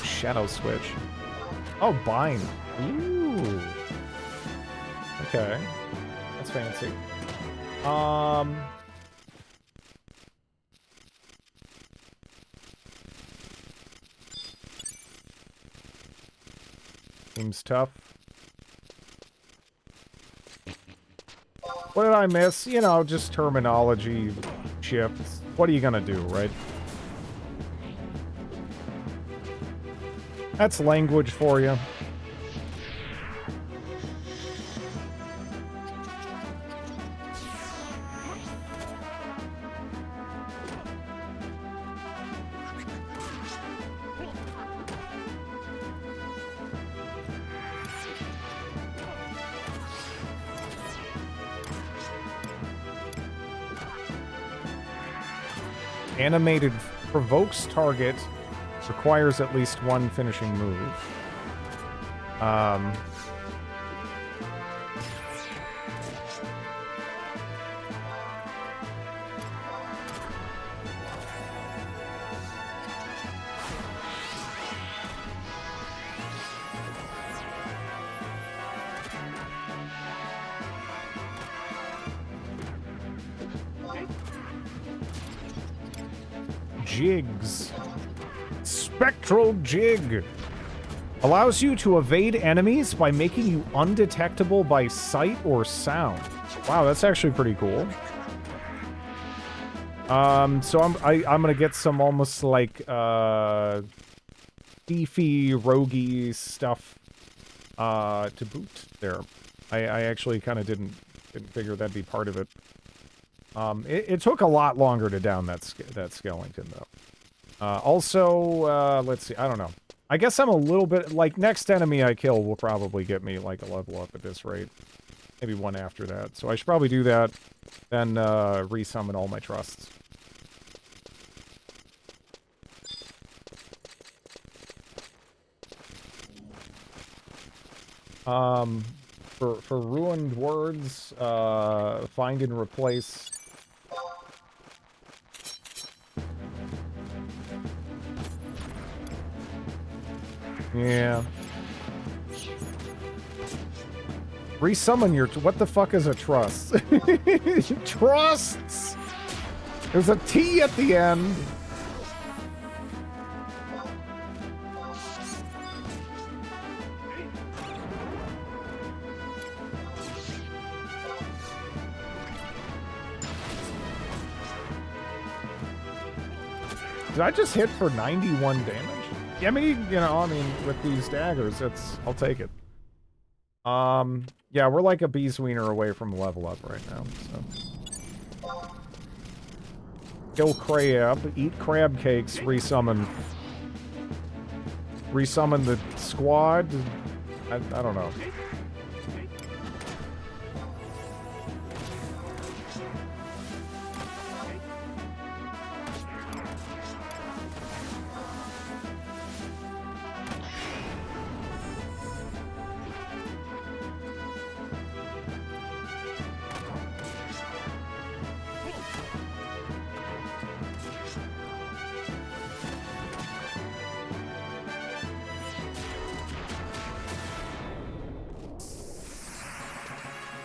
Shadow switch. Oh, bind. Ooh. Okay. That's fancy. Seems tough. What did I miss? You know, just terminology shifts. What are you gonna do, right? That's language for you. Animated provokes target, requires at least one finishing move. Jigs. Spectral Jig. Allows you to evade enemies by making you undetectable by sight or sound. Wow, that's actually pretty cool. So I'm gonna get some almost like beefy, roguey stuff to boot there. I actually kind of didn't figure that'd be part of it. It took a lot longer to down that skeleton though. Also, let's see, I don't know. I guess I'm a little bit, like, next enemy I kill will probably get me, like, a level up at this rate. Maybe one after that. So I should probably do that, then, resummon all my trusts. For ruined words, find and replace. Yeah. Resummon your... What the fuck is a trust? Trusts! There's a T at the end. Did I just hit for 91 damage? Yeah, I mean, you know, with these daggers, I'll take it. Yeah, we're like a bee's wiener away from level up right now, so. Kill crab, eat crab cakes, resummon. Resummon the squad? I don't know.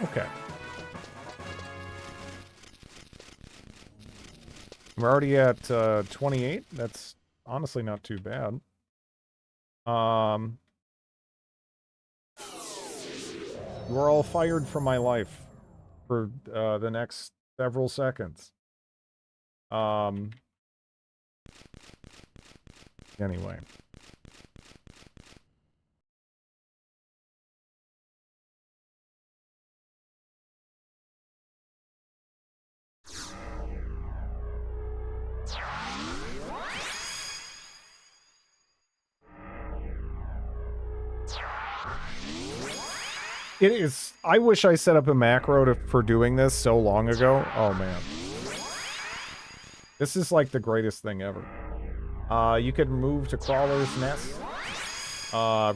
Okay. We're already at 28. That's honestly not too bad. You're all fired from my life for the next several seconds. Anyway. It is... I wish I set up a macro for doing this so long ago. Oh, man. This is like the greatest thing ever. You could move to Crawler's Nest.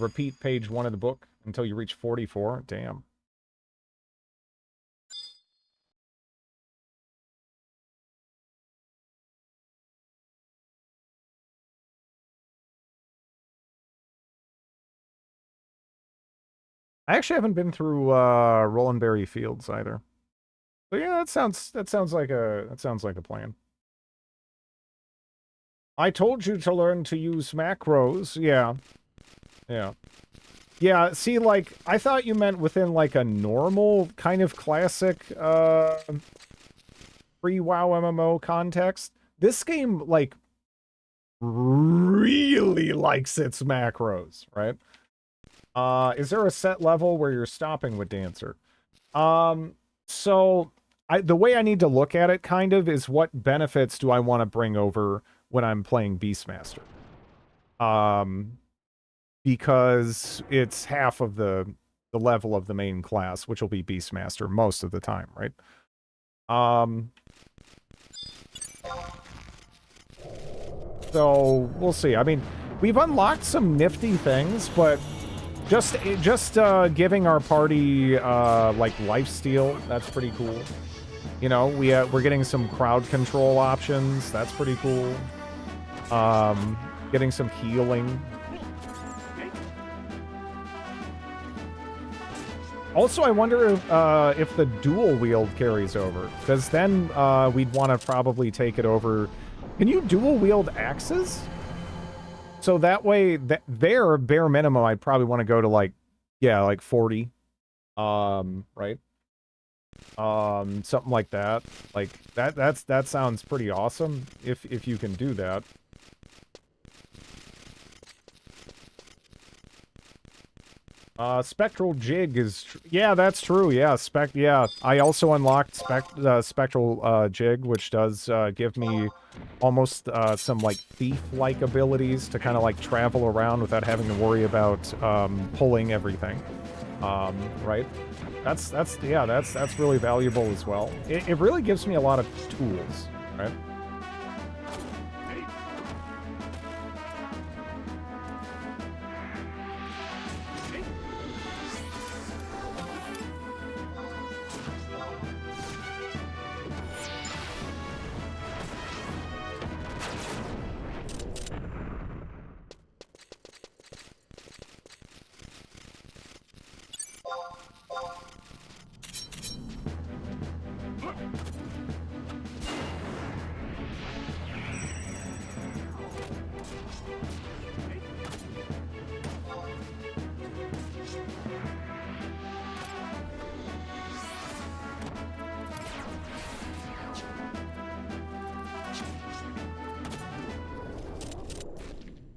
Repeat page 1 of the book until you reach 44. Damn. I actually haven't been through Rollenberry Fields either. But yeah, that sounds like a plan. I told you to learn to use macros. Yeah. Yeah. Yeah, see, like, I thought you meant within, like, a normal kind of classic, pre-WoW MMO context. This game, like, really likes its macros, right? Is there a set level where you're stopping with Dancer? So, the way I need to look at it, kind of, is what benefits do I want to bring over when I'm playing Beastmaster? Because it's half of the level of the main class, which will be Beastmaster most of the time, right? So we'll see. I mean, we've unlocked some nifty things, but just giving our party like lifesteal, that's pretty cool. You know, we're getting some crowd control options. That's pretty cool. Getting some healing. Also, I wonder if the dual wield carries over, because then we'd want to probably take it over. Can you dual wield axes? So that way, there, bare minimum, I'd probably want to go to like, yeah, like 40, right? Something like that. Like that sounds pretty awesome if you can do that. Spectral Jig is... yeah, that's true. Yeah, yeah. I also unlocked Spectral Jig, which does give me almost some, like, thief-like abilities to kind of, like, travel around without having to worry about pulling everything. Right? That's really valuable as well. It really gives me a lot of tools, right?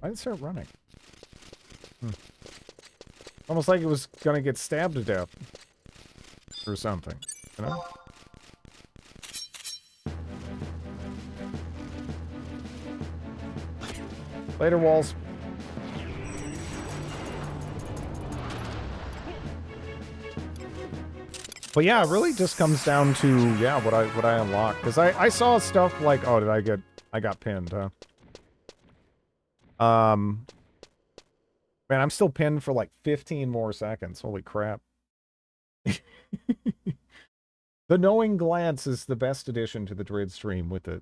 Why did it start running? Almost like it was gonna get stabbed to death. Or something, you know? Later, Walls. But yeah, it really just comes down to, yeah, what I unlock. Because I saw stuff like, oh, I got pinned, huh? Man, I'm still pinned for like 15 more seconds. Holy crap. The Knowing Glance is the best addition to the Drid stream with the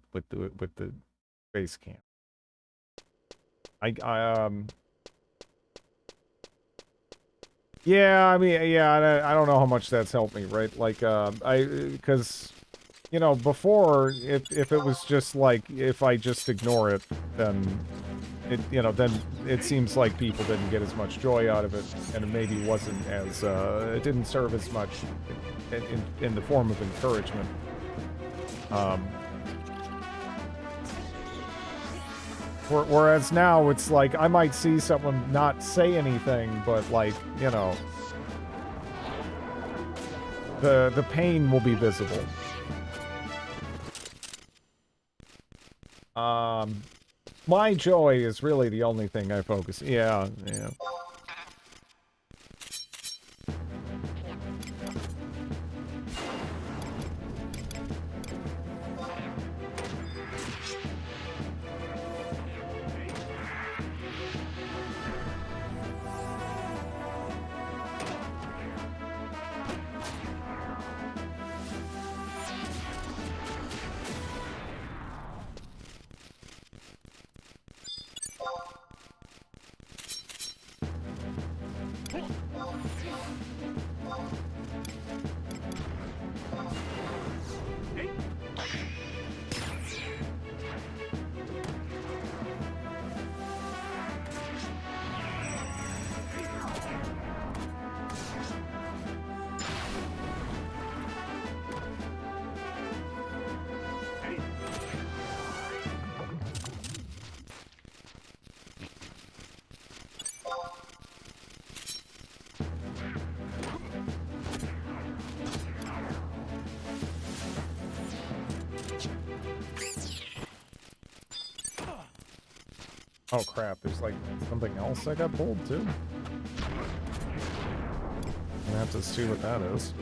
base camp. Yeah, I mean, yeah, I don't know how much that's helped me, right? Like, because, you know, before, if it was just like, if I just ignore it, then then it seems like people didn't get as much joy out of it, and it maybe wasn't as, it didn't serve as much in the form of encouragement. Whereas now, it's like, I might see someone not say anything, but, like, you know, the pain will be visible. My joy is really the only thing I focus... yeah, yeah. Oh crap, there's like something else I got pulled too. I'm gonna have to see what that is.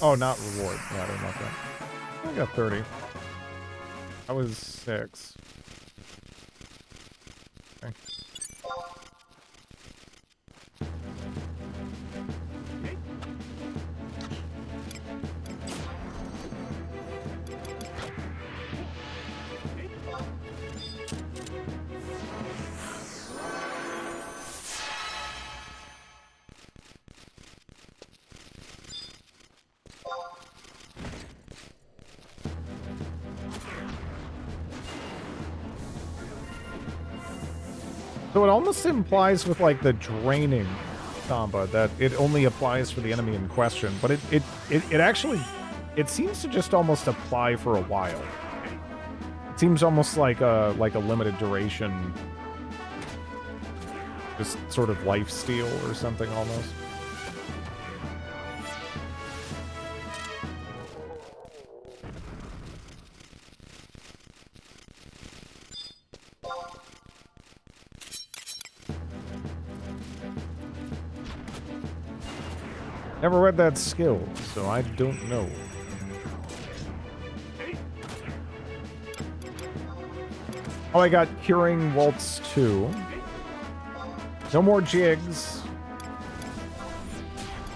Oh, not reward. Yeah, I didn't want that. I got 30. I was 6. Okay. So it almost implies with like the draining combo that it only applies for the enemy in question, but it actually it seems to just almost apply for a while. It seems almost like a limited duration, just sort of life steal or something almost. Never read that skill, so I don't know. Oh, I got Curing Waltz 2. No more jigs.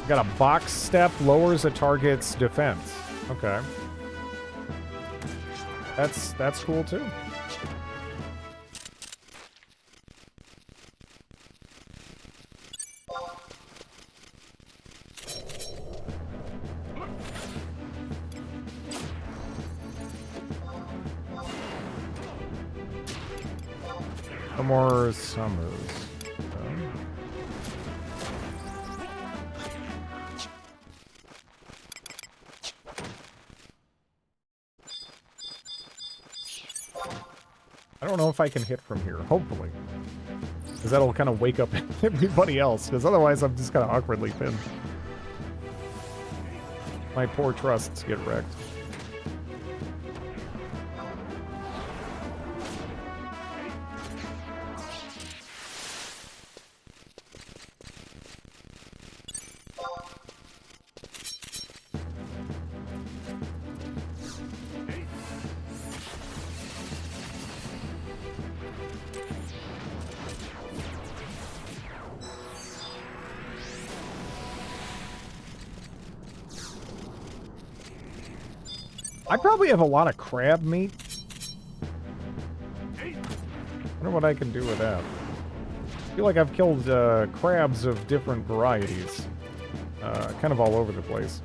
Got a box step, lowers a target's defense. Okay. That's cool too. No more summers. I don't know if I can hit from here, hopefully. Because that'll kind of wake up everybody else, because otherwise I'm just kind of awkwardly pinned. My poor trusts get wrecked. I probably have a lot of crab meat. I wonder what I can do with that. I feel like I've killed crabs of different varieties. Kind of all over the place.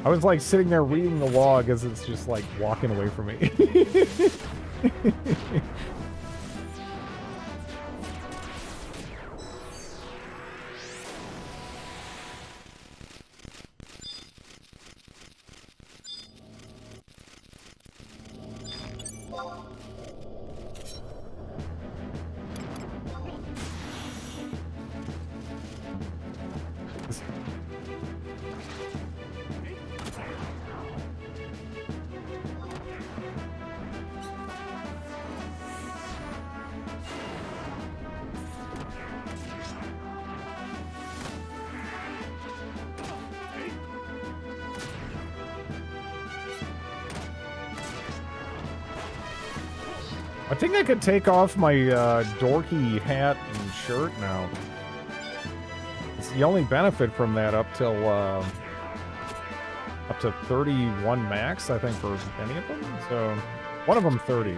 I was like sitting there reading the log as it's just like walking away from me. I think I could take off my dorky hat and shirt now. It's the only benefit from that up to 31 max, I think, for any of them. So one of them 30.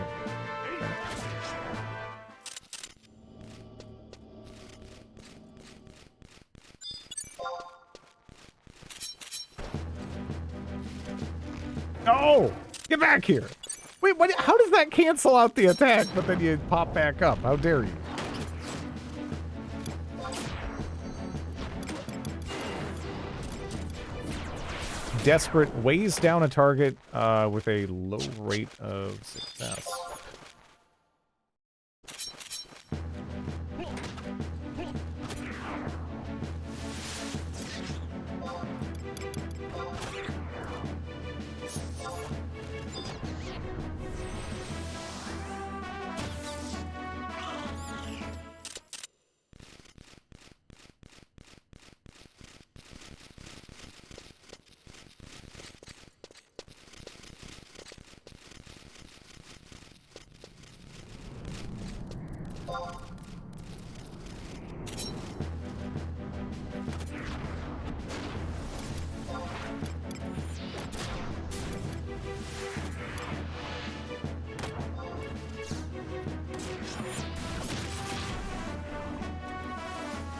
No! Get back here! Wait, what? How does that cancel out the attack, but then you pop back up? How dare you? Desperate weighs down a target with a low rate of success.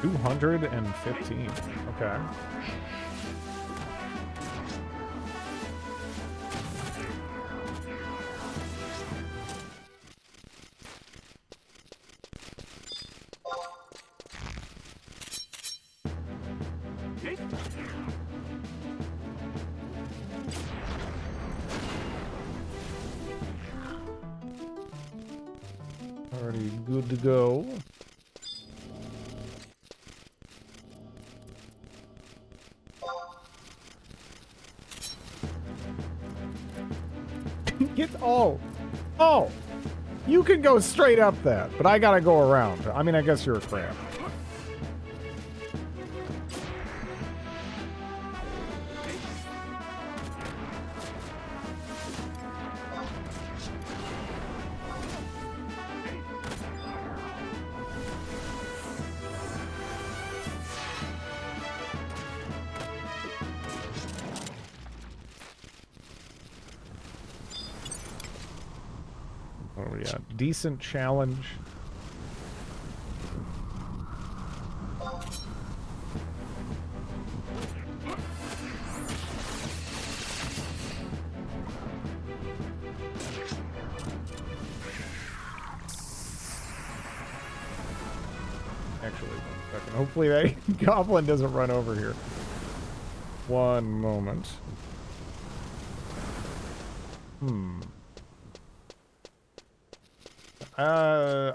$215. Okay. Already good to go. Oh, you can go straight up that, but I gotta go around. I mean, I guess you're a crab. Decent challenge. Actually, 1 second. Hopefully that goblin doesn't run over here. One moment.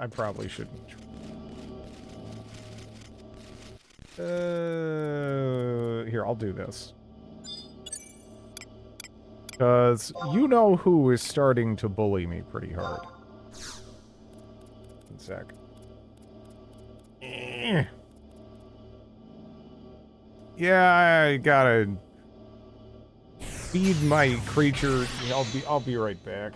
I probably shouldn't. Here, I'll do this. Because you know who is starting to bully me pretty hard. 1 sec. Yeah, I gotta feed my creature. I'll be right back.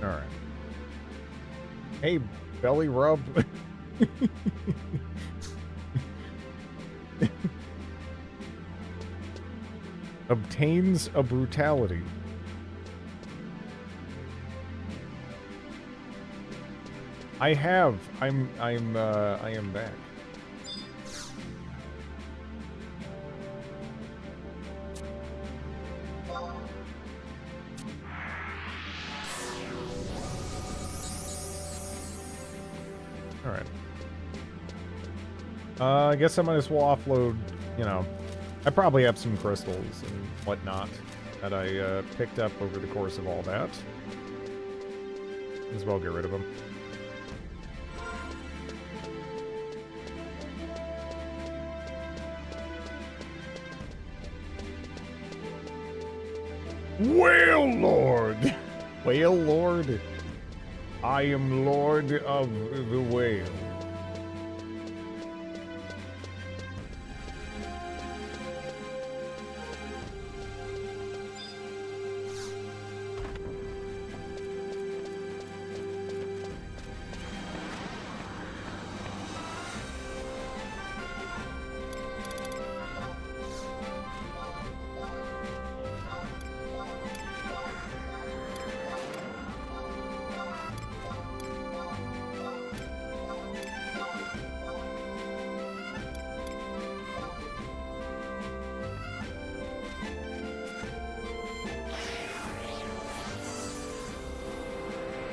Alright. Hey, belly rub. Obtains a brutality. I am back. Alright. I guess I might as well offload, you know, I probably have some crystals and whatnot that I picked up over the course of all that. As well get rid of them. Whale Lord! Whale Lord? I am Lord of the Whale.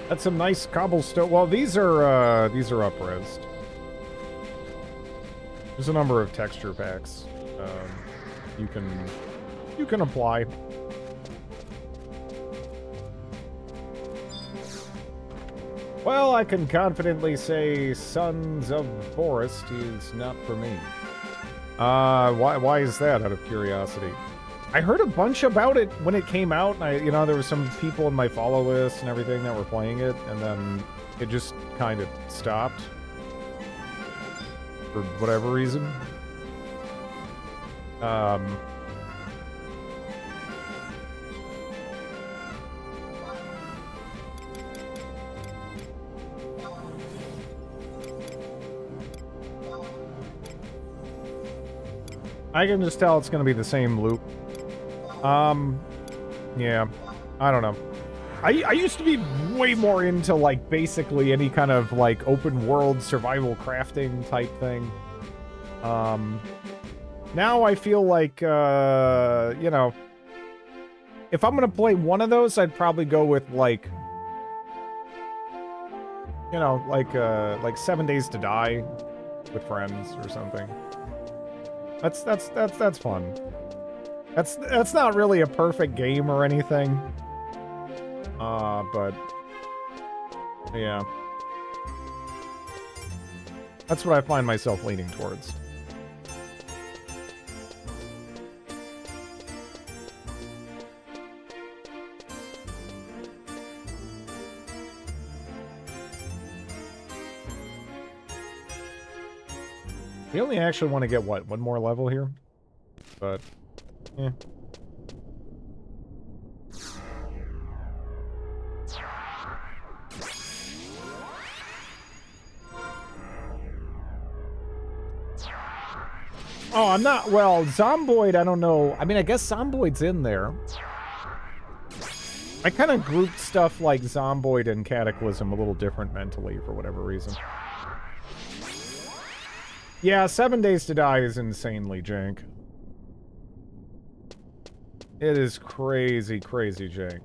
That's some nice cobblestone. Well, these are up-resed. There's a number of texture packs you can apply. Well, I can confidently say Sons of Forest is not for me. Why is that, out of curiosity? I heard a bunch about it when it came out, and there were some people in my follow list and everything that were playing it, and then it just kind of stopped. For whatever reason. I can just tell it's going to be the same loop. Yeah, I don't know. I used to be way more into, like, basically any kind of, like, open world survival crafting type thing. Now I feel like, if I'm gonna play one of those, I'd probably go with, like, like 7 Days to Die with friends or something. That's fun. That's not really a perfect game or anything. But yeah. That's what I find myself leaning towards. We only actually want to get, what, one more level here? But, yeah. Oh, I'm not, well, Zomboid, I don't know. I mean, I guess Zomboid's in there. I kind of grouped stuff like Zomboid and Cataclysm a little different mentally for whatever reason. Yeah, 7 Days to Die is insanely jank. It is crazy, crazy jank.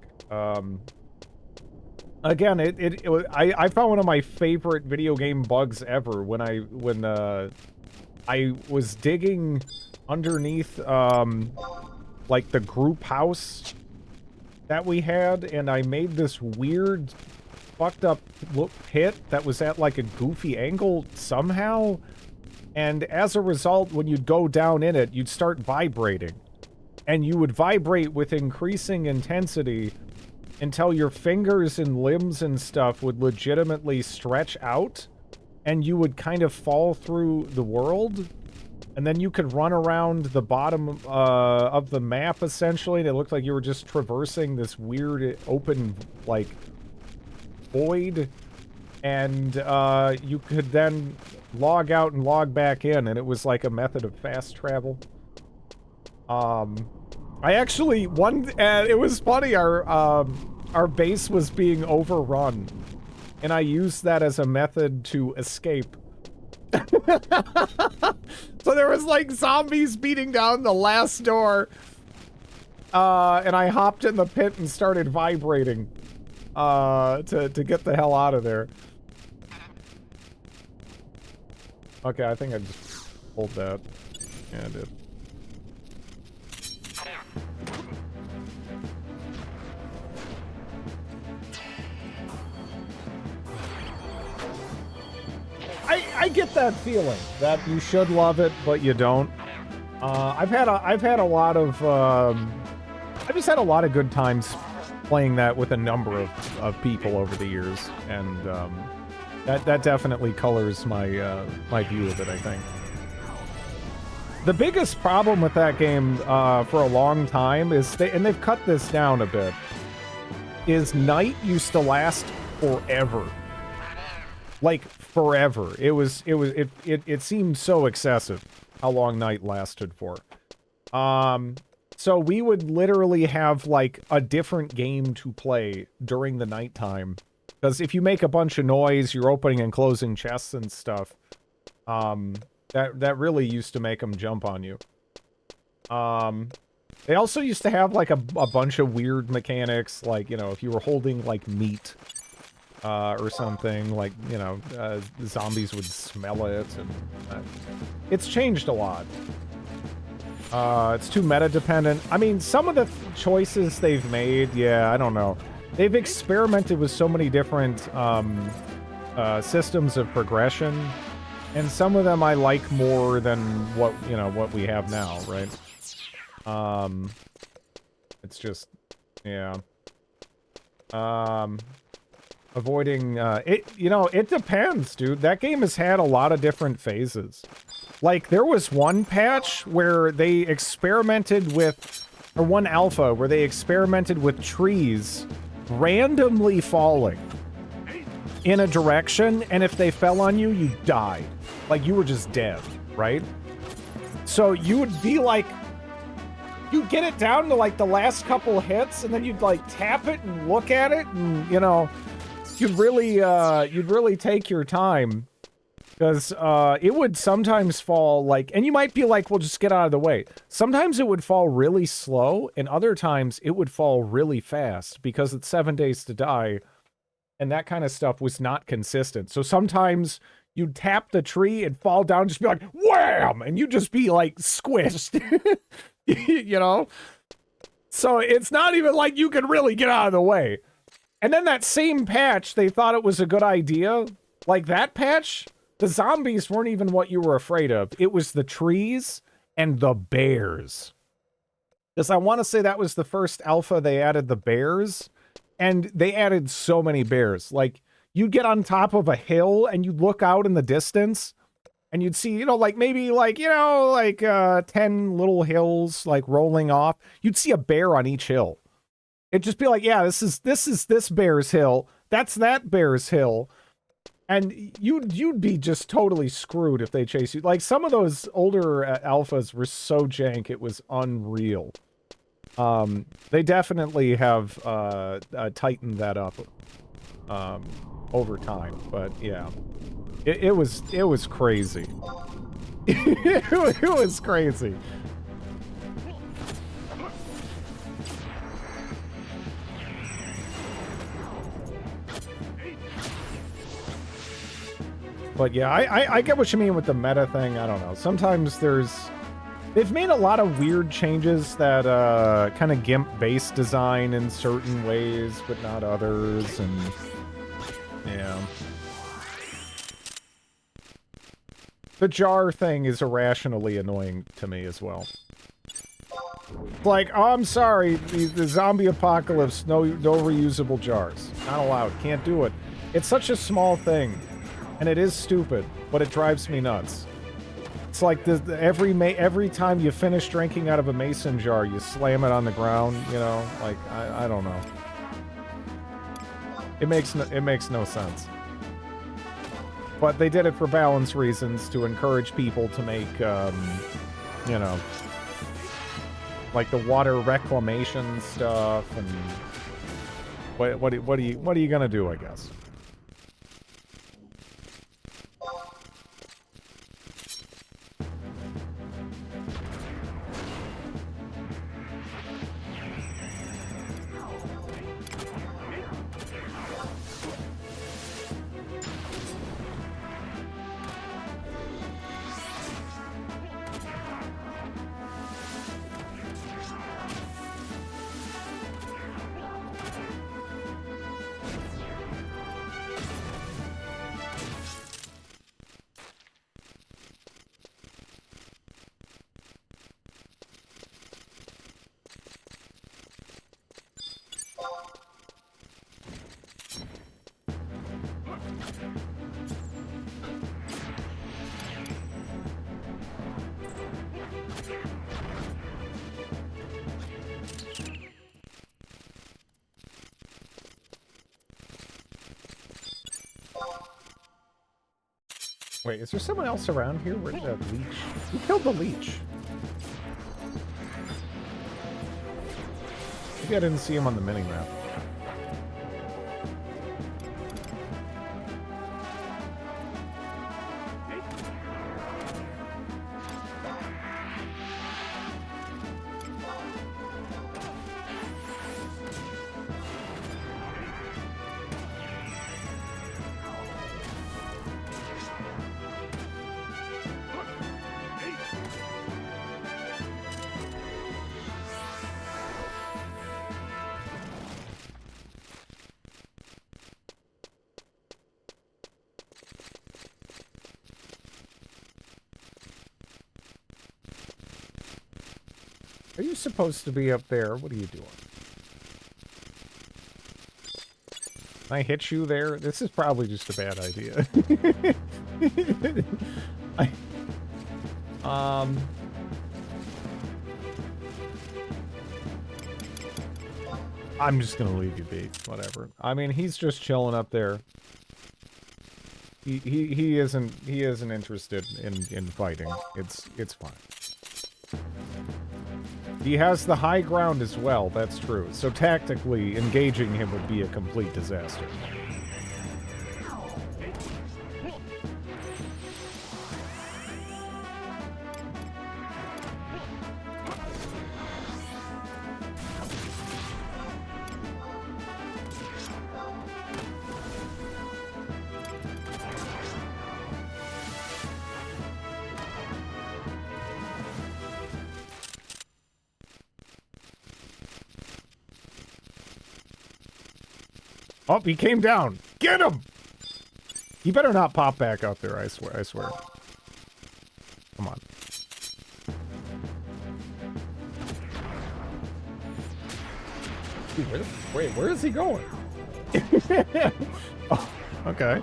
Again, I found one of my favorite video game bugs ever when I was digging underneath, like the group house that we had, and I made this weird, fucked up pit that was at like a goofy angle somehow. And as a result, when you'd go down in it, you'd start vibrating. And you would vibrate with increasing intensity until your fingers and limbs and stuff would legitimately stretch out. And you would kind of fall through the world. And then you could run around the bottom of the map, essentially. And it looked like you were just traversing this weird, open, like, void, and you could then log out and log back in, and it was like a method of fast travel. I actually it was funny. Our base was being overrun, and I used that as a method to escape. So there was like zombies beating down the last door, and I hopped in the pit and started vibrating to get the hell out of there. Okay, I think I just pulled that. Yeah, I did. I get that feeling that you should love it, but you don't. I've had a lot of I've just had a lot of good times playing that with a number of people over the years, and that definitely colors my my view of it, I think. The biggest problem with that game for a long time is and they've cut this down a bit, is night used to last forever. Like forever. It seemed so excessive how long night lasted for. So we would literally have like a different game to play during the nighttime, because if you make a bunch of noise, you're opening and closing chests and stuff. That really used to make them jump on you. They also used to have like a bunch of weird mechanics, like, you know, if you were holding like meat or something, like, you know, the zombies would smell it, and it's changed a lot. It's too meta dependent. I mean, some of the choices they've made, yeah, I don't know. They've experimented with so many different systems of progression, and some of them I like more than what we have now, right? It's just, yeah. Avoiding, it depends, dude. That game has had a lot of different phases. Like, there was one patch where they experimented with, or one alpha, where they experimented with trees randomly falling in a direction, and if they fell on you, you died. Like, you were just dead, right? So you would be like, you'd get it down to like the last couple hits, and then you'd like tap it and look at it, and, you know, you'd really take your time, because it would sometimes fall like, and you might be like, well, just get out of the way. Sometimes it would fall really slow, and other times it would fall really fast, because it's 7 days to die, and that kind of stuff was not consistent. So sometimes you'd tap the tree and fall down, just be like, wham! And you'd just be like squished, you know? So it's not even like you can really get out of the way. And then that same patch, they thought it was a good idea. Like that patch, the zombies weren't even what you were afraid of. It was the trees and the bears. Because I want to say that was the first alpha they added the bears. And they added so many bears. Like, you'd get on top of a hill and you'd look out in the distance and you'd see, you know, like maybe like, you know, like 10 little hills like rolling off. You'd see a bear on each hill. It'd just be like, yeah, this is this bear's hill. That's that bear's hill. And you'd be just totally screwed if they chase you. Like, some of those older alphas were so jank, it was unreal. They definitely have tightened that up over time, but yeah, it was crazy. It was crazy. But yeah, I get what you mean with the meta thing. I don't know. Sometimes they've made a lot of weird changes that kind of gimp base design in certain ways, but not others, and yeah. The jar thing is irrationally annoying to me as well. It's like, oh, I'm sorry, the zombie apocalypse, no reusable jars. Not allowed, can't do it. It's such a small thing. And it is stupid, but it drives me nuts. It's like every time you finish drinking out of a mason jar, you slam it on the ground, you know? Like, I don't know. It makes no sense. But they did it for balance reasons to encourage people to make, you know, like the water reclamation stuff and what are you gonna do? I guess. Wait, is there someone else around here? Where did that leech? Who killed the leech? Maybe I didn't see him on the minimap. Are you supposed to be up there? What are you doing? Can I hit you there? This is probably just a bad idea. I'm just gonna leave you be. Whatever. I mean, he's just chilling up there. He isn't interested in fighting. It's fine. He has the high ground as well, that's true. So tactically, engaging him would be a complete disaster. Oh, he came down. Get him! He better not pop back up there, I swear. Come on. Dude, where is he going? Oh, okay.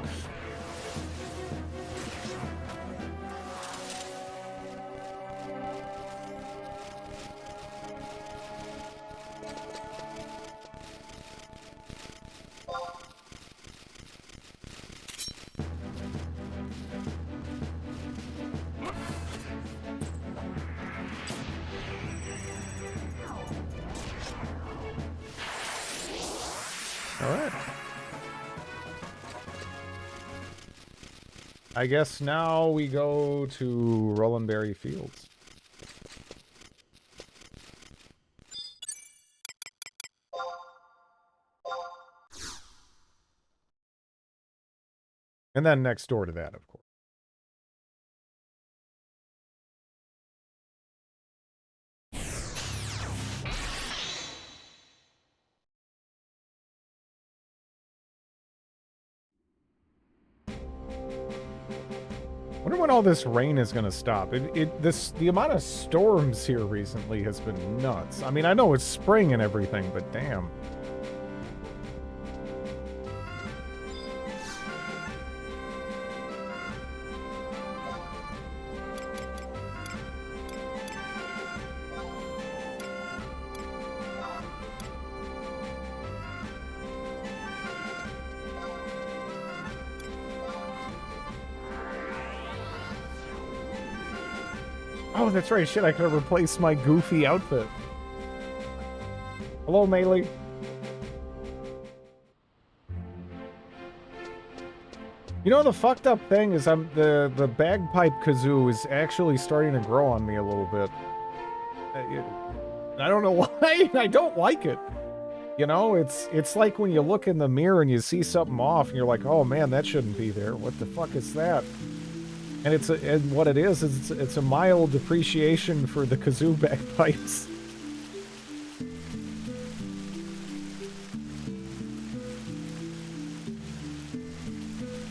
I guess now we go to Rolandberry Fields. And then next door to that, of course. Wonder when all this rain is going to stop. The amount of storms here recently has been nuts. I mean, I know it's spring and everything, but damn. Oh, that's right. Shit, I could have replaced my goofy outfit. Hello, Melee. You know, the fucked up thing is the bagpipe kazoo is actually starting to grow on me a little bit. I don't know why. I don't like it. You know, it's like when you look in the mirror and you see something off and you're like, oh man, that shouldn't be there. What the fuck is that? And and what it is it's a mild appreciation for the kazoo bagpipes.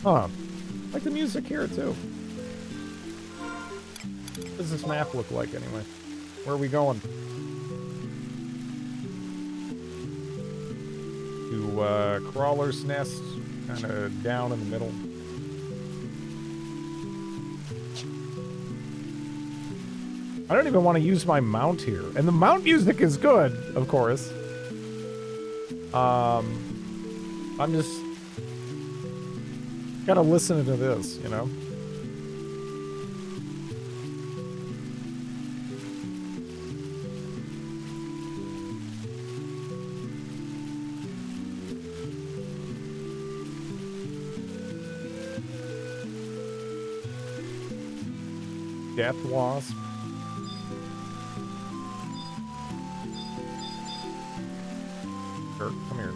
Huh. I like the music here too. What does this map look like anyway? Where are we going? To Crawler's Nest, kind of down in the middle. I don't even want to use my mount here. And the mount music is good, of course. I'm just gotta listen to this, you know? Death Wasp. Sure, come here.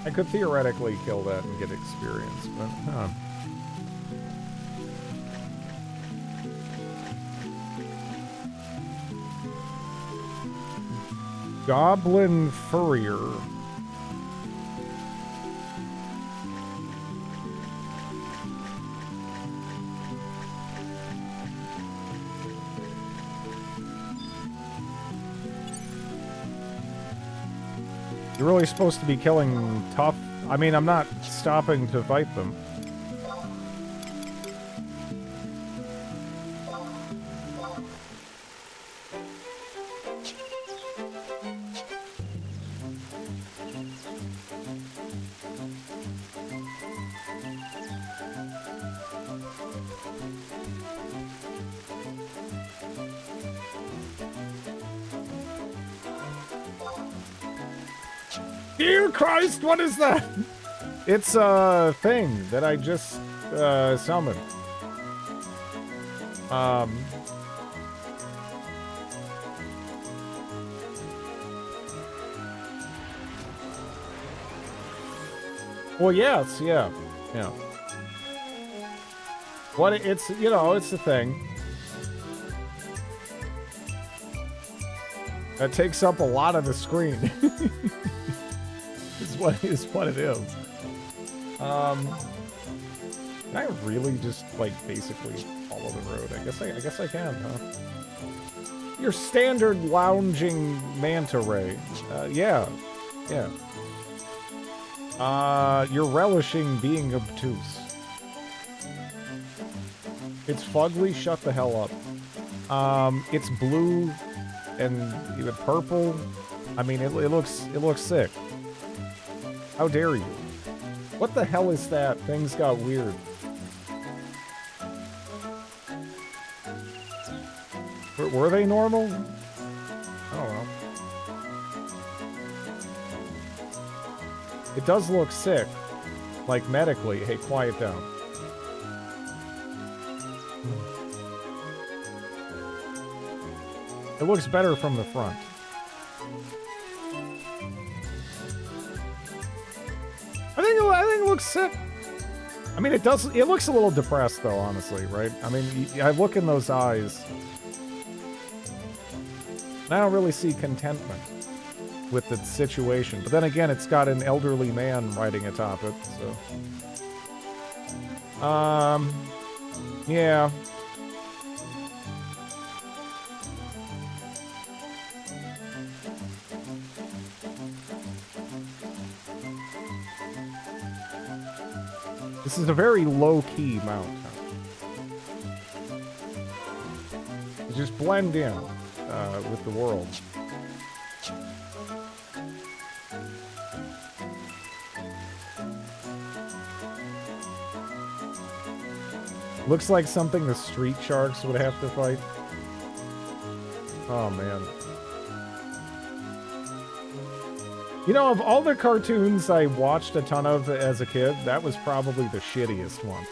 I could theoretically kill that and get experience, but huh. Goblin Furrier. You're really supposed to be killing tough. I mean, I'm not stopping to fight them. Dear Christ, what is that? It's a thing that I just summoned. Well, yes, yeah. What it's, you know, it's the thing. That takes up a lot of the screen. is what it is. Can I really just like basically follow the road? I guess I can, huh? Your standard lounging manta ray. Yeah. You're relishing being obtuse. It's fugly, shut the hell up. It's blue and even purple. I mean, it looks sick. How dare you? What the hell is that? Things got weird. Were they normal? I don't know. It does look sick. Like medically. Hey, quiet down. It looks better from the front. I think it looks sick. I mean, it looks a little depressed, though, honestly, right? I mean, I look in those eyes, and I don't really see contentment with the situation. But then again, it's got an elderly man riding atop it, so... yeah. This is a very low-key mount. You just blend in with the world. Looks like something the Street Sharks would have to fight. Oh, man. You know, of all the cartoons I watched a ton of as a kid, that was probably the shittiest one.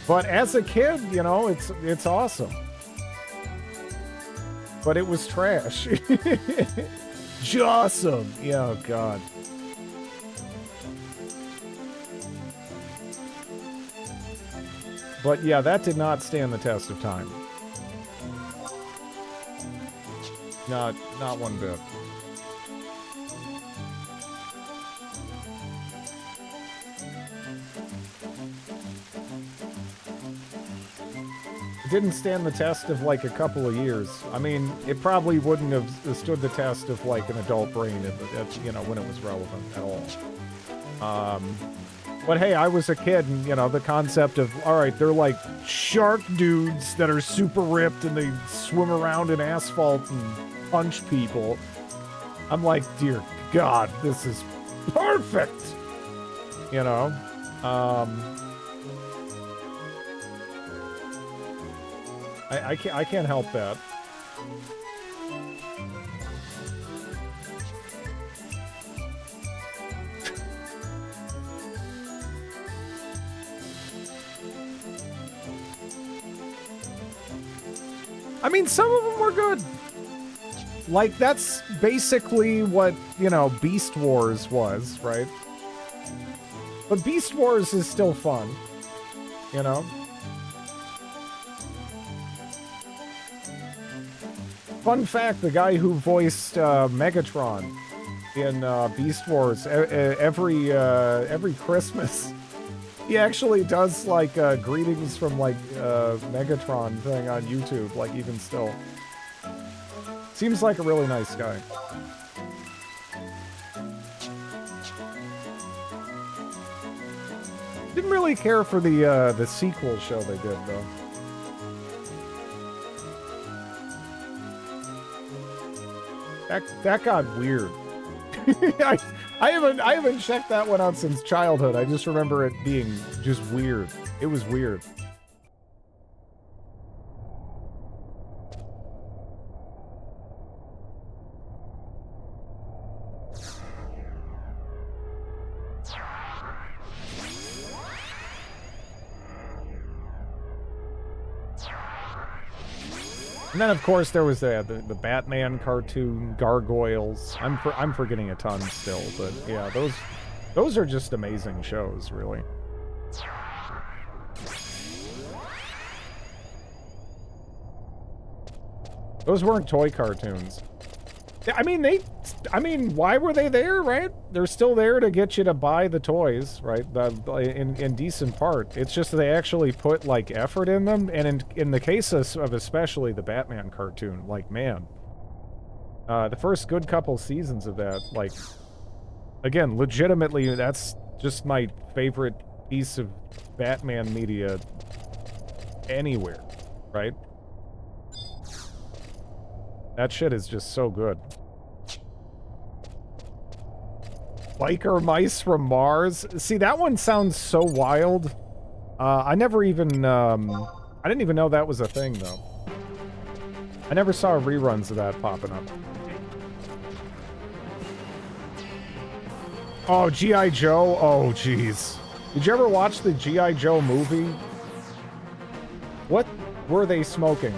But as a kid, you know, it's awesome. But it was trash. Jawsome. Yeah, oh God. But yeah, that did not stand the test of time. Not one bit. It didn't stand the test of like a couple of years. I mean, it probably wouldn't have stood the test of like an adult brain, you know, when it was relevant at all. But hey, I was a kid, and you know, the concept of, all right, they're like shark dudes that are super ripped and they swim around in asphalt and punch people. I'm like, dear God, this is perfect. You know, I can't help that. I mean, some of them were good. Like, that's basically what, you know, Beast Wars was, right? But Beast Wars is still fun, you know? Fun fact, the guy who voiced Megatron in Beast Wars every Christmas, he actually does like greetings from like Megatron thing on YouTube, like even still. Seems like a really nice guy. Didn't really care for the sequel show they did though. That got weird. I haven't checked that one out since childhood. I just remember it being just weird. It was weird. And then, of course, there was the Batman cartoon, Gargoyles. I'm forgetting a ton still, but yeah, those are just amazing shows, really. Those weren't toy cartoons. I mean, why were they there, right? They're still there to get you to buy the toys, right? In decent part. It's just they actually put, like, effort in them. And in the case of especially the Batman cartoon, like, man. The first good couple seasons of that, like... Again, legitimately, that's just my favorite piece of Batman media anywhere, right? That shit is just so good. Biker mice from Mars? See, that one sounds so wild. I never even, I didn't even know that was a thing, though. I never saw reruns of that popping up. Oh, G.I. Joe? Oh, jeez. Did you ever watch the G.I. Joe movie? What were they smoking?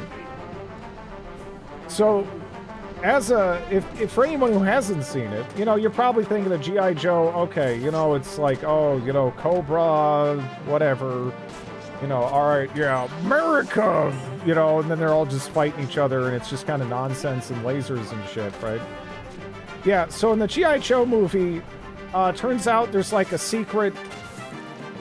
So, if for anyone who hasn't seen it, you know, you're probably thinking of G.I. Joe, okay, you know, it's like, oh, you know, Cobra, whatever, you know, all right, yeah, America, you know, and then they're all just fighting each other, and it's just kind of nonsense and lasers and shit, right? Yeah, so in the G.I. Joe movie, turns out there's like a secret,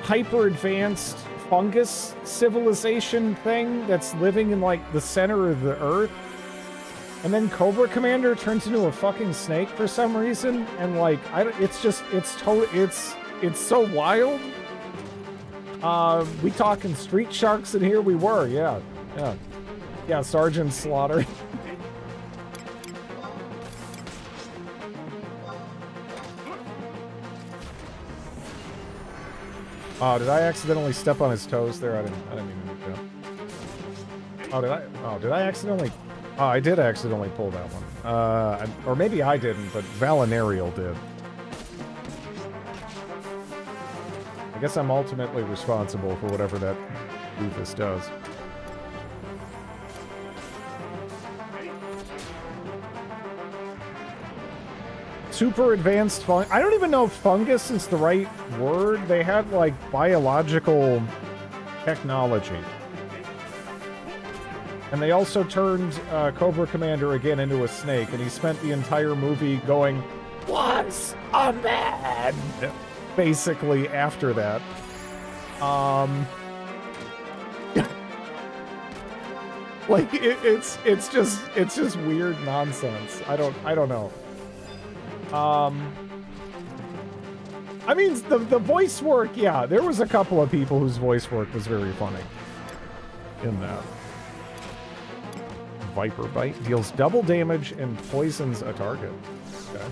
hyper-advanced fungus civilization thing that's living in like the center of the Earth. And then Cobra Commander turns into a fucking snake for some reason, and like it's so wild. We talking Street Sharks in here? We were, yeah, Sergeant Slaughter. Oh, did I accidentally step on his toes there? I didn't mean to do that. Oh, did I accidentally? Oh, I did accidentally pull that one. Or maybe I didn't, but Valinarial did. I guess I'm ultimately responsible for whatever that doofus does. Super advanced fun. I don't even know if fungus is the right word. They had like biological technology. And they also turned Cobra Commander again into a snake, and he spent the entire movie going, "Once a man!" Basically after that. Like it's just weird nonsense. I don't know. I mean, the voice work, yeah, there was a couple of people whose voice work was very funny in that. Viper Bite deals double damage and poisons a target. Okay.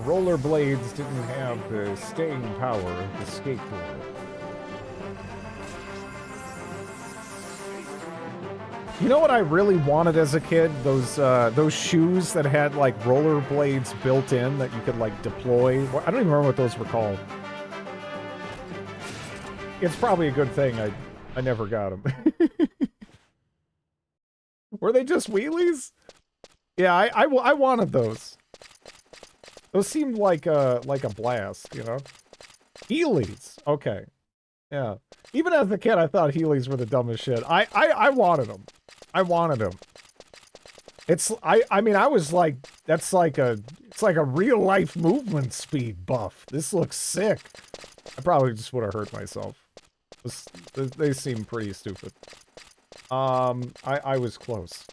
Rollerblades didn't have the staying power of the skateboard. You know what I really wanted as a kid? Those shoes that had like rollerblades built in that you could like deploy. I don't even remember what those were called. It's probably a good thing I never got them. Were they just wheelies? Yeah, I wanted those. Those seemed like a blast, you know? Heelys. Okay. Yeah. Even as a kid, I thought Heelys were the dumbest shit. I wanted them. I wanted them. I mean, I was like, it's like a real life movement speed buff. This looks sick. I probably just would have hurt myself. They seem pretty stupid. I was close.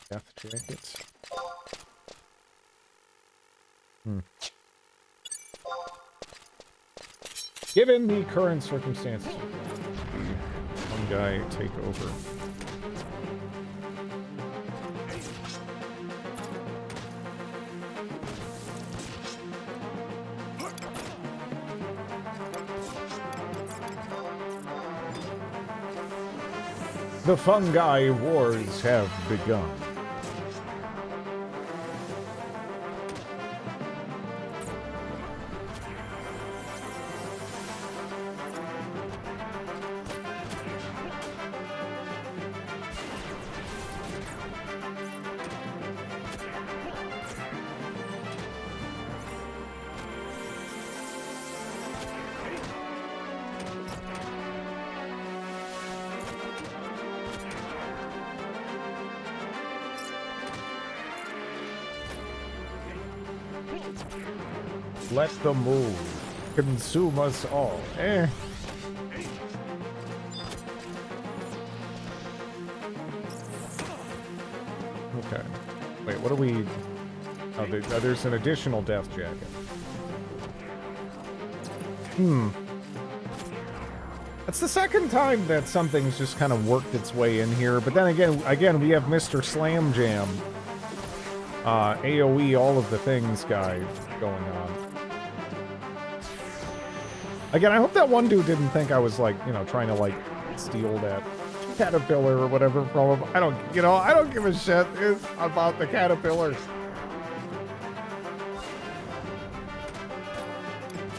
Death jacket. Given the current circumstances, one guy take over. The fungi wars have begun. Let the move consume us all. Eh. Okay. Wait, what do we... Oh, there's an additional death jacket. That's the second time that something's just kind of worked its way in here. But then again, we have Mr. Slam Jam. AoE, all of the things guy going on. Again, I hope that one dude didn't think I was, like, you know, trying to, like, steal that caterpillar or whatever from him. I don't give a shit about the caterpillars.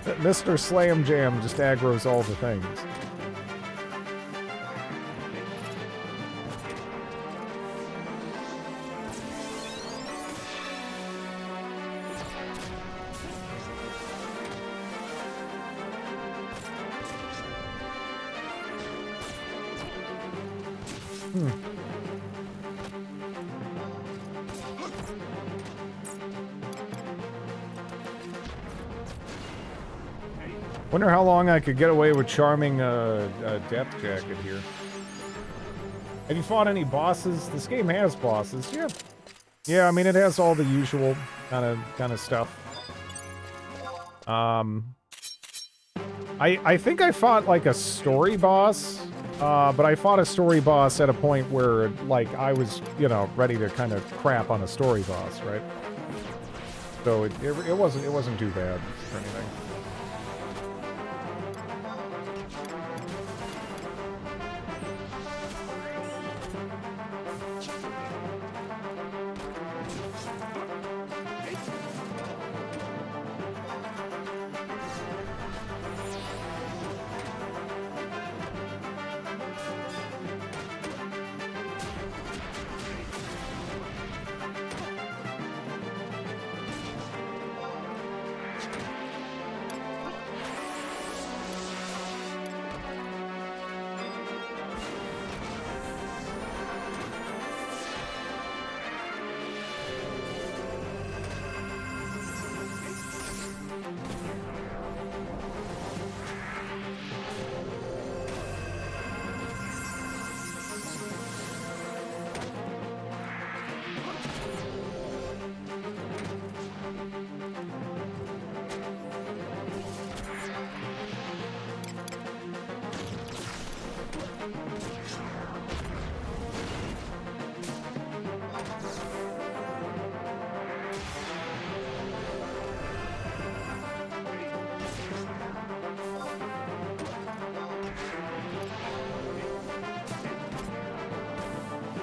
Mr. Slam Jam just aggroes all the things. Wonder how long I could get away with charming a death jacket here. Have you fought any bosses? This game has bosses. Yeah. Yeah, I mean, it has all the usual kind of stuff. I think I fought like a story boss, but I fought a story boss at a point where like I was, you know, ready to kind of crap on a story boss, right? So it wasn't too bad or anything.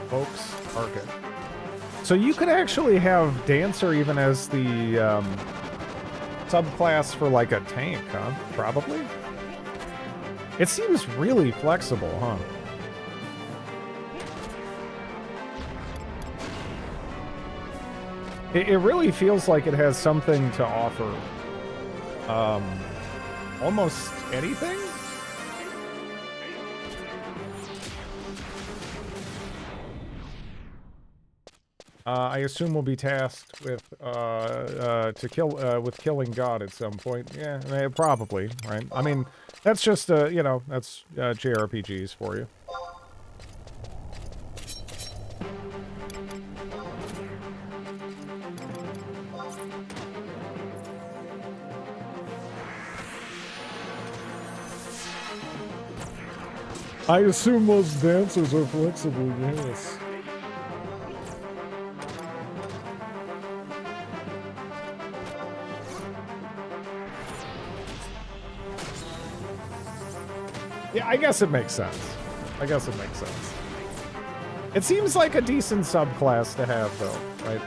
Folks, Target. So you could actually have Dancer even as the subclass for like a tank, huh? Probably. It seems really flexible, huh? It really feels like it has something to offer. Almost anything? I assume we'll be tasked with killing God at some point. Yeah, probably, right? I mean, that's just you know, that's JRPGs for you. I assume most dancers are flexible, yes. Yeah, I guess it makes sense. I guess it makes sense. It seems like a decent subclass to have, though, right?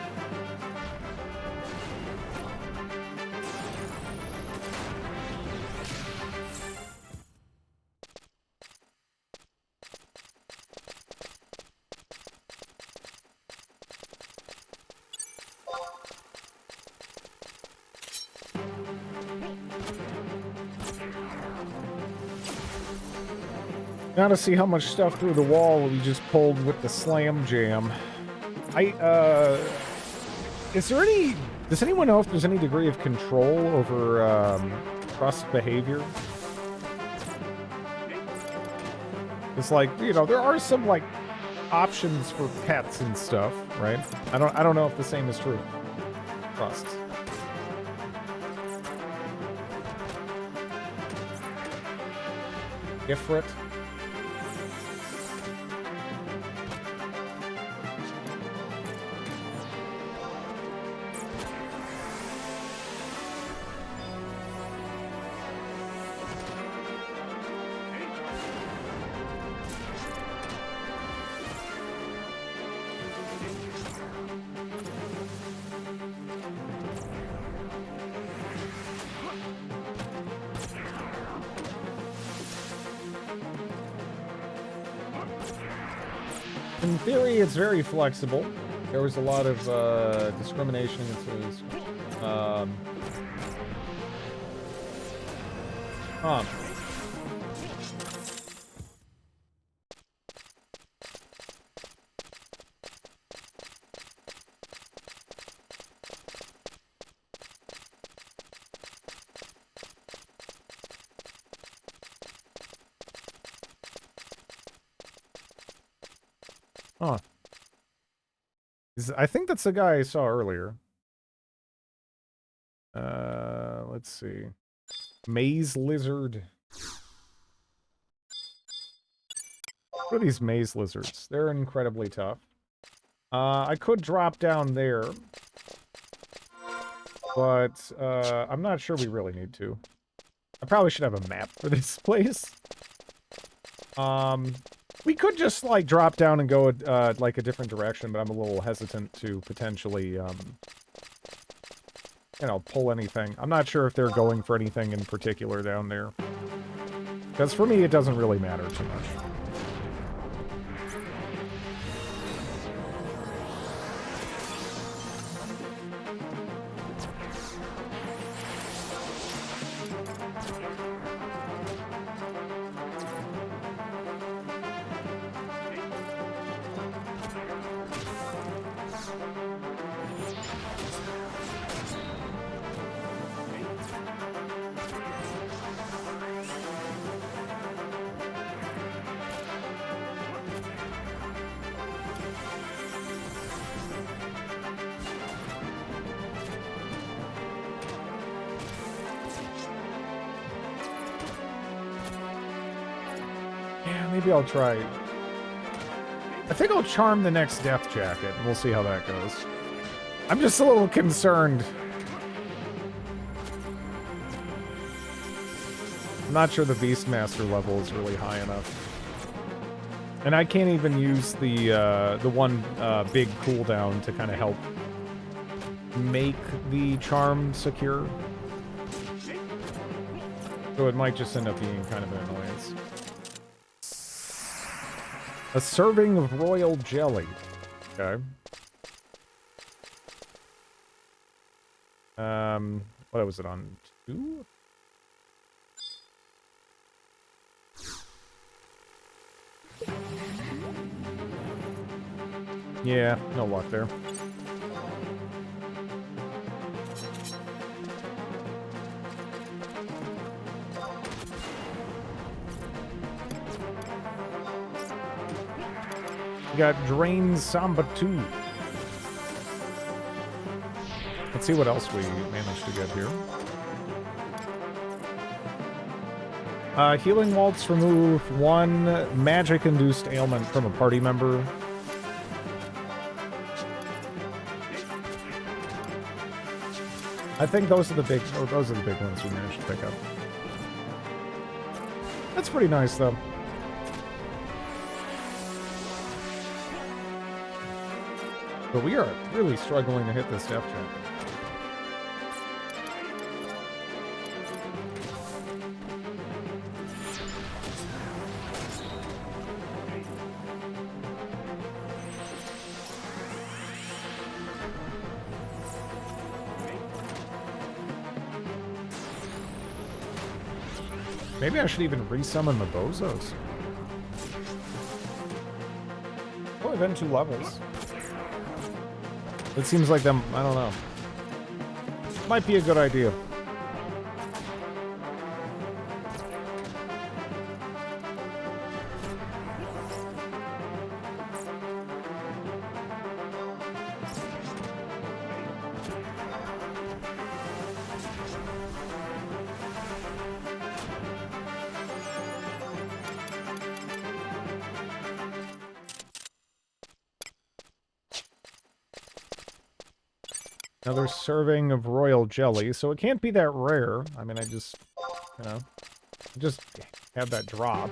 Now to see how much stuff through the wall we just pulled with the slam jam. Is there any... Does anyone know if there's any degree of control over, trust behavior? It's like, you know, there are some, like, options for pets and stuff, right? I don't know if the same is true. Trust. Ifrit. In theory, it's very flexible. There was a lot of discrimination. Huh. I think that's the guy I saw earlier. Let's see. Maze lizard. What are these maze lizards? They're incredibly tough. I could drop down there. But, I'm not sure we really need to. I probably should have a map for this place. We could just, like, drop down and go, like, a different direction, but I'm a little hesitant to potentially, you know, pull anything. I'm not sure if they're going for anything in particular down there. Because for me, it doesn't really matter too much. Maybe I'll try. I think I'll charm the next death jacket, and we'll see how that goes. I'm just a little concerned. I'm not sure the Beastmaster level is really high enough. And I can't even use the one big cooldown to kind of help make the charm secure. So it might just end up being kind of an annoyance. A serving of royal jelly. Okay. What was it on? 2? Yeah, no luck there. Got Drain Samba 2. Let's see what else we managed to get here. Healing Waltz, remove 1 magic-induced ailment from a party member. I think those are the big ones we managed to pick up. That's pretty nice, though. But we are really struggling to hit this death jacket. Maybe I should even resummon the bozos. Only been 2 levels. It seems like them, I don't know. Might be a good idea. Another serving of royal jelly, so it can't be that rare. I mean, I just, you know, just have that drop.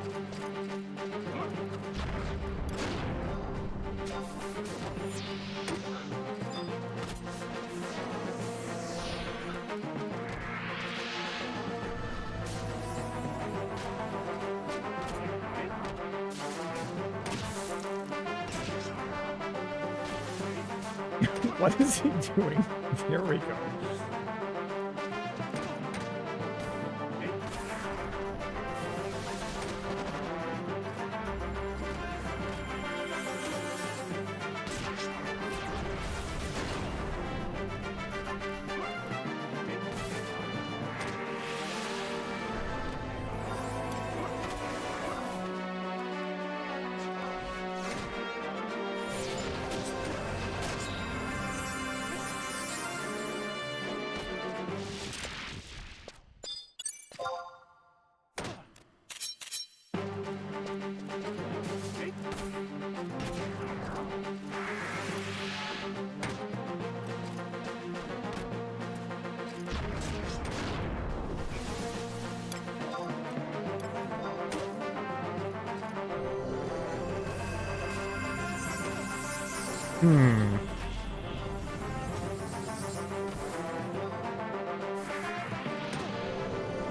What is he doing? Here we go. Maybe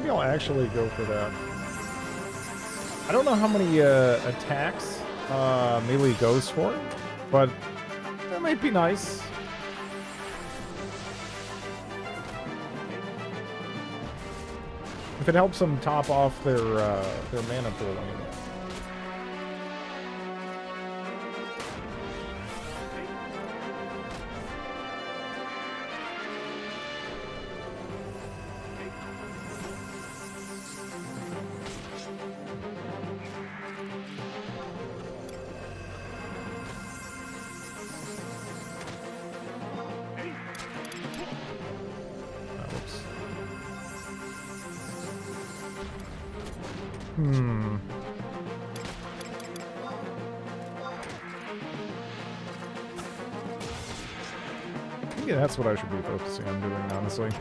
I'll actually go for that. I don't know how many attacks melee goes for, but that might be nice. If it helps them top off their mana pool, anyway. Maybe that's what I should be focusing on doing, honestly.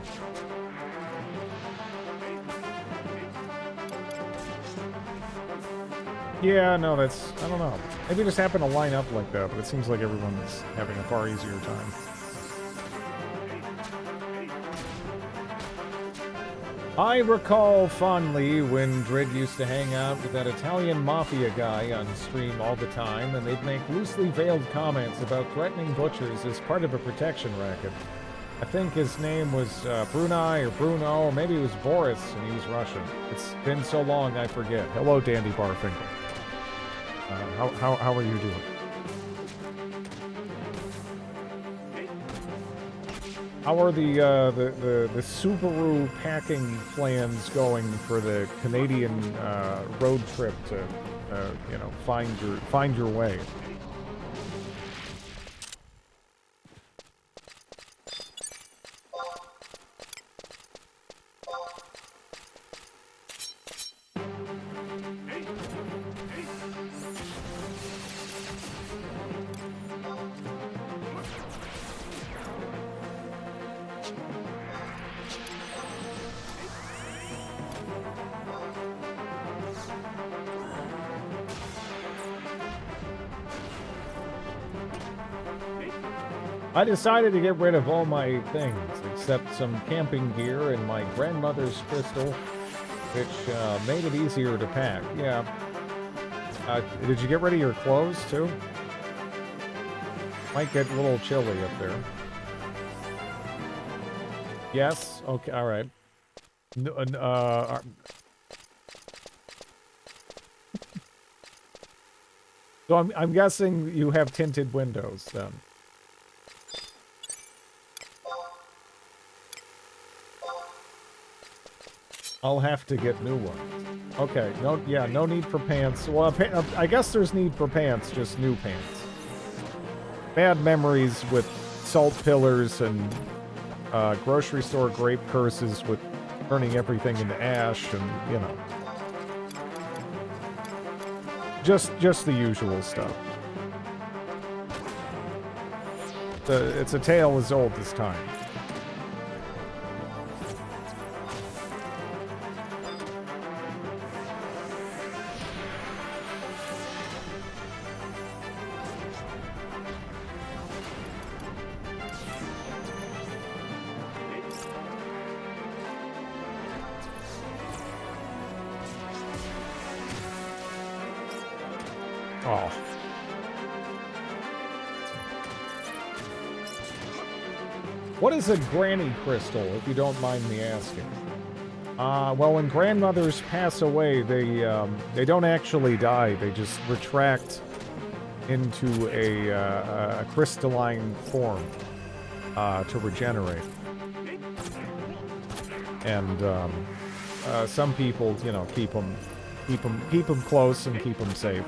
Yeah, no, that's... I don't know. Maybe it just happened to line up like that, but it seems like everyone's having a far easier time. I recall fondly when Dred used to hang out with that Italian mafia guy on stream all the time, and they'd make loosely veiled comments about threatening butchers as part of a protection racket. I think his name was Brunei or Bruno, or maybe it was Boris, and he was Russian. It's been so long I forget. Hello, Dandy Barfinkle. How are you doing? How are the Subaru packing plans going for the Canadian road trip to, you know, find your way? I decided to get rid of all my things, except some camping gear and my grandmother's crystal, which made it easier to pack. Yeah. Did you get rid of your clothes, too? Might get a little chilly up there. Yes? Okay, alright. So I'm guessing you have tinted windows, then. I'll have to get new ones. Okay, no need for pants. Well, I guess there's need for pants, just new pants. Bad memories with salt pillars and grocery store grape curses with turning everything into ash and, you know. Just the usual stuff. It's a tale as old as time. Oh. What is a granny crystal, if you don't mind me asking? Well, when grandmothers pass away, they don't actually die. They just retract into a crystalline form to regenerate. And some people, you know, keep them close and keep them safe.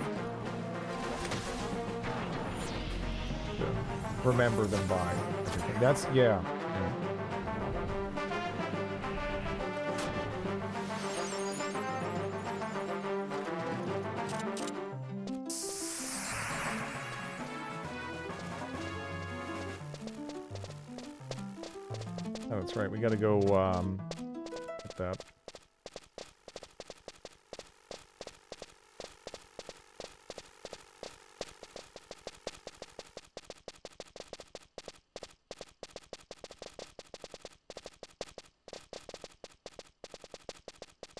Remember them by. That's, yeah. Oh, that's right. We gotta go, get that.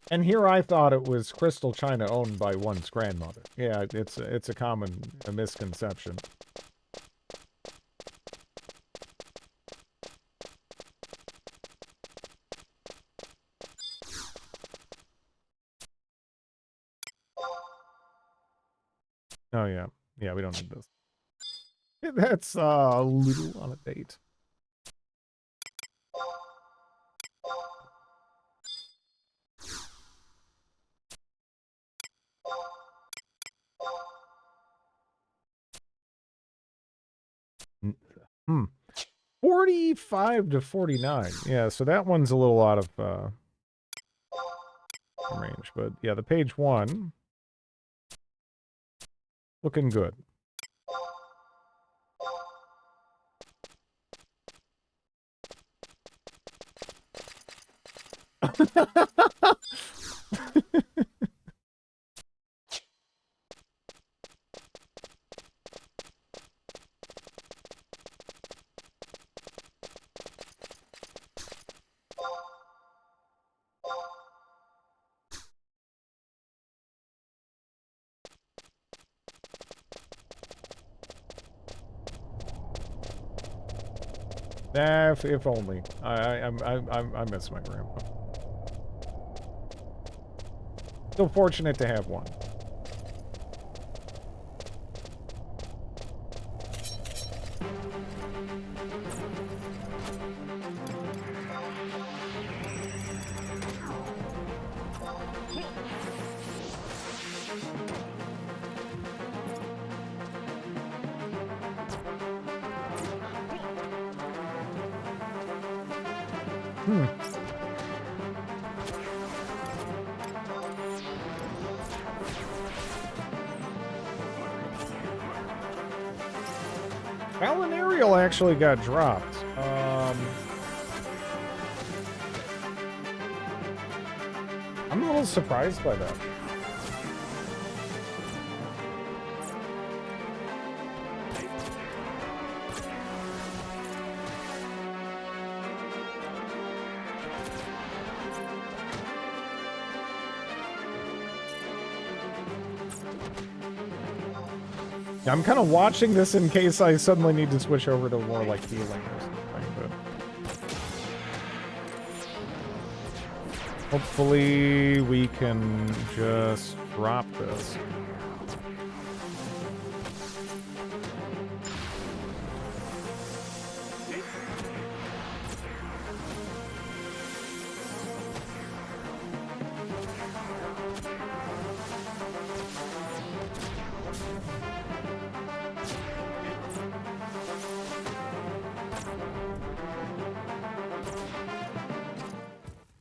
And here I thought it was Crystal China owned by one's grandmother. Yeah, it's a common misconception. Oh yeah. Yeah, we don't need this. That's a little on a date. Hmm. 45 to 49. Yeah, so that one's a little out of range. But yeah, the page one, looking good. Nah, if only. I miss my grandpa. Still fortunate to have one. Valinarial actually got dropped. I'm a little surprised by that. I'm kind of watching this in case I suddenly need to switch over to more like healing or something, but hopefully we can just drop this.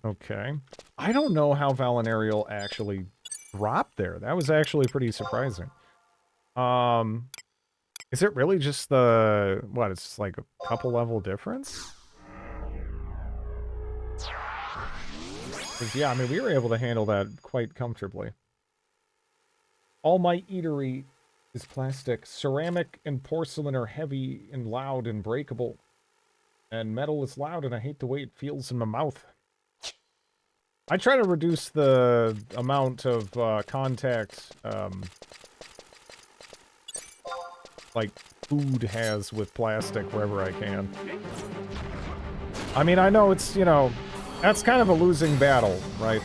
Okay. I don't know how Valinarial actually dropped there. That was actually pretty surprising. Is it really just the... What, it's just like a couple level difference? 'Cause, yeah, I mean, we were able to handle that quite comfortably. All my eatery is plastic. Ceramic and porcelain are heavy and loud and breakable. And metal is loud and I hate the way it feels in my mouth. I try to reduce the amount of contact, like food has with plastic wherever I can. I mean, I know it's, you know, that's kind of a losing battle, right?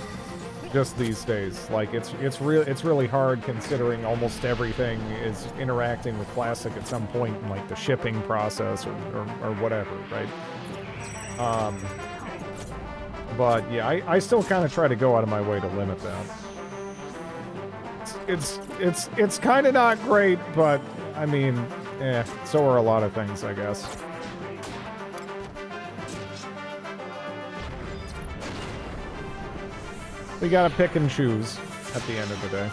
Just these days. Like, it's really hard considering almost everything is interacting with plastic at some point in, like, the shipping process or whatever, right? But yeah, I still kind of try to go out of my way to limit that. It's kind of not great, but I mean, so are a lot of things, I guess. We gotta pick and choose at the end of the day.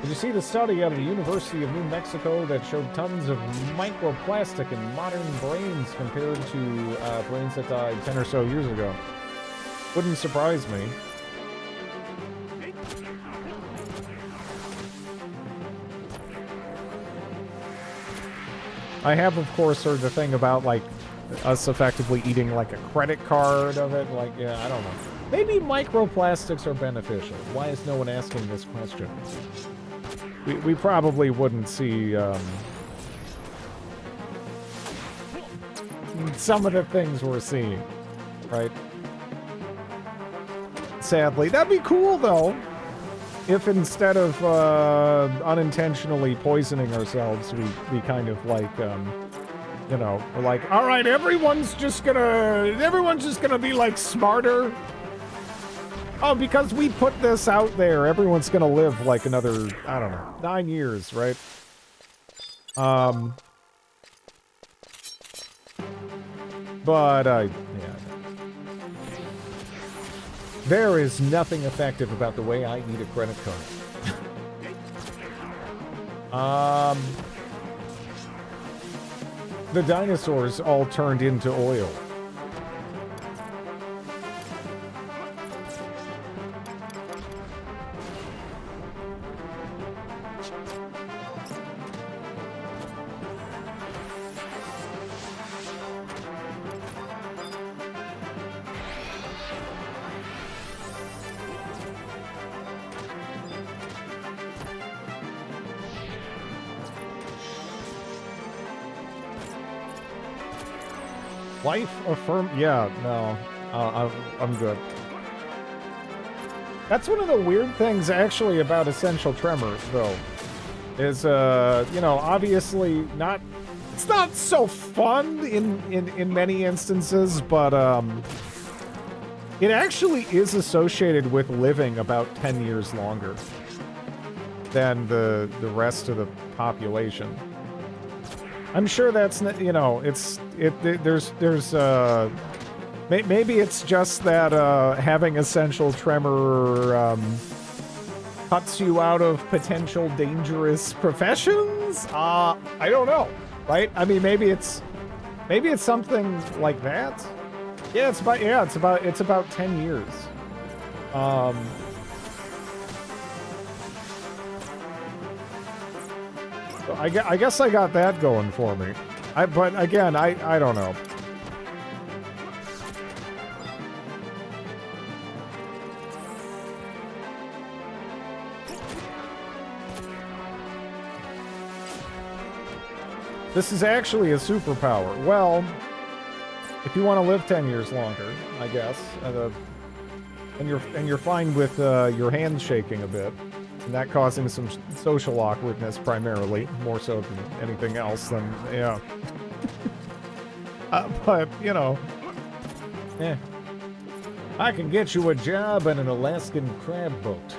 Did you see the study out of the University of New Mexico that showed tons of microplastic in modern brains compared to brains that died 10 or so years ago? Wouldn't surprise me. I have, of course, heard the thing about, like, us effectively eating like a credit card of it. Like, yeah, I don't know. Maybe microplastics are beneficial. Why is no one asking this question? We probably wouldn't see some of the things we're seeing, right? Sadly. That'd be cool, though, if instead of unintentionally poisoning ourselves, we kind of like, you know, we're like, all right, everyone's just gonna be like smarter. Oh, because we put this out there, everyone's gonna live like another, I don't know, 9 years, right? But, yeah. There is nothing effective about the way I eat a credit card. The dinosaurs all turned into oil. Life affirm. Yeah, no, I'm good. That's one of the weird things, actually, about Essential Tremor, though, is you know, obviously not. It's not so fun in many instances, but it actually is associated with living about 10 years longer than the rest of the population. I'm sure that's, you know, maybe it's just that having Essential Tremor cuts you out of potential dangerous professions. I don't know, right? I mean, maybe it's something like that. Yeah, it's about 10 years. I guess I got that going for me. But again, I don't know. This is actually a superpower. Well, if you want to live 10 years longer, I guess, and you're fine with your hands shaking a bit. And that causing some social awkwardness primarily, more so than anything else. Then, yeah. But, you know, I can get you a job in an Alaskan crab boat.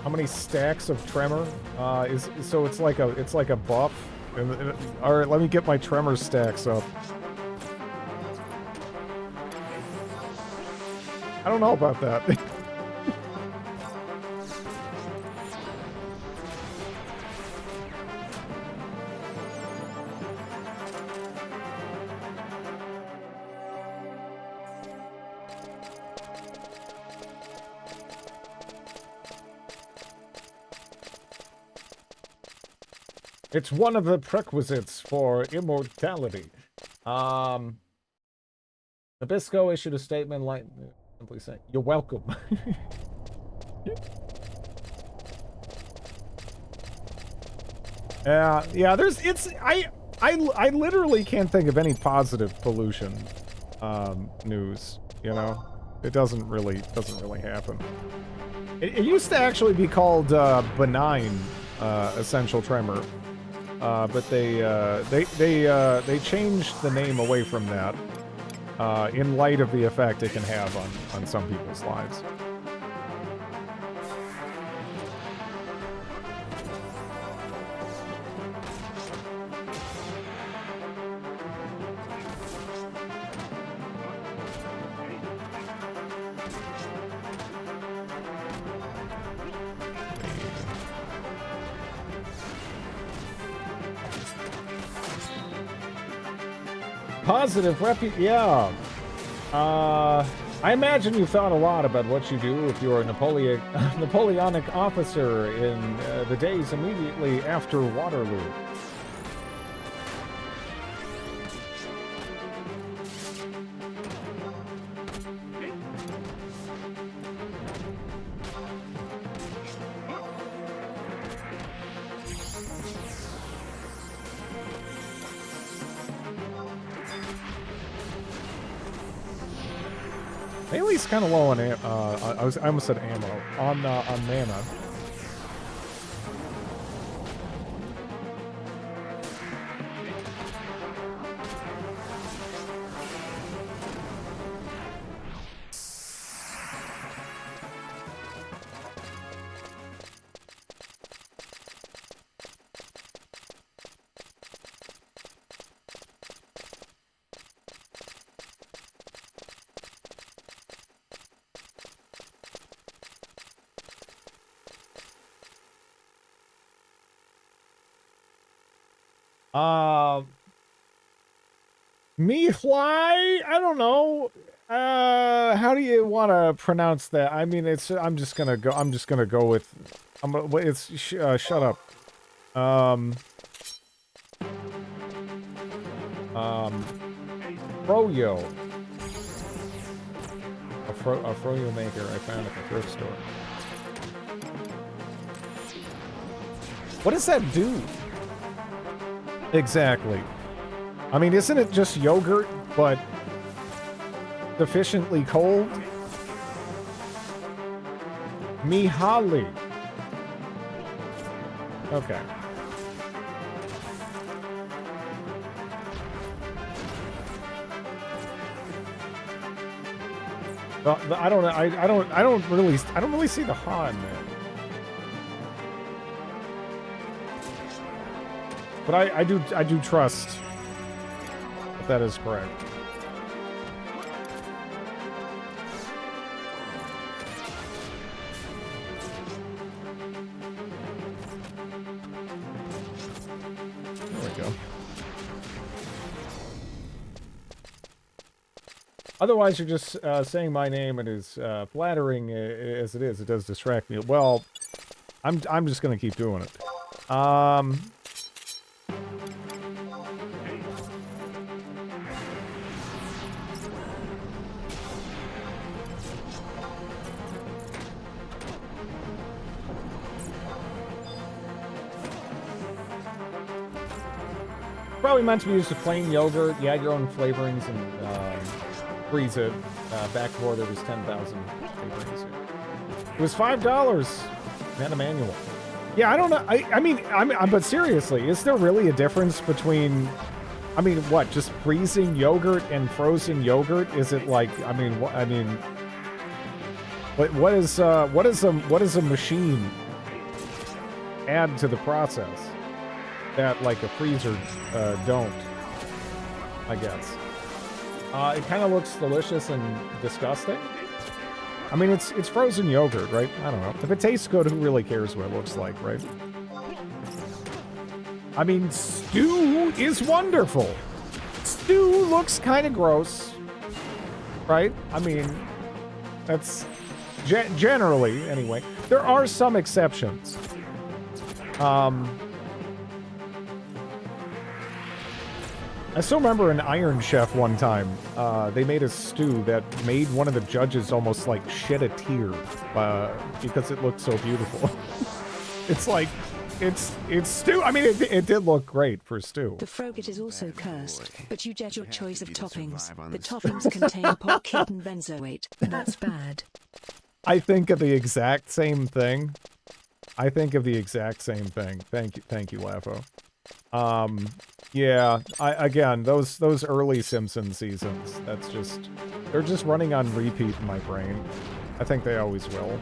How many stacks of Tremor? So it's like a buff. All right, let me get my Tremor stacks up. I don't know about that. It's one of the prerequisites for immortality. Nabisco issued a statement like simply saying, "You're welcome." Yeah. I literally can't think of any positive pollution news. You know, it doesn't really happen. It used to actually be called benign Essential Tremor. But they changed the name away from that in light of the effect it can have on some people's lives. Positive yeah. I imagine you thought a lot about what you do if you're a Napoleonic officer in the days immediately after Waterloo. Bailey's kind of low on I almost said ammo on mana. Mihlai? I don't know. How do you want to pronounce that? I mean, I'm just gonna go with. Shut up. Froyo. A Froyo maker I found at the thrift store. What does that do? Exactly. I mean, isn't it just yogurt, but sufficiently cold? Mihaly. Okay. I don't really see the ha in there. But I do trust that is correct. There we go. Otherwise, you're just saying my name, and as flattering as it is, it does distract me. Well, I'm just gonna keep doing it. Probably meant to be used with plain yogurt. You add your own flavorings and freeze it. Back before there was 10,000 flavorings. It was $5. And a manual. Yeah, I don't know. I mean, but seriously, is there really a difference between? I mean, what? Just freezing yogurt and frozen yogurt? Is it like? I mean, what is a machine add to the process that like a freezer don't? I guess. It kind of looks delicious and disgusting. I mean, it's frozen yogurt, right? I don't know. If it tastes good, who really cares what it looks like, right? I mean, stew is wonderful. Stew looks kind of gross, right? I mean, that's generally, anyway. There are some exceptions. I still remember in Iron Chef one time, they made a stew that made one of the judges almost like shed a tear because it looked so beautiful. It's like, it's stew. I mean, it did look great for stew. The Froget is also cursed, but you get your choice of toppings. The toppings contain pork and benzoate. That's bad. I think of the exact same thing. Thank you, Lafo. Yeah, again, those early Simpsons seasons, they're just running on repeat in my brain. I think they always will.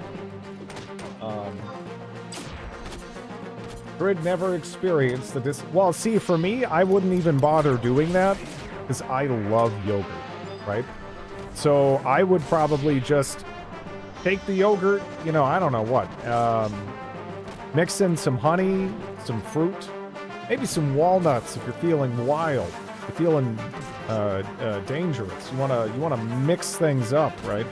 Grid never experienced the well, see, for me, I wouldn't even bother doing that, because I love yogurt, right? So I would probably just take the yogurt, you know, I don't know what, mix in some honey, some fruit, maybe some walnuts if you're feeling wild, if you're feeling dangerous. You wanna mix things up, right?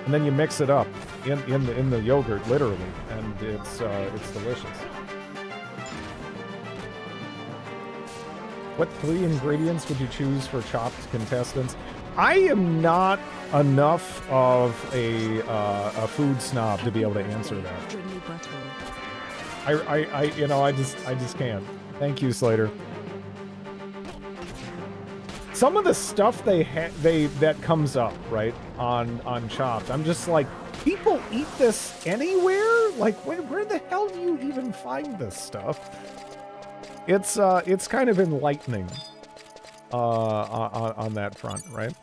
And then you mix it up in the yogurt, literally, and it's delicious. What 3 ingredients would you choose for chopped contestants? I am not enough of a food snob to be able to answer that. I just can't. Thank you, Slater. some of the stuff that comes up, right, on Chopped, I'm just like, people eat this anywhere? Like, where the hell do you even find this stuff? It's kind of enlightening on that front, right?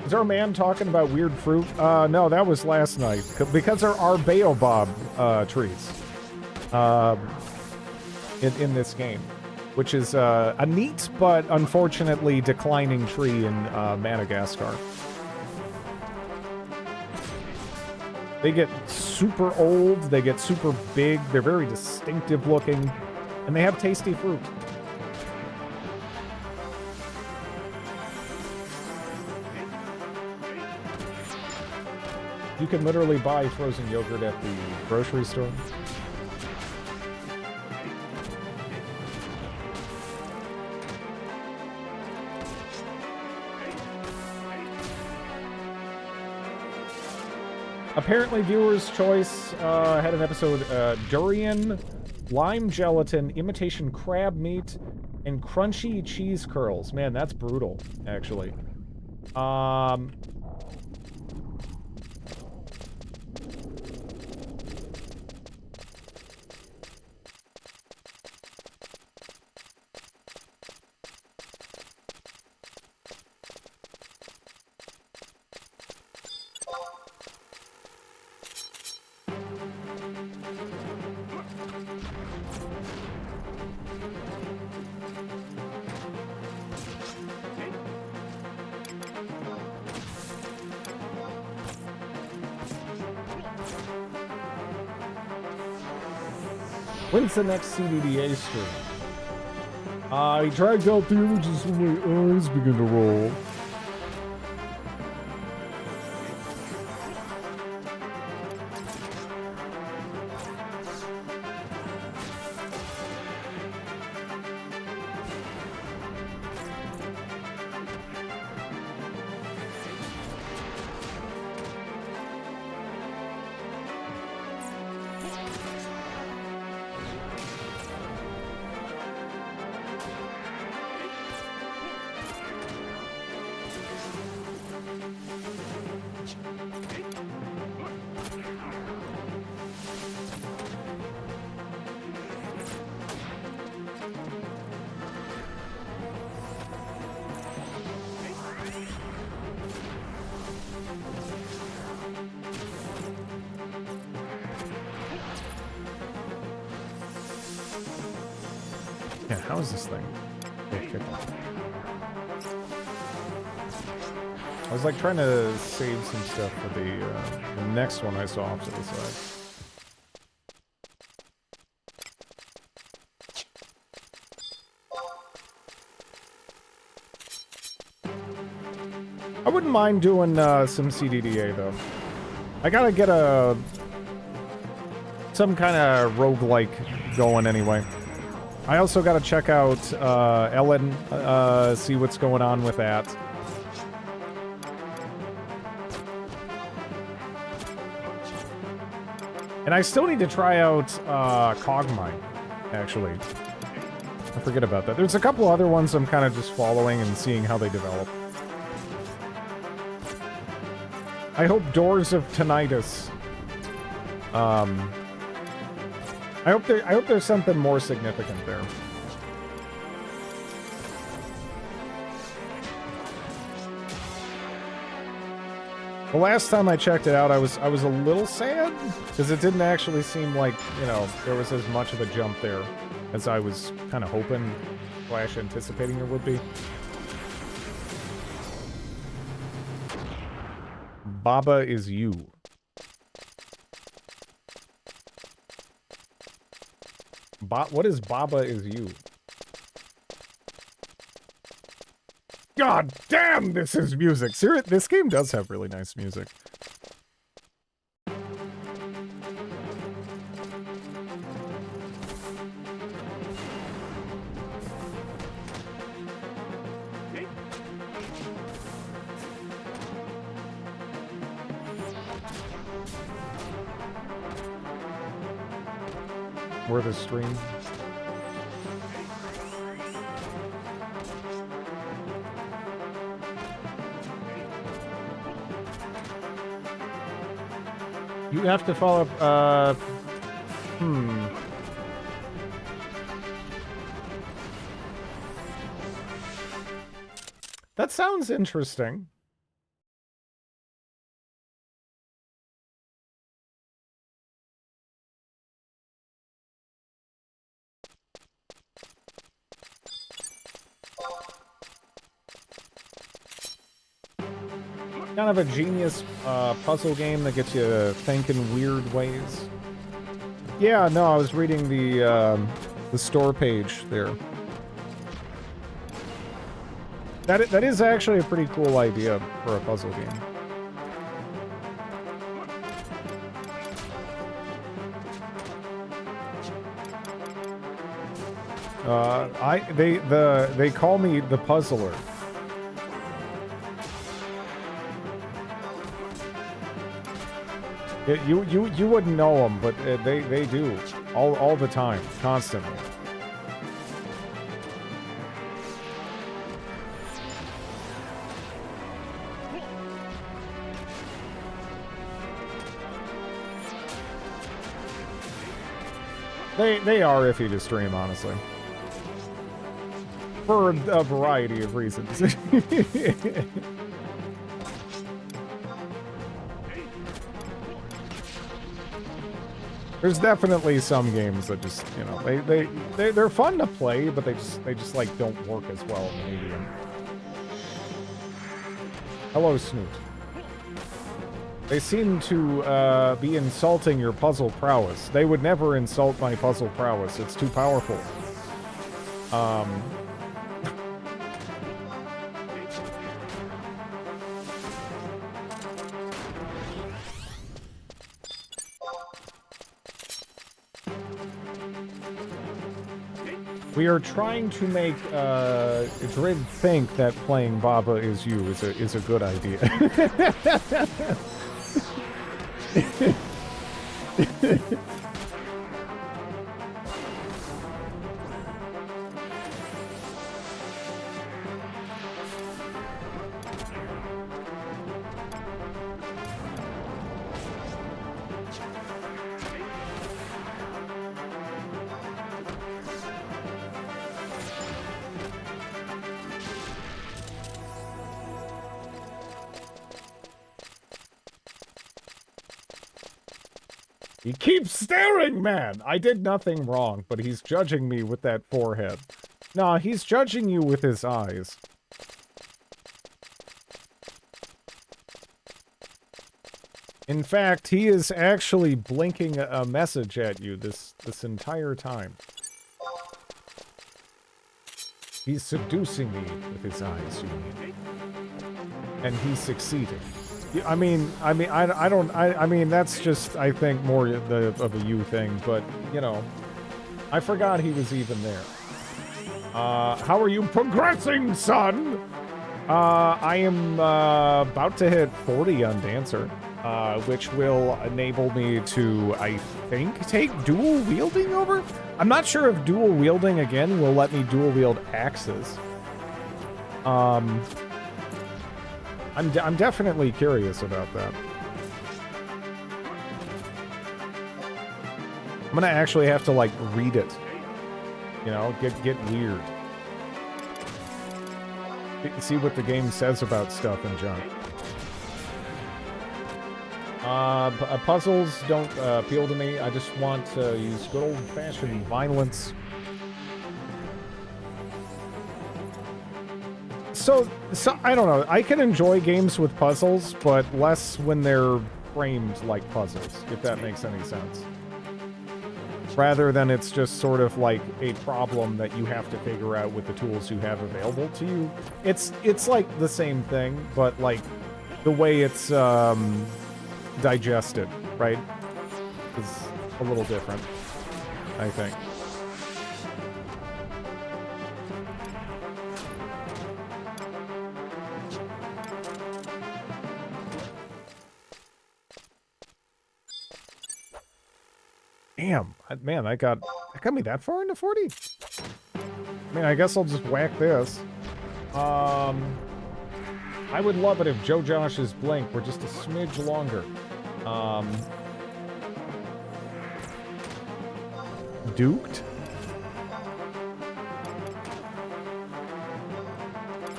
Is there a man talking about weird fruit? No, that was last night. Because there are baobab trees in this game, which is a neat but unfortunately declining tree in Madagascar. They get super old, they get super big, they're very distinctive looking, and they have tasty fruit. You can literally buy frozen yogurt at the grocery store. Apparently, Viewer's Choice had an episode, durian, lime gelatin, imitation crab meat, and crunchy cheese curls. Man, that's brutal, actually. When's the next CDDA stream? I dragged out the images when my eyes begin to roll. Yeah, how is this thing? I was like trying to save some stuff for the next one I saw off to the side. I wouldn't mind doing some CDDA though. I gotta get some kind of roguelike going anyway. I also gotta check out Ellen, see what's going on with that. And I still need to try out Cogmine, actually. I forget about that. There's a couple other ones I'm kind of just following and seeing how they develop. I hope Doors of Tinnitus. I hope there's something more significant there. The last time I checked it out, I was a little sad because it didn't actually seem like, you know, there was as much of a jump there as I was kind of hoping / anticipating there would be. Baba is you. What is Baba is you? God damn, this is music. This game does have really nice music. Worth a stream. You have to follow up, That sounds interesting. Kind of a genius puzzle game that gets you to think in weird ways. Yeah, no, I was reading the store page there. That is actually a pretty cool idea for a puzzle game. They call me the puzzler. You wouldn't know them, but they do all the time, constantly. They are iffy to stream, honestly, for a variety of reasons. There's definitely some games that just, you know, they're fun to play, but they just like don't work as well in the medium. Hello, Snoot. They seem to be insulting your puzzle prowess. They would never insult my puzzle prowess. It's too powerful. We are trying to make Drid think that playing Baba is you is a good idea. He keeps staring, man! I did nothing wrong, but he's judging me with that forehead. Nah, he's judging you with his eyes. In fact, he is actually blinking a message at you this entire time. He's seducing me with his eyes, you mean. And he succeeded. I mean, that's just, I think, more of a you thing, but, you know, I forgot he was even there. How are you progressing, son? I am about to hit 40 on Dancer, which will enable me to, I think, take dual wielding over? I'm not sure if dual wielding, again, will let me dual wield axes. I'm definitely curious about that. I'm gonna actually have to, like, read it. You know, get weird. See what the game says about stuff and junk. Puzzles don't appeal to me. I just want to use good old-fashioned violence. So I don't know. I can enjoy games with puzzles, but less when they're framed like puzzles, if that makes any sense. Rather than it's just sort of like a problem that you have to figure out with the tools you have available to you. It's like the same thing, but like the way it's digested, right, is a little different, I think. Damn, man, that got me that far into 40? I mean, I guess I'll just whack this. I would love it if Joe Josh's blink were just a smidge longer. duked.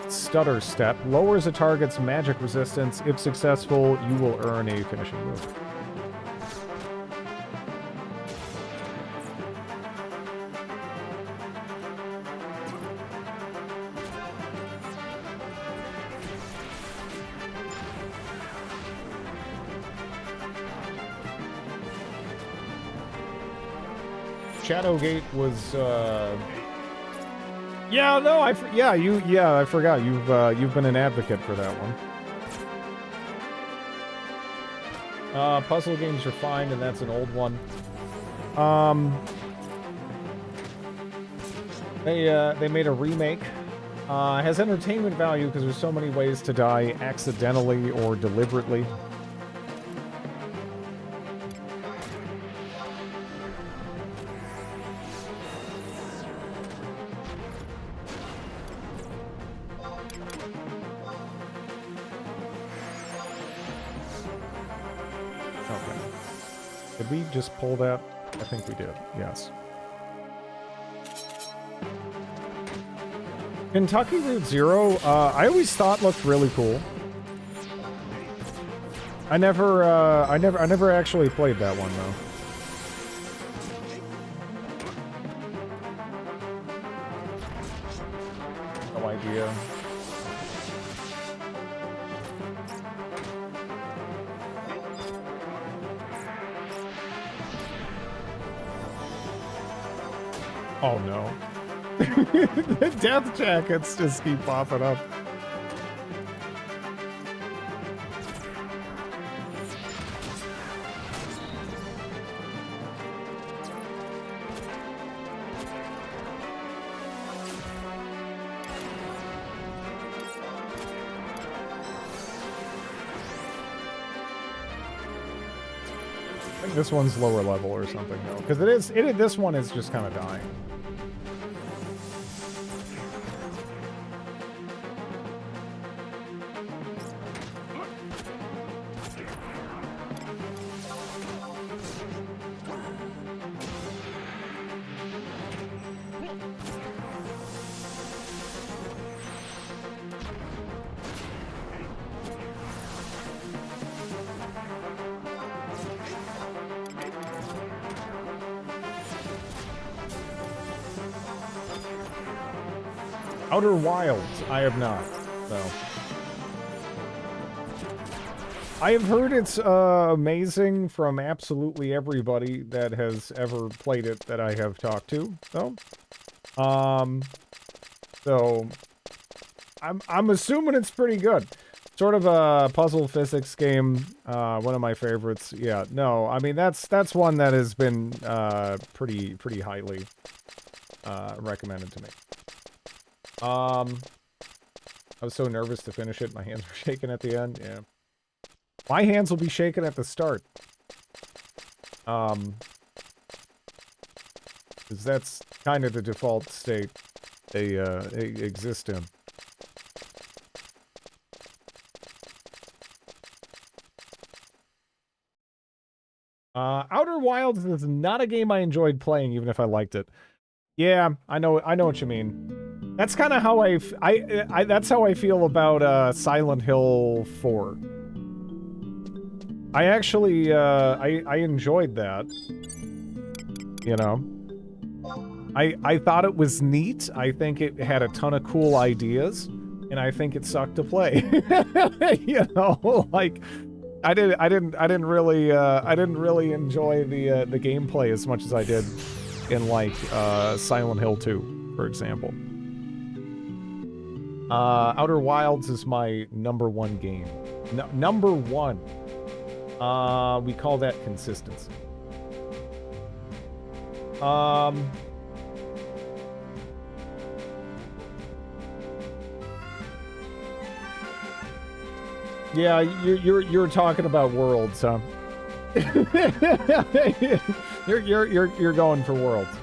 Stutter Step lowers a target's magic resistance. If successful, you will earn a finishing move. Shadowgate was yeah, no, I forgot. You've been an advocate for that one. Puzzle games are fine, and that's an old one. They made a remake. Has entertainment value because there's so many ways to die accidentally or deliberately. Did we just pull that? I think we did, yes. Kentucky Route Zero, I always thought looked really cool. I never actually played that one though. No idea. Oh no. The death jackets just keep popping up. I think this one's lower level or something though, because this one is just kind of dying. Outer Wilds, I have not, so. I have heard it's amazing from absolutely everybody that has ever played it that I have talked to, though. So I'm assuming it's pretty good. Sort of a puzzle physics game, one of my favorites. Yeah, no, I mean that's one that has been pretty highly recommended to me. I was so nervous to finish it. My hands were shaking at the end. Yeah. My hands will be shaking at the start. Because that's kind of the default state they exist in. Outer Wilds is not a game I enjoyed playing, even if I liked it. Yeah, I know what you mean. That's kind of how that's how I feel about Silent Hill 4. I actually I enjoyed that. You know. I thought it was neat. I think it had a ton of cool ideas, and I think it sucked to play. You know, like I didn't really enjoy the gameplay as much as I did in like Silent Hill 2, for example. Outer Wilds is my #1 game. Number one. We call that consistency. Yeah, you're talking about Worlds, huh? you're going for Worlds.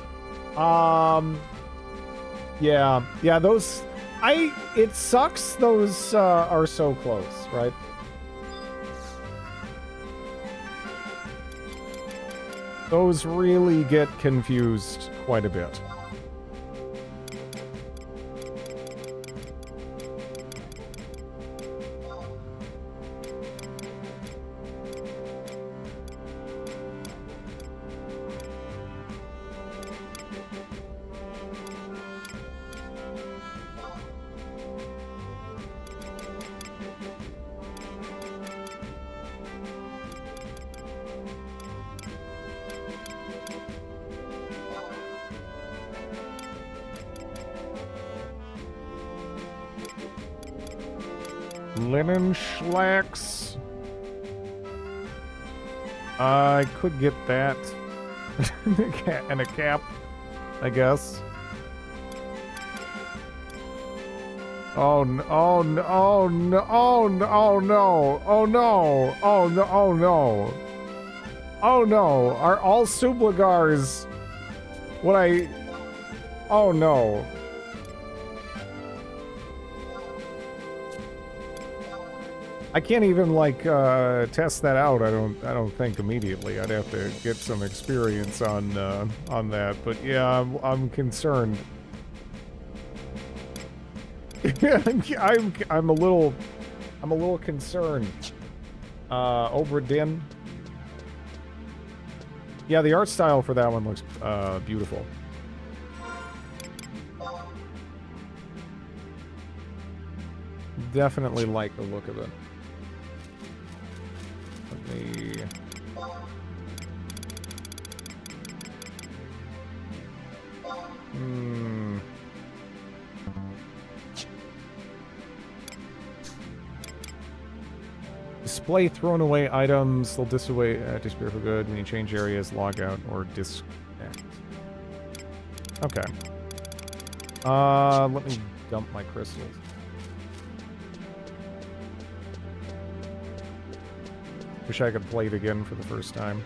Yeah, those it sucks those are so close, right? Those really get confused quite a bit. Linen schlacks. I could get that. And a cap, I guess. Oh no, oh no, oh no, oh no, oh no, oh no, oh no, oh no. Oh no, are all Sublagars what I... Oh no. I can't even like test that out. I don't think immediately. I'd have to get some experience on that. But yeah, I'm concerned. I'm a little concerned. Obra Dinn. Yeah, the art style for that one looks beautiful. Definitely like the look of it. Display thrown away items. They'll disappear for good when you change areas, log out, or disconnect. Okay. Let me dump my crystals. Wish I could play it again for the first time.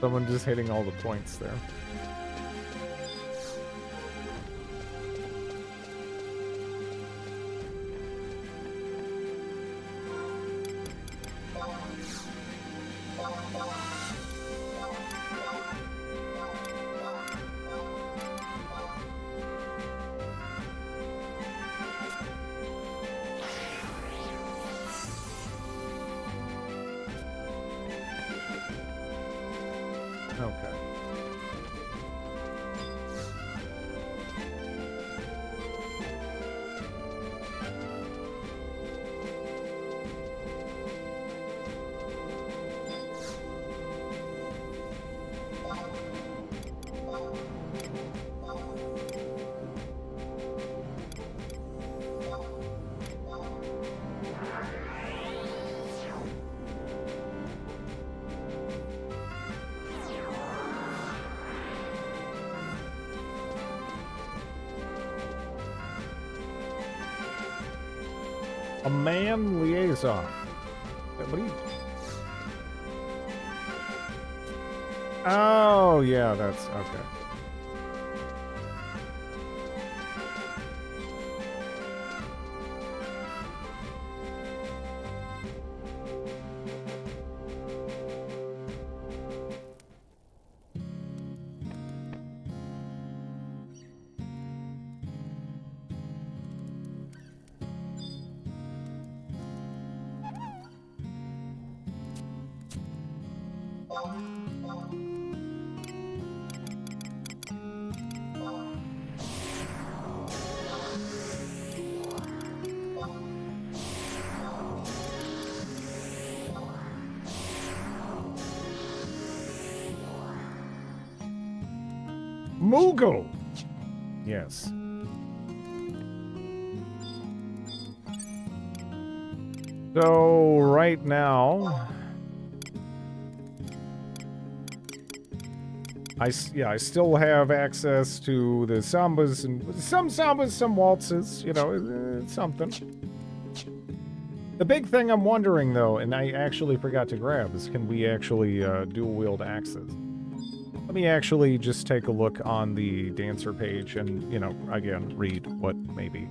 Someone just hitting all the points there. Okay. A man liaison. What do you... Oh, yeah, that's... okay. Moogle! Yes. So, right now... I still have access to the sambas and some sambas, some waltzes. You know, it's something. The big thing I'm wondering though, and I actually forgot to grab, is can we actually dual wield axes? Let me actually just take a look on the dancer page and, you know, again, read what maybe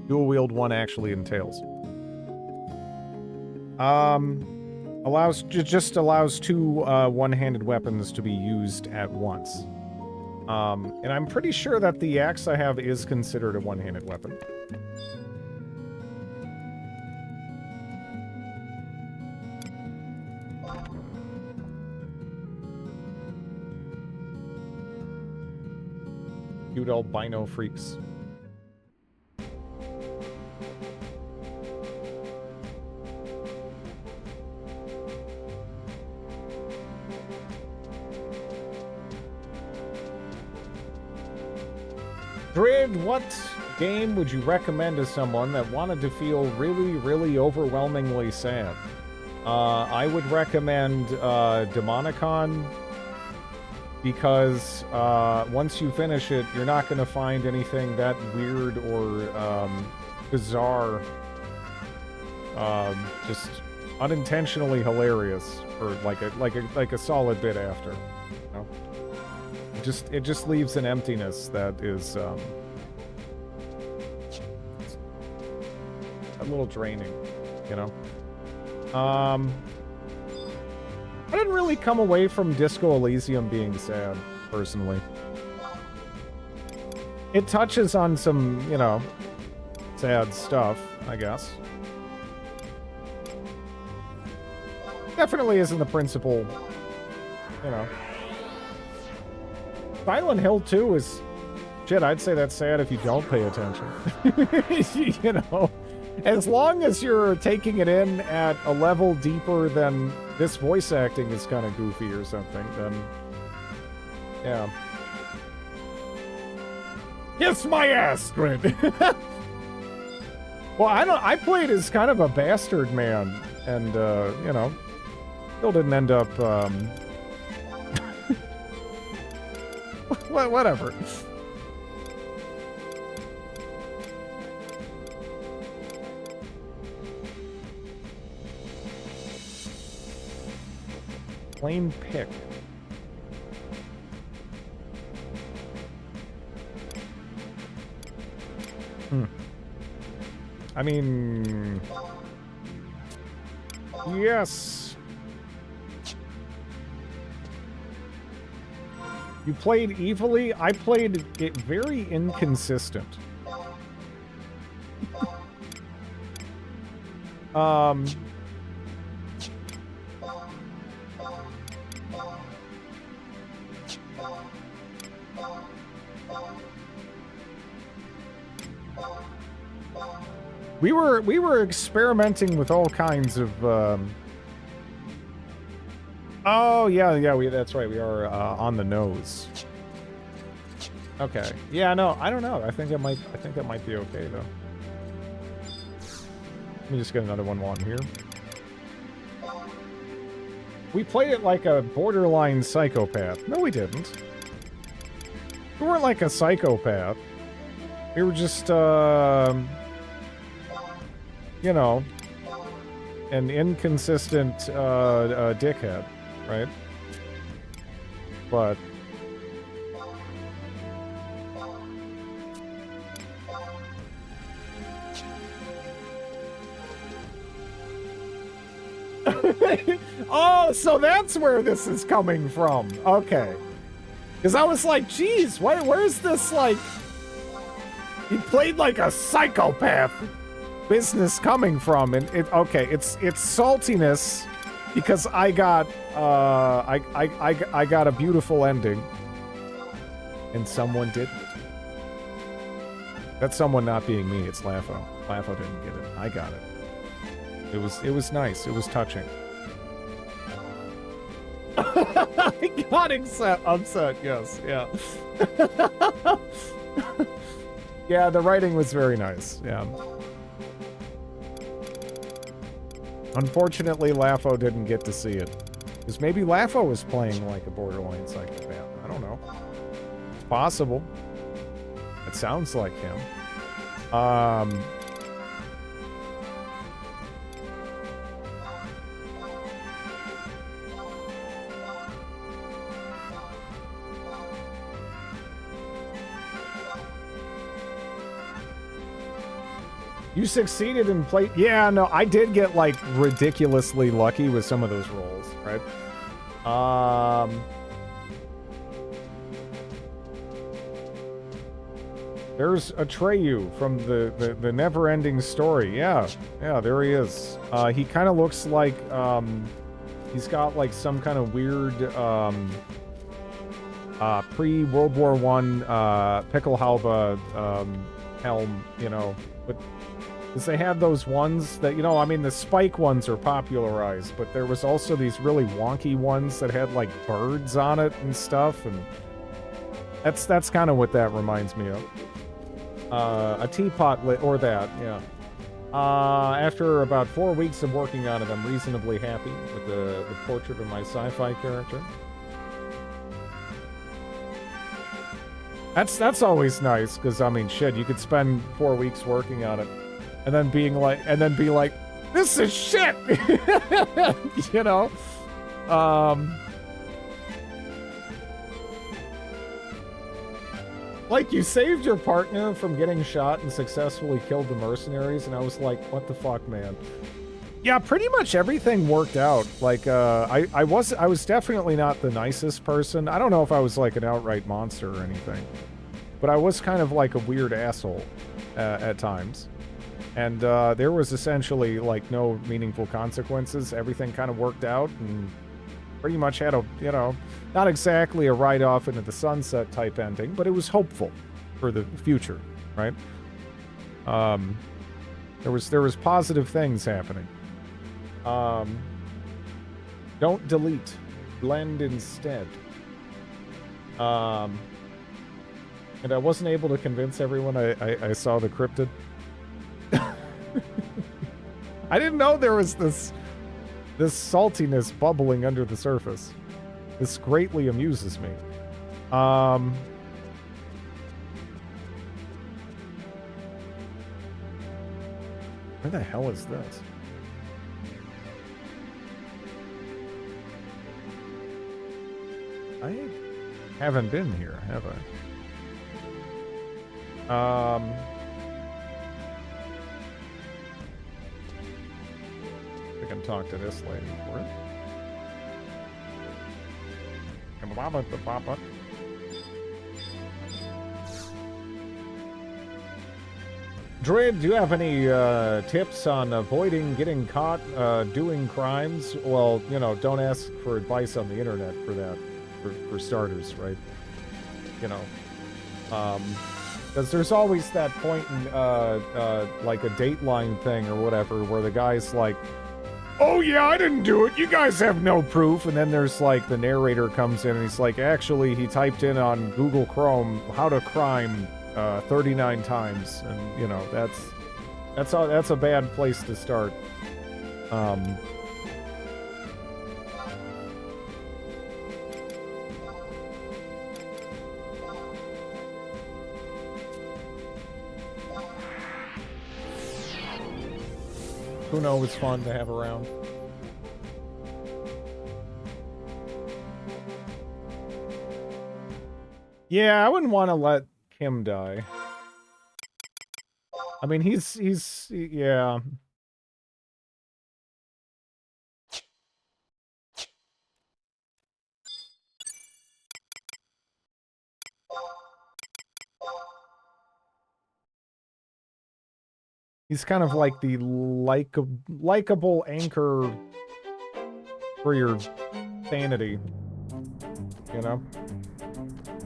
dual wield one actually entails. Just allows two one-handed weapons to be used at once. And I'm pretty sure that the axe I have is considered a one-handed weapon. Cute albino freaks. Drid, what game would you recommend to someone that wanted to feel really, really overwhelmingly sad? I would recommend Demonicon, because once you finish it, you're not going to find anything that weird or bizarre, just unintentionally hilarious for like a solid bit after. You know? It just leaves an emptiness that is a little draining, you know. I didn't really come away from Disco Elysium being sad, personally. It touches on some, you know, sad stuff, I guess. Definitely isn't the principal, you know. Silent Hill 2 is... Shit, I'd say that's sad if you don't pay attention. You know? As long as you're taking it in at a level deeper than this voice acting is kind of goofy or something, then... Yeah. Kiss my ass, Grid! Well, I played as kind of a bastard man, and, you know, still didn't end up, whatever. Plain pick. I mean... Yes. You played evilly? I played it very inconsistent. We were experimenting with all kinds of Oh yeah, that's right. We are on the nose. Okay. Yeah, no, I don't know. I think that might be okay though. Let me just get another one while I'm here. We played it like a borderline psychopath. No, we didn't. We weren't like a psychopath. We were just you know, an inconsistent dickhead, right? But oh, so that's where this is coming from. Okay. Because I was like, geez, where's this, like... He played like a psychopath business coming from, and okay, it's saltiness because I got I got a beautiful ending and someone didn't. That's someone not being me. It's Lafo. Lafo didn't get it. I got it. It was nice. It was touching. I got upset. Yes. Yeah. Yeah. The writing was very nice. Yeah. Unfortunately, Lafo didn't get to see it. Because maybe Laffo was playing like a borderline psychopath. I don't know. It's possible. It sounds like him. You succeeded in play. Yeah, no, I did get like ridiculously lucky with some of those rolls, right? There's Atreyu from the Never-Ending Story. Yeah, there he is. He kind of looks like he's got like some kind of weird pre-World War I Pickelhaube helm, you know, but. Because they had those ones that, you know, I mean, the spike ones are popularized, but there was also these really wonky ones that had, like, birds on it and stuff, and that's kind of what that reminds me of. A teapot or that, yeah. After about 4 weeks of working on it, I'm reasonably happy with the portrait of my sci-fi character. That's always nice, because, I mean, shit, you could spend 4 weeks working on it. And then be like, this is shit, you know. Like you saved your partner from getting shot and successfully killed the mercenaries, and I was like, what the fuck, man? Yeah, pretty much everything worked out. Like, I was definitely not the nicest person. I don't know if I was like an outright monster or anything, but I was kind of like a weird asshole at times. And there was essentially, like, no meaningful consequences. Everything kind of worked out and pretty much had a, you know, not exactly a ride-off into the sunset type ending, but it was hopeful for the future, right? There was positive things happening. Don't delete. Blend instead. And I wasn't able to convince everyone I saw the cryptid. I didn't know there was this saltiness bubbling under the surface. This greatly amuses me. Where the hell is this? I haven't been here, have I? I can talk to this lady for it. Dread, do you have any tips on avoiding getting caught doing crimes? Well, you know, don't ask for advice on the internet for that, for starters, right? You know, because there's always that point in like a Dateline thing or whatever where the guy's like, oh yeah, I didn't do it, you guys have no proof, and then there's like the narrator comes in and he's like, actually he typed in on Google Chrome how to crime 39 times, and you know, that's a bad place to start. Kuno was fun to have around. Yeah, I wouldn't want to let Kim die. I mean, he's yeah. He's kind of like the likable anchor for your sanity, you know?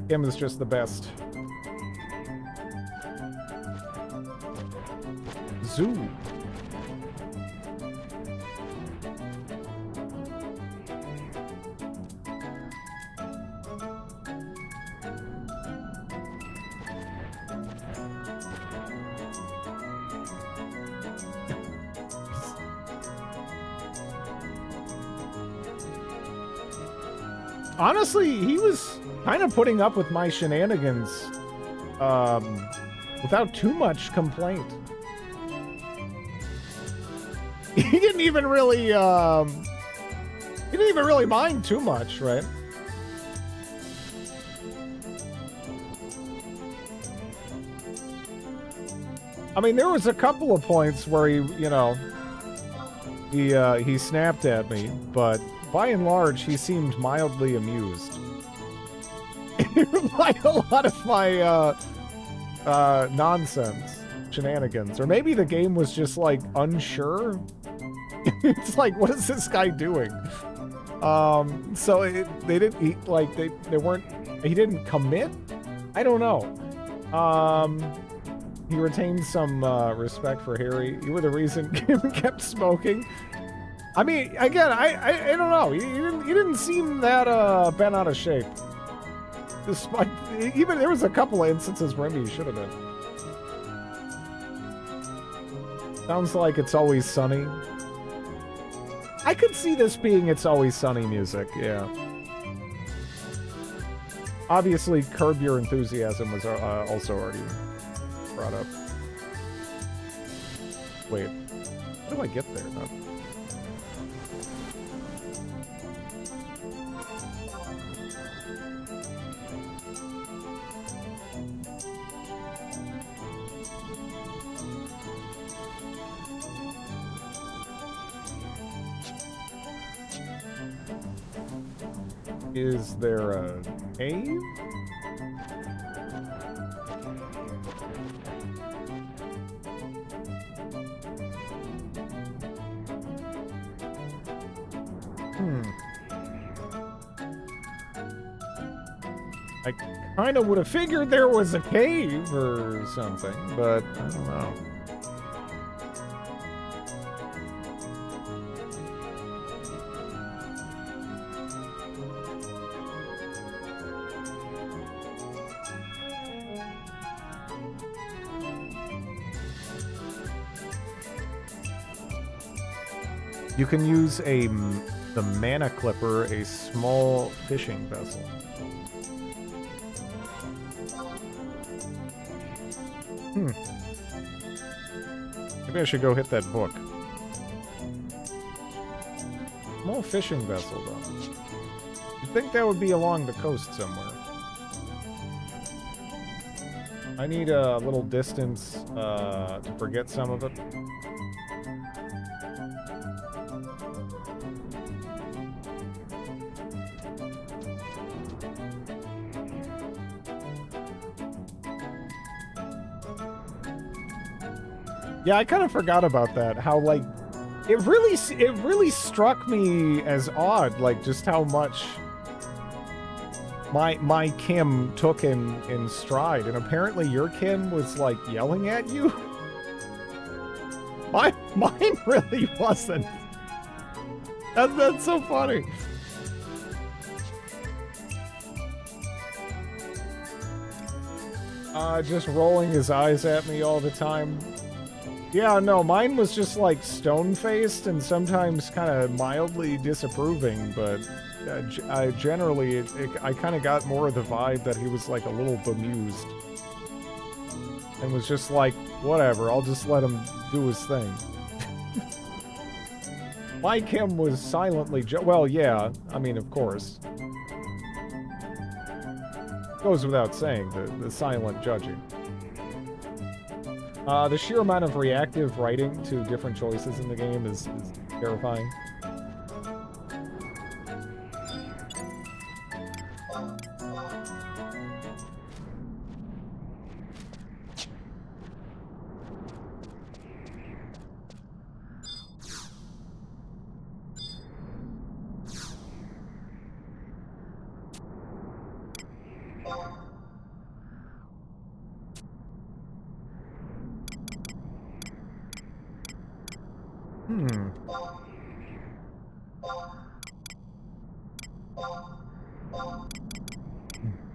Kim is just the best. Zoo. honestly, he was kind of putting up with my shenanigans without too much complaint. He didn't even really mind too much, right? I mean, there was a couple of points where he, you know, he snapped at me, but by and large, he seemed mildly amused. By a lot of my nonsense shenanigans, or maybe the game was just like unsure. It's like, what is this guy doing? So they didn't he didn't commit. I don't know. He retained some respect for Harry. You were the reason Kim kept smoking. I mean, again, I don't know. He didn't seem that bent out of shape. Despite, even there was a couple of instances where maybe he should have been. Sounds like It's Always Sunny. I could see this being It's Always Sunny music, yeah. Obviously, Curb Your Enthusiasm was also already brought up. Wait, how do I get there? No. Is there a cave? I kind of would have figured there was a cave or something, but I don't know. You can use the mana clipper, a small fishing vessel. Maybe I should go hit that book. Small fishing vessel, though. You'd think that would be along the coast somewhere. I need a little distance to forget some of it. Yeah, I kind of forgot about that. How, like, it really struck me as odd, like, just how much my Kim took in stride, and apparently your Kim was like yelling at you. Mine really wasn't. That's so funny. Just rolling his eyes at me all the time. Yeah, no, mine was just like stone-faced and sometimes kind of mildly disapproving, but I generally, I kind of got more of the vibe that he was like a little bemused. And was just like, whatever, I'll just let him do his thing. My Kim was silently, well, yeah, I mean, of course. Goes without saying, the silent judging. The sheer amount of reactive writing to different choices in the game is terrifying.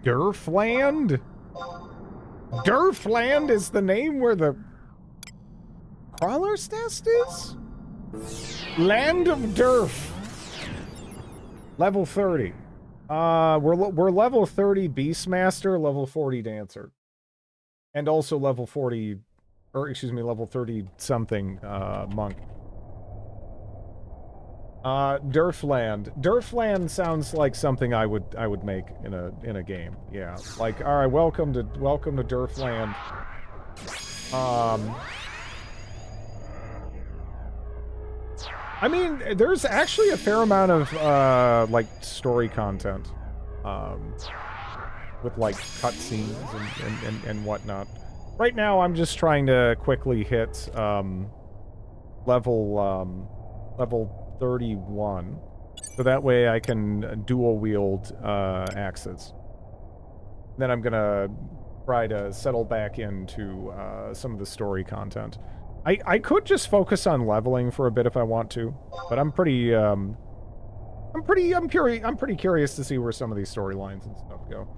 Durfland? Durfland is the name where the Crawler's Nest is? Land of Durf. Level 30. We're level 30 Beastmaster, level 40 Dancer. And also level 40, or excuse me, level 30 something, Monk. Durfland. Durfland sounds like something I would make in a game. Yeah. Like, alright, welcome to Durfland. I mean, there's actually a fair amount of, like, story content. With, like, cutscenes and whatnot. Right now, I'm just trying to quickly hit, level 31. So that way I can dual-wield, axes. Then I'm gonna try to settle back into, some of the story content. I could just focus on leveling for a bit if I want to, but I'm pretty curious to see where some of these storylines and stuff go.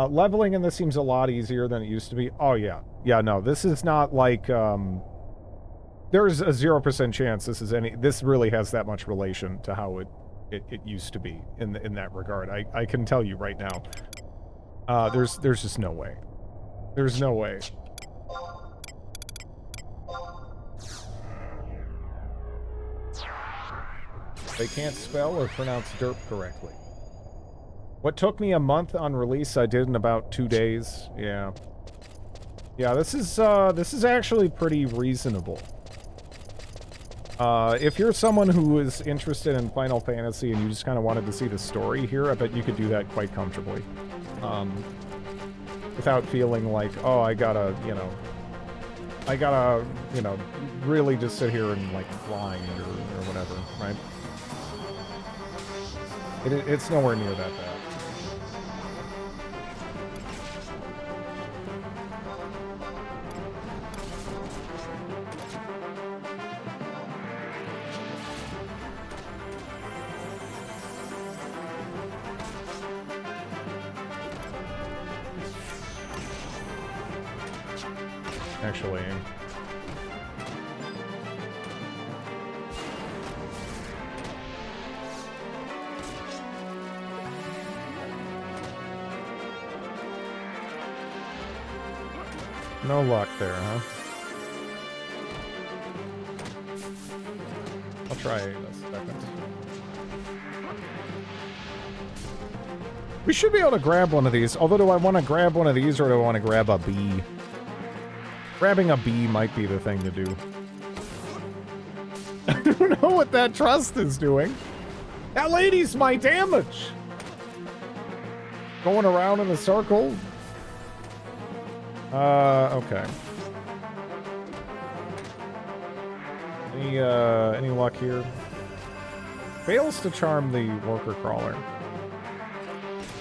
Leveling in this seems a lot easier than it used to be. Oh yeah. Yeah, no, this is not like, there's a 0% chance this really has that much relation to how it used to be in that regard. I can tell you right now. There's just no way. There's no way. They can't spell or pronounce derp correctly. What took me a month on release, I did in about 2 days. Yeah. Yeah, this is actually pretty reasonable. If you're someone who is interested in Final Fantasy and you just kind of wanted to see the story here, I bet you could do that quite comfortably. Without feeling like, oh, I gotta, really just sit here and, like, grind or whatever, right? It's nowhere near that bad. Actually, no luck there, huh? I'll try in a second. We should be able to grab one of these, although do I want to grab one of these or do I want to grab a bee? Grabbing a bee might be the thing to do. I don't know what that trust is doing. That lady's my damage! Going around in a circle? Okay. Any luck here? Fails to charm the worker crawler.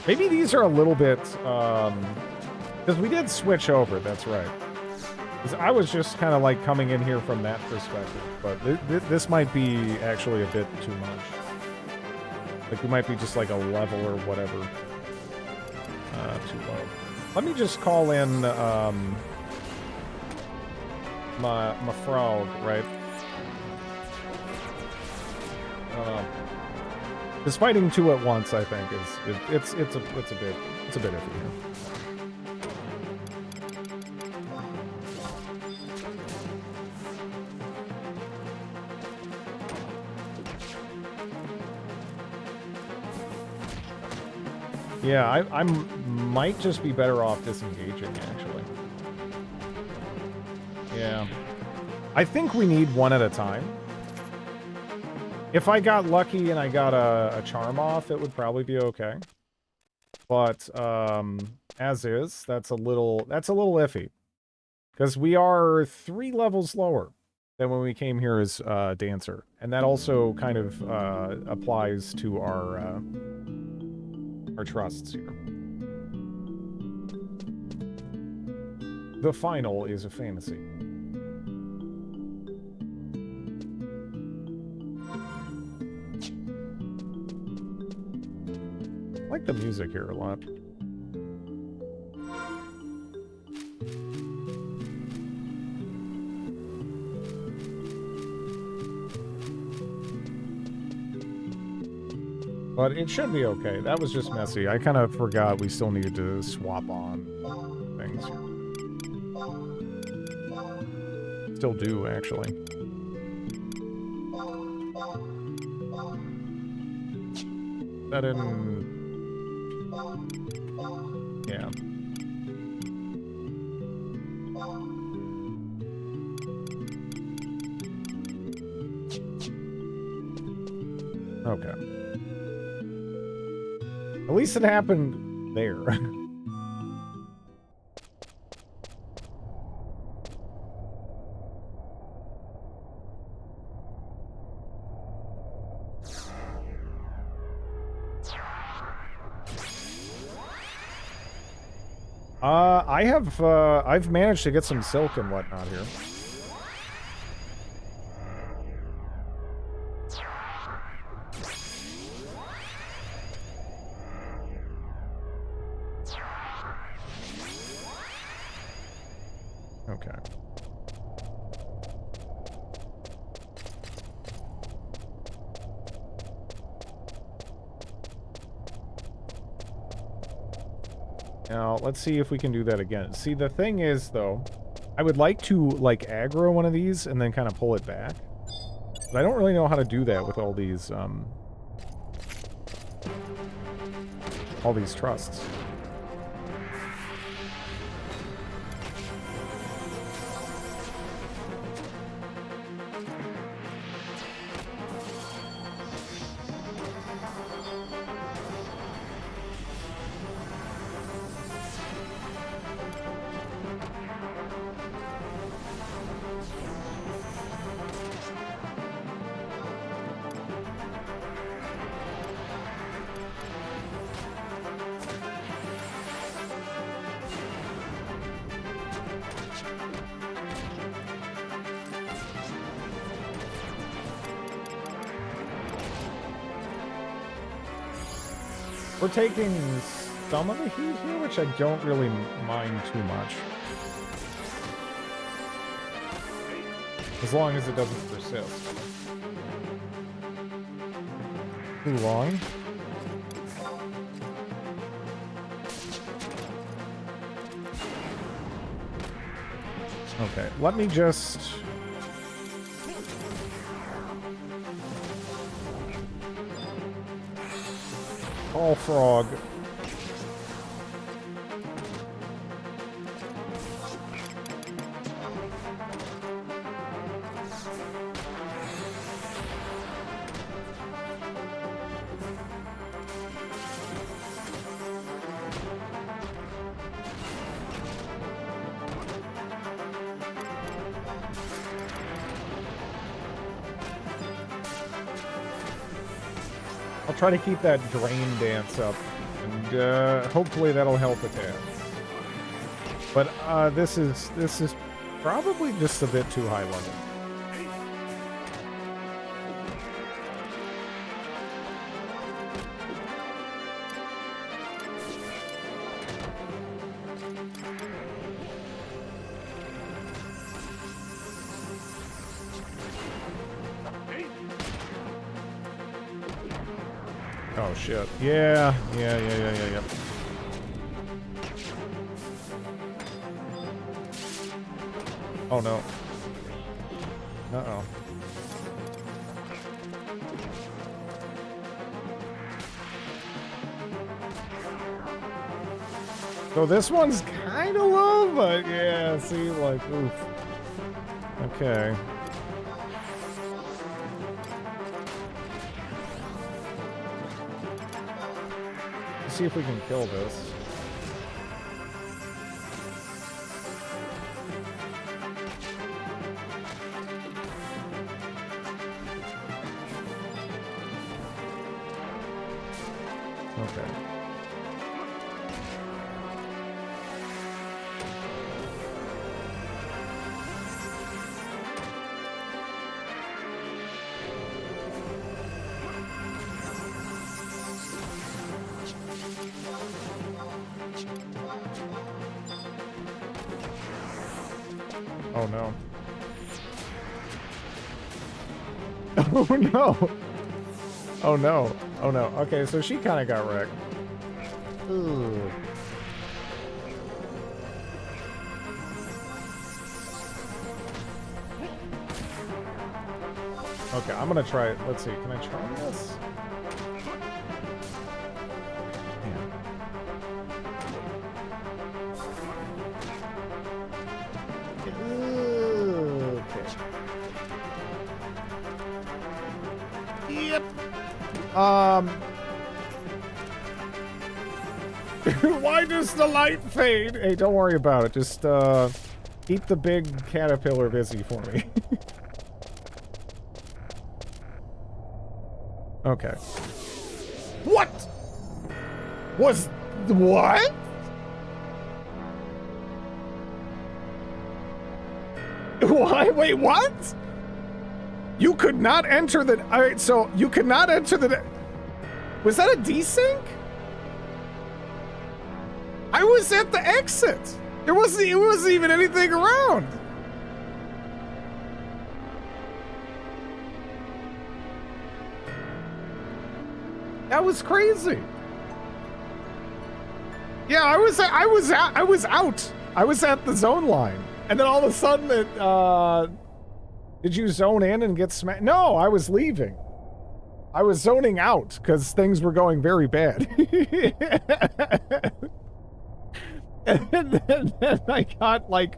Maybe these are a little bit, because we did switch over, that's right. I was just kind of like coming in here from that perspective, but this might be actually a bit too much. Like we might be just like a level or whatever too low. Let me just call in my frog, right? Because fighting two at once, I think, it's a bit iffy here. Yeah, I might just be better off disengaging, actually. Yeah. I think we need one at a time. If I got lucky and I got a charm off, it would probably be okay. But, as is, that's a little iffy. Because we are 3 levels lower than when we came here as Dancer. And that also kind of applies to our trusts here. The final is a fantasy. I like the music here a lot. But it should be okay. That was just messy. I kind of forgot we still needed to swap on things. Still do, actually. That didn't... Yeah. Okay. At least it happened there. I've managed to get some silk and whatnot here. Okay. Now, let's see if we can do that again. See, the thing is, though, I would like to, like, aggro one of these and then kind of pull it back. But I don't really know how to do that with all these trusts. We're taking some of the heat here, which I don't really mind too much. As long as it doesn't persist. Too long. Okay, let me just... Call frog. I'll try to keep that drain dance up, and hopefully that'll help a tad. But this is probably just a bit too high level. Oh shit. Yeah. Oh no. Uh-oh. So this one's kind of low, but yeah, see, like, oof. Okay. See if we can kill this. Okay. Oh no. Oh no. Oh no. Oh no. Okay, so she kind of got wrecked. Ooh. Okay, I'm gonna try it. Let's see. Can I try this? Okay. Yep. Why does the light fade? Hey, don't worry about it. Just keep the big caterpillar busy for me. Okay. What? Was what? Why? Wait, what? You could not enter the. All right, so you could not enter the. Was that a desync? I was at the exit. It wasn't even anything around. That was crazy. Yeah, I was out. I was at the zone line, and then all of a sudden it. Did you zone in and get smacked? No, I was leaving. I was zoning out because things were going very bad. And then I got like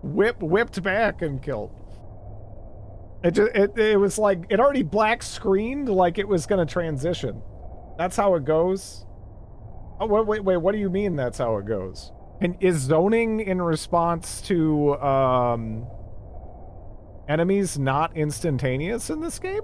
whipped back and killed. It was like it already black screened like it was gonna transition. That's how it goes. Oh wait, what do you mean that's how it goes? And is zoning in response to enemies not instantaneous in this game?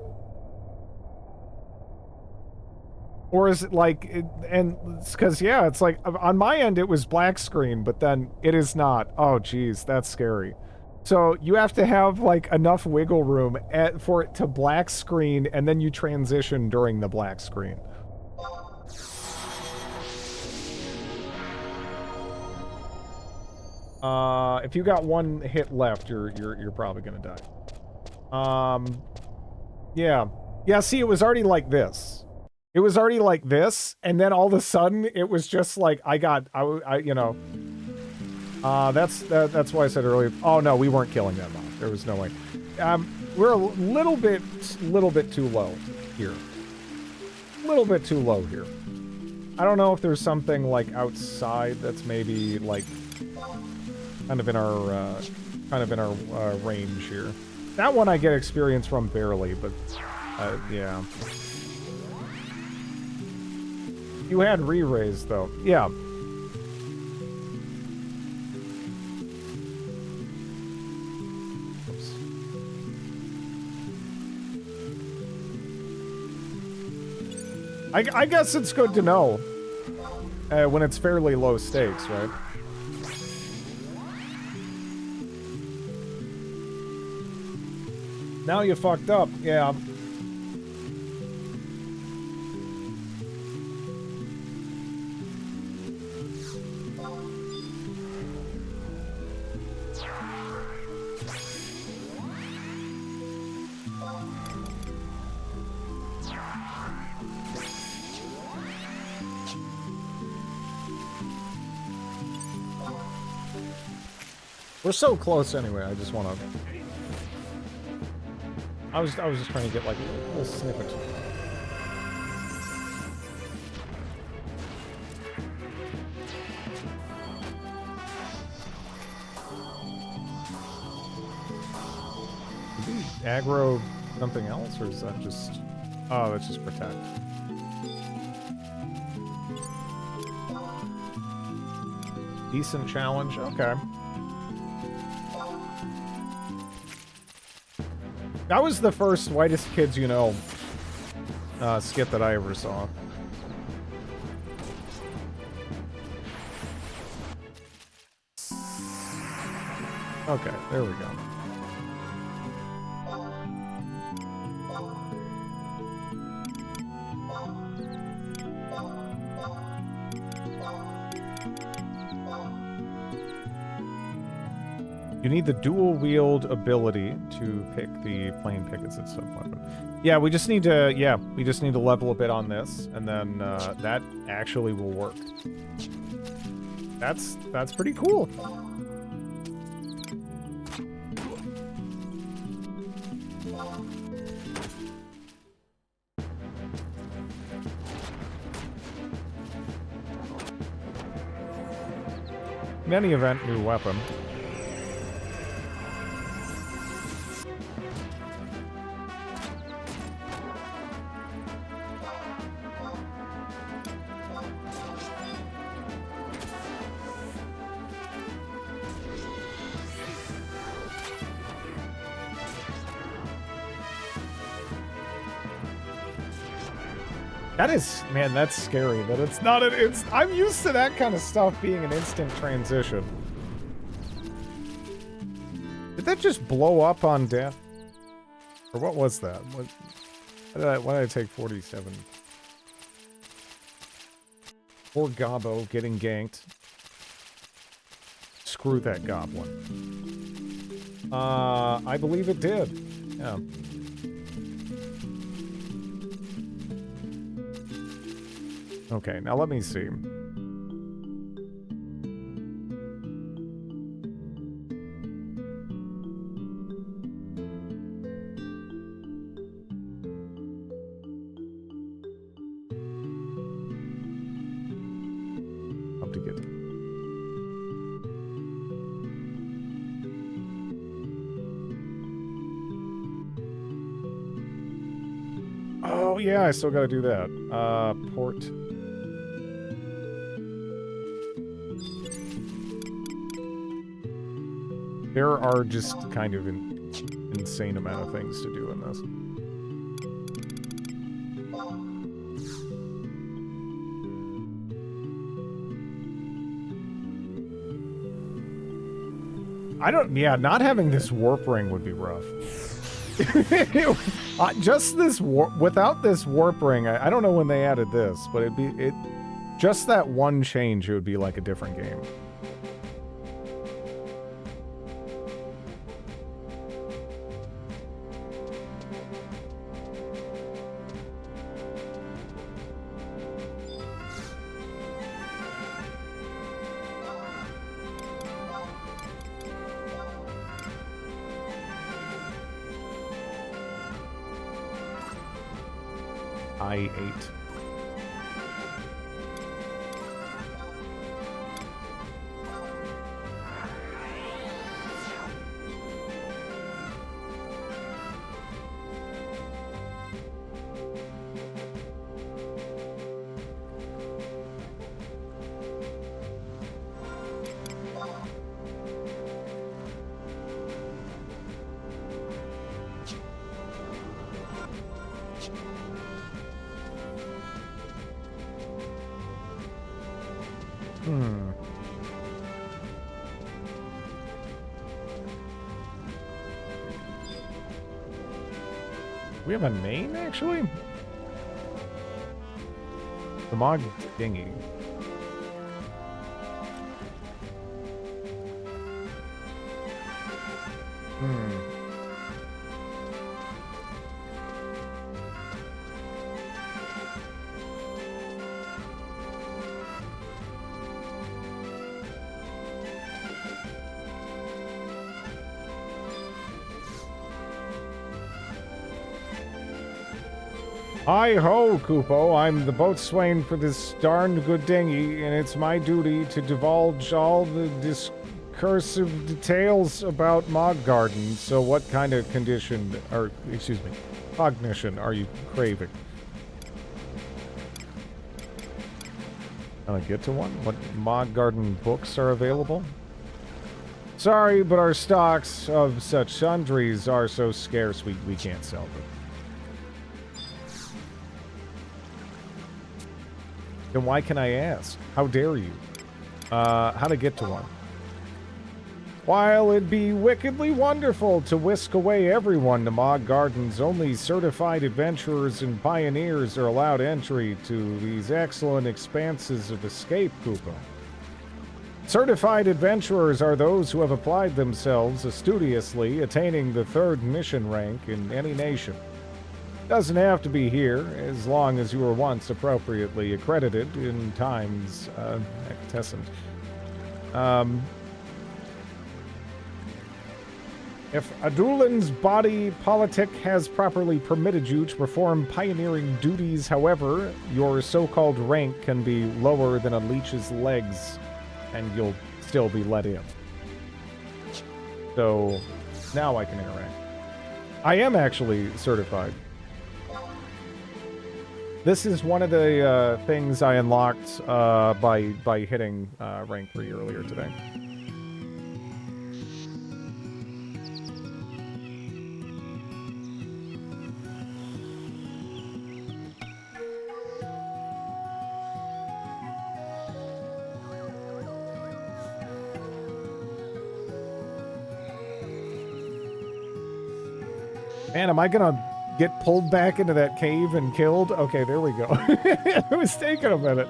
Or is it like, and because, yeah, it's like, on my end, it was black screen, but then it is not. Oh, geez, that's scary. So you have to have, like, enough wiggle room for it to black screen, and then you transition during the black screen. If you got one hit left, you're probably gonna die. Yeah. Yeah, see, it was already like this. It was already like this, and then all of a sudden, it was just like, you know. That's why I said earlier, oh no, we weren't killing that mob. There was no way. We're a little bit too low here. A little bit too low here. I don't know if there's something, like, outside that's maybe, like, kind of in our range here. That one I get experience from barely, but, yeah. You had re-raise, though. Yeah. Oops. I guess it's good to know when it's fairly low stakes, right? Now you fucked up, yeah. We're so close anyway, I just wanna... I was just trying to get like a little snippet. Did we aggro something else, or is that just... Oh, that's just protect. Decent challenge, okay. That was the first Whitest Kids You Know skit that I ever saw. Okay, there we go. You need the dual wield ability to pick the plane pickets at some point. But yeah, we just need to level a bit on this, and then that actually will work. That's pretty cool. In any event, new weapon. That is, man, that's scary. That it's not an I'm used to that kind of stuff being an instant transition. Did that just blow up on death? Or what was that? Why did I take 47? Poor Gobbo getting ganked. Screw that goblin. I believe it did. Yeah. Okay, now let me see. How to get... Oh yeah, I still gotta do that. Port... There are just kind of an insane amount of things to do in this. Yeah, not having this warp ring would be rough. Just this without this warp ring, I don't know when they added this, but just that one change, it would be like a different game. I-8. We have a name, actually? The Mog Dinghy. Hi-ho, Kupo. I'm the boatswain for this darned good dinghy, and it's my duty to divulge all the discursive details about Moggarden. So what kind of cognition are you craving? Can I get to one? What Moggarden books are available? Sorry, but our stocks of such sundries are so scarce we can't sell them. Then why can I ask? How dare you? How to get to one? While it'd be wickedly wonderful to whisk away everyone to Moggarden's, only certified adventurers and pioneers are allowed entry to these excellent expanses of escape, Koopa. Certified adventurers are those who have applied themselves studiously, attaining the 3rd mission rank in any nation. Doesn't have to be here, as long as you were once appropriately accredited in times ectescent. If Adulin's body politic has properly permitted you to perform pioneering duties, however, your so-called rank can be lower than a leech's legs, and you'll still be let in. So, now I can interact. I am actually certified. This is one of the things I unlocked by hitting rank 3 earlier today. Man, am I gonna get pulled back into that cave and killed? Okay, there we go. It was taking a minute.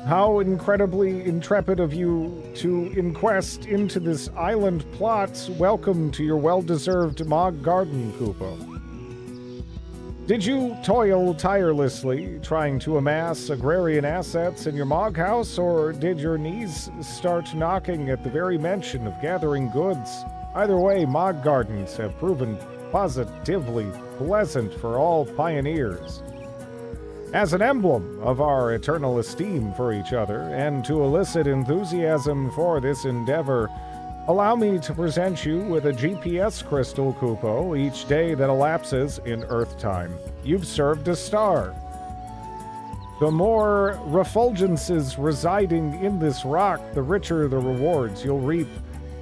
How incredibly intrepid of you to inquest into this island plot. Welcome to your well-deserved Mog Garden, Kupo. Did you toil tirelessly trying to amass agrarian assets in your Mog house, or did your knees start knocking at the very mention of gathering goods? Either way, Mog Gardens have proven positively pleasant for all pioneers. As an emblem of our eternal esteem for each other, and to elicit enthusiasm for this endeavor, allow me to present you with a GPS crystal, Kupo, each day that elapses in Earth time. You've served a star. The more refulgences residing in this rock, the richer the rewards you'll reap.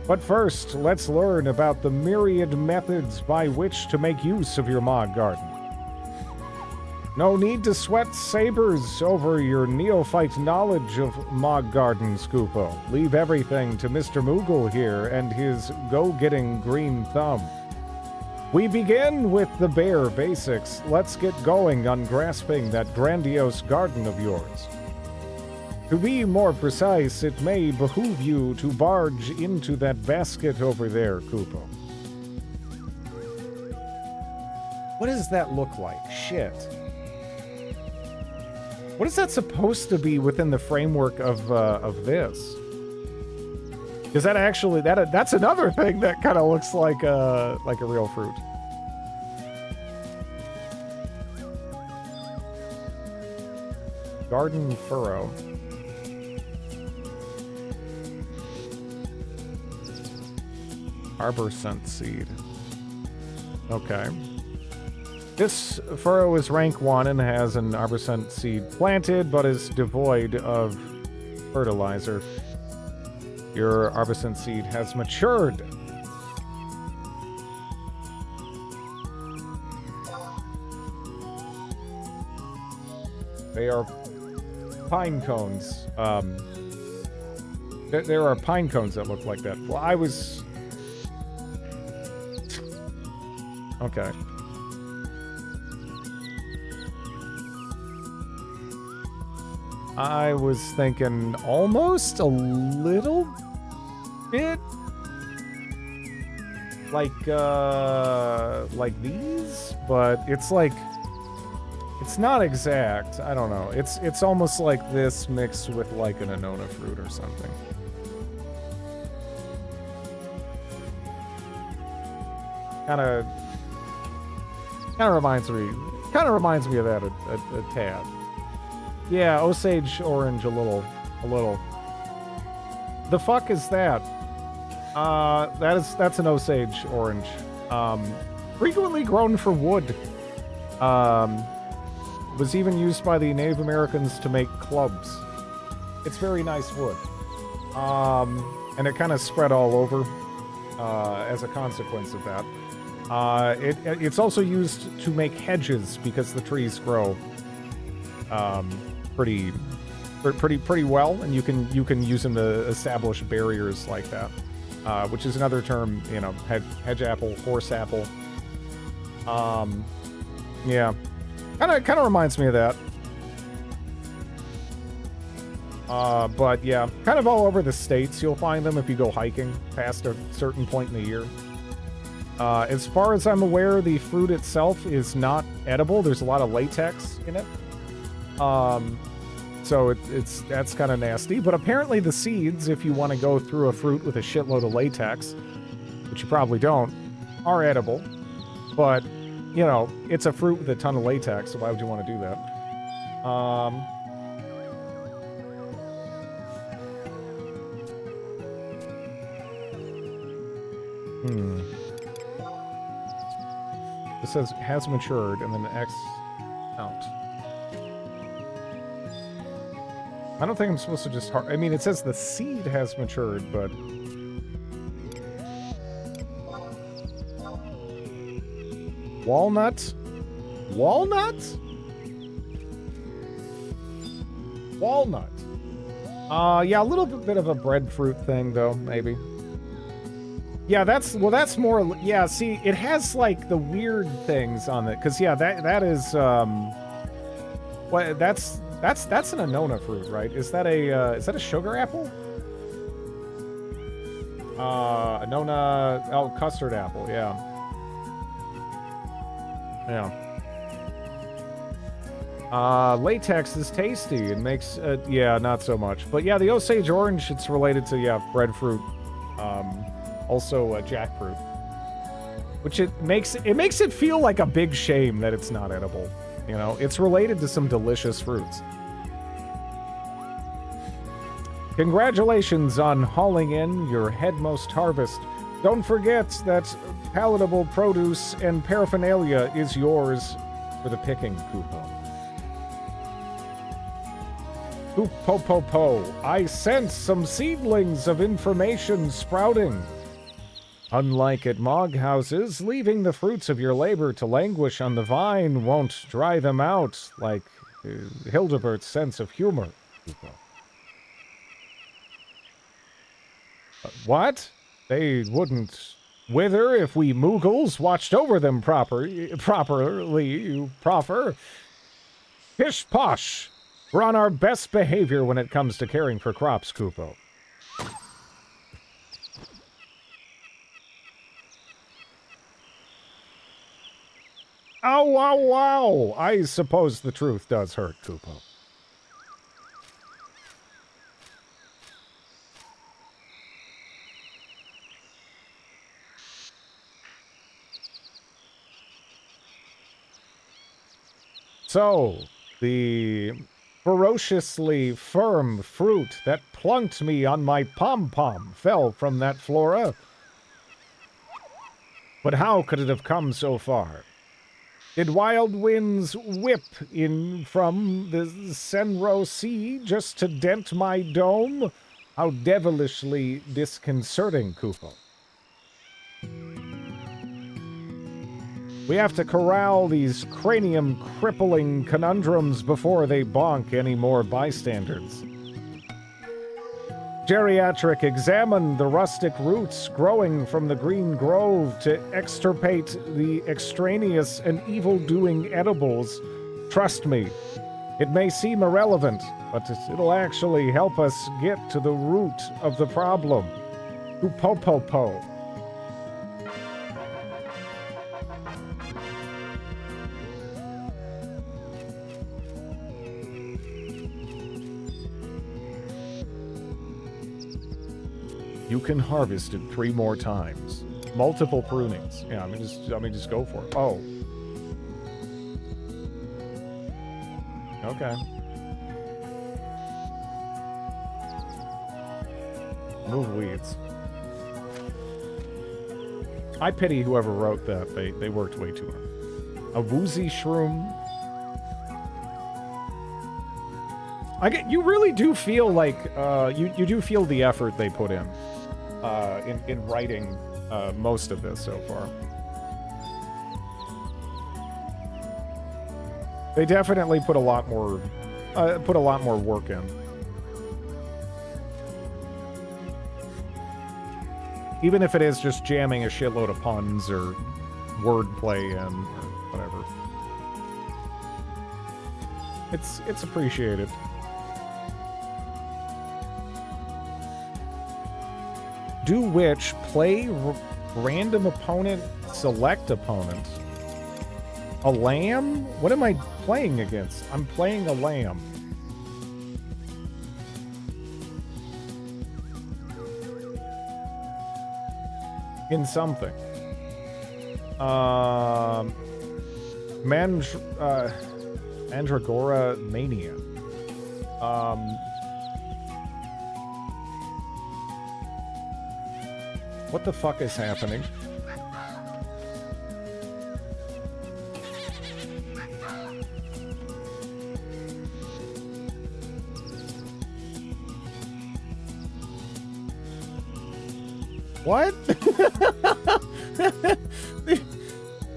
But first, let's learn about the myriad methods by which to make use of your Mog Garden. No need to sweat sabers over your neophyte knowledge of Mog Gardens, Kupo. Leave everything to Mr. Moogle here and his go-getting green thumb. We begin with the bare basics. Let's get going on grasping that grandiose garden of yours. To be more precise, it may behoove you to barge into that basket over there, Kupo. What does that look like? Shit. What is that supposed to be within the framework of this? Is that actually that's another thing that kind of looks like a real fruit. Garden furrow. Arbor scent seed. Okay. This furrow is rank 1 and has an arborescent seed planted, but is devoid of fertilizer. Your arborescent seed has matured. They are pine cones. There are pine cones that look like that. Well, I was... Okay. I was thinking almost a little bit like these, but it's like, it's not exact. I don't know. It's almost like this mixed with like an Annona fruit or something. Kind of reminds me of that a tad. Yeah, Osage orange a little. The fuck is that? That's an Osage orange. Frequently grown for wood. Was even used by the Native Americans to make clubs. It's very nice wood. And it kind of spread all over as a consequence of that. It's also used to make hedges because the trees grow pretty well, and you can use them to establish barriers like that, which is another term, you know, hedge apple, horse apple. Yeah. Kind of reminds me of that. But yeah, kind of all over the states you'll find them if you go hiking past a certain point in the year. As far as I'm aware, the fruit itself is not edible. There's a lot of latex in it. So that's kind of nasty. But apparently the seeds, if you want to go through a fruit with a shitload of latex, which you probably don't, are edible. But, you know, it's a fruit with a ton of latex, so why would you want to do that? It says has matured and then X out. I don't think I'm supposed to just I mean, it says the seed has matured, but walnut? Walnut? Walnut. Yeah, a little bit of a breadfruit thing though, maybe. Yeah, that's more, yeah, see, it has like the weird things on it, because yeah, that is what that's an Annona fruit, right? Is that a sugar apple? Annona, oh, custard apple, yeah. Latex is tasty and makes yeah, not so much, but yeah, the Osage orange, it's related to, yeah, breadfruit. Also jackfruit, which it makes it feel like a big shame that it's not edible. You know, it's related to some delicious fruits. Congratulations on hauling in your headmost harvest. Don't forget that palatable produce and paraphernalia is yours for the picking, Kupo. Kupo-po-po, I sense some seedlings of information sprouting. Unlike at Mog houses, leaving the fruits of your labor to languish on the vine won't dry them out like Hildebert's sense of humor. What? They wouldn't wither if we Moogles watched over them properly, you proffer. Pish posh! We're on our best behavior when it comes to caring for crops, Kupo. Ow, wow, wow! I suppose the truth does hurt, Kupo. So, the ferociously firm fruit that plunked me on my pom-pom fell from that flora. But how could it have come so far? Did wild winds whip in from the Senro Sea just to dent my dome? How devilishly disconcerting, Kupo. We have to corral these cranium-crippling conundrums before they bonk any more bystanders. Geriatric, examine the rustic roots growing from the green grove to extirpate the extraneous and evil-doing edibles. Trust me, it may seem irrelevant, but it'll actually help us get to the root of the problem. Kupo-po-po. You can harvest it 3 more times. Multiple prunings. Yeah, I mean just go for it. Oh. Okay. Move weeds. I pity whoever wrote that. They worked way too hard. A woozy shroom. You really do feel like you do feel the effort they put in writing most of this so far. They definitely put a lot more work in. Even if it is just jamming a shitload of puns or wordplay in or whatever. It's appreciated. Do which, play random opponent, select opponent. A lamb? What am I playing against? I'm playing a lamb. In something. Mandragora Mania. What the fuck is happening? What?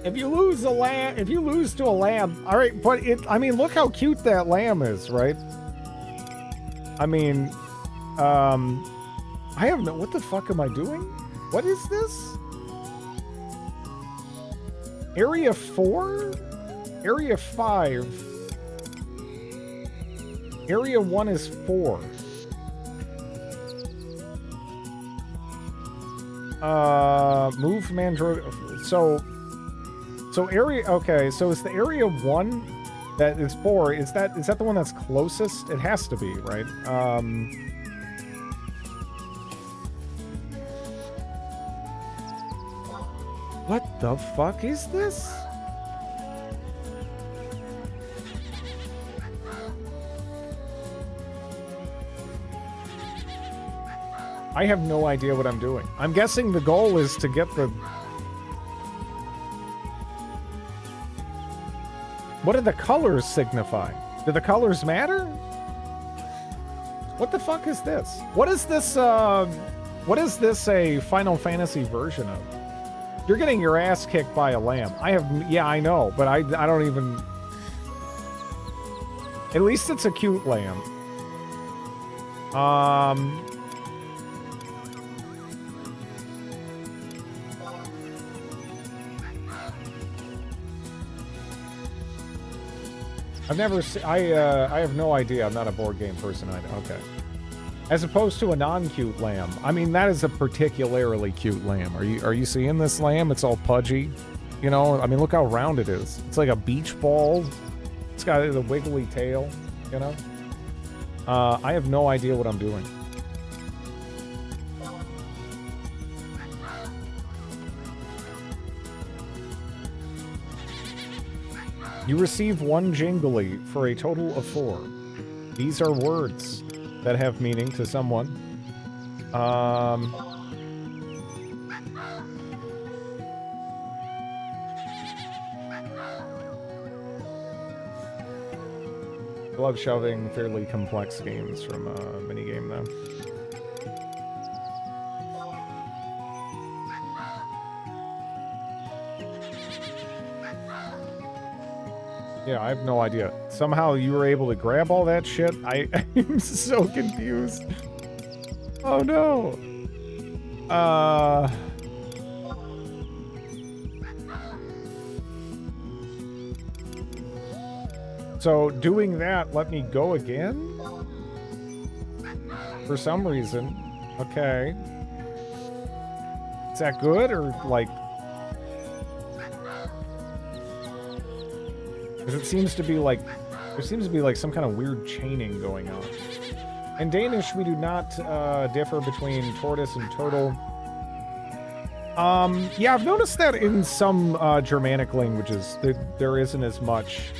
If you lose a lamb, if you lose to a lamb, all right, but I mean, look how cute that lamb is, right? I mean, I have no, what the fuck am I doing? What is this? Area 4? Area 5? Area 1 is 4. Move Mandro. So area. Okay, so is the area 1 that is 4? Is that the one that's closest? It has to be, right? What the fuck is this? I have no idea what I'm doing. I'm guessing the goal is to get the... What do the colors signify? Do the colors matter? What the fuck is this? What is this a Final Fantasy version of? You're getting your ass kicked by a lamb. Yeah, I know, but I don't even... At least it's a cute lamb. I've never seen... I have no idea. I'm not a board game person either. Okay. As opposed to a non-cute lamb. I mean, that is a particularly cute lamb. Are you seeing this lamb? It's all pudgy. You know, I mean, look how round it is. It's like a beach ball. It's got a wiggly tail, you know? I have no idea what I'm doing. You receive 1 jingly for a total of 4. These are words that have meaning to someone. I love shoving fairly complex games from a minigame, though. Yeah, I have no idea. Somehow you were able to grab all that shit? I'm so confused. Oh no. So doing that let me go again? For some reason. Okay. Is that good or like... Because it seems to be like, there seems to be like some kind of weird chaining going on. In Danish, we do not differ between tortoise and turtle. Yeah, I've noticed that in some Germanic languages, there isn't as much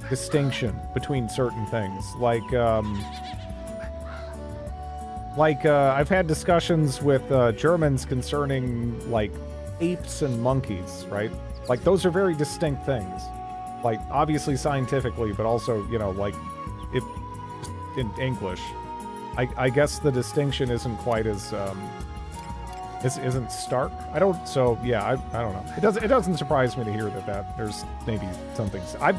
distinction between certain things. I've had discussions with Germans concerning, like, apes and monkeys, right? Like, those are very distinct things. Like, obviously scientifically, but also, you know, like, if in English. I guess the distinction isn't quite as, isn't stark. So, yeah, I don't know. It doesn't surprise me to hear that there's maybe something. I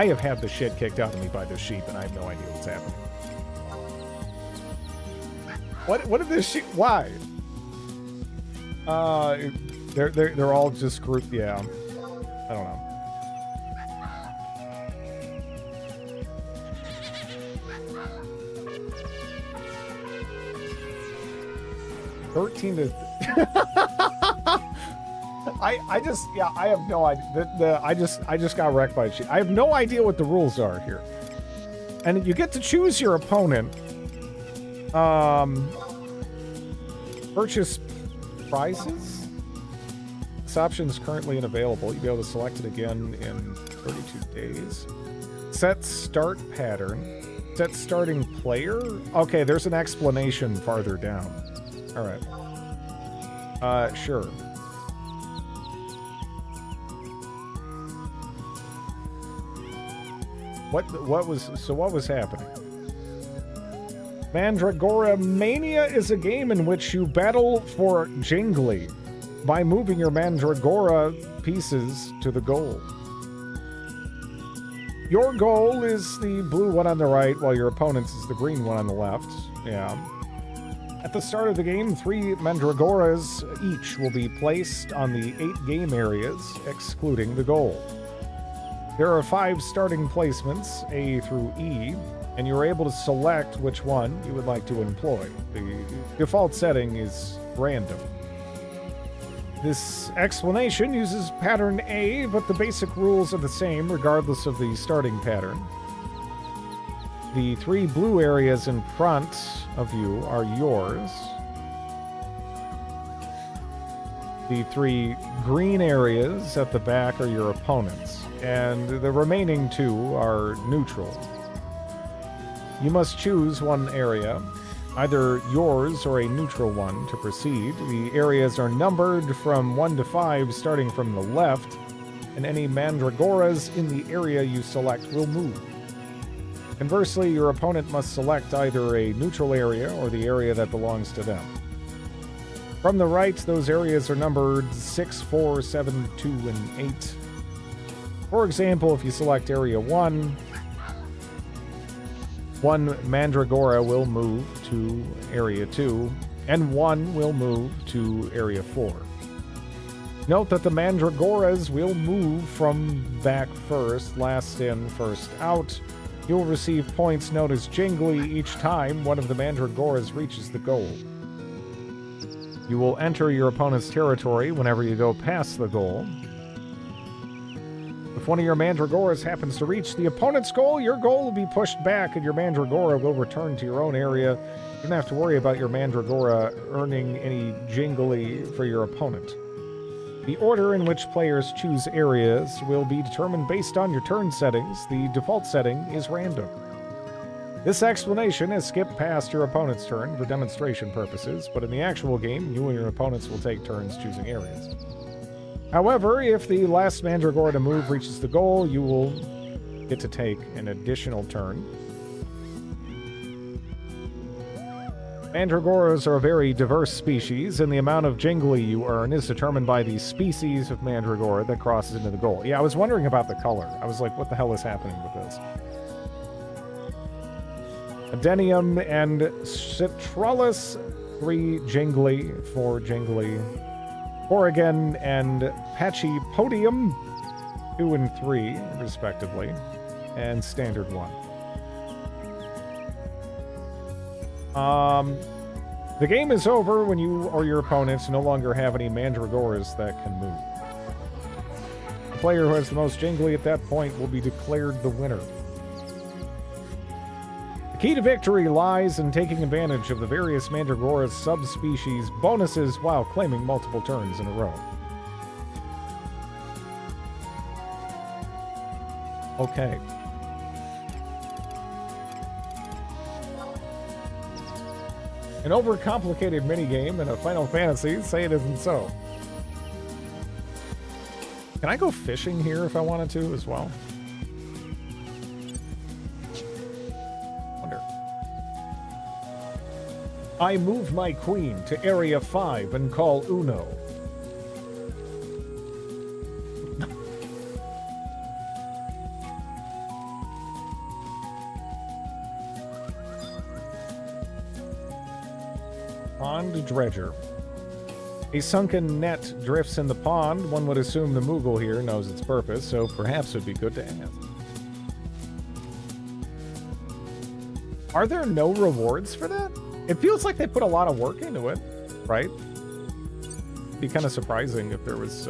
have had the shit kicked out of me by this sheep, and I have no idea what's happening. What did this sheep, why? They're all just grouped, yeah. I don't know. 13 to... I have no idea. I just got wrecked by cheat. I have no idea what the rules are here. And you get to choose your opponent. Purchase prizes? This option is currently unavailable. You'll be able to select it again in 32 days. Set start pattern. Set starting player? Okay, there's an explanation farther down. All right. Sure. What was happening? Mandragora Mania is a game in which you battle for Jingli by moving your Mandragora pieces to the goal. Your goal is the blue one on the right, while your opponent's is the green one on the left. Yeah. At the start of the game, 3 Mandragoras each will be placed on the 8 game areas, excluding the goal. There are 5 starting placements, A through E, and you're able to select which one you would like to employ. The default setting is random. This explanation uses pattern A, but the basic rules are the same regardless of the starting pattern. The 3 blue areas in front of you are yours. The 3 green areas at the back are your opponent's, and the remaining 2 are neutral. You must choose one area, either yours or a neutral one, to proceed. The areas are numbered from 1 to 5, starting from the left, and any Mandragoras in the area you select will move. Conversely, your opponent must select either a neutral area or the area that belongs to them. From the right, those areas are numbered 6, 4, 7, 2, and 8. For example, if you select Area 1, 1 Mandragora will move to Area 2, and 1 will move to Area 4. Note that the Mandragoras will move from back first, last in, first out. You will receive points known as Jingli each time one of the Mandragoras reaches the goal. You will enter your opponent's territory whenever you go past the goal. If one of your Mandragoras happens to reach the opponent's goal, your goal will be pushed back and your Mandragora will return to your own area. You don't have to worry about your Mandragora earning any Jingli for your opponent. The order in which players choose areas will be determined based on your turn settings. The default setting is random. This explanation has skipped past your opponent's turn for demonstration purposes, but in the actual game, you and your opponents will take turns choosing areas. However, if the last Mandragora to move reaches the goal, you will get to take an additional turn. Mandragoras are a very diverse species, and the amount of Jingli you earn is determined by the species of Mandragora that crosses into the goal. Yeah, I was wondering about the color. I was like, what the hell is happening with this? Adenium and Citrellus, 3 Jingli, 4 Jingli. Oregon and Pachypodium, 2 and 3, respectively, and Standard 1. The game is over when you or your opponents no longer have any Mandragoras that can move. The player who has the most Jingli at that point will be declared the winner. The key to victory lies in taking advantage of the various Mandragora subspecies bonuses while claiming multiple turns in a row. Okay. An overcomplicated minigame in a Final Fantasy? Say it isn't so. Can I go fishing here if I wanted to as well? Wonder. I move my queen to Area 5 and call Uno. Pond Dredger. A sunken net drifts in the pond. One would assume the Moogle here knows its purpose, so perhaps it would be good to ask. Are there no rewards for that? It feels like they put a lot of work into it, right? Be kind of surprising if there was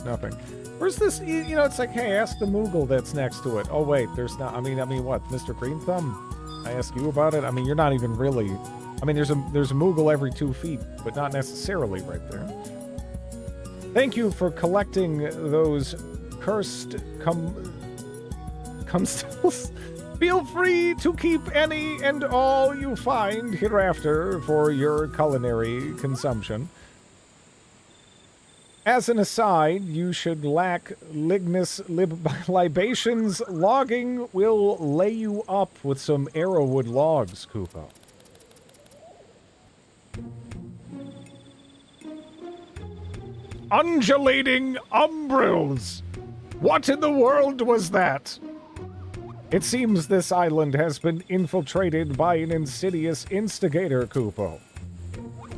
nothing. Where's this? You know, it's like, hey, ask the Moogle that's next to it. Oh wait, there's not. I mean, what, Mr. Green Thumb? I ask you about it. I mean, you're not even really. I mean, there's a Moogle every 2 feet, but not necessarily right there. Thank you for collecting those cursed cumstals. Feel free to keep any and all you find hereafter for your culinary consumption. As an aside, you should lack lignis libations. Logging will lay you up with some arrowwood logs, Koopa. Undulating umbrils! What in the world was that? It seems this island has been infiltrated by an insidious instigator, Koopo.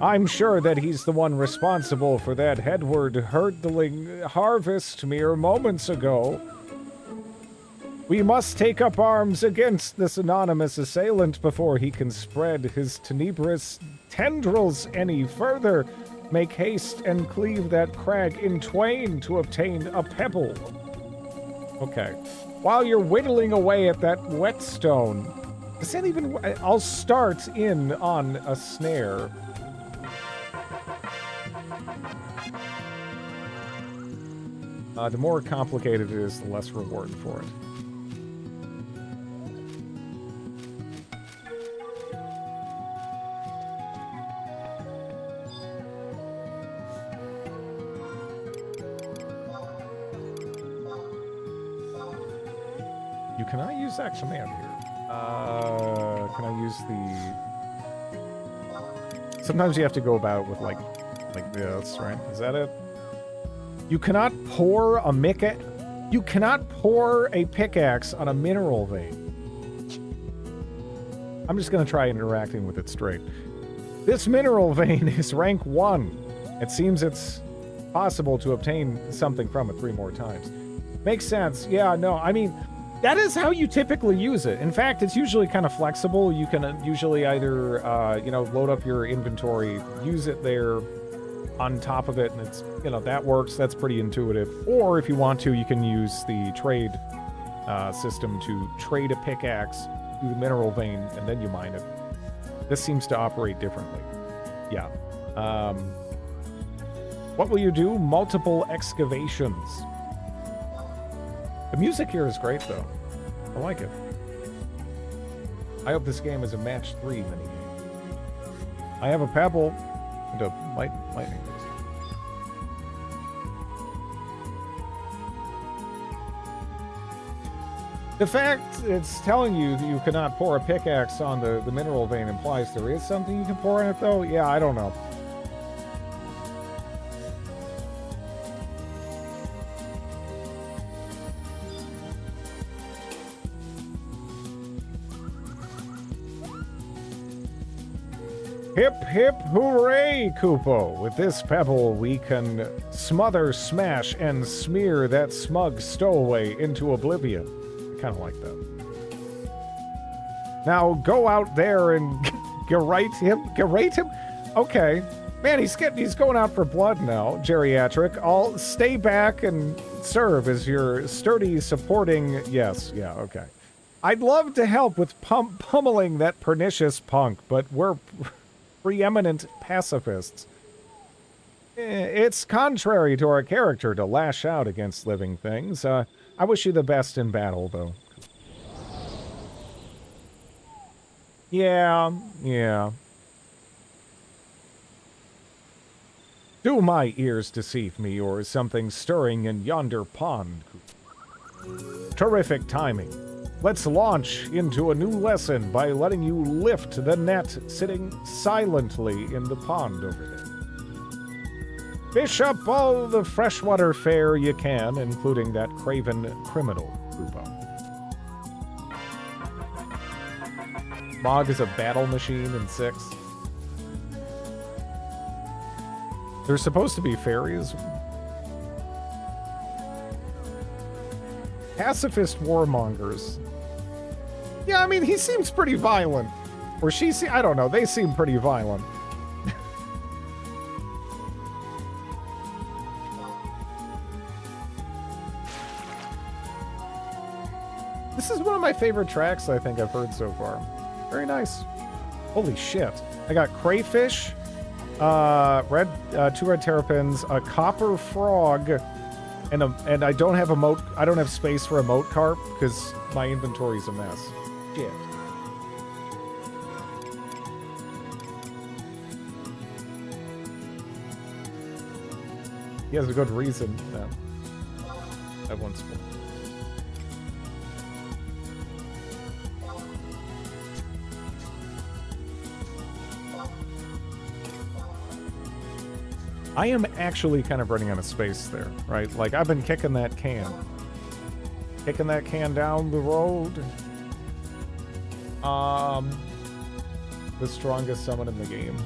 I'm sure that he's the one responsible for that headward hurtling harvest mere moments ago. We must take up arms against this anonymous assailant before he can spread his tenebrous tendrils any further. Make haste and cleave that crag in twain to obtain a pebble. Okay. While you're whittling away at that whetstone, is that even... I'll start in on a snare. The more complicated it is, the less reward for it. You cannot use that command here. Can I use the... Sometimes you have to go about it with like this, right? Is that it? You cannot pour a You cannot pour a pickaxe on a mineral vein. I'm just gonna try interacting with it straight. This mineral vein is rank 1. It seems it's possible to obtain something from it 3 more times. Makes sense. Yeah, no, I mean, that is how you typically use it. In fact, it's usually kind of flexible. You can usually either, load up your inventory, use it there on top of it, and it's, that works. That's pretty intuitive. Or if you want to, you can use the trade system to trade a pickaxe through the mineral vein, and then you mine it. This seems to operate differently. Yeah. What will you do? Multiple excavations. The music here is great, though. I like it. I hope this game is a match 3 minigame. I have a pebble and a lightning laser. The fact it's telling you that you cannot pour a pickaxe on the mineral vein implies there is something you can pour in it, though? Yeah, I don't know. Hip, hip, hooray, Koopo! With this pebble, we can smother, smash, and smear that smug stowaway into oblivion. I kind of like that. Now, go out there and gerate him? Gerate him? Okay. Man, he's going out for blood now, geriatric. I'll stay back and serve as your sturdy, supporting... Yes, yeah, okay. I'd love to help with pummeling that pernicious punk, but we're... preeminent pacifists. It's contrary to our character to lash out against living things. I wish you the best in battle, though. Yeah. Do my ears deceive me, or is something stirring in yonder pond? Terrific timing. Let's launch into a new lesson by letting you lift the net sitting silently in the pond over there. Fish up all the freshwater fare you can, including that craven criminal, Koopa. Mog is a battle machine in 6. There's supposed to be fairies. Pacifist warmongers. Yeah, I mean, he seems pretty violent. Or I don't know, they seem pretty violent. This is one of my favorite tracks I think I've heard so far. Very nice. Holy shit. I got crayfish, two red terrapins, a copper frog, and I don't have space for a moat carp because my inventory's a mess. Shit. He has a good reason. That one's full. I am actually kind of running out of space there, right? Like, I've been kicking that can. Kicking that can down the road. The strongest summon in the game.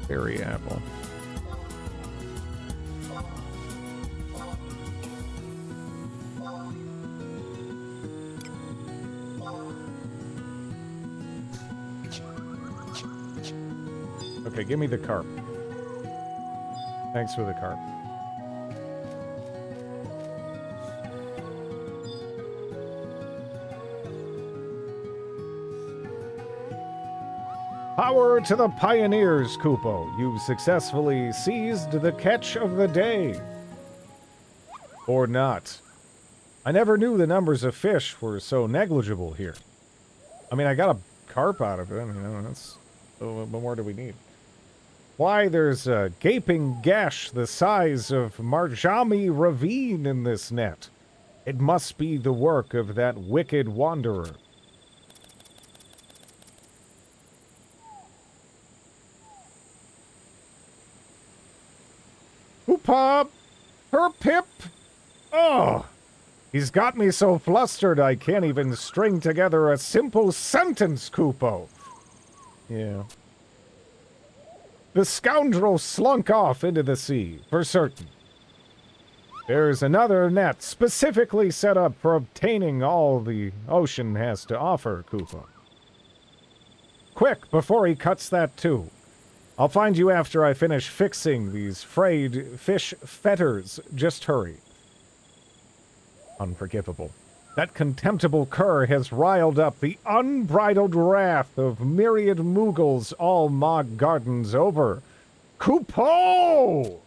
Berry apple. Okay, give me the carp. Thanks for the carp. Power to the pioneers, Kupo. You've successfully seized the catch of the day. Or not. I never knew the numbers of fish were so negligible here. I mean, I got a carp out of it. You know, that's... What more do we need? Why, there's a gaping gash the size of Marjami Ravine in this net. It must be the work of that wicked wanderer. Hoopa! Her pip! Oh! He's got me so flustered I can't even string together a simple sentence, Kupo. Yeah. The scoundrel slunk off into the sea, for certain. There's another net specifically set up for obtaining all the ocean has to offer, Kupo. Quick, before he cuts that too. I'll find you after I finish fixing these frayed fish fetters. Just hurry. Unforgivable. That contemptible cur has riled up the unbridled wrath of myriad Mughals all Mog Gardens over. Kupo!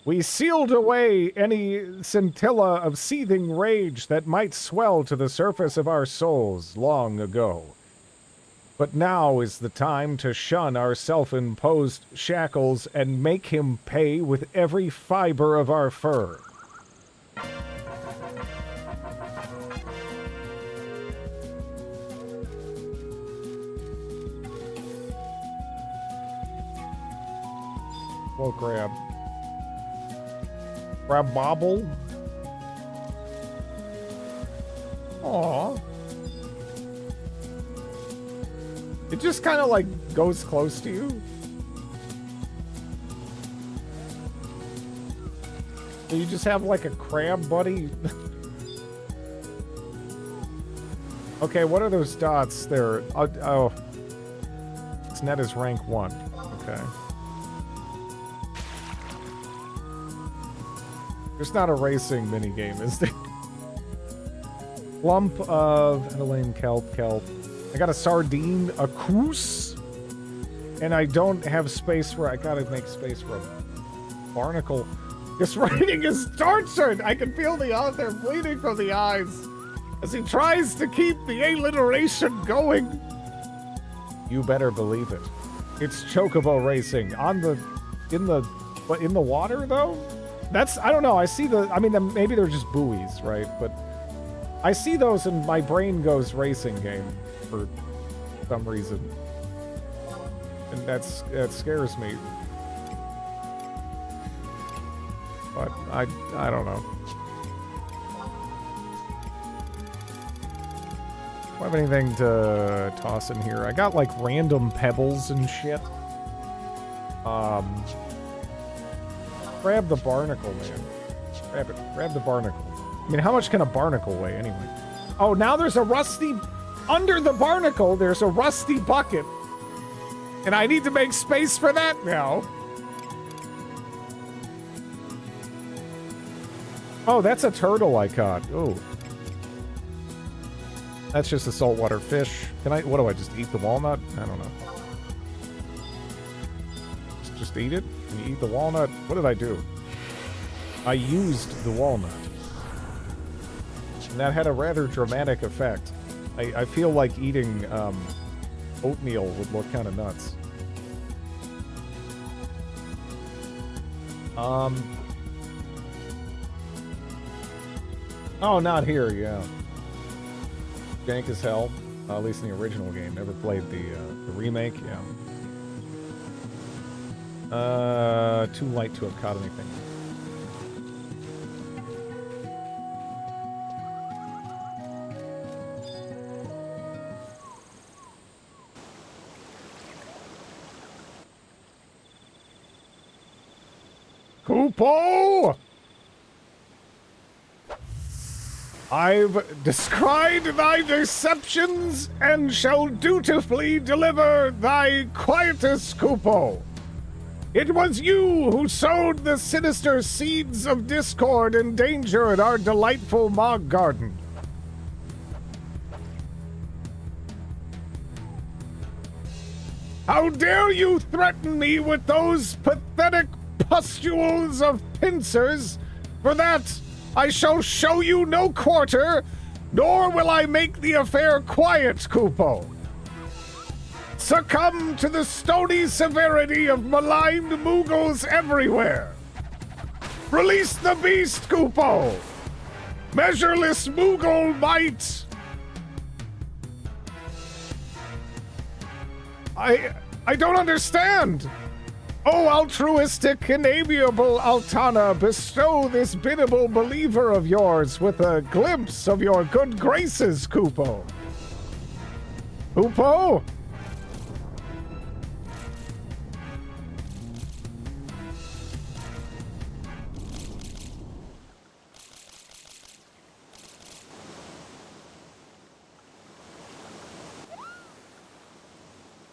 We sealed away any scintilla of seething rage that might swell to the surface of our souls long ago. But now is the time to shun our self-imposed shackles and make him pay with every fiber of our fur. Whoa, crab. Crab bobble. Aww. It just kind of like goes close to you. So you just have like a crab buddy. Okay, what are those dots there? Oh. This net is rank 1. Okay. There's not a racing minigame, is there? Lump of Adelaine kelp. I got a sardine, a coos, and I don't have space for... I gotta make space for a barnacle. This writing is tortured! I can feel the author bleeding from the eyes as he tries to keep the alliteration going. You better believe it. It's chocobo racing in the water though? That's, I don't know, I see the, I mean, maybe they're just buoys, right? But I see those and my brain goes racing game for some reason. And that scares me. But I don't know. Do I have anything to toss in here? I got like random pebbles and shit. Grab the barnacle, man. Grab it. Grab the barnacle. I mean, how much can a barnacle weigh, anyway? Oh, now there's a rusty... Under the barnacle, there's a rusty bucket. And I need to make space for that now. Oh, that's a turtle I caught. Oh. That's just a saltwater fish. Can I... What do I just eat the walnut? I don't know. Just eat it? Can you eat the walnut? What did I do? I used the walnut. And that had a rather dramatic effect. I feel like eating oatmeal would look kind of nuts. Oh, not here, yeah. Jank as hell. At least in the original game. Never played the remake, yeah. Too light to have caught anything. Kupo! I've descried thy deceptions and shall dutifully deliver thy quietus, Kupo. It was you who sowed the sinister seeds of discord and danger in our delightful Mog Garden. How dare you threaten me with those pathetic pustules of pincers? For that, I shall show you no quarter, nor will I make the affair quiet, Kupo. Succumb to the stony severity of maligned Moogles everywhere. Release the beast, Kupo! Measureless Moogle might! I don't understand! O altruistic and amiable Altana, bestow this biddable believer of yours with a glimpse of your good graces, Kupo. Kupo?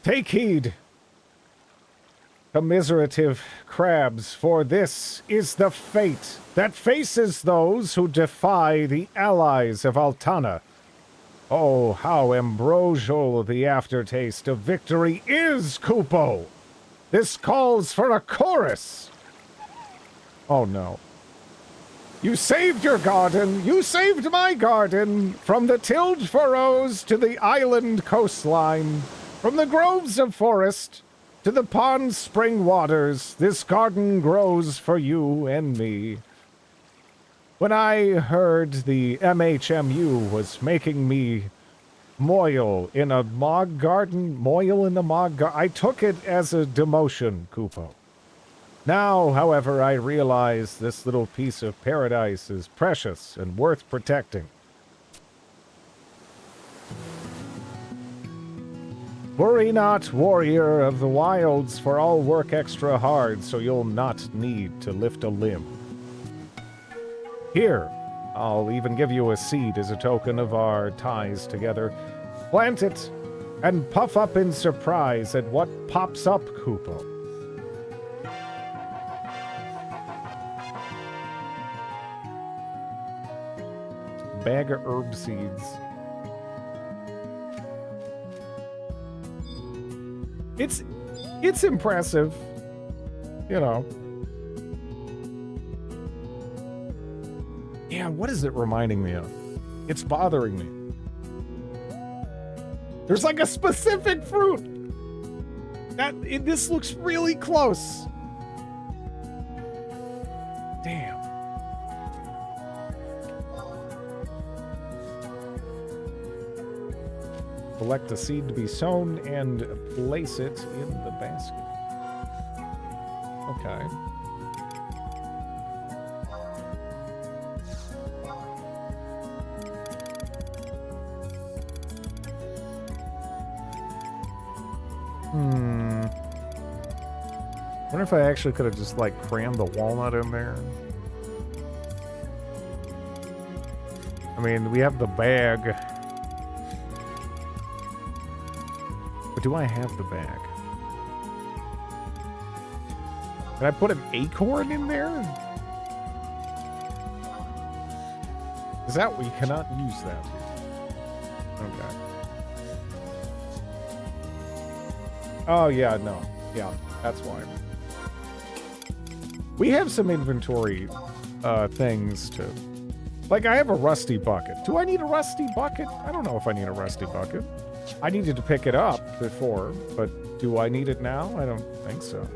Take heed, commiserative crabs, for this is the fate that faces those who defy the allies of Altana. Oh, how ambrosial the aftertaste of victory is, Kupo! This calls for a chorus! Oh no. You saved your garden, you saved my garden, from the tilled furrows to the island coastline, from the groves of forest to the pond spring waters, this garden grows for you and me. When I heard the MHMU was making me moil in a Mog Garden, I took it as a demotion, Kupo. Now, however, I realize this little piece of paradise is precious and worth protecting. Worry not, warrior of the wilds, for I'll work extra hard so you'll not need to lift a limb. Here, I'll even give you a seed as a token of our ties together. Plant it, and puff up in surprise at what pops up, Kupo. Bag of herb seeds. It's impressive, you know. Yeah, what is it reminding me of? It's bothering me. There's like a specific fruit this looks really close. Damn. Select a seed to be sown and place it in the basket. Okay. Wonder if I actually could have just like crammed the walnut in there. I mean, we have the bag. But do I have the bag? Can I put an acorn in there? Is that we cannot use that? Okay. Oh yeah, no. Yeah, that's why. We have some inventory things to... Like, I have a rusty bucket. Do I need a rusty bucket? I don't know if I need a rusty bucket. I needed to pick it up before, but do I need it now? I don't think so.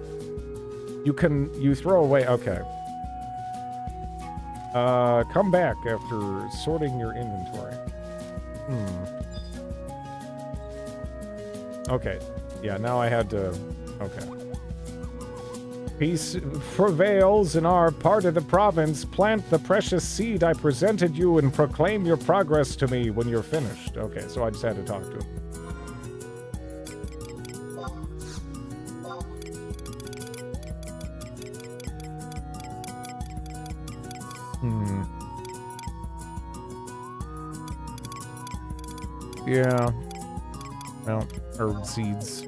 You throw away... Okay. Come back after sorting your inventory. Okay. Yeah, now I had to... Okay. Peace prevails in our part of the province. Plant the precious seed I presented you and proclaim your progress to me when you're finished. Okay, so I just had to talk to him. Yeah. Well, herb seeds.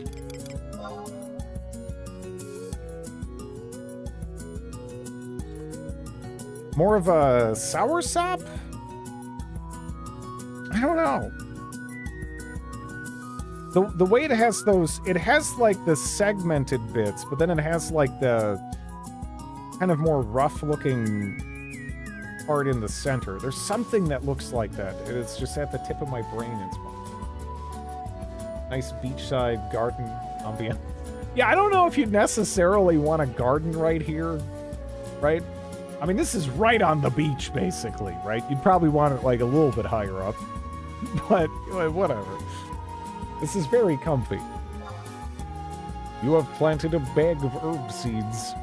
More of a soursop? I don't know. The way it has those, it has like the segmented bits, but then it has like the kind of more rough looking part in the center. There's something that looks like that. It's just at the tip of my brain. It's nice beachside garden ambiance. Yeah, I don't know if you'd necessarily want a garden right here, right? I mean, this is right on the beach, basically, right? You'd probably want it, like, a little bit higher up. But, whatever. This is very comfy. You have planted a bag of herb seeds.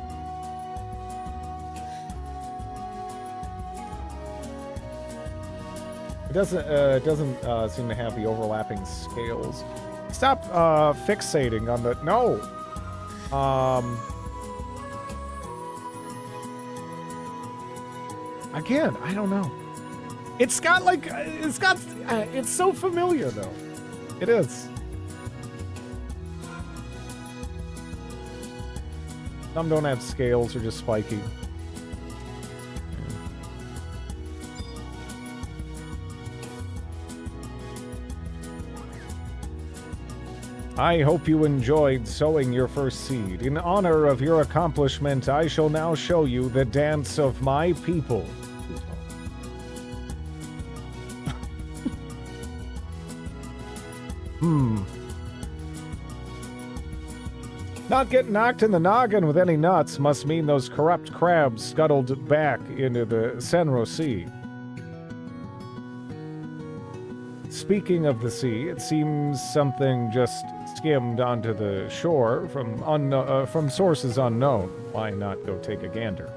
It doesn't seem to have the overlapping scales. Stop fixating on the... No! Again, I don't know. It's got like... it's so familiar, though. It is. Some don't have scales, or just spiky. I hope you enjoyed sowing your first seed. In honor of your accomplishment, I shall now show you the dance of my people. Not getting knocked in the noggin with any nuts must mean those corrupt crabs scuttled back into the Senro Sea. Speaking of the sea, it seems something just skimmed onto the shore from sources unknown. Why not go take a gander?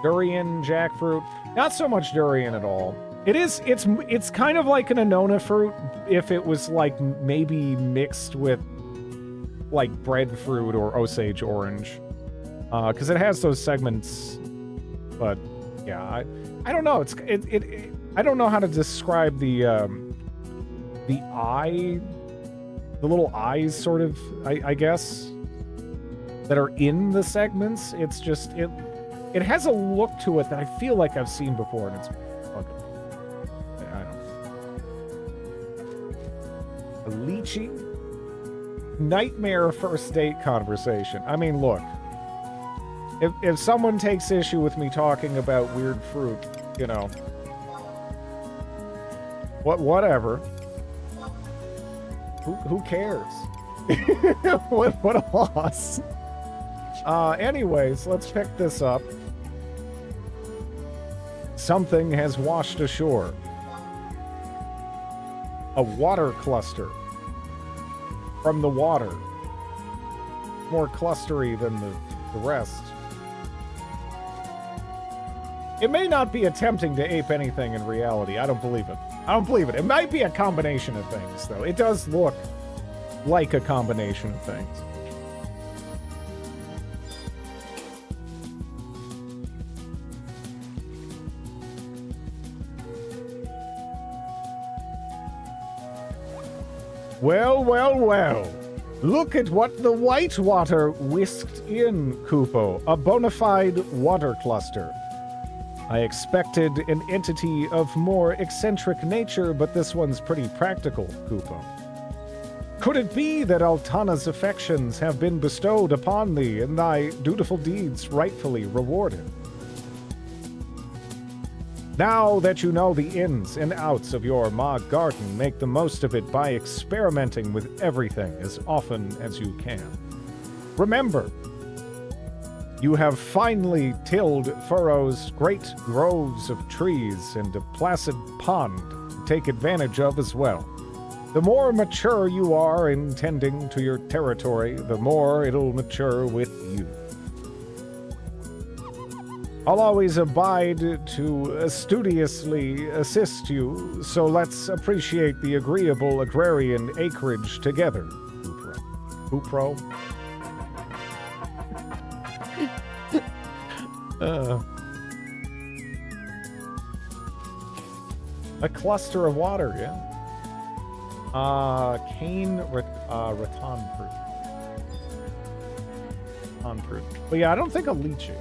Durian, jackfruit, not so much durian at all. It's kind of like an Annona fruit if it was like maybe mixed with like breadfruit or Osage orange, because it has those segments. But yeah, I don't know. I don't know how to describe the eye, the little eyes, sort of. I guess that are in the segments. It's just it has a look to it that I feel like I've seen before, and it's okay. I don't know. A lychee nightmare first date conversation. I mean, look. If someone takes issue with me talking about weird fruit, you know, whatever. Who cares? what a loss. Anyways, let's pick this up. Something has washed ashore. A water cluster. From the water. More clustery than the rest. It may not be attempting to ape anything in reality. I don't believe it. I don't believe it. It might be a combination of things, though. It does look like a combination of things. Well, well, well. Look at what the Whitewater whisked in, Kupo. A bona fide water cluster. I expected an entity of more eccentric nature, but this one's pretty practical, Kupo. Could it be that Altana's affections have been bestowed upon thee and thy dutiful deeds rightfully rewarded? Now that you know the ins and outs of your Mog Garden, make the most of it by experimenting with everything as often as you can. Remember, you have finely tilled furrows, great groves of trees, and a placid pond to take advantage of as well. The more mature you are in tending to your territory, the more it'll mature with you. I'll always abide to studiously assist you, so let's appreciate the agreeable agrarian acreage together, Hoopro. A cluster of water, yeah. Cane rattan fruit. Rattan fruit. But yeah, I don't think a lychee.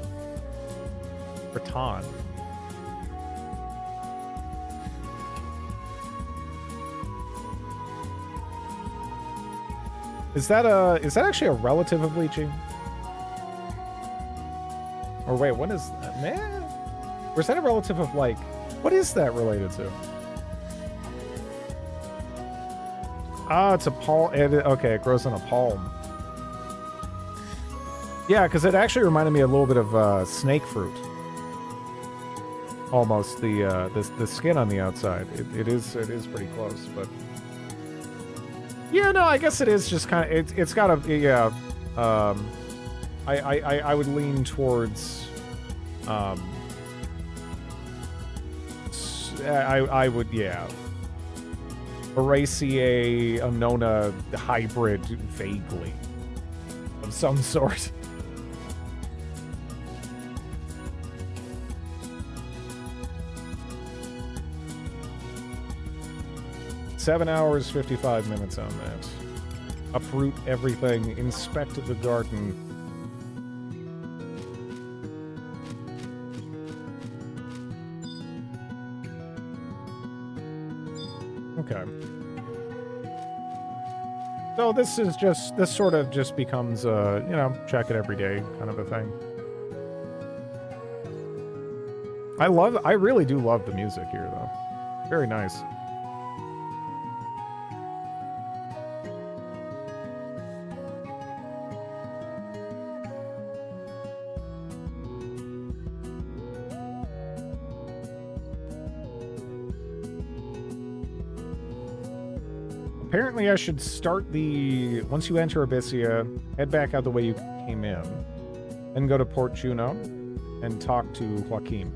Rattan. Is that actually a relative of lychee? Or wait, what is that? Man? Or is that a relative of, like, what is that related to? Ah, it's a palm. Okay, it grows on a palm. Yeah, because it actually reminded me a little bit of snake fruit. Almost the skin on the outside. It is pretty close, but yeah, no, I guess it is just kind of it's got a yeah. I would lean towards I would, yeah. Araceae Annona hybrid, vaguely. Of some sort. Seven hours, 55 minutes on that. Uproot everything, inspect the garden. Okay. So this sort of just becomes a, you know, check it every day kind of a thing. I really do love the music here though. Very nice. Apparently I should start once you enter Abyssia, head back out the way you came in, and go to Port Juno and talk to Joaquin.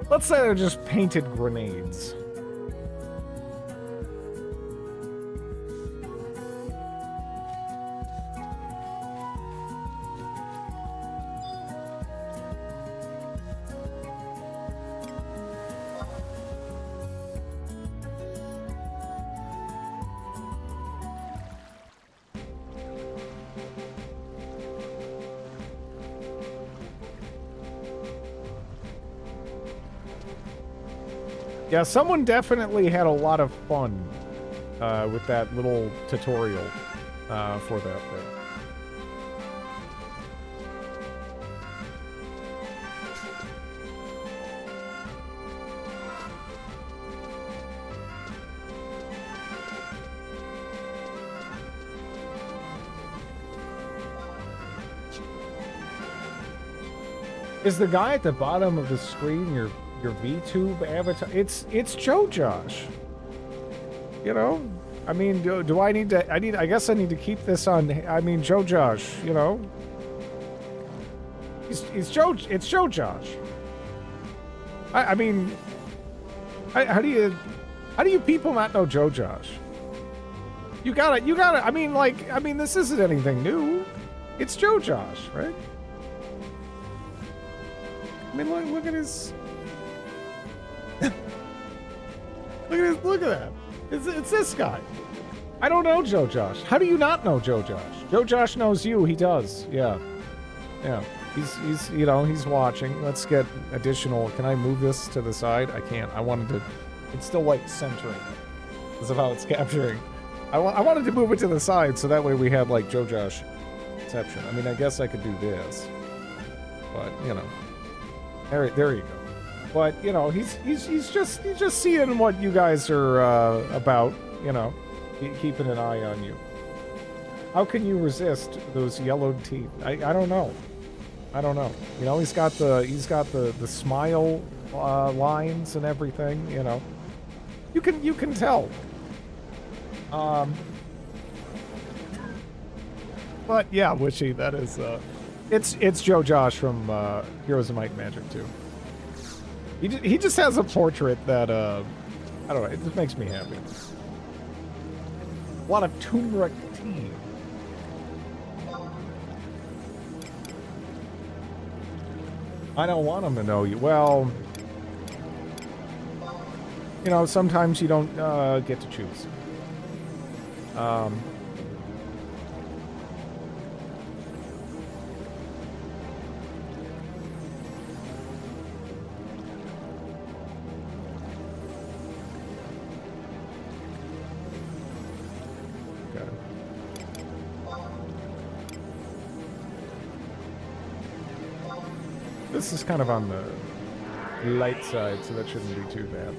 Let's say they're just painted grenades. Yeah, someone definitely had a lot of fun with that little tutorial for that thing. Is the guy at the bottom of the screen your VTube avatar? It's Joe Josh. You know, I mean, do I need to? I guess I need to keep this on. I mean, Joe Josh. You know, it's Joe. It's Joe Josh. I mean, how do you people not know Joe Josh? You gotta. I mean, this isn't anything new. It's Joe Josh, right? I mean, look at his. Look at that. It's this guy. I don't know Joe Josh. How do you not know Joe Josh? Joe Josh knows you. He does. Yeah. Yeah. He's you know, he's watching. Let's get additional. Can I move this to the side? I can't. I wanted to. It's still like centering because of how it's capturing. I wanted to move it to the side so that way we had like Joe Josh exception. I mean, I guess I could do this, but you know, there you go. But you know, he's just seeing what you guys are about. You know, keeping an eye on you. How can you resist those yellowed teeth? I don't know. I don't know. You know, he's got the smile lines and everything. You know, you can tell. But yeah, Wishy, that is it's Joe Josh from Heroes of Might and Magic 2. He just has a portrait that I don't know, it just makes me happy. A lot of turmeric tea. I don't want him to know you. Well, you know, sometimes you don't get to choose. Okay. This is kind of on the light side, so that shouldn't be too bad.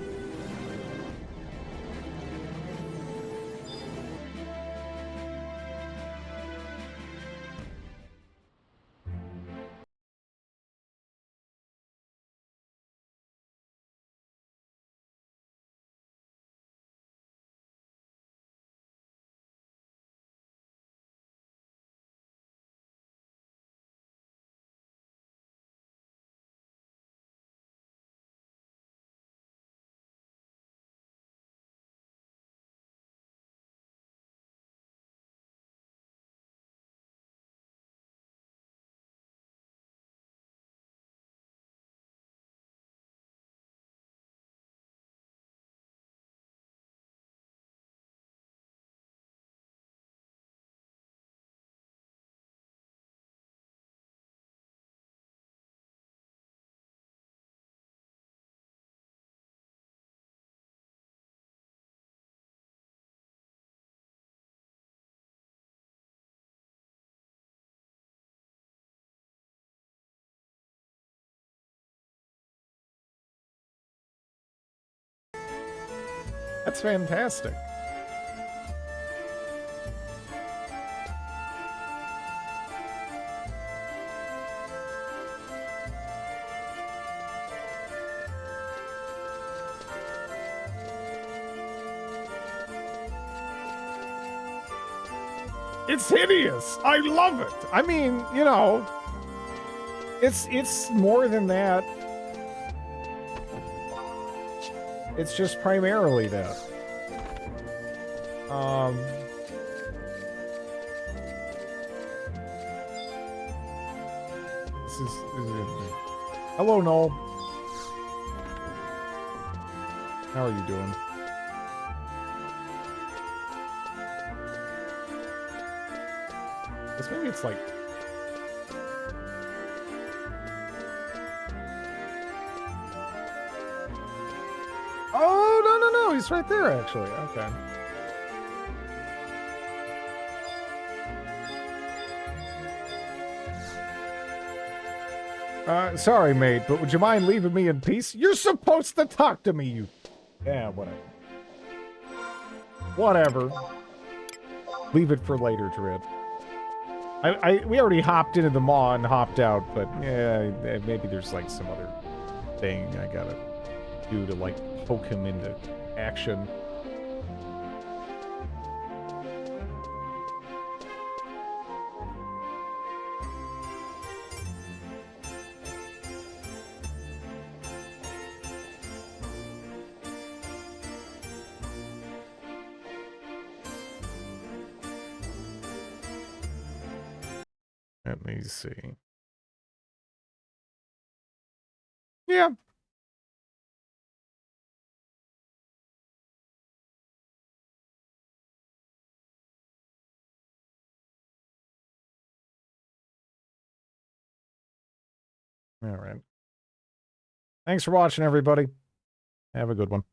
That's fantastic. It's hideous. I love it. I mean, you know, it's more than that. It's just primarily that. This is hello, Noel. How are you doing? This maybe it's like. Oh, no, he's right there, actually. Okay. Sorry, mate, but would you mind leaving me in peace? You're supposed to talk to me, you... Yeah, whatever. Whatever. Leave it for later, Dread. We already hopped into the maw and hopped out, but yeah, maybe there's like some other thing I gotta do to like poke him into action. Let me see. Yeah. All right. Thanks for watching, everybody. Have a good one.